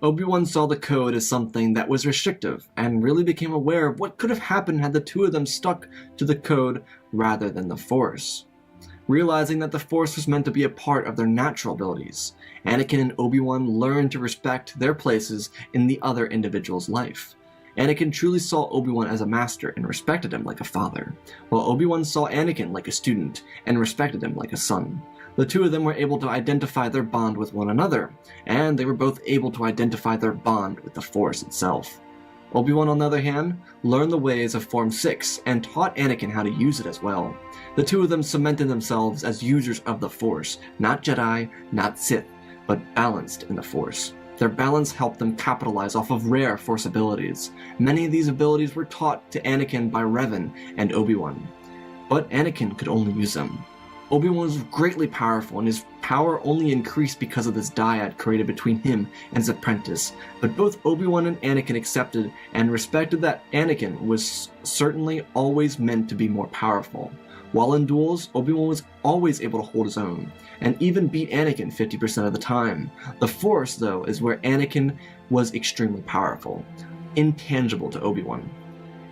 Obi-Wan saw the code as something that was restrictive, and really became aware of what could have happened had the two of them stuck to the code rather than the Force. Realizing that the Force was meant to be a part of their natural abilities, Anakin and Obi-Wan learned to respect their places in the other individual's life. Anakin truly saw Obi-Wan as a master and respected him like a father, while Obi-Wan saw Anakin like a student and respected him like a son. The two of them were able to identify their bond with one another, and they were both able to identify their bond with the Force itself. Obi-Wan, on the other hand, learned the ways of Form 6 and taught Anakin how to use it as well. The two of them cemented themselves as users of the Force, not Jedi, not Sith, but balanced in the Force. Their balance helped them capitalize off of rare Force abilities. Many of these abilities were taught to Anakin by Revan and Obi-Wan, but Anakin could only use them. Obi-Wan was greatly powerful, and his power only increased because of this dyad created between him and his apprentice, but both Obi-Wan and Anakin accepted and respected that Anakin was certainly always meant to be more powerful. While in duels, Obi-Wan was always able to hold his own, and even beat Anakin 50% of the time. The Force, though, is where Anakin was extremely powerful, intangible to Obi-Wan.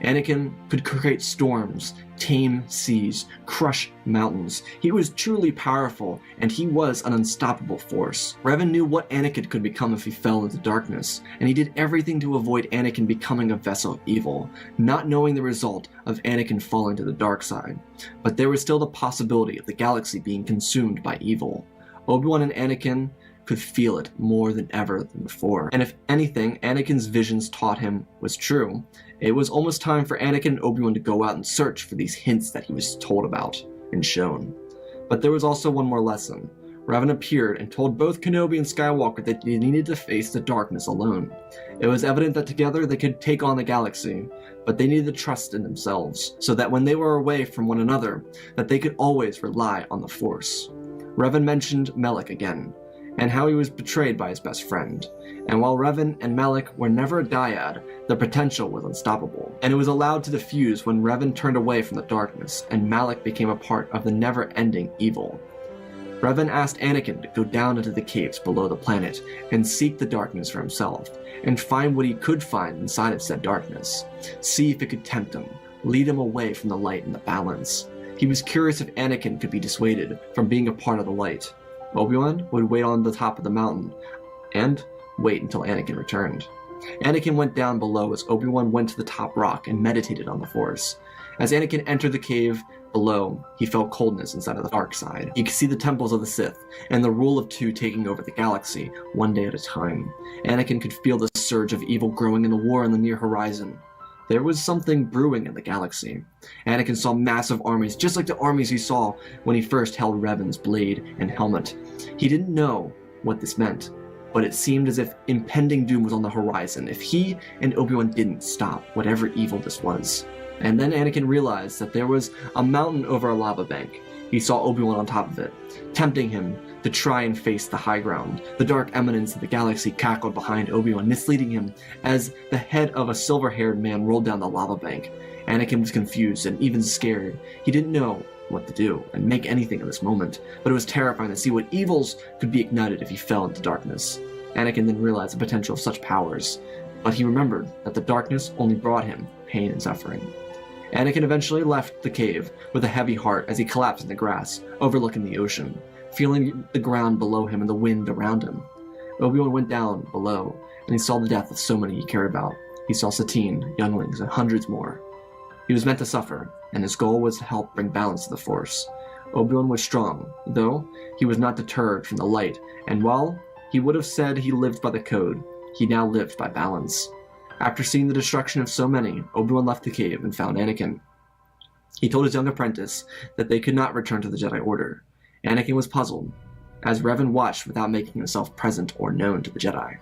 Anakin could create storms, tame seas, crush mountains. He was truly powerful, and he was an unstoppable force. Revan knew what Anakin could become if he fell into darkness, and he did everything to avoid Anakin becoming a vessel of evil, not knowing the result of Anakin falling to the dark side. But there was still the possibility of the galaxy being consumed by evil. Obi-Wan and Anakin could feel it more than ever than before. And if anything Anakin's visions taught him was true, it was almost time for Anakin and Obi-Wan to go out and search for these hints that he was told about and shown. But there was also one more lesson. Revan appeared and told both Kenobi and Skywalker that they needed to face the darkness alone. It was evident that together they could take on the galaxy, but they needed to trust in themselves, so that when they were away from one another, that they could always rely on the Force. Revan mentioned Melek again, and how he was betrayed by his best friend. And while Revan and Melek were never a dyad, their potential was unstoppable. And it was allowed to diffuse when Revan turned away from the darkness, and Melek became a part of the never-ending evil. Revan asked Anakin to go down into the caves below the planet and seek the darkness for himself, and find what he could find inside of said darkness. See if it could tempt him, lead him away from the light and the balance. He was curious if Anakin could be dissuaded from being a part of the light. Obi-Wan would wait on the top of the mountain, and wait until Anakin returned. Anakin went down below as Obi-Wan went to the top rock and meditated on the Force. As Anakin entered the cave below, he felt coldness inside of the dark side. He could see the temples of the Sith, and the rule of two taking over the galaxy, one day at a time. Anakin could feel the surge of evil growing in the war on the near horizon. There was something brewing in the galaxy. Anakin saw massive armies, just like the armies he saw when he first held Revan's blade and helmet. He didn't know what this meant, but it seemed as if impending doom was on the horizon if he and Obi-Wan didn't stop whatever evil this was. And then Anakin realized that there was a mountain over a lava bank. He saw Obi-Wan on top of it, tempting him to try and face the high ground. The dark eminence of the galaxy cackled behind Obi-Wan, misleading him as the head of a silver-haired man rolled down the lava bank. Anakin was confused and even scared. He didn't know what to do and make anything of this moment, but it was terrifying to see what evils could be ignited if he fell into darkness. Anakin then realized the potential of such powers, but he remembered that the darkness only brought him pain and suffering. Anakin eventually left the cave with a heavy heart as he collapsed in the grass, overlooking the ocean, feeling the ground below him and the wind around him. Obi-Wan went down below, and he saw the death of so many he cared about. He saw Satine, younglings, and hundreds more. He was meant to suffer, and his goal was to help bring balance to the Force. Obi-Wan was strong, though he was not deterred from the light, and while he would have said he lived by the code, he now lived by balance. After seeing the destruction of so many, Obi-Wan left the cave and found Anakin. He told his young apprentice that they could not return to the Jedi Order. Anakin was puzzled, as Revan watched without making himself present or known to the Jedi.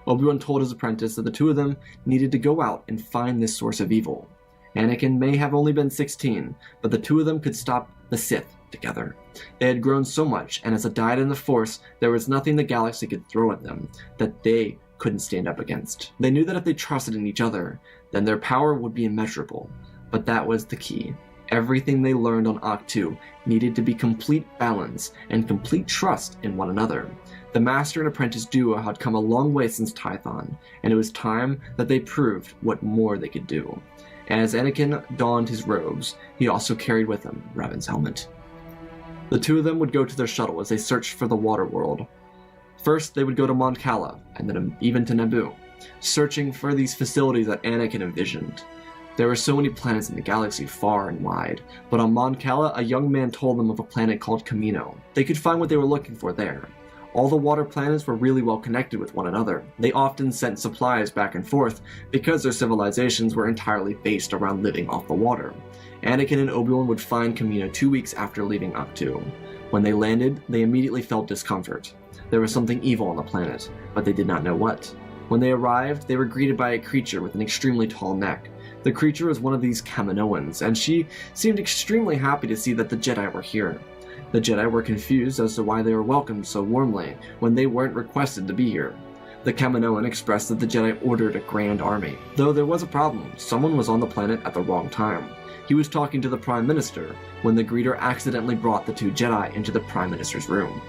Obi-Wan told his apprentice that the two of them needed to go out and find this source of evil. Anakin may have only been 16, but the two of them could stop the Sith together. They had grown so much, and as a dyad in the Force, there was nothing the galaxy could throw at them that they couldn't stand up against. They knew that if they trusted in each other, then their power would be immeasurable, but that was the key. Everything they learned on Ahch-To needed to be complete balance and complete trust in one another. The master and apprentice duo had come a long way since Tython, and it was time that they proved what more they could do. As Anakin donned his robes, he also carried with him Revan's helmet. The two of them would go to their shuttle as they searched for the water world. First, they would go to Mon Cala, and then even to Naboo, searching for these facilities that Anakin envisioned. There were so many planets in the galaxy far and wide, but on Mon Cala, a young man told them of a planet called Camino. They could find what they were looking for there. All the water planets were really well connected with one another. They often sent supplies back and forth because their civilizations were entirely based around living off the water. Anakin and Obi-Wan would find Camino 2 weeks after leaving Ahch-To. When they landed, they immediately felt discomfort. There was something evil on the planet, but they did not know what. When they arrived, they were greeted by a creature with an extremely tall neck. The creature was one of these Kaminoans, and she seemed extremely happy to see that the Jedi were here. The Jedi were confused as to why they were welcomed so warmly when they weren't requested to be here. The Kaminoan expressed that the Jedi ordered a grand army. Though there was a problem, someone was on the planet at the wrong time. He was talking to the Prime Minister when the greeter accidentally brought the two Jedi into the Prime Minister's room.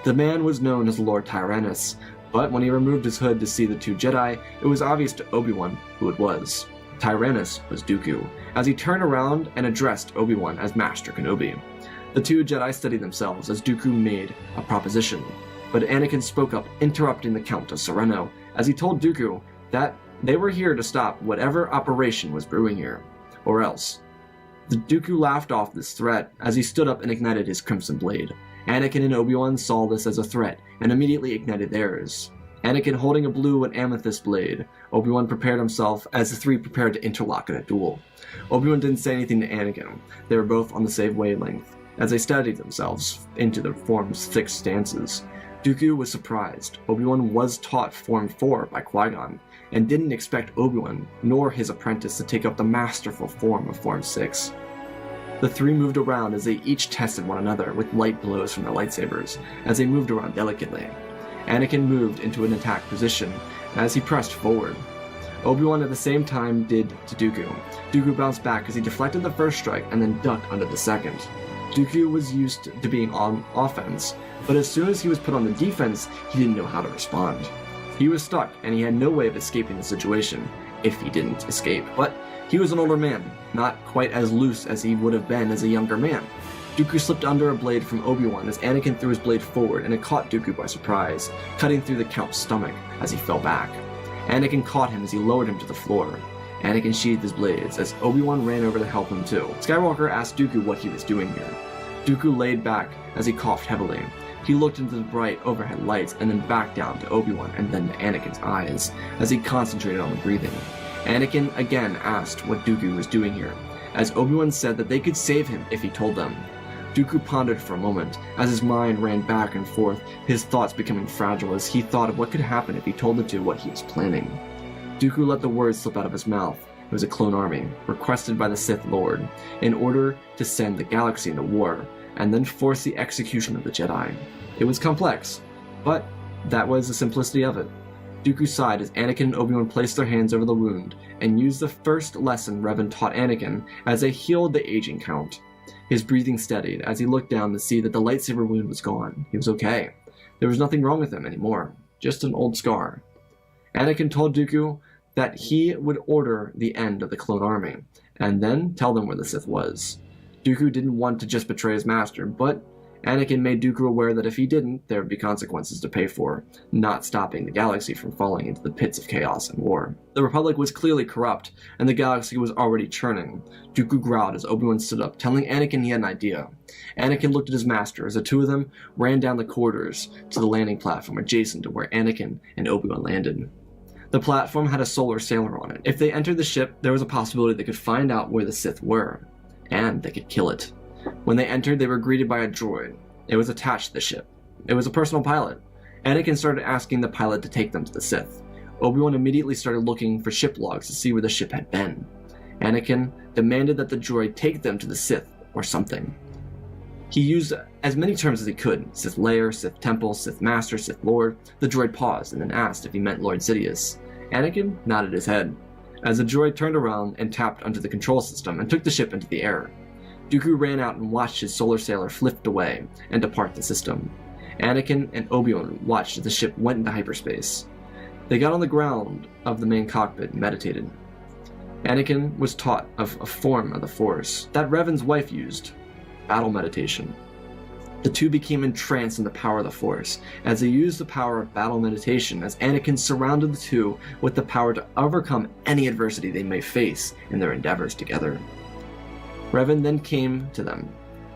The man was known as Lord Tyrannus, but when he removed his hood to see the two Jedi, it was obvious to Obi-Wan who it was. Tyrannus was Dooku, as he turned around and addressed Obi-Wan as Master Kenobi. The two Jedi steadied themselves as Dooku made a proposition, but Anakin spoke up, interrupting the Count of Sereno, as he told Dooku that they were here to stop whatever operation was brewing here, or else. The Dooku laughed off this threat as he stood up and ignited his Crimson Blade. Anakin and Obi-Wan saw this as a threat and immediately ignited theirs. Anakin holding a blue and amethyst blade, Obi-Wan prepared himself as the three prepared to interlock in a duel. Obi-Wan didn't say anything to Anakin. They were both on the same wavelength, as they steadied themselves into the Form's 6 stances. Dooku was surprised. Obi-Wan was taught Form 4 by Qui-Gon, and didn't expect Obi-Wan nor his apprentice to take up the masterful form of Form 6. The three moved around as they each tested one another with light blows from their lightsabers, as they moved around delicately. Anakin moved into an attack position as he pressed forward. Obi-Wan at the same time did to Dooku. Dooku bounced back as he deflected the first strike and then ducked under the second. Dooku was used to being on offense, but as soon as he was put on the defense, he didn't know how to respond. He was stuck, and he had no way of escaping the situation, if he didn't escape. But he was an older man, not quite as loose as he would have been as a younger man. Dooku slipped under a blade from Obi-Wan as Anakin threw his blade forward, and it caught Dooku by surprise, cutting through the Count's stomach as he fell back. Anakin caught him as he lowered him to the floor. Anakin sheathed his blades as Obi-Wan ran over to help him too. Skywalker asked Dooku what he was doing here. Dooku laid back as he coughed heavily. He looked into the bright overhead lights and then back down to Obi-Wan and then to Anakin's eyes as he concentrated on the breathing. Anakin again asked what Dooku was doing here, as Obi-Wan said that they could save him if he told them. Dooku pondered for a moment, as his mind ran back and forth, his thoughts becoming fragile as he thought of what could happen if he told the two what he was planning. Dooku let the words slip out of his mouth. It was a clone army, requested by the Sith Lord, in order to send the galaxy into war, and then force the execution of the Jedi. It was complex, but that was the simplicity of it. Dooku sighed as Anakin and Obi-Wan placed their hands over the wound and used the first lesson Revan taught Anakin as they healed the aging Count. His breathing steadied as he looked down to see that the lightsaber wound was gone. He was okay. There was nothing wrong with him anymore, just an old scar. Anakin told Dooku that he would order the end of the clone army, and then tell them where the Sith was. Dooku didn't want to just betray his master, but Anakin made Dooku aware that if he didn't, there would be consequences to pay for, not stopping the galaxy from falling into the pits of chaos and war. The Republic was clearly corrupt, and the galaxy was already churning. Dooku growled as Obi-Wan stood up, telling Anakin he had an idea. Anakin looked at his master as the two of them ran down the corridors to the landing platform adjacent to where Anakin and Obi-Wan landed. The platform had a solar sailor on it. If they entered the ship, there was a possibility they could find out where the Sith were, and they could kill it. When they entered, they were greeted by a droid. It was attached to the ship. It was a personal pilot. Anakin started asking the pilot to take them to the Sith. Obi-Wan immediately started looking for ship logs to see where the ship had been. Anakin demanded that the droid take them to the Sith, or something. He used as many terms as he could: Sith Lair, Sith Temple, Sith Master, Sith Lord. The droid paused and then asked if he meant Lord Sidious. Anakin nodded his head, as the droid turned around and tapped onto the control system and took the ship into the air. Dooku ran out and watched his solar sailor flipped away and depart the system. Anakin and Obi-Wan watched as the ship went into hyperspace. They got on the ground of the main cockpit and meditated. Anakin was taught of a form of the Force that Revan's wife used: battle meditation. The two became entranced in the power of the Force, as they used the power of battle meditation as Anakin surrounded the two with the power to overcome any adversity they may face in their endeavors together. Revan then came to them.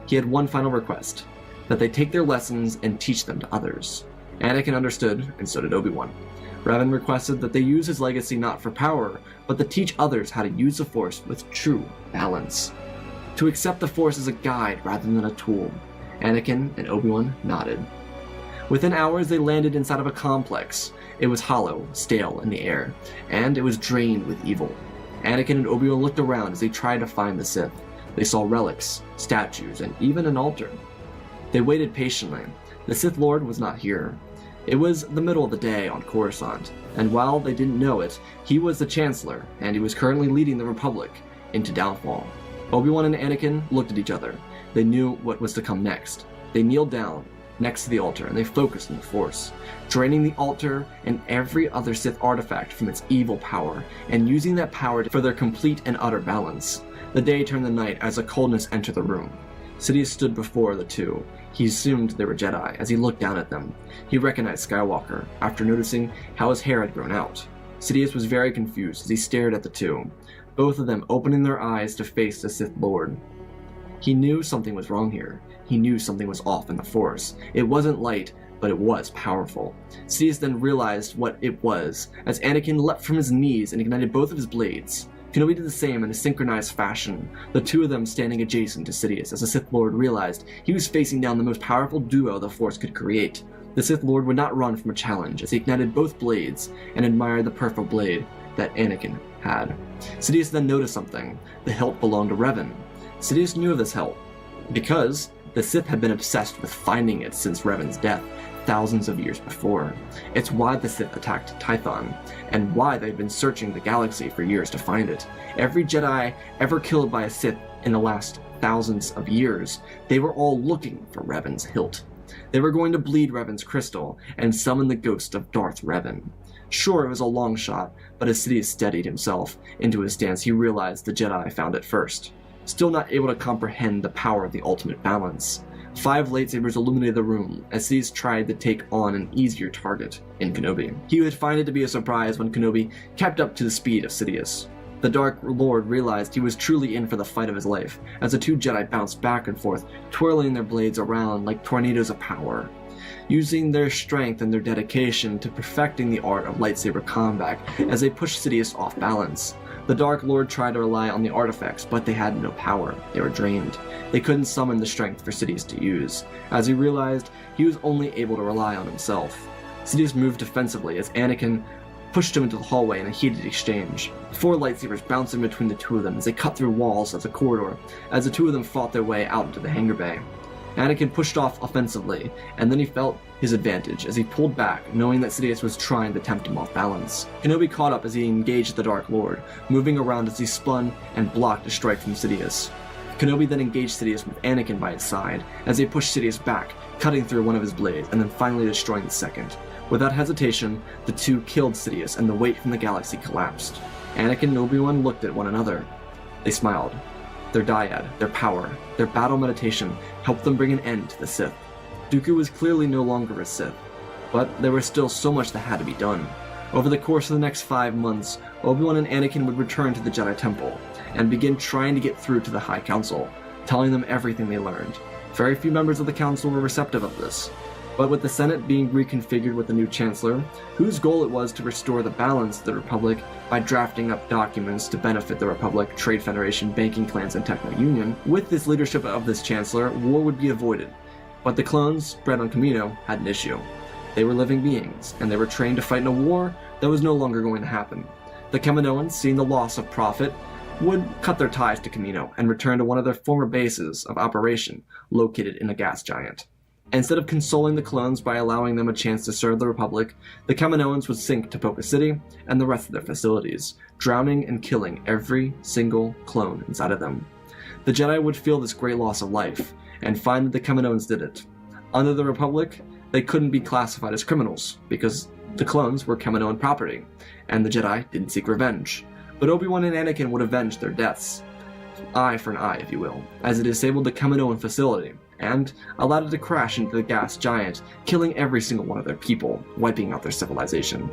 He had one final request, that they take their lessons and teach them to others. Anakin understood, and so did Obi-Wan. Revan requested that they use his legacy not for power, but to teach others how to use the Force with true balance. To accept the Force as a guide rather than a tool. Anakin and Obi-Wan nodded. Within hours, they landed inside of a complex. It was hollow, stale in the air, and it was drained with evil. Anakin and Obi-Wan looked around as they tried to find the Sith. They saw relics, statues, and even an altar. They waited patiently. The Sith Lord was not here. It was the middle of the day on Coruscant, and while they didn't know it, he was the Chancellor, and he was currently leading the Republic into downfall. Obi-Wan and Anakin looked at each other. They knew what was to come next. They kneeled down next to the altar, and they focused on the Force, draining the altar and every other Sith artifact from its evil power, and using that power for their complete and utter balance. The day turned to night as a coldness entered the room. Sidious stood before the two. He assumed they were Jedi as he looked down at them. He recognized Skywalker after noticing how his hair had grown out. Sidious was very confused as he stared at the two, both of them opening their eyes to face the Sith Lord. He knew something was wrong here. He knew something was off in the Force. It wasn't light, but it was powerful. Sidious then realized what it was as Anakin leapt from his knees and ignited both of his blades. Kenobi did the same in a synchronized fashion, the two of them standing adjacent to Sidious as the Sith Lord realized he was facing down the most powerful duo the Force could create. The Sith Lord would not run from a challenge as he ignited both blades and admired the perfect blade that Anakin had. Sidious then noticed something. The hilt belonged to Revan. Sidious knew of this hilt because the Sith had been obsessed with finding it since Revan's death, thousands of years before. It's why the Sith attacked Tython, and why they've been searching the galaxy for years to find it. Every Jedi ever killed by a Sith in the last thousands of years, they were all looking for Revan's hilt. They were going to bleed Revan's crystal and summon the ghost of Darth Revan. Sure, it was a long shot, but as Sidious steadied himself into his stance, he realized the Jedi found it first. Still not able to comprehend the power of the ultimate balance. 5 lightsabers illuminated the room as Sidious tried to take on an easier target in Kenobi. He would find it to be a surprise when Kenobi kept up to the speed of Sidious. The Dark Lord realized he was truly in for the fight of his life, as the two Jedi bounced back and forth, twirling their blades around like tornadoes of power. Using their strength and their dedication to perfecting the art of lightsaber combat as they pushed Sidious off balance. The Dark Lord tried to rely on the artifacts, but they had no power. They were drained. They couldn't summon the strength for Sidious to use, as he realized he was only able to rely on himself. Sidious moved defensively as Anakin pushed him into the hallway in a heated exchange. 4 lightsabers bounced in between the two of them as they cut through walls of the corridor, as the two of them fought their way out into the hangar bay. Anakin pushed off offensively, and then he felt his advantage as he pulled back, knowing that Sidious was trying to tempt him off balance. Kenobi caught up as he engaged the Dark Lord, moving around as he spun and blocked a strike from Sidious. Kenobi then engaged Sidious with Anakin by his side, as they pushed Sidious back, cutting through one of his blades, and then finally destroying the second. Without hesitation, the two killed Sidious, and the weight from the galaxy collapsed. Anakin and Obi-Wan looked at one another. They smiled. Their dyad, their power, their battle meditation helped them bring an end to the Sith. Dooku was clearly no longer a Sith, but there was still so much that had to be done. Over the course of the next 5 months, Obi-Wan and Anakin would return to the Jedi Temple and begin trying to get through to the High Council, telling them everything they learned. Very few members of the Council were receptive of this, but with the Senate being reconfigured with a new Chancellor, whose goal it was to restore the balance of the Republic by drafting up documents to benefit the Republic, Trade Federation, banking clans, and Techno Union, with this leadership of this Chancellor, war would be avoided. But the clones, bred on Kamino, had an issue. They were living beings, and they were trained to fight in a war that was no longer going to happen. The Kaminoans, seeing the loss of profit, would cut their ties to Kamino and return to one of their former bases of operation, located in a gas giant. Instead of consoling the clones by allowing them a chance to serve the Republic, the Kaminoans would sink to Poca City and the rest of their facilities, drowning and killing every single clone inside of them. The Jedi would feel this great loss of life, and find that the Kaminoans did it. Under the Republic, they couldn't be classified as criminals, because the clones were Kaminoan property, and the Jedi didn't seek revenge. But Obi-Wan and Anakin would avenge their deaths. Eye for an eye, if you will, as it disabled the Kaminoan facility, and allowed it to crash into the gas giant, killing every single one of their people, wiping out their civilization.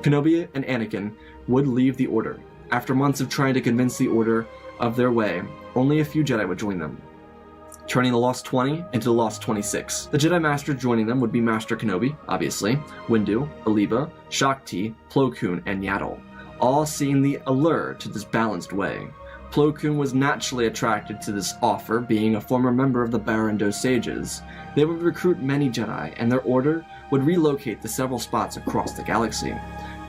Kenobi and Anakin would leave the Order. After months of trying to convince the Order of their way, only a few Jedi would join them, turning the Lost 20 into the Lost 26. The Jedi Master joining them would be Master Kenobi, obviously, Windu, Aliba, Shakti, Plo Koon, and Yaddle, all seeing the allure to this balanced way. Plo Koon was naturally attracted to this offer, being a former member of the Barrando Sages. They would recruit many Jedi, and their order would relocate to several spots across the galaxy.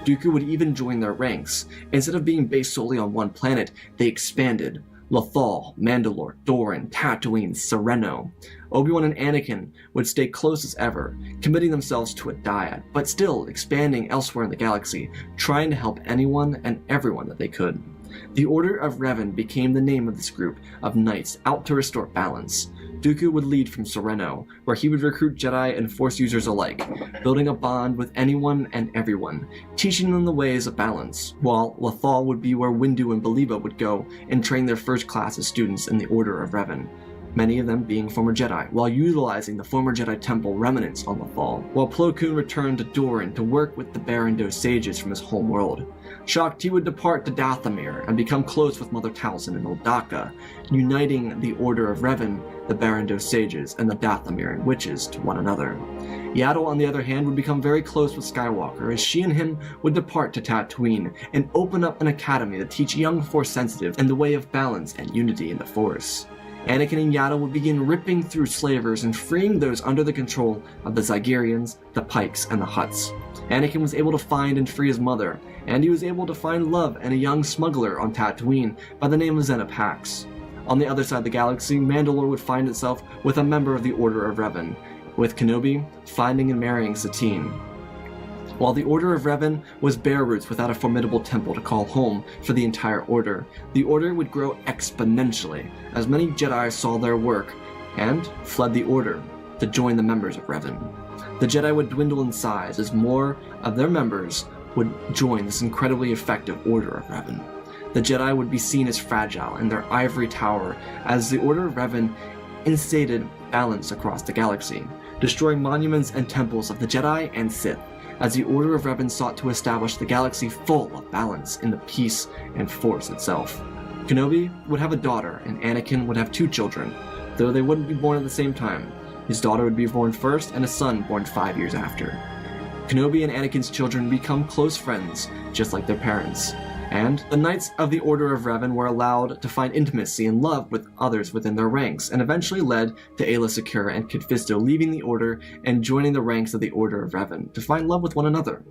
Dooku would even join their ranks. Instead of being based solely on one planet, they expanded. Lothal, Mandalore, Doran, Tatooine, Sereno. Obi-Wan and Anakin would stay close as ever, committing themselves to a dyad, but still expanding elsewhere in the galaxy, trying to help anyone and everyone that they could. The Order of Revan became the name of this group of knights out to restore balance. Dooku would lead from Sereno, where he would recruit Jedi and Force users alike, building a bond with anyone and everyone, teaching them the ways of balance, while Lothal would be where Windu and Beliba would go and train their first class of students in the Order of Revan, many of them being former Jedi, while utilizing the former Jedi Temple remnants on Lothal, while Plo Koon returned to Doran to work with the Barrando Sages from his home world. Shakti would depart to Dathomir and become close with Mother Talzin and Oldaka, uniting the Order of Revan, the Barrando Sages, and the Dathomiran witches to one another. Yaddle, on the other hand, would become very close with Skywalker, as she and him would depart to Tatooine and open up an academy to teach young Force sensitives and the way of balance and unity in the Force. Anakin and Yaddle would begin ripping through slavers and freeing those under the control of the Zygerians, the Pikes, and the Hutts. Anakin was able to find and free his mother, and he was able to find love in a young smuggler on Tatooine by the name of Zena Pax. On the other side of the galaxy, Mandalore would find itself with a member of the Order of Revan, with Kenobi finding and marrying Satine. While the Order of Revan was bare roots without a formidable temple to call home for the entire Order, the Order would grow exponentially as many Jedi saw their work and fled the Order to join the members of Revan. The Jedi would dwindle in size as more of their members would join this incredibly effective Order of Revan. The Jedi would be seen as fragile in their ivory tower as the Order of Revan instated balance across the galaxy, destroying monuments and temples of the Jedi and Sith, as the Order of Revan sought to establish the galaxy full of balance in the peace and Force itself. Kenobi would have a daughter, and Anakin would have 2 children, though they wouldn't be born at the same time. His daughter would be born first, and a son born 5 years after. Kenobi and Anakin's children become close friends, just like their parents. And the Knights of the Order of Revan were allowed to find intimacy and love with others within their ranks, and eventually led to Aayla Secura and Kit Fisto leaving the Order and joining the ranks of the Order of Revan to find love with one another.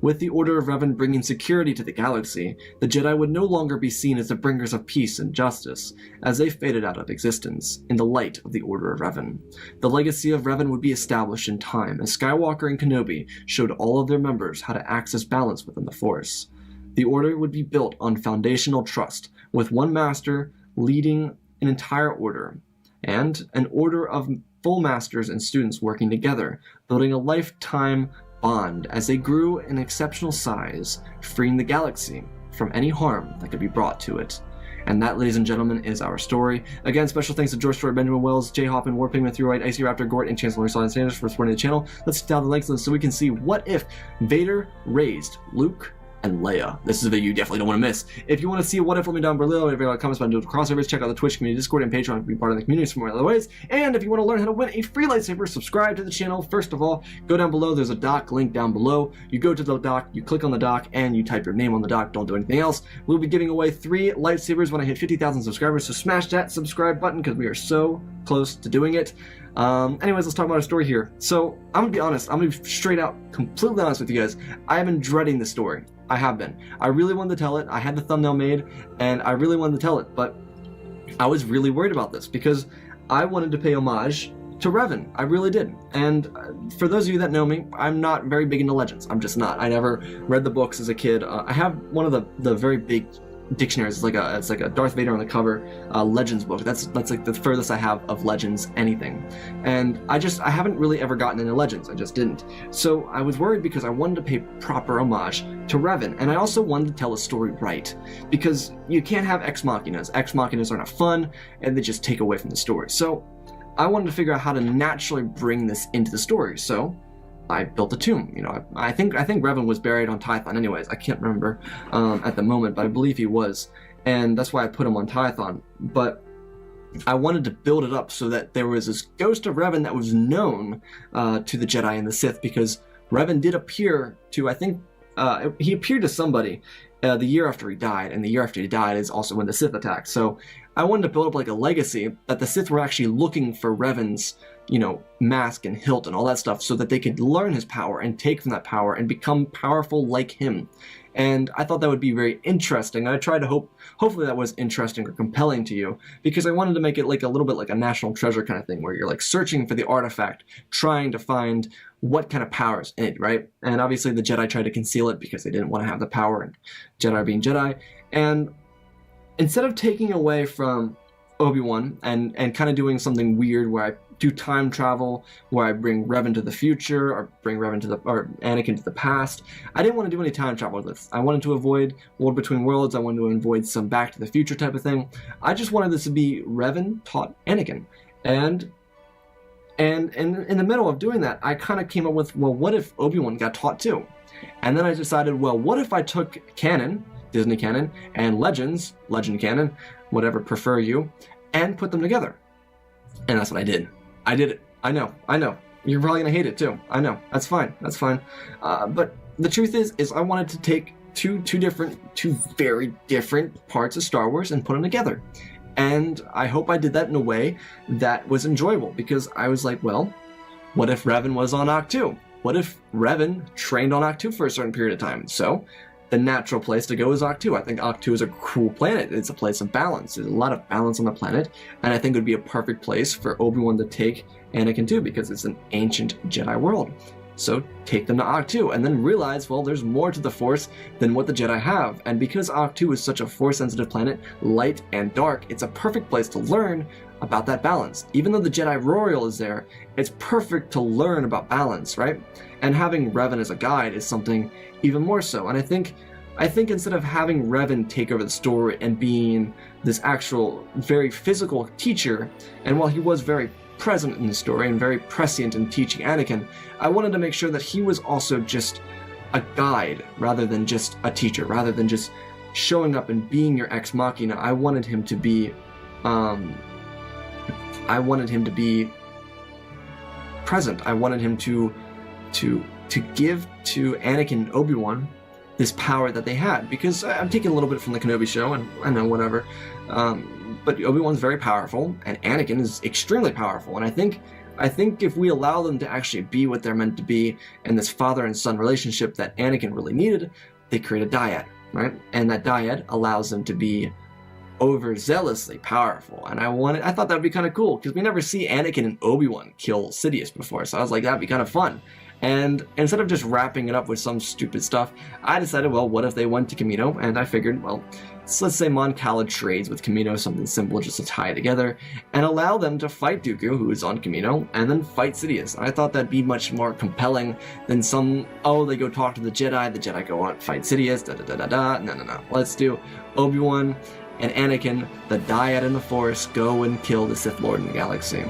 With the Order of Revan bringing security to the galaxy, the Jedi would no longer be seen as the bringers of peace and justice, as they faded out of existence in the light of the Order of Revan. The legacy of Revan would be established in time, as Skywalker and Kenobi showed all of their members how to access balance within the Force. The Order would be built on foundational trust, with one master leading an entire order, and an order of full masters and students working together, building a lifetime bond as they grew in exceptional size, freeing the galaxy from any harm that could be brought to it. And that, ladies and gentlemen, is our story. Again, special thanks to George Stewart, Benjamin Wells, Jay Hoffman, Warpigman, Through Right, Icy Raptor, Gort, and Chancellor Solid Sanders for supporting the channel. Let's down the links so we can see what if Vader raised Luke and Leia. This is a video you definitely don't want to miss. If you want to see what if, let me down below. If you like comments about doing crossovers, check out the Twitch community, Discord, and Patreon to be part of the community for more other ways. And if you want to learn how to win a free lightsaber, subscribe to the channel. First of all, go down below. There's a doc link down below. You go to the doc, you click on the doc, and you type your name on the doc. Don't do anything else. We'll be giving away 3 lightsabers when I hit 50,000 subscribers, so smash that subscribe button because we are so close to doing it. Anyways, let's talk about our story here. So, I'm gonna be honest. I'm gonna be straight out, completely honest with you guys. I have been dreading this story. I have been. I really wanted to tell it. I had the thumbnail made, and I really wanted to tell it, but I was really worried about this because I wanted to pay homage to Revan. I really did. And for those of you that know me, I'm not very big into Legends. I'm just not. I never read the books as a kid. I have one of the very big dictionaries. It's like a Darth Vader on the cover Legends book. That's like the furthest I have of Legends anything. And I haven't really ever gotten into Legends. I just didn't. So I was worried because I wanted to pay proper homage to Revan, and I also wanted to tell a story right, because you can't have ex machinas. Ex machinas are not fun, and they just take away from the story. So I wanted to figure out how to naturally bring this into the story. So I built a tomb. You know, I think Revan was buried on Tython anyways. I can't remember at the moment, but I believe he was. And that's why I put him on Tython. But I wanted to build it up so that there was this ghost of Revan that was known to the Jedi and the Sith, because Revan did appear to, I think, he appeared to somebody the year after he died, and the year after he died is also when the Sith attacked. So I wanted to build up like a legacy that the Sith were actually looking for Revan's, you know, mask and hilt and all that stuff, so that they could learn his power and take from that power and become powerful like him. And I thought that would be very interesting. I tried to hopefully that was interesting or compelling to you, because I wanted to make it like a little bit like a national treasure kind of thing, where you're like searching for the artifact, trying to find what kind of power is in it, right? And obviously the Jedi tried to conceal it because they didn't want to have the power, and Jedi being Jedi. And instead of taking away from Obi-Wan and kind of doing something weird where I do time travel, where I bring Revan to the future or bring Anakin to the past, I didn't want to do any time travel with this. I wanted to avoid World Between Worlds. I wanted to avoid some Back to the Future type of thing. I just wanted this to be Revan taught Anakin. And in the middle of doing that, I kind of came up with, well, what if Obi-Wan got taught too? And then I decided, well, what if I took canon, Disney canon, and legend canon, whatever prefer you, and put them together? And that's what I did. I did it. I know. You're probably gonna hate it too. I know. That's fine. But the truth is I wanted to take two very different parts of Star Wars and put them together. And I hope I did that in a way that was enjoyable, because I was like, well, what if Revan was on Ahch-To? What if Revan trained on Ahch-To for a certain period of time? So the natural place to go is Ahch-To. I think Ahch-To is a cool planet. It's a place of balance. There's a lot of balance on the planet, and I think it would be a perfect place for Obi-Wan to take Anakin to, because it's an ancient Jedi world. So take them to Ahch-To, and then realize, well, there's more to the Force than what the Jedi have. And because Ahch-To is such a Force-sensitive planet, light and dark, it's a perfect place to learn about that balance. Even though the Jedi Royal is there, it's perfect to learn about balance, right? And having Revan as a guide is something even more so. And I think instead of having Revan take over the story and being this actual very physical teacher, and while he was very present in the story and very prescient in teaching Anakin, I wanted to make sure that he was also just a guide rather than just a teacher, rather than just showing up and being your ex machina. I wanted him to be present. I wanted him to give to Anakin and Obi-Wan this power that they had, because I'm taking a little bit from the Kenobi show, and I know whatever, but Obi-Wan's very powerful and Anakin is extremely powerful, and I think if we allow them to actually be what they're meant to be, and this father and son relationship that Anakin really needed, they create a dyad, right? And that dyad allows them to be overzealously powerful, and I thought that would be kind of cool, because we never see Anakin and Obi-Wan kill Sidious before, so I was like, that'd be kind of fun. And instead of just wrapping it up with some stupid stuff, I decided, well, what if they went to Kamino? And I figured, well, let's say Mon Cala trades with Kamino, something simple just to tie it together, and allow them to fight Dooku, who is on Kamino, and then fight Sidious. And I thought that'd be much more compelling than they go talk to the Jedi go on, fight Sidious, No. Let's do Obi-Wan and Anakin, the dyad in the Force, go and kill the Sith Lord in the galaxy.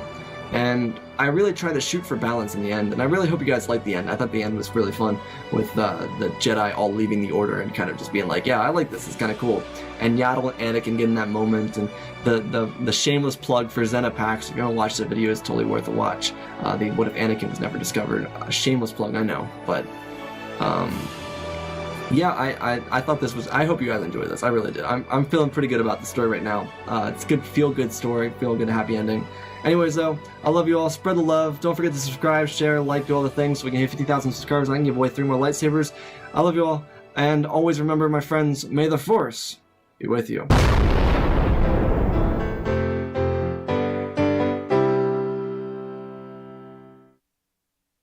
And I really tried to shoot for balance in the end, and I really hope you guys liked the end. I thought the end was really fun, with the Jedi all leaving the Order and kind of just being like, yeah, I like this, it's kind of cool. And Yaddle and Anakin getting that moment, and the shameless plug for Xenopax. If you're going to watch the video, it's totally worth a watch. The What If Anakin Was Never Discovered. A shameless plug, I know, but yeah, I thought this was, I hope you guys enjoyed this. I really did. I'm feeling pretty good about the story right now. It's a good, feel-good story, feel-good, happy ending. Anyways, though, I love you all. Spread the love. Don't forget to subscribe, share, like, do all the things so we can hit 50,000 subscribers and I can give away 3 more lightsabers. I love you all. And always remember, my friends, may the Force be with you.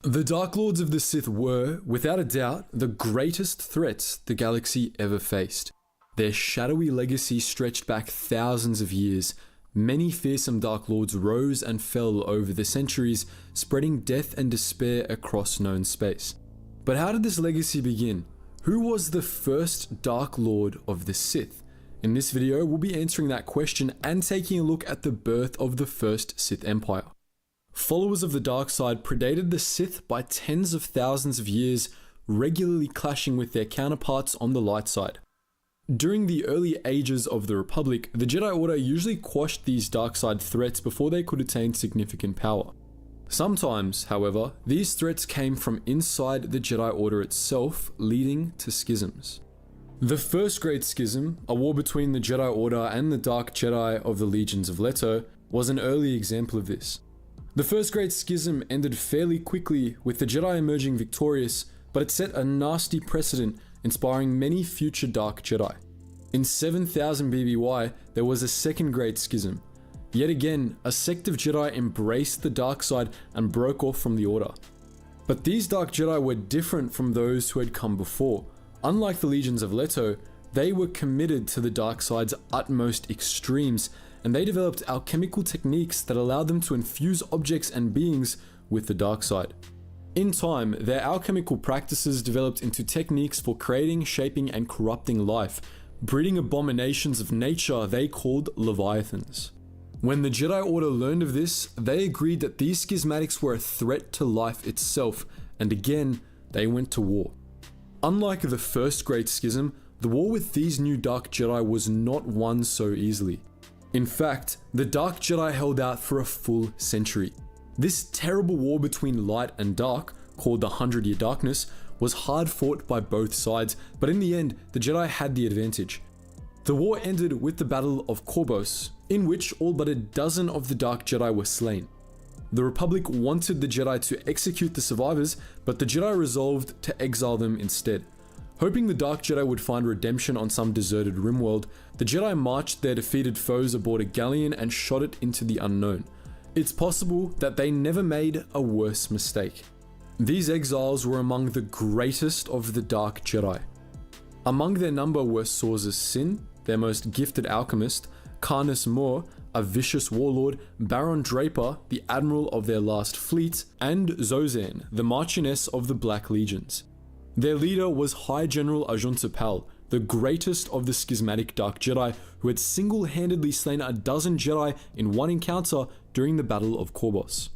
The Dark Lords of the Sith were, without a doubt, the greatest threats the galaxy ever faced. Their shadowy legacy stretched back thousands of years. Many fearsome Dark Lords rose and fell over the centuries, spreading death and despair across known space. But how did this legacy begin? Who was the first Dark Lord of the Sith? In this video, we'll be answering that question and taking a look at the birth of the first Sith Empire. Followers of the dark side predated the Sith by tens of thousands of years, regularly clashing with their counterparts on the light side. During the early ages of the Republic, the Jedi Order usually quashed these dark side threats before they could attain significant power. Sometimes, however, these threats came from inside the Jedi Order itself, leading to schisms. The First Great Schism, a war between the Jedi Order and the Dark Jedi of the Legions of Leto, was an early example of this. The First Great Schism ended fairly quickly, with the Jedi emerging victorious, but it set a nasty precedent, inspiring many future Dark Jedi. In 7000 BBY, there was a Second Great Schism. Yet again, a sect of Jedi embraced the dark side and broke off from the Order. But these Dark Jedi were different from those who had come before. Unlike the Legions of Leto, they were committed to the dark side's utmost extremes, and they developed alchemical techniques that allowed them to infuse objects and beings with the dark side. In time, their alchemical practices developed into techniques for creating, shaping, and corrupting life, breeding abominations of nature they called Leviathans. When the Jedi Order learned of this, they agreed that these schismatics were a threat to life itself, and again, they went to war. Unlike the First Great Schism, the war with these new Dark Jedi was not won so easily. In fact, the Dark Jedi held out for a full century. This terrible war between light and dark, called the 100-Year Darkness, was hard fought by both sides, but in the end, the Jedi had the advantage. The war ended with the Battle of Korbos, in which all but a dozen of the Dark Jedi were slain. The Republic wanted the Jedi to execute the survivors, but the Jedi resolved to exile them instead. Hoping the Dark Jedi would find redemption on some deserted rimworld, the Jedi marched their defeated foes aboard a galleon and shot it into the unknown. It's possible that they never made a worse mistake. These exiles were among the greatest of the Dark Jedi. Among their number were Sorza Sin, their most gifted alchemist, Karnus Mor, a vicious warlord, Baron Draper, the admiral of their last fleet, and Zozan, the Marchioness of the Black Legions. Their leader was High General Ajunta Pal, the greatest of the schismatic Dark Jedi, who had single-handedly slain a dozen Jedi in one encounter during the Battle of Korbos.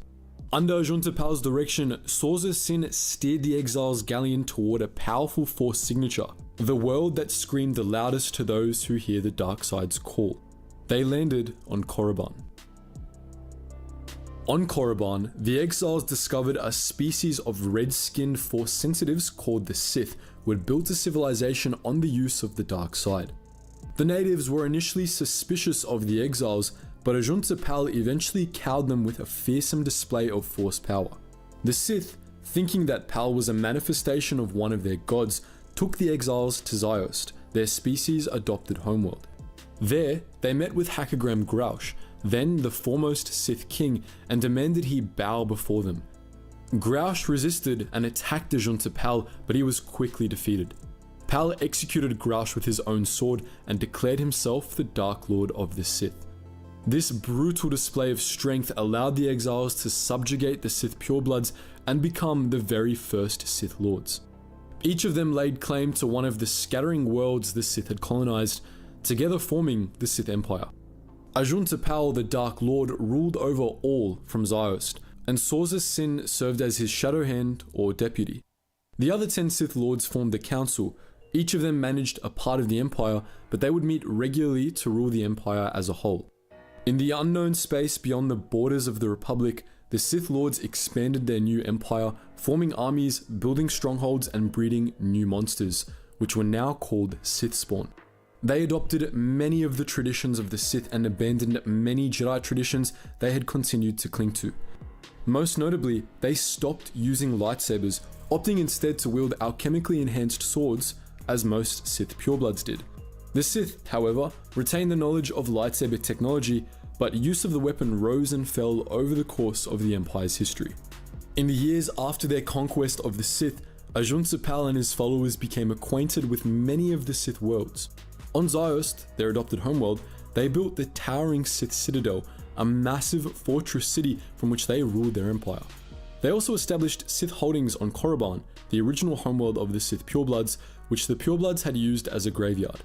Under Ajunta Pal's direction, Sorza Sin steered the exiles' galleon toward a powerful force signature, the world that screamed the loudest to those who hear the dark side's call. They landed on Korriban. On Korriban, the exiles discovered a species of red-skinned force sensitives called the Sith, who had built a civilization on the use of the dark side. The natives were initially suspicious of the exiles, but Ajunta Pal eventually cowed them with a fearsome display of force power. The Sith, thinking that Pal was a manifestation of one of their gods, took the exiles to Ziost, their species' adopted homeworld. There, they met with Hakagram Grouch, then the foremost Sith king, and demanded he bow before them. Grouch resisted and attacked Ajunta Pal, but he was quickly defeated. Pal executed Grouch with his own sword and declared himself the Dark Lord of the Sith. This brutal display of strength allowed the exiles to subjugate the Sith purebloods and become the very first Sith Lords. Each of them laid claim to one of the scattering worlds the Sith had colonized, together forming the Sith Empire. Ajunta Pal, the Dark Lord, ruled over all from Ziost, and Sorza Sin served as his shadow hand or deputy. The other 10 Sith Lords formed the Council. Each of them managed a part of the Empire, but they would meet regularly to rule the Empire as a whole. In the unknown space beyond the borders of the Republic, the Sith Lords expanded their new empire, forming armies, building strongholds, and breeding new monsters, which were now called Sith Spawn. They adopted many of the traditions of the Sith and abandoned many Jedi traditions they had continued to cling to. Most notably, they stopped using lightsabers, opting instead to wield alchemically enhanced swords, as most Sith purebloods did. The Sith, however, retained the knowledge of lightsaber technology, but use of the weapon rose and fell over the course of the Empire's history. In the years after their conquest of the Sith, Ajunta Pal and his followers became acquainted with many of the Sith worlds. On Ziost, their adopted homeworld, they built the towering Sith Citadel, a massive fortress city from which they ruled their empire. They also established Sith holdings on Korriban, the original homeworld of the Sith purebloods, which the purebloods had used as a graveyard.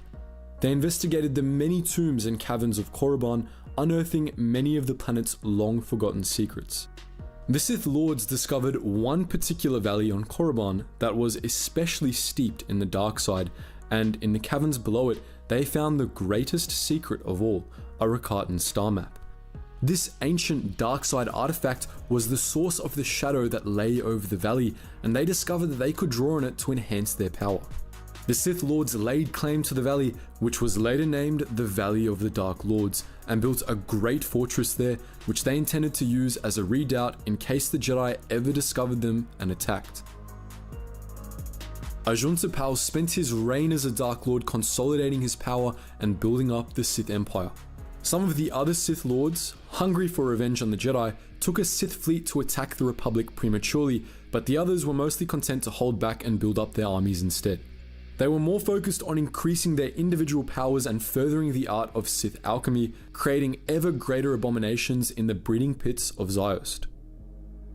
They investigated the many tombs and caverns of Korriban, unearthing many of the planet's long-forgotten secrets. The Sith Lords discovered one particular valley on Korriban that was especially steeped in the dark side, and in the caverns below it, they found the greatest secret of all, a Rakatan star map. This ancient dark side artifact was the source of the shadow that lay over the valley, and they discovered that they could draw on it to enhance their power. The Sith Lords laid claim to the valley, which was later named the Valley of the Dark Lords, and built a great fortress there, which they intended to use as a redoubt in case the Jedi ever discovered them and attacked. Ajunta Pal spent his reign as a Dark Lord consolidating his power and building up the Sith Empire. Some of the other Sith Lords, hungry for revenge on the Jedi, took a Sith fleet to attack the Republic prematurely, but the others were mostly content to hold back and build up their armies instead. They were more focused on increasing their individual powers and furthering the art of Sith alchemy, creating ever greater abominations in the breeding pits of Ziost.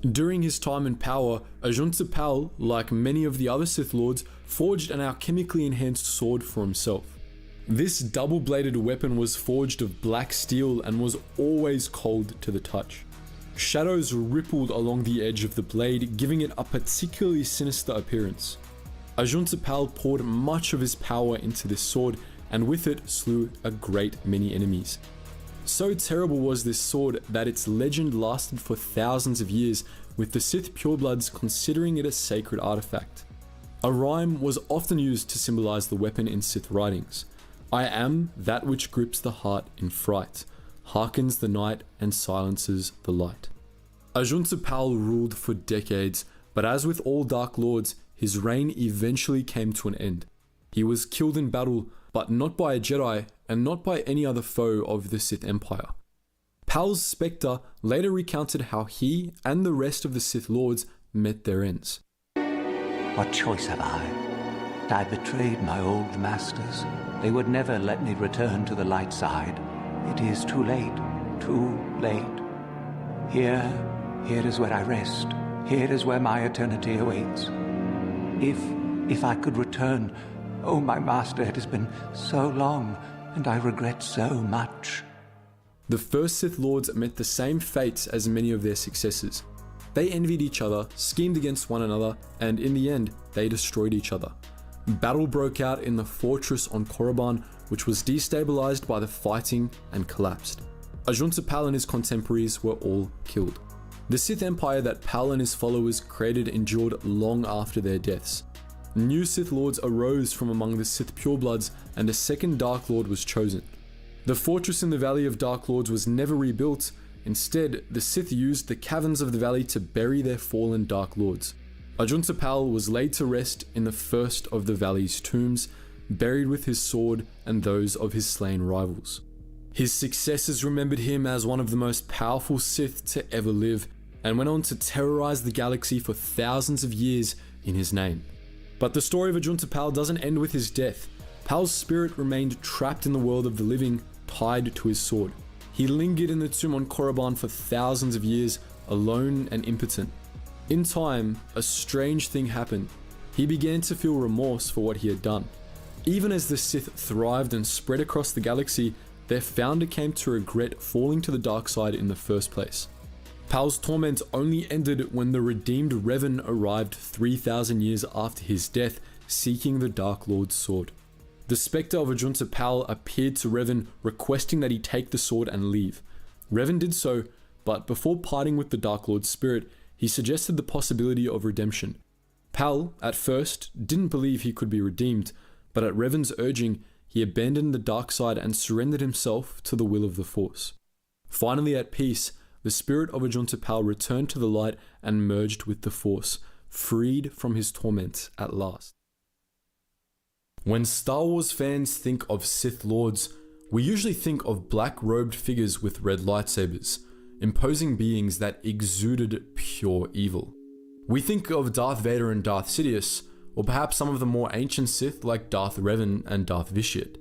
During his time in power, Ajunta Pal, like many of the other Sith Lords, forged an alchemically enhanced sword for himself. This double-bladed weapon was forged of black steel and was always cold to the touch. Shadows rippled along the edge of the blade, giving it a particularly sinister appearance. Ajunta Pal poured much of his power into this sword, and with it slew a great many enemies. So terrible was this sword that its legend lasted for thousands of years, with the Sith purebloods considering it a sacred artifact. A rhyme was often used to symbolize the weapon in Sith writings. I am that which grips the heart in fright, hearkens the night and silences the light. Ajunta Pal ruled for decades, but as with all Dark Lords, his reign eventually came to an end. He was killed in battle, but not by a Jedi and not by any other foe of the Sith Empire. Pal's spectre later recounted how he and the rest of the Sith Lords met their ends. What choice have I? I betrayed my old masters. They would never let me return to the light side. It is too late, too late. Here is where I rest. Here is where my eternity awaits. If I could return, oh, my master, it has been so long, and I regret so much. The first Sith Lords met the same fates as many of their successors. They envied each other, schemed against one another, and in the end, they destroyed each other. Battle broke out in the fortress on Korriban, which was destabilized by the fighting and collapsed. Ajunta Pal and his contemporaries were all killed. The Sith Empire that Pal and his followers created endured long after their deaths. New Sith Lords arose from among the Sith purebloods, and a second Dark Lord was chosen. The fortress in the Valley of Dark Lords was never rebuilt. Instead, the Sith used the caverns of the valley to bury their fallen Dark Lords. Ajunta Pal was laid to rest in the first of the valley's tombs, buried with his sword and those of his slain rivals. His successors remembered him as one of the most powerful Sith to ever live, and went on to terrorize the galaxy for thousands of years in his name. But the story of Ajunta Pal doesn't end with his death. Pal's spirit remained trapped in the world of the living, tied to his sword. He lingered in the tomb on Korriban for thousands of years, alone and impotent. In time, a strange thing happened. He began to feel remorse for what he had done. Even as the Sith thrived and spread across the galaxy, their founder came to regret falling to the dark side in the first place. Pal's torment only ended when the redeemed Revan arrived 3,000 years after his death, seeking the Dark Lord's sword. The spectre of Ajunta Pal appeared to Revan, requesting that he take the sword and leave. Revan did so, but before parting with the Dark Lord's spirit, he suggested the possibility of redemption. Pal, at first, didn't believe he could be redeemed, but at Revan's urging, he abandoned the dark side and surrendered himself to the will of the Force. Finally at peace, the spirit of Ajunta Pal returned to the light and merged with the Force, freed from his torment at last. When Star Wars fans think of Sith Lords, we usually think of black-robed figures with red lightsabers, imposing beings that exuded pure evil. We think of Darth Vader and Darth Sidious, or perhaps some of the more ancient Sith like Darth Revan and Darth Vitiate.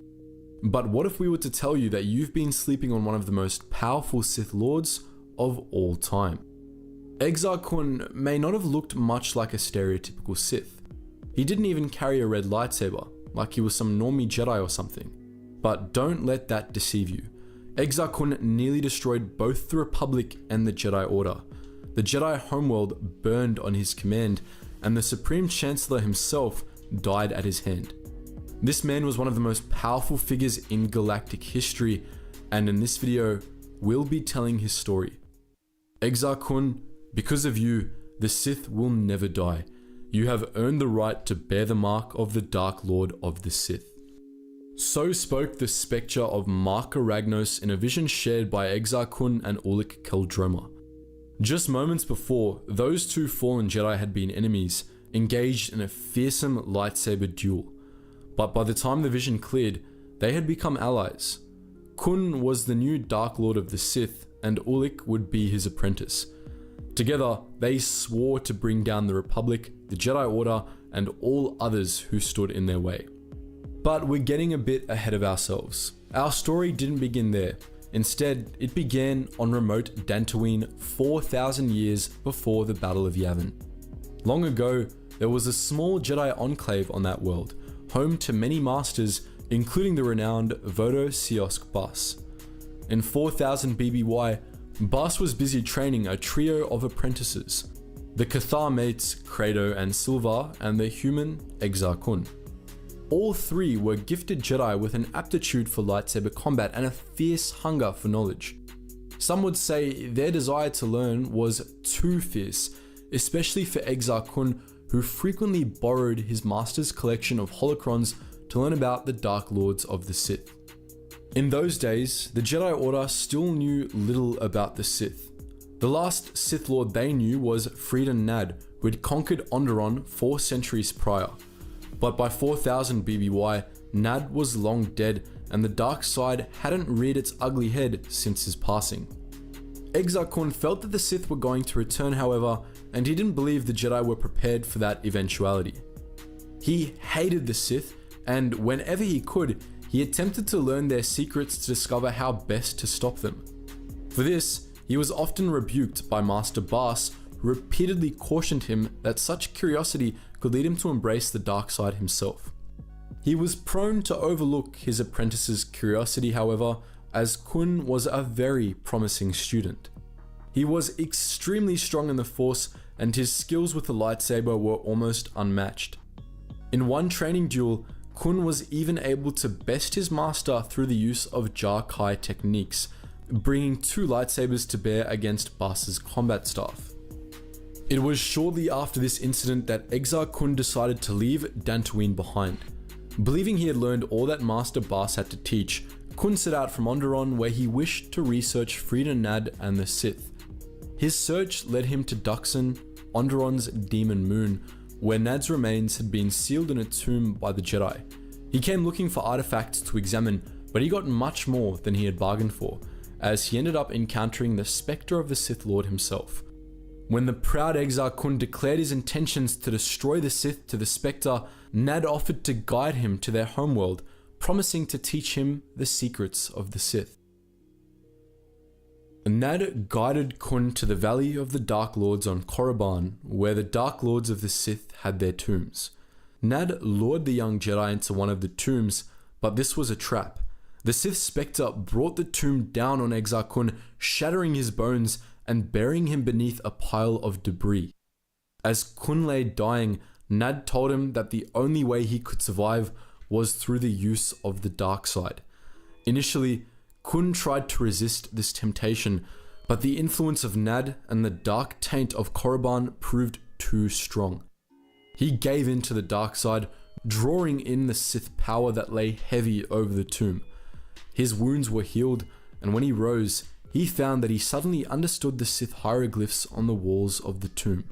But what if we were to tell you that you've been sleeping on one of the most powerful Sith Lords of all time? Exar Kun may not have looked much like a stereotypical Sith. He didn't even carry a red lightsaber, like he was some normie Jedi or something. But don't let that deceive you. Exar Kun nearly destroyed both the Republic and the Jedi Order. the Jedi homeworld burned on his command, and the Supreme Chancellor himself died at his hand. This man was one of the most powerful figures in galactic history, and in this video, we'll be telling his story. Exar Kun, because of you, the Sith will never die. You have earned the right to bear the mark of the Dark Lord of the Sith. So spoke the spectre of Marka Ragnos in a vision shared by Exar Kun and Ulic Qel-Droma. Just moments before, those two fallen Jedi had been enemies, engaged in a fearsome lightsaber duel. But by the time the vision cleared, they had become allies. Kun was the new Dark Lord of the Sith, and Ulic would be his apprentice. Together, they swore to bring down the Republic, the Jedi Order, and all others who stood in their way. But we're getting a bit ahead of ourselves. Our story didn't begin there. Instead, it began on remote Dantooine 4,000 years before the Battle of Yavin. Long ago, there was a small Jedi enclave on that world, home to many masters, including the renowned Vodo Siosk Bas. In 4000 BBY, Bas was busy training a trio of apprentices, the Cathar mates Credo and Silvar, and the human Exar Kun. All three were gifted Jedi with an aptitude for lightsaber combat and a fierce hunger for knowledge. Some would say their desire to learn was too fierce, especially for Exar Kun, who frequently borrowed his master's collection of holocrons to learn about the Dark Lords of the Sith. In those days, the Jedi Order still knew little about the Sith. The last Sith Lord they knew was Freedon Nad, who had conquered Onderon 4 centuries prior. But by 4000 BBY, Nad was long dead, and the dark side hadn't reared its ugly head since his passing. Exar Kun felt that the Sith were going to return, however, and he didn't believe the Jedi were prepared for that eventuality. He hated the Sith, and whenever he could, he attempted to learn their secrets to discover how best to stop them. For this, he was often rebuked by Master Bas, who repeatedly cautioned him that such curiosity could lead him to embrace the dark side himself. He was prone to overlook his apprentice's curiosity, however, as Kun was a very promising student. He was extremely strong in the Force, and his skills with the lightsaber were almost unmatched. In one training duel, Kun was even able to best his master through the use of Jar Kai techniques, bringing 2 lightsabers to bear against Bas's combat staff. It was shortly after this incident that Exar Kun decided to leave Dantooine behind. Believing he had learned all that Master Bas had to teach, Kun set out from Onderon, where he wished to research Freedon Nad and the Sith. His search led him to Duxon, Onderon's demon moon, where Nad's remains had been sealed in a tomb by the Jedi. He came looking for artifacts to examine, but he got much more than he had bargained for, as he ended up encountering the spectre of the Sith Lord himself. When the proud Exar Kun declared his intentions to destroy the Sith to the Spectre, Nad offered to guide him to their homeworld, promising to teach him the secrets of the Sith. Nad guided Kun to the Valley of the Dark Lords on Korriban, where the Dark Lords of the Sith had their tombs. Nad lured the young Jedi into one of the tombs, but this was a trap. The Sith Spectre brought the tomb down on Exar Kun, shattering his bones and burying him beneath a pile of debris. As Kun lay dying, Nad told him that the only way he could survive was through the use of the dark side. Initially, Kun tried to resist this temptation, but the influence of Nad and the dark taint of Korriban proved too strong. He gave in to the dark side, drawing in the Sith power that lay heavy over the tomb. His wounds were healed, and when he rose, he found that he suddenly understood the Sith hieroglyphs on the walls of the tomb.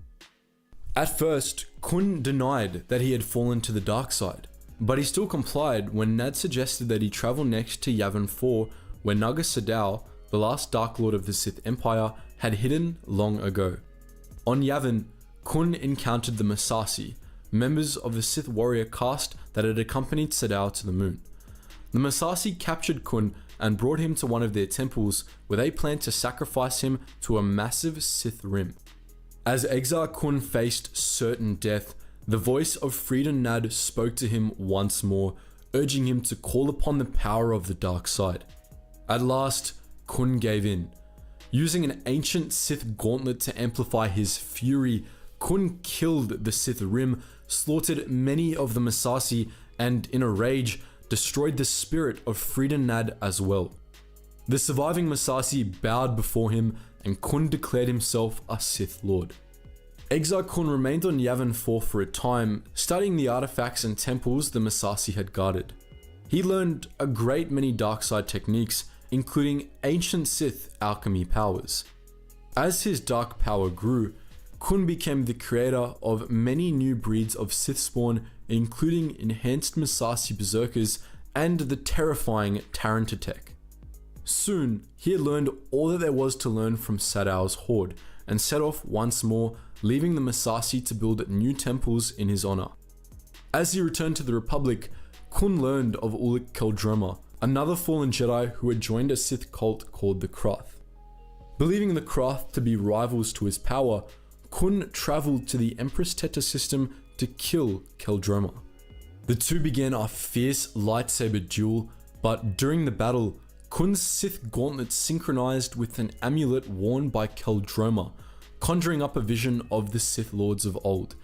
At first, Kun denied that he had fallen to the dark side, but he still complied when Nad suggested that he travel next to Yavin 4, where Naga Sadow, the last Dark Lord of the Sith Empire, had hidden long ago. On Yavin, Kun encountered the Massassi, members of the Sith warrior caste that had accompanied Sadow to the moon. The Massassi captured Kun and brought him to one of their temples, where they planned to sacrifice him to a massive Sith rim. As Exar Kun faced certain death, the voice of Freedon Nad spoke to him once more, urging him to call upon the power of the dark side. At last, Kun gave in. Using an ancient Sith gauntlet to amplify his fury, Kun killed the Sith Rim, slaughtered many of the Massassi, and in a rage, destroyed the spirit of Freedom Nad as well. The surviving Massassi bowed before him, and Kun declared himself a Sith Lord. Exar Kun remained on Yavin 4 for a time, studying the artifacts and temples the Massassi had guarded. He learned a great many dark side techniques, including ancient Sith alchemy powers. As his dark power grew, Kun became the creator of many new breeds of Sith spawn, including enhanced Massassi Berserkers and the terrifying Tarantatek. Soon, he had learned all that there was to learn from Sadow's horde, and set off once more, leaving the Massassi to build new temples in his honor. As he returned to the Republic, Kun learned of Ulic Qel-Droma, another fallen Jedi who had joined a Sith cult called the Krath. Believing the Krath to be rivals to his power, Kun traveled to the Empress Teta system to kill Qel-Droma. The two began a fierce lightsaber duel, but during the battle, Kun's Sith gauntlet synchronized with an amulet worn by Qel-Droma, conjuring up a vision of the Sith Lords of old.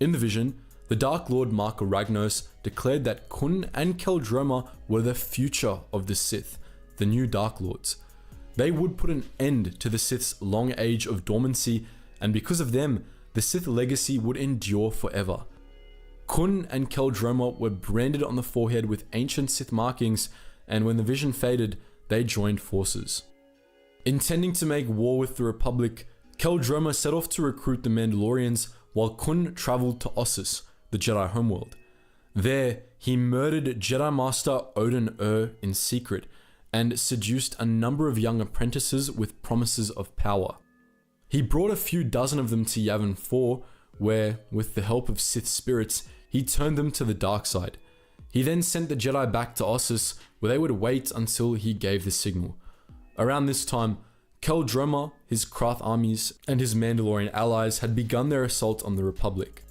In the vision, the Dark Lord Marka Ragnos declared that Kun and Qel-Droma were the future of the Sith, the new Dark Lords. They would put an end to the Sith's long age of dormancy, and because of them, the Sith legacy would endure forever. Kun and Qel-Droma were branded on the forehead with ancient Sith markings, and when the vision faded, they joined forces. Intending to make war with the Republic, Qel-Droma set off to recruit the Mandalorians, while Kun traveled to Ossus, the Jedi homeworld. There, he murdered Jedi Master Odin in secret, and seduced a number of young apprentices with promises of power. He brought a few dozen of them to Yavin 4, where, with the help of Sith spirits, he turned them to the dark side. He then sent the Jedi back to Ossus, where they would wait until he gave the signal. Around this time, Qel-Droma, his Krath armies, and his Mandalorian allies had begun their assault on the Republic.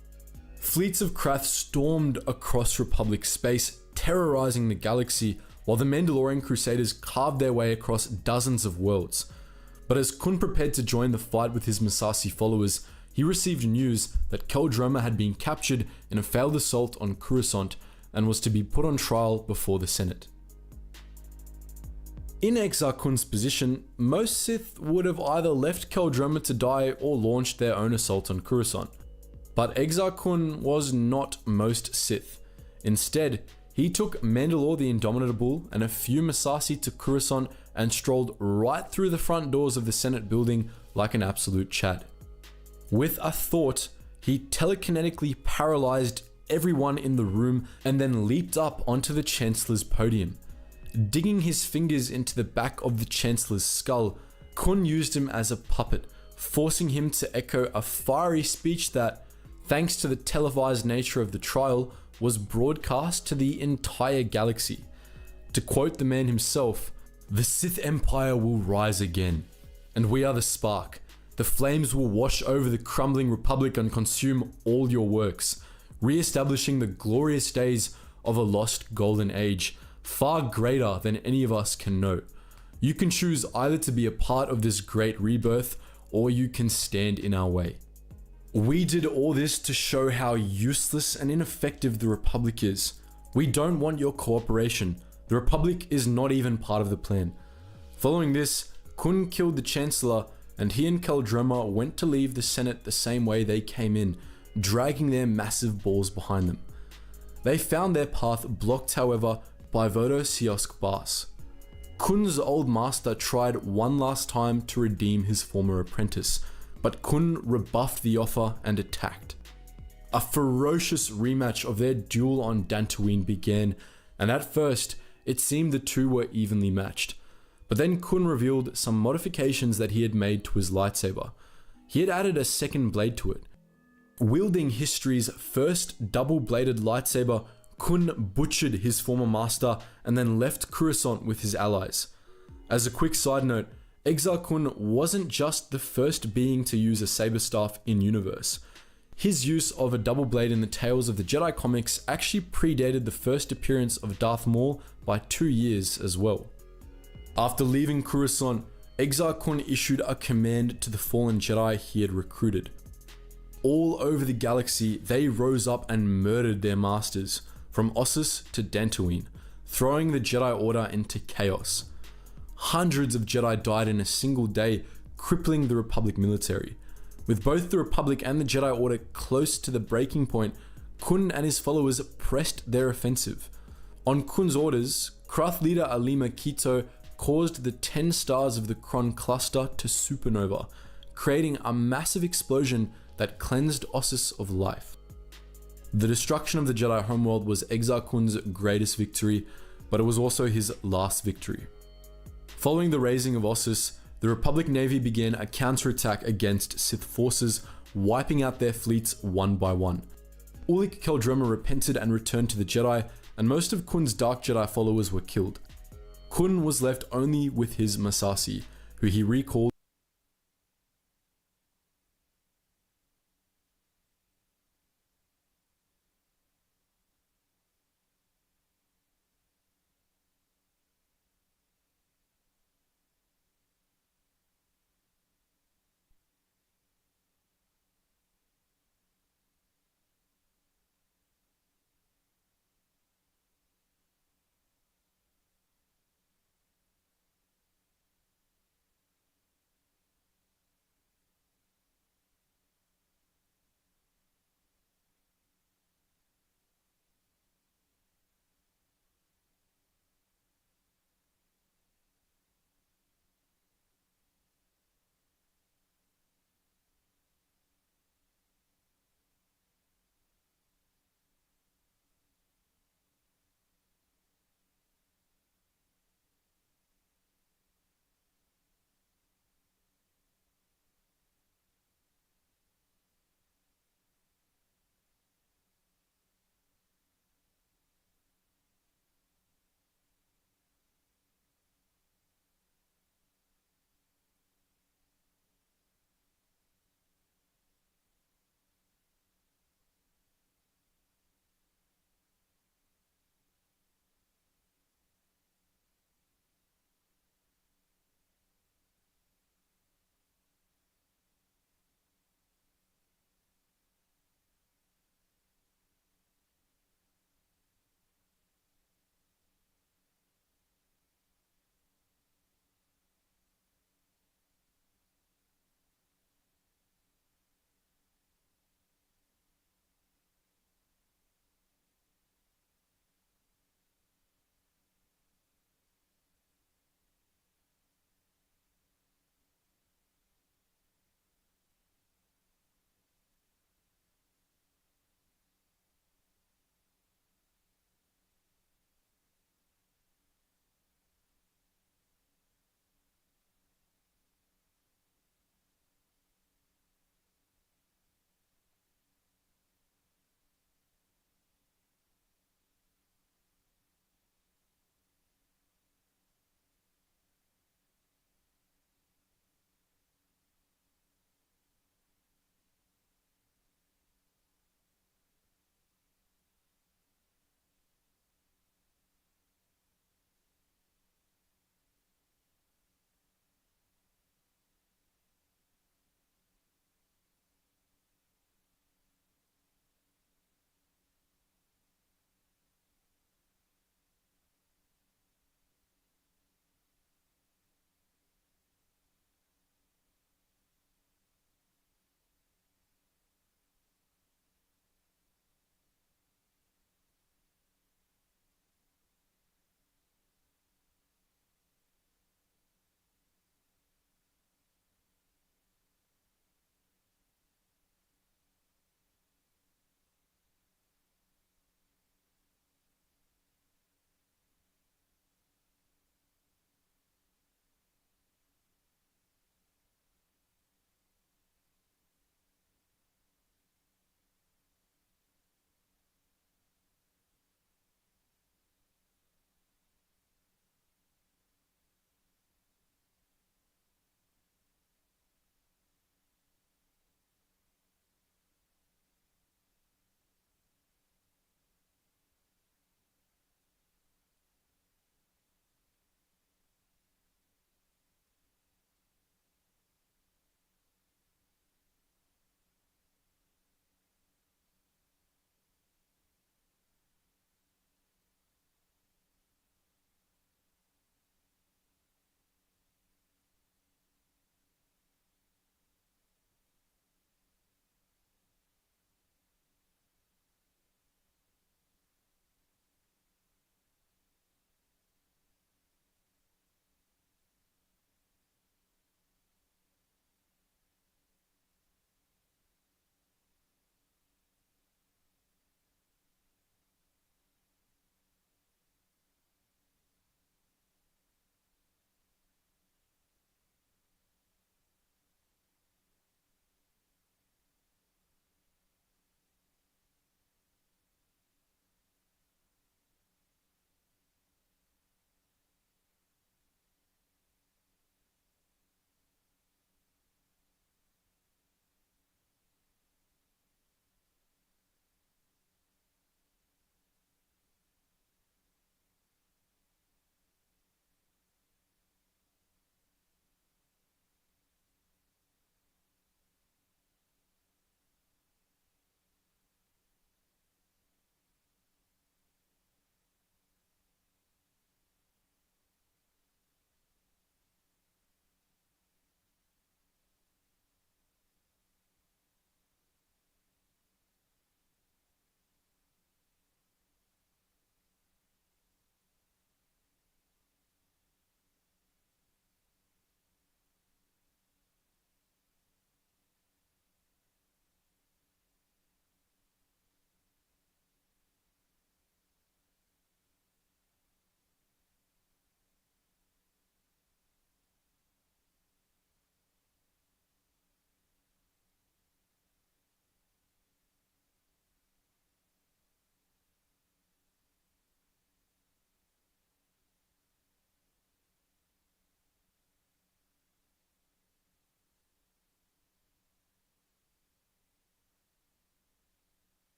Fleets of Krath stormed across Republic space, terrorizing the galaxy, while the Mandalorian Crusaders carved their way across dozens of worlds. But as Kun prepared to join the fight with his Massassi followers, he received news that Qel-Droma had been captured in a failed assault on Coruscant and was to be put on trial before the Senate. In Exar Kun's position, most Sith would have either left Qel-Droma to die or launched their own assault on Coruscant. But Exar Kun was not most Sith. Instead, he took Mandalore the Indomitable and a few Massassi to Coruscant and strolled right through the front doors of the Senate building like an absolute Chad. With a thought, he telekinetically paralyzed everyone in the room and then leaped up onto the Chancellor's podium. Digging his fingers into the back of the Chancellor's skull, Kun used him as a puppet, forcing him to echo a fiery speech that, thanks to the televised nature of the trial, was broadcast to the entire galaxy. To quote the man himself, "The Sith Empire will rise again, and we are the spark. The flames will wash over the crumbling Republic and consume all your works, re-establishing the glorious days of a lost golden age, far greater than any of us can know. You can choose either to be a part of this great rebirth, or you can stand in our way." We did all this to show how useless and ineffective the Republic is. We don't want your cooperation. The Republic is not even part of the plan. Following this, Kun killed the Chancellor, and he and Qel-Droma went to leave the Senate the same way they came in, dragging their massive balls behind them. They found their path blocked, however, by Vodo Siosk Bas. Kun's old master tried one last time to redeem his former apprentice, but Kun rebuffed the offer and attacked. A ferocious rematch of their duel on Dantooine began, and at first, it seemed the two were evenly matched. But then Kun revealed some modifications that he had made to his lightsaber. He had added a second blade to it. Wielding history's first double-bladed lightsaber, Kun butchered his former master and then left Coruscant with his allies. As a quick side note, Exar Kun wasn't just the first being to use a saber staff in universe. His use of a double blade in the Tales of the Jedi comics actually predated the first appearance of Darth Maul by 2 years as well. After leaving Coruscant, Exar Kun issued a command to the fallen Jedi he had recruited. All over the galaxy, they rose up and murdered their masters, from Ossus to Dantooine, throwing the Jedi Order into chaos. Hundreds of Jedi died in a single day, crippling the Republic military. With both the Republic and the Jedi Order close to the breaking point, Kun and his followers pressed their offensive. On Kun's orders, Krath leader Alima Kito caused the 10 stars of the Kron cluster to supernova, creating a massive explosion that cleansed Ossus of life. The destruction of the Jedi homeworld was Exar Kun's greatest victory, but it was also his last victory. Following the razing of Ossus, the Republic Navy began a counterattack against Sith forces, wiping out their fleets one by one. Ulic Qel-Droma repented and returned to the Jedi, and most of Kun's Dark Jedi followers were killed. Kun was left only with his Massassi, who he recalled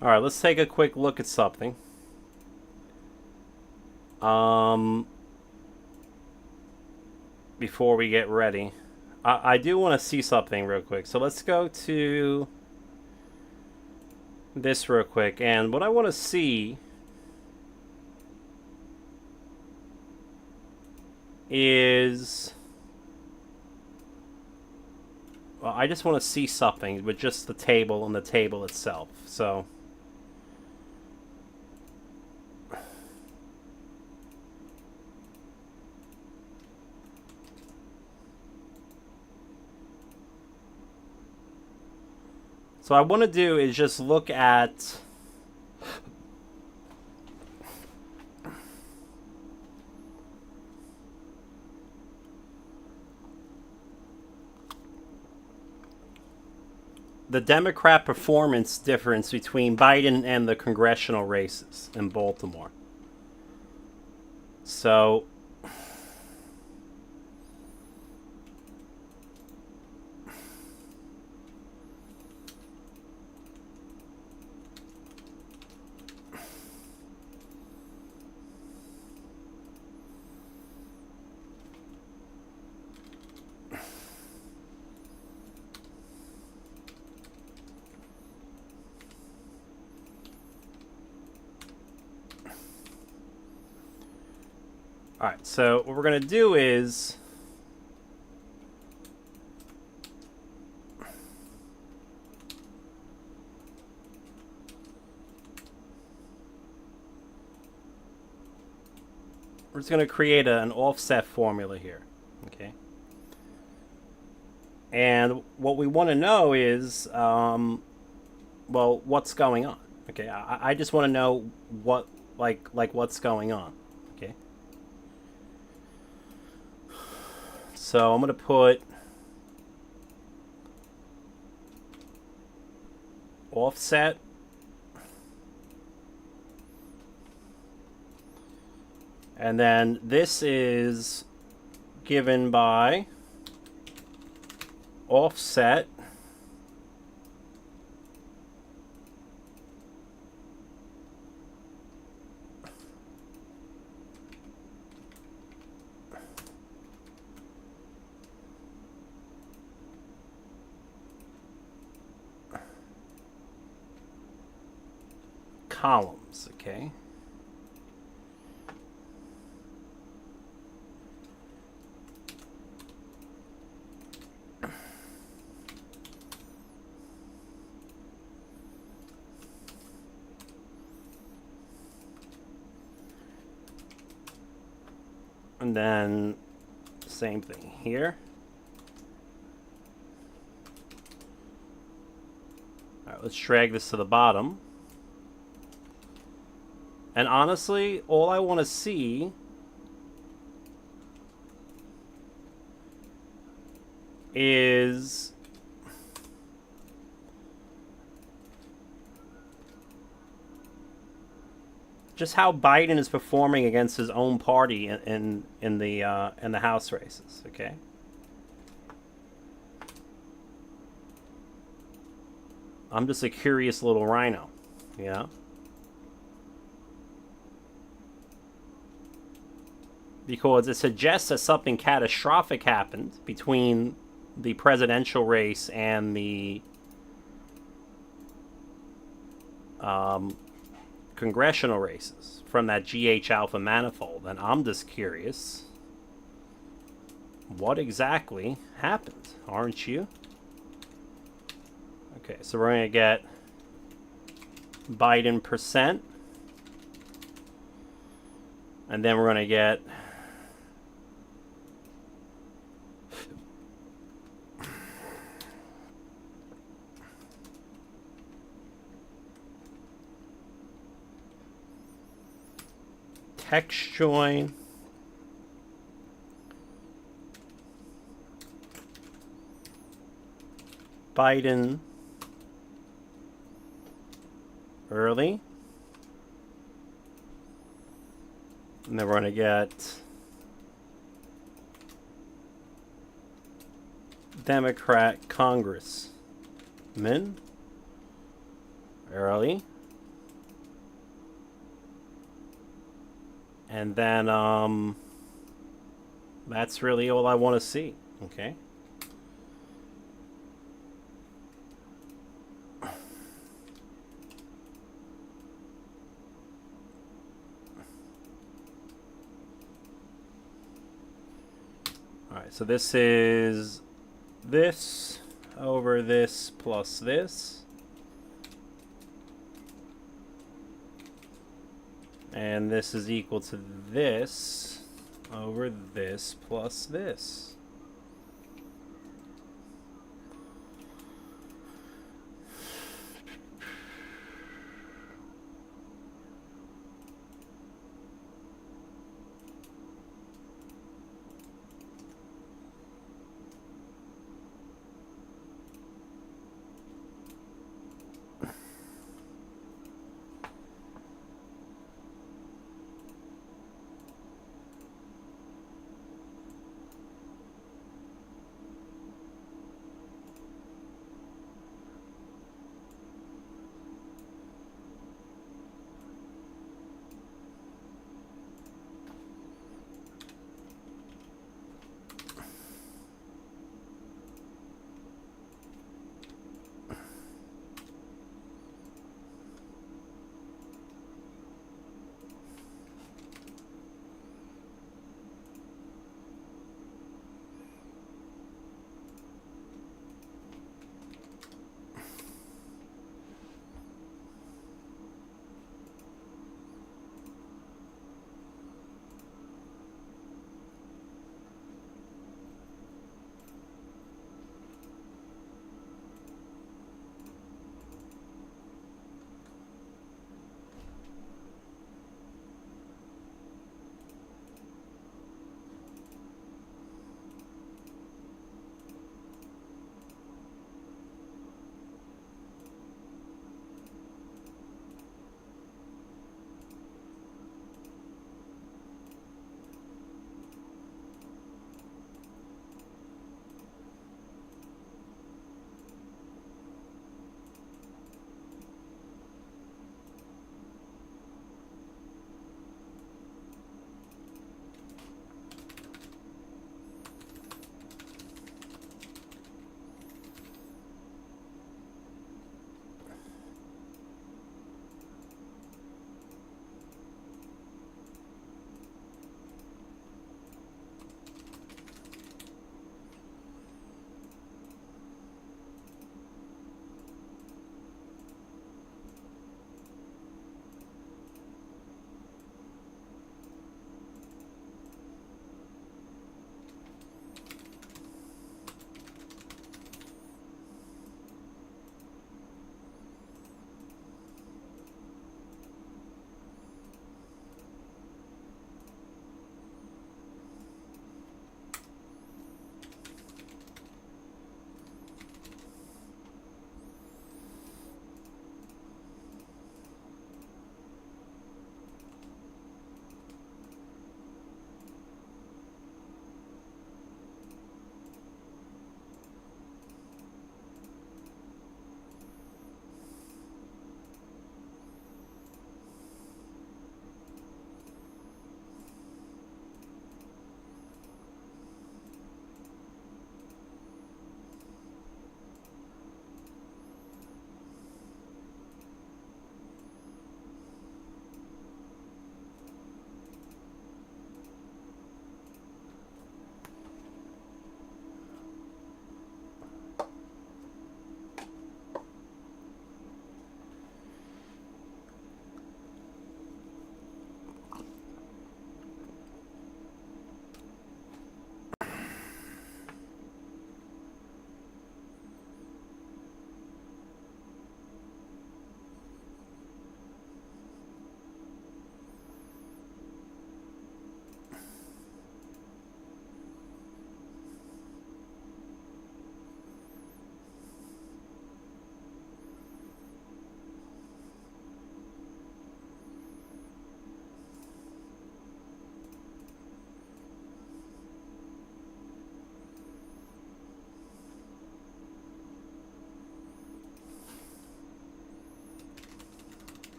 Alright, let's take a quick look at something. Before we get ready. I do want to see something real quick. So let's go to this real quick. And what I want to see is... Well, I just want to see something with just the table and the table itself. So... So what I want to do is just look at the Democrat performance difference between Biden and the congressional races in Baltimore. So Alright, so what we're going to do is... We're just going to create an offset formula here, okay? And what we want to know is, well, what's going on, okay? I just want to know what, like what's going on, okay? So I'm going to put offset and then this is given by offset columns, okay? And then same thing here. All right, let's drag this to the bottom. And honestly, all I want to see is just how Biden is performing against his own party in the House races, okay? I'm just a curious little rhino, you know? Because it suggests that something catastrophic happened between the presidential race and the congressional races from that GH alpha manifold. And I'm just curious, what exactly happened, aren't you? Okay, so we're going to get Biden percent. And then we're going to get text join, Biden early, and then we're going to get Democrat Congressman early. And then, that's really all I want to see. Okay. Alright, so this is this over this plus this. And this is equal to this over this plus this.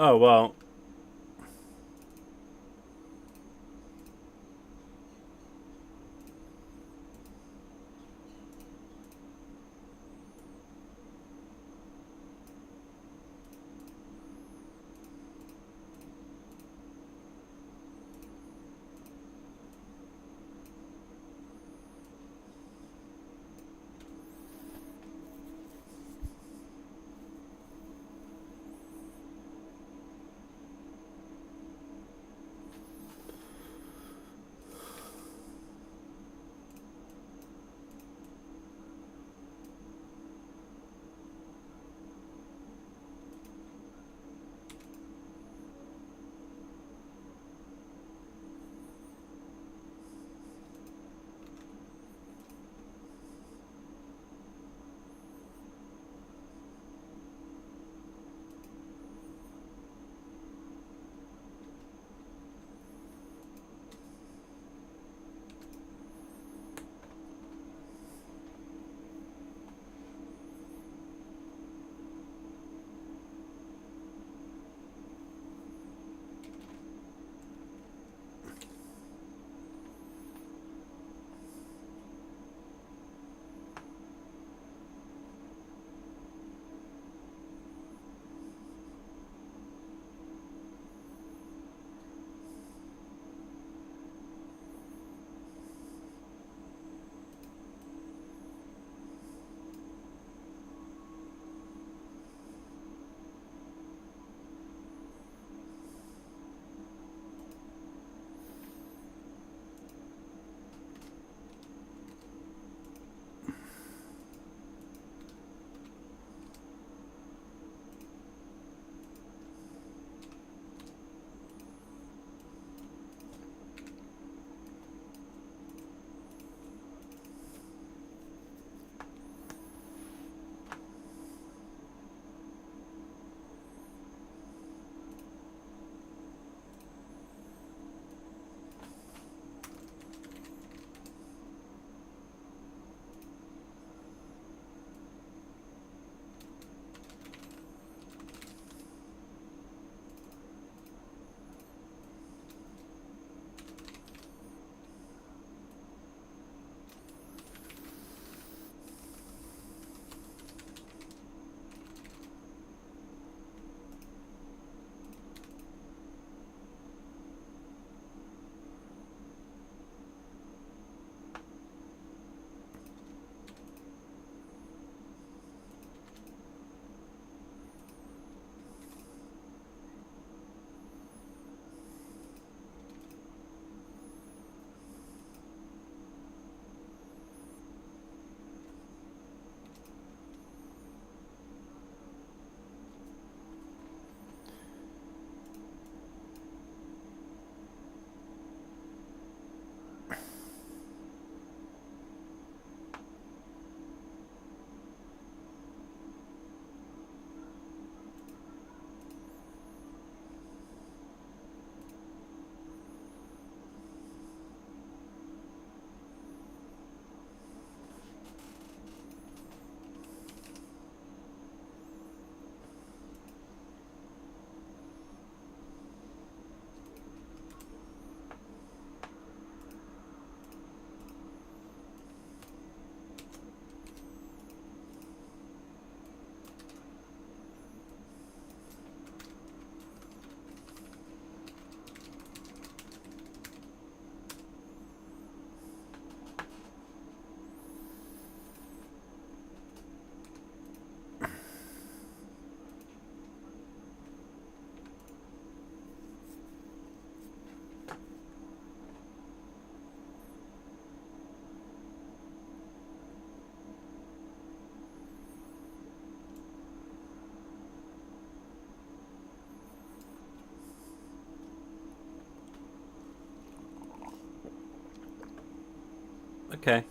Oh, well. Okay.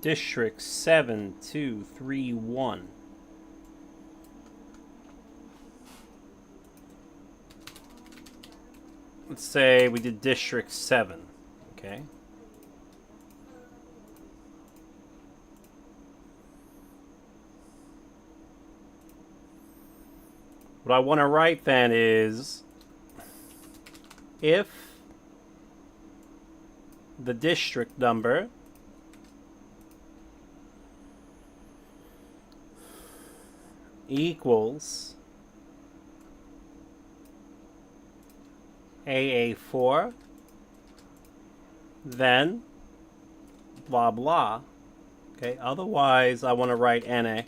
District 7231. Let's say we did District 7. Okay. What I want to write then is if the district number equals AA4, then blah blah. Okay, otherwise I want to write NA.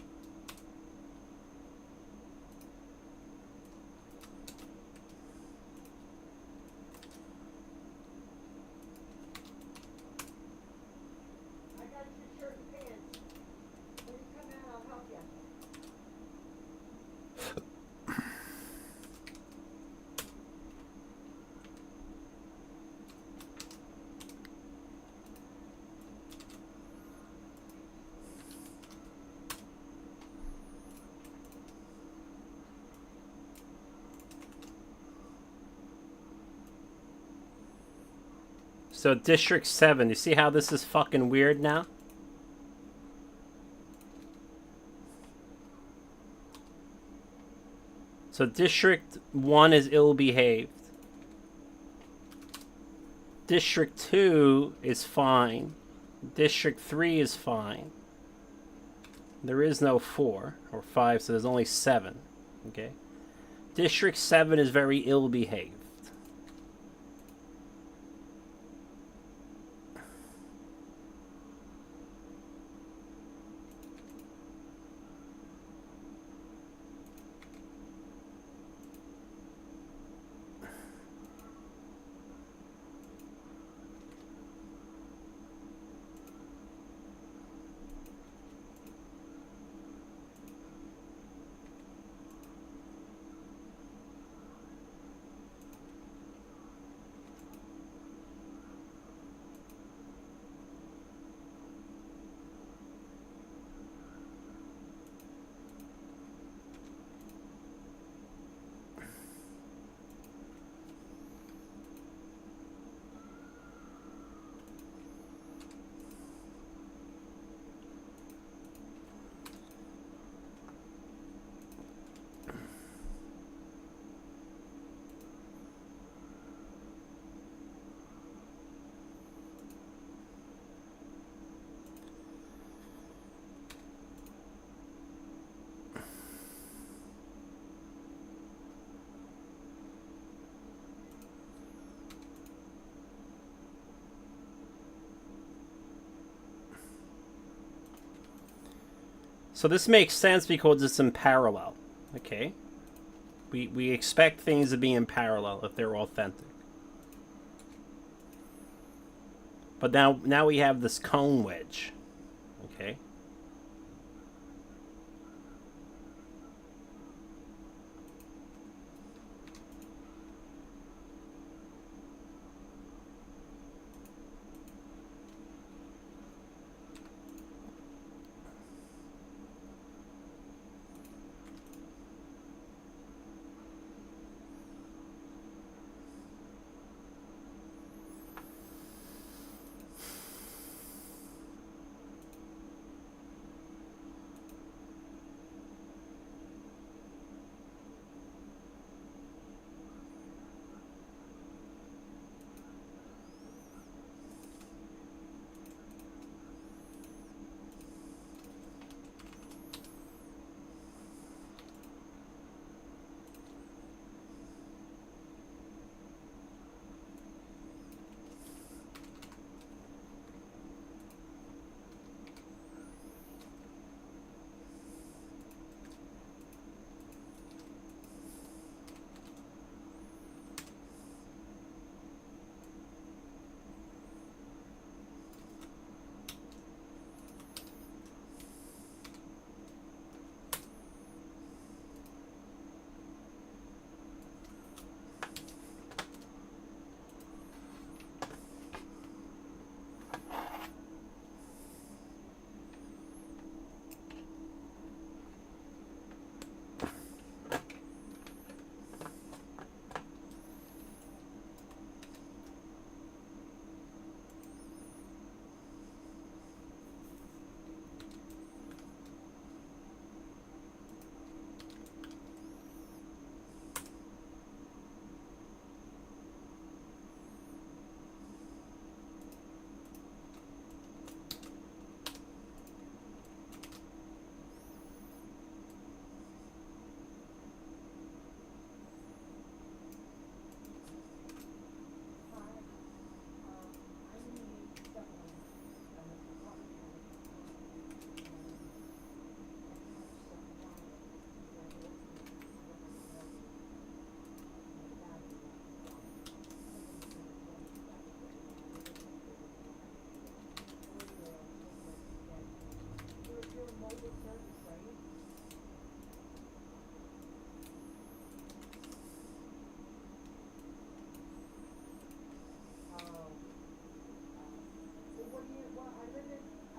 So District 7, you see how this is fucking weird now? So District 1 is ill-behaved. District 2 is fine. District 3 is fine. There is no 4 or 5, so there's only 7. Okay. District 7 is very ill-behaved. So this makes sense because it's in parallel, okay? We expect things to be in parallel if they're authentic. But now we have this cone wedge, okay?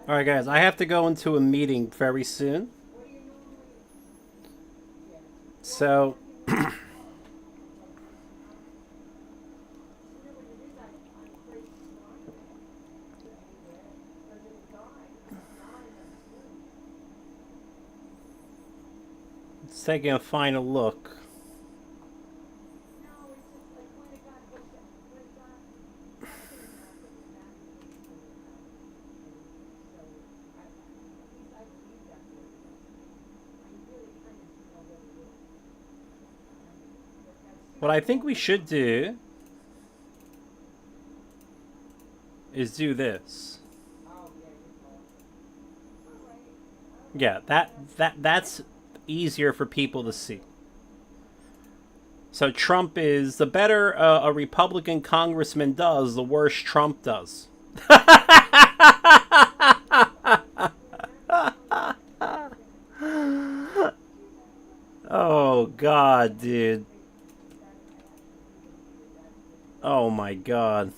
Alright guys, I have to go into a meeting very soon. So... let's take a final look. What I think we should do is do this. Yeah, that's easier for people to see. So Trump is, the better a Republican congressman does, the worse Trump does. Oh God, dude. Oh my God.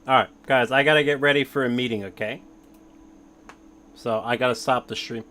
Alright, guys, I gotta get ready for a meeting, okay? So, I gotta stop the stream.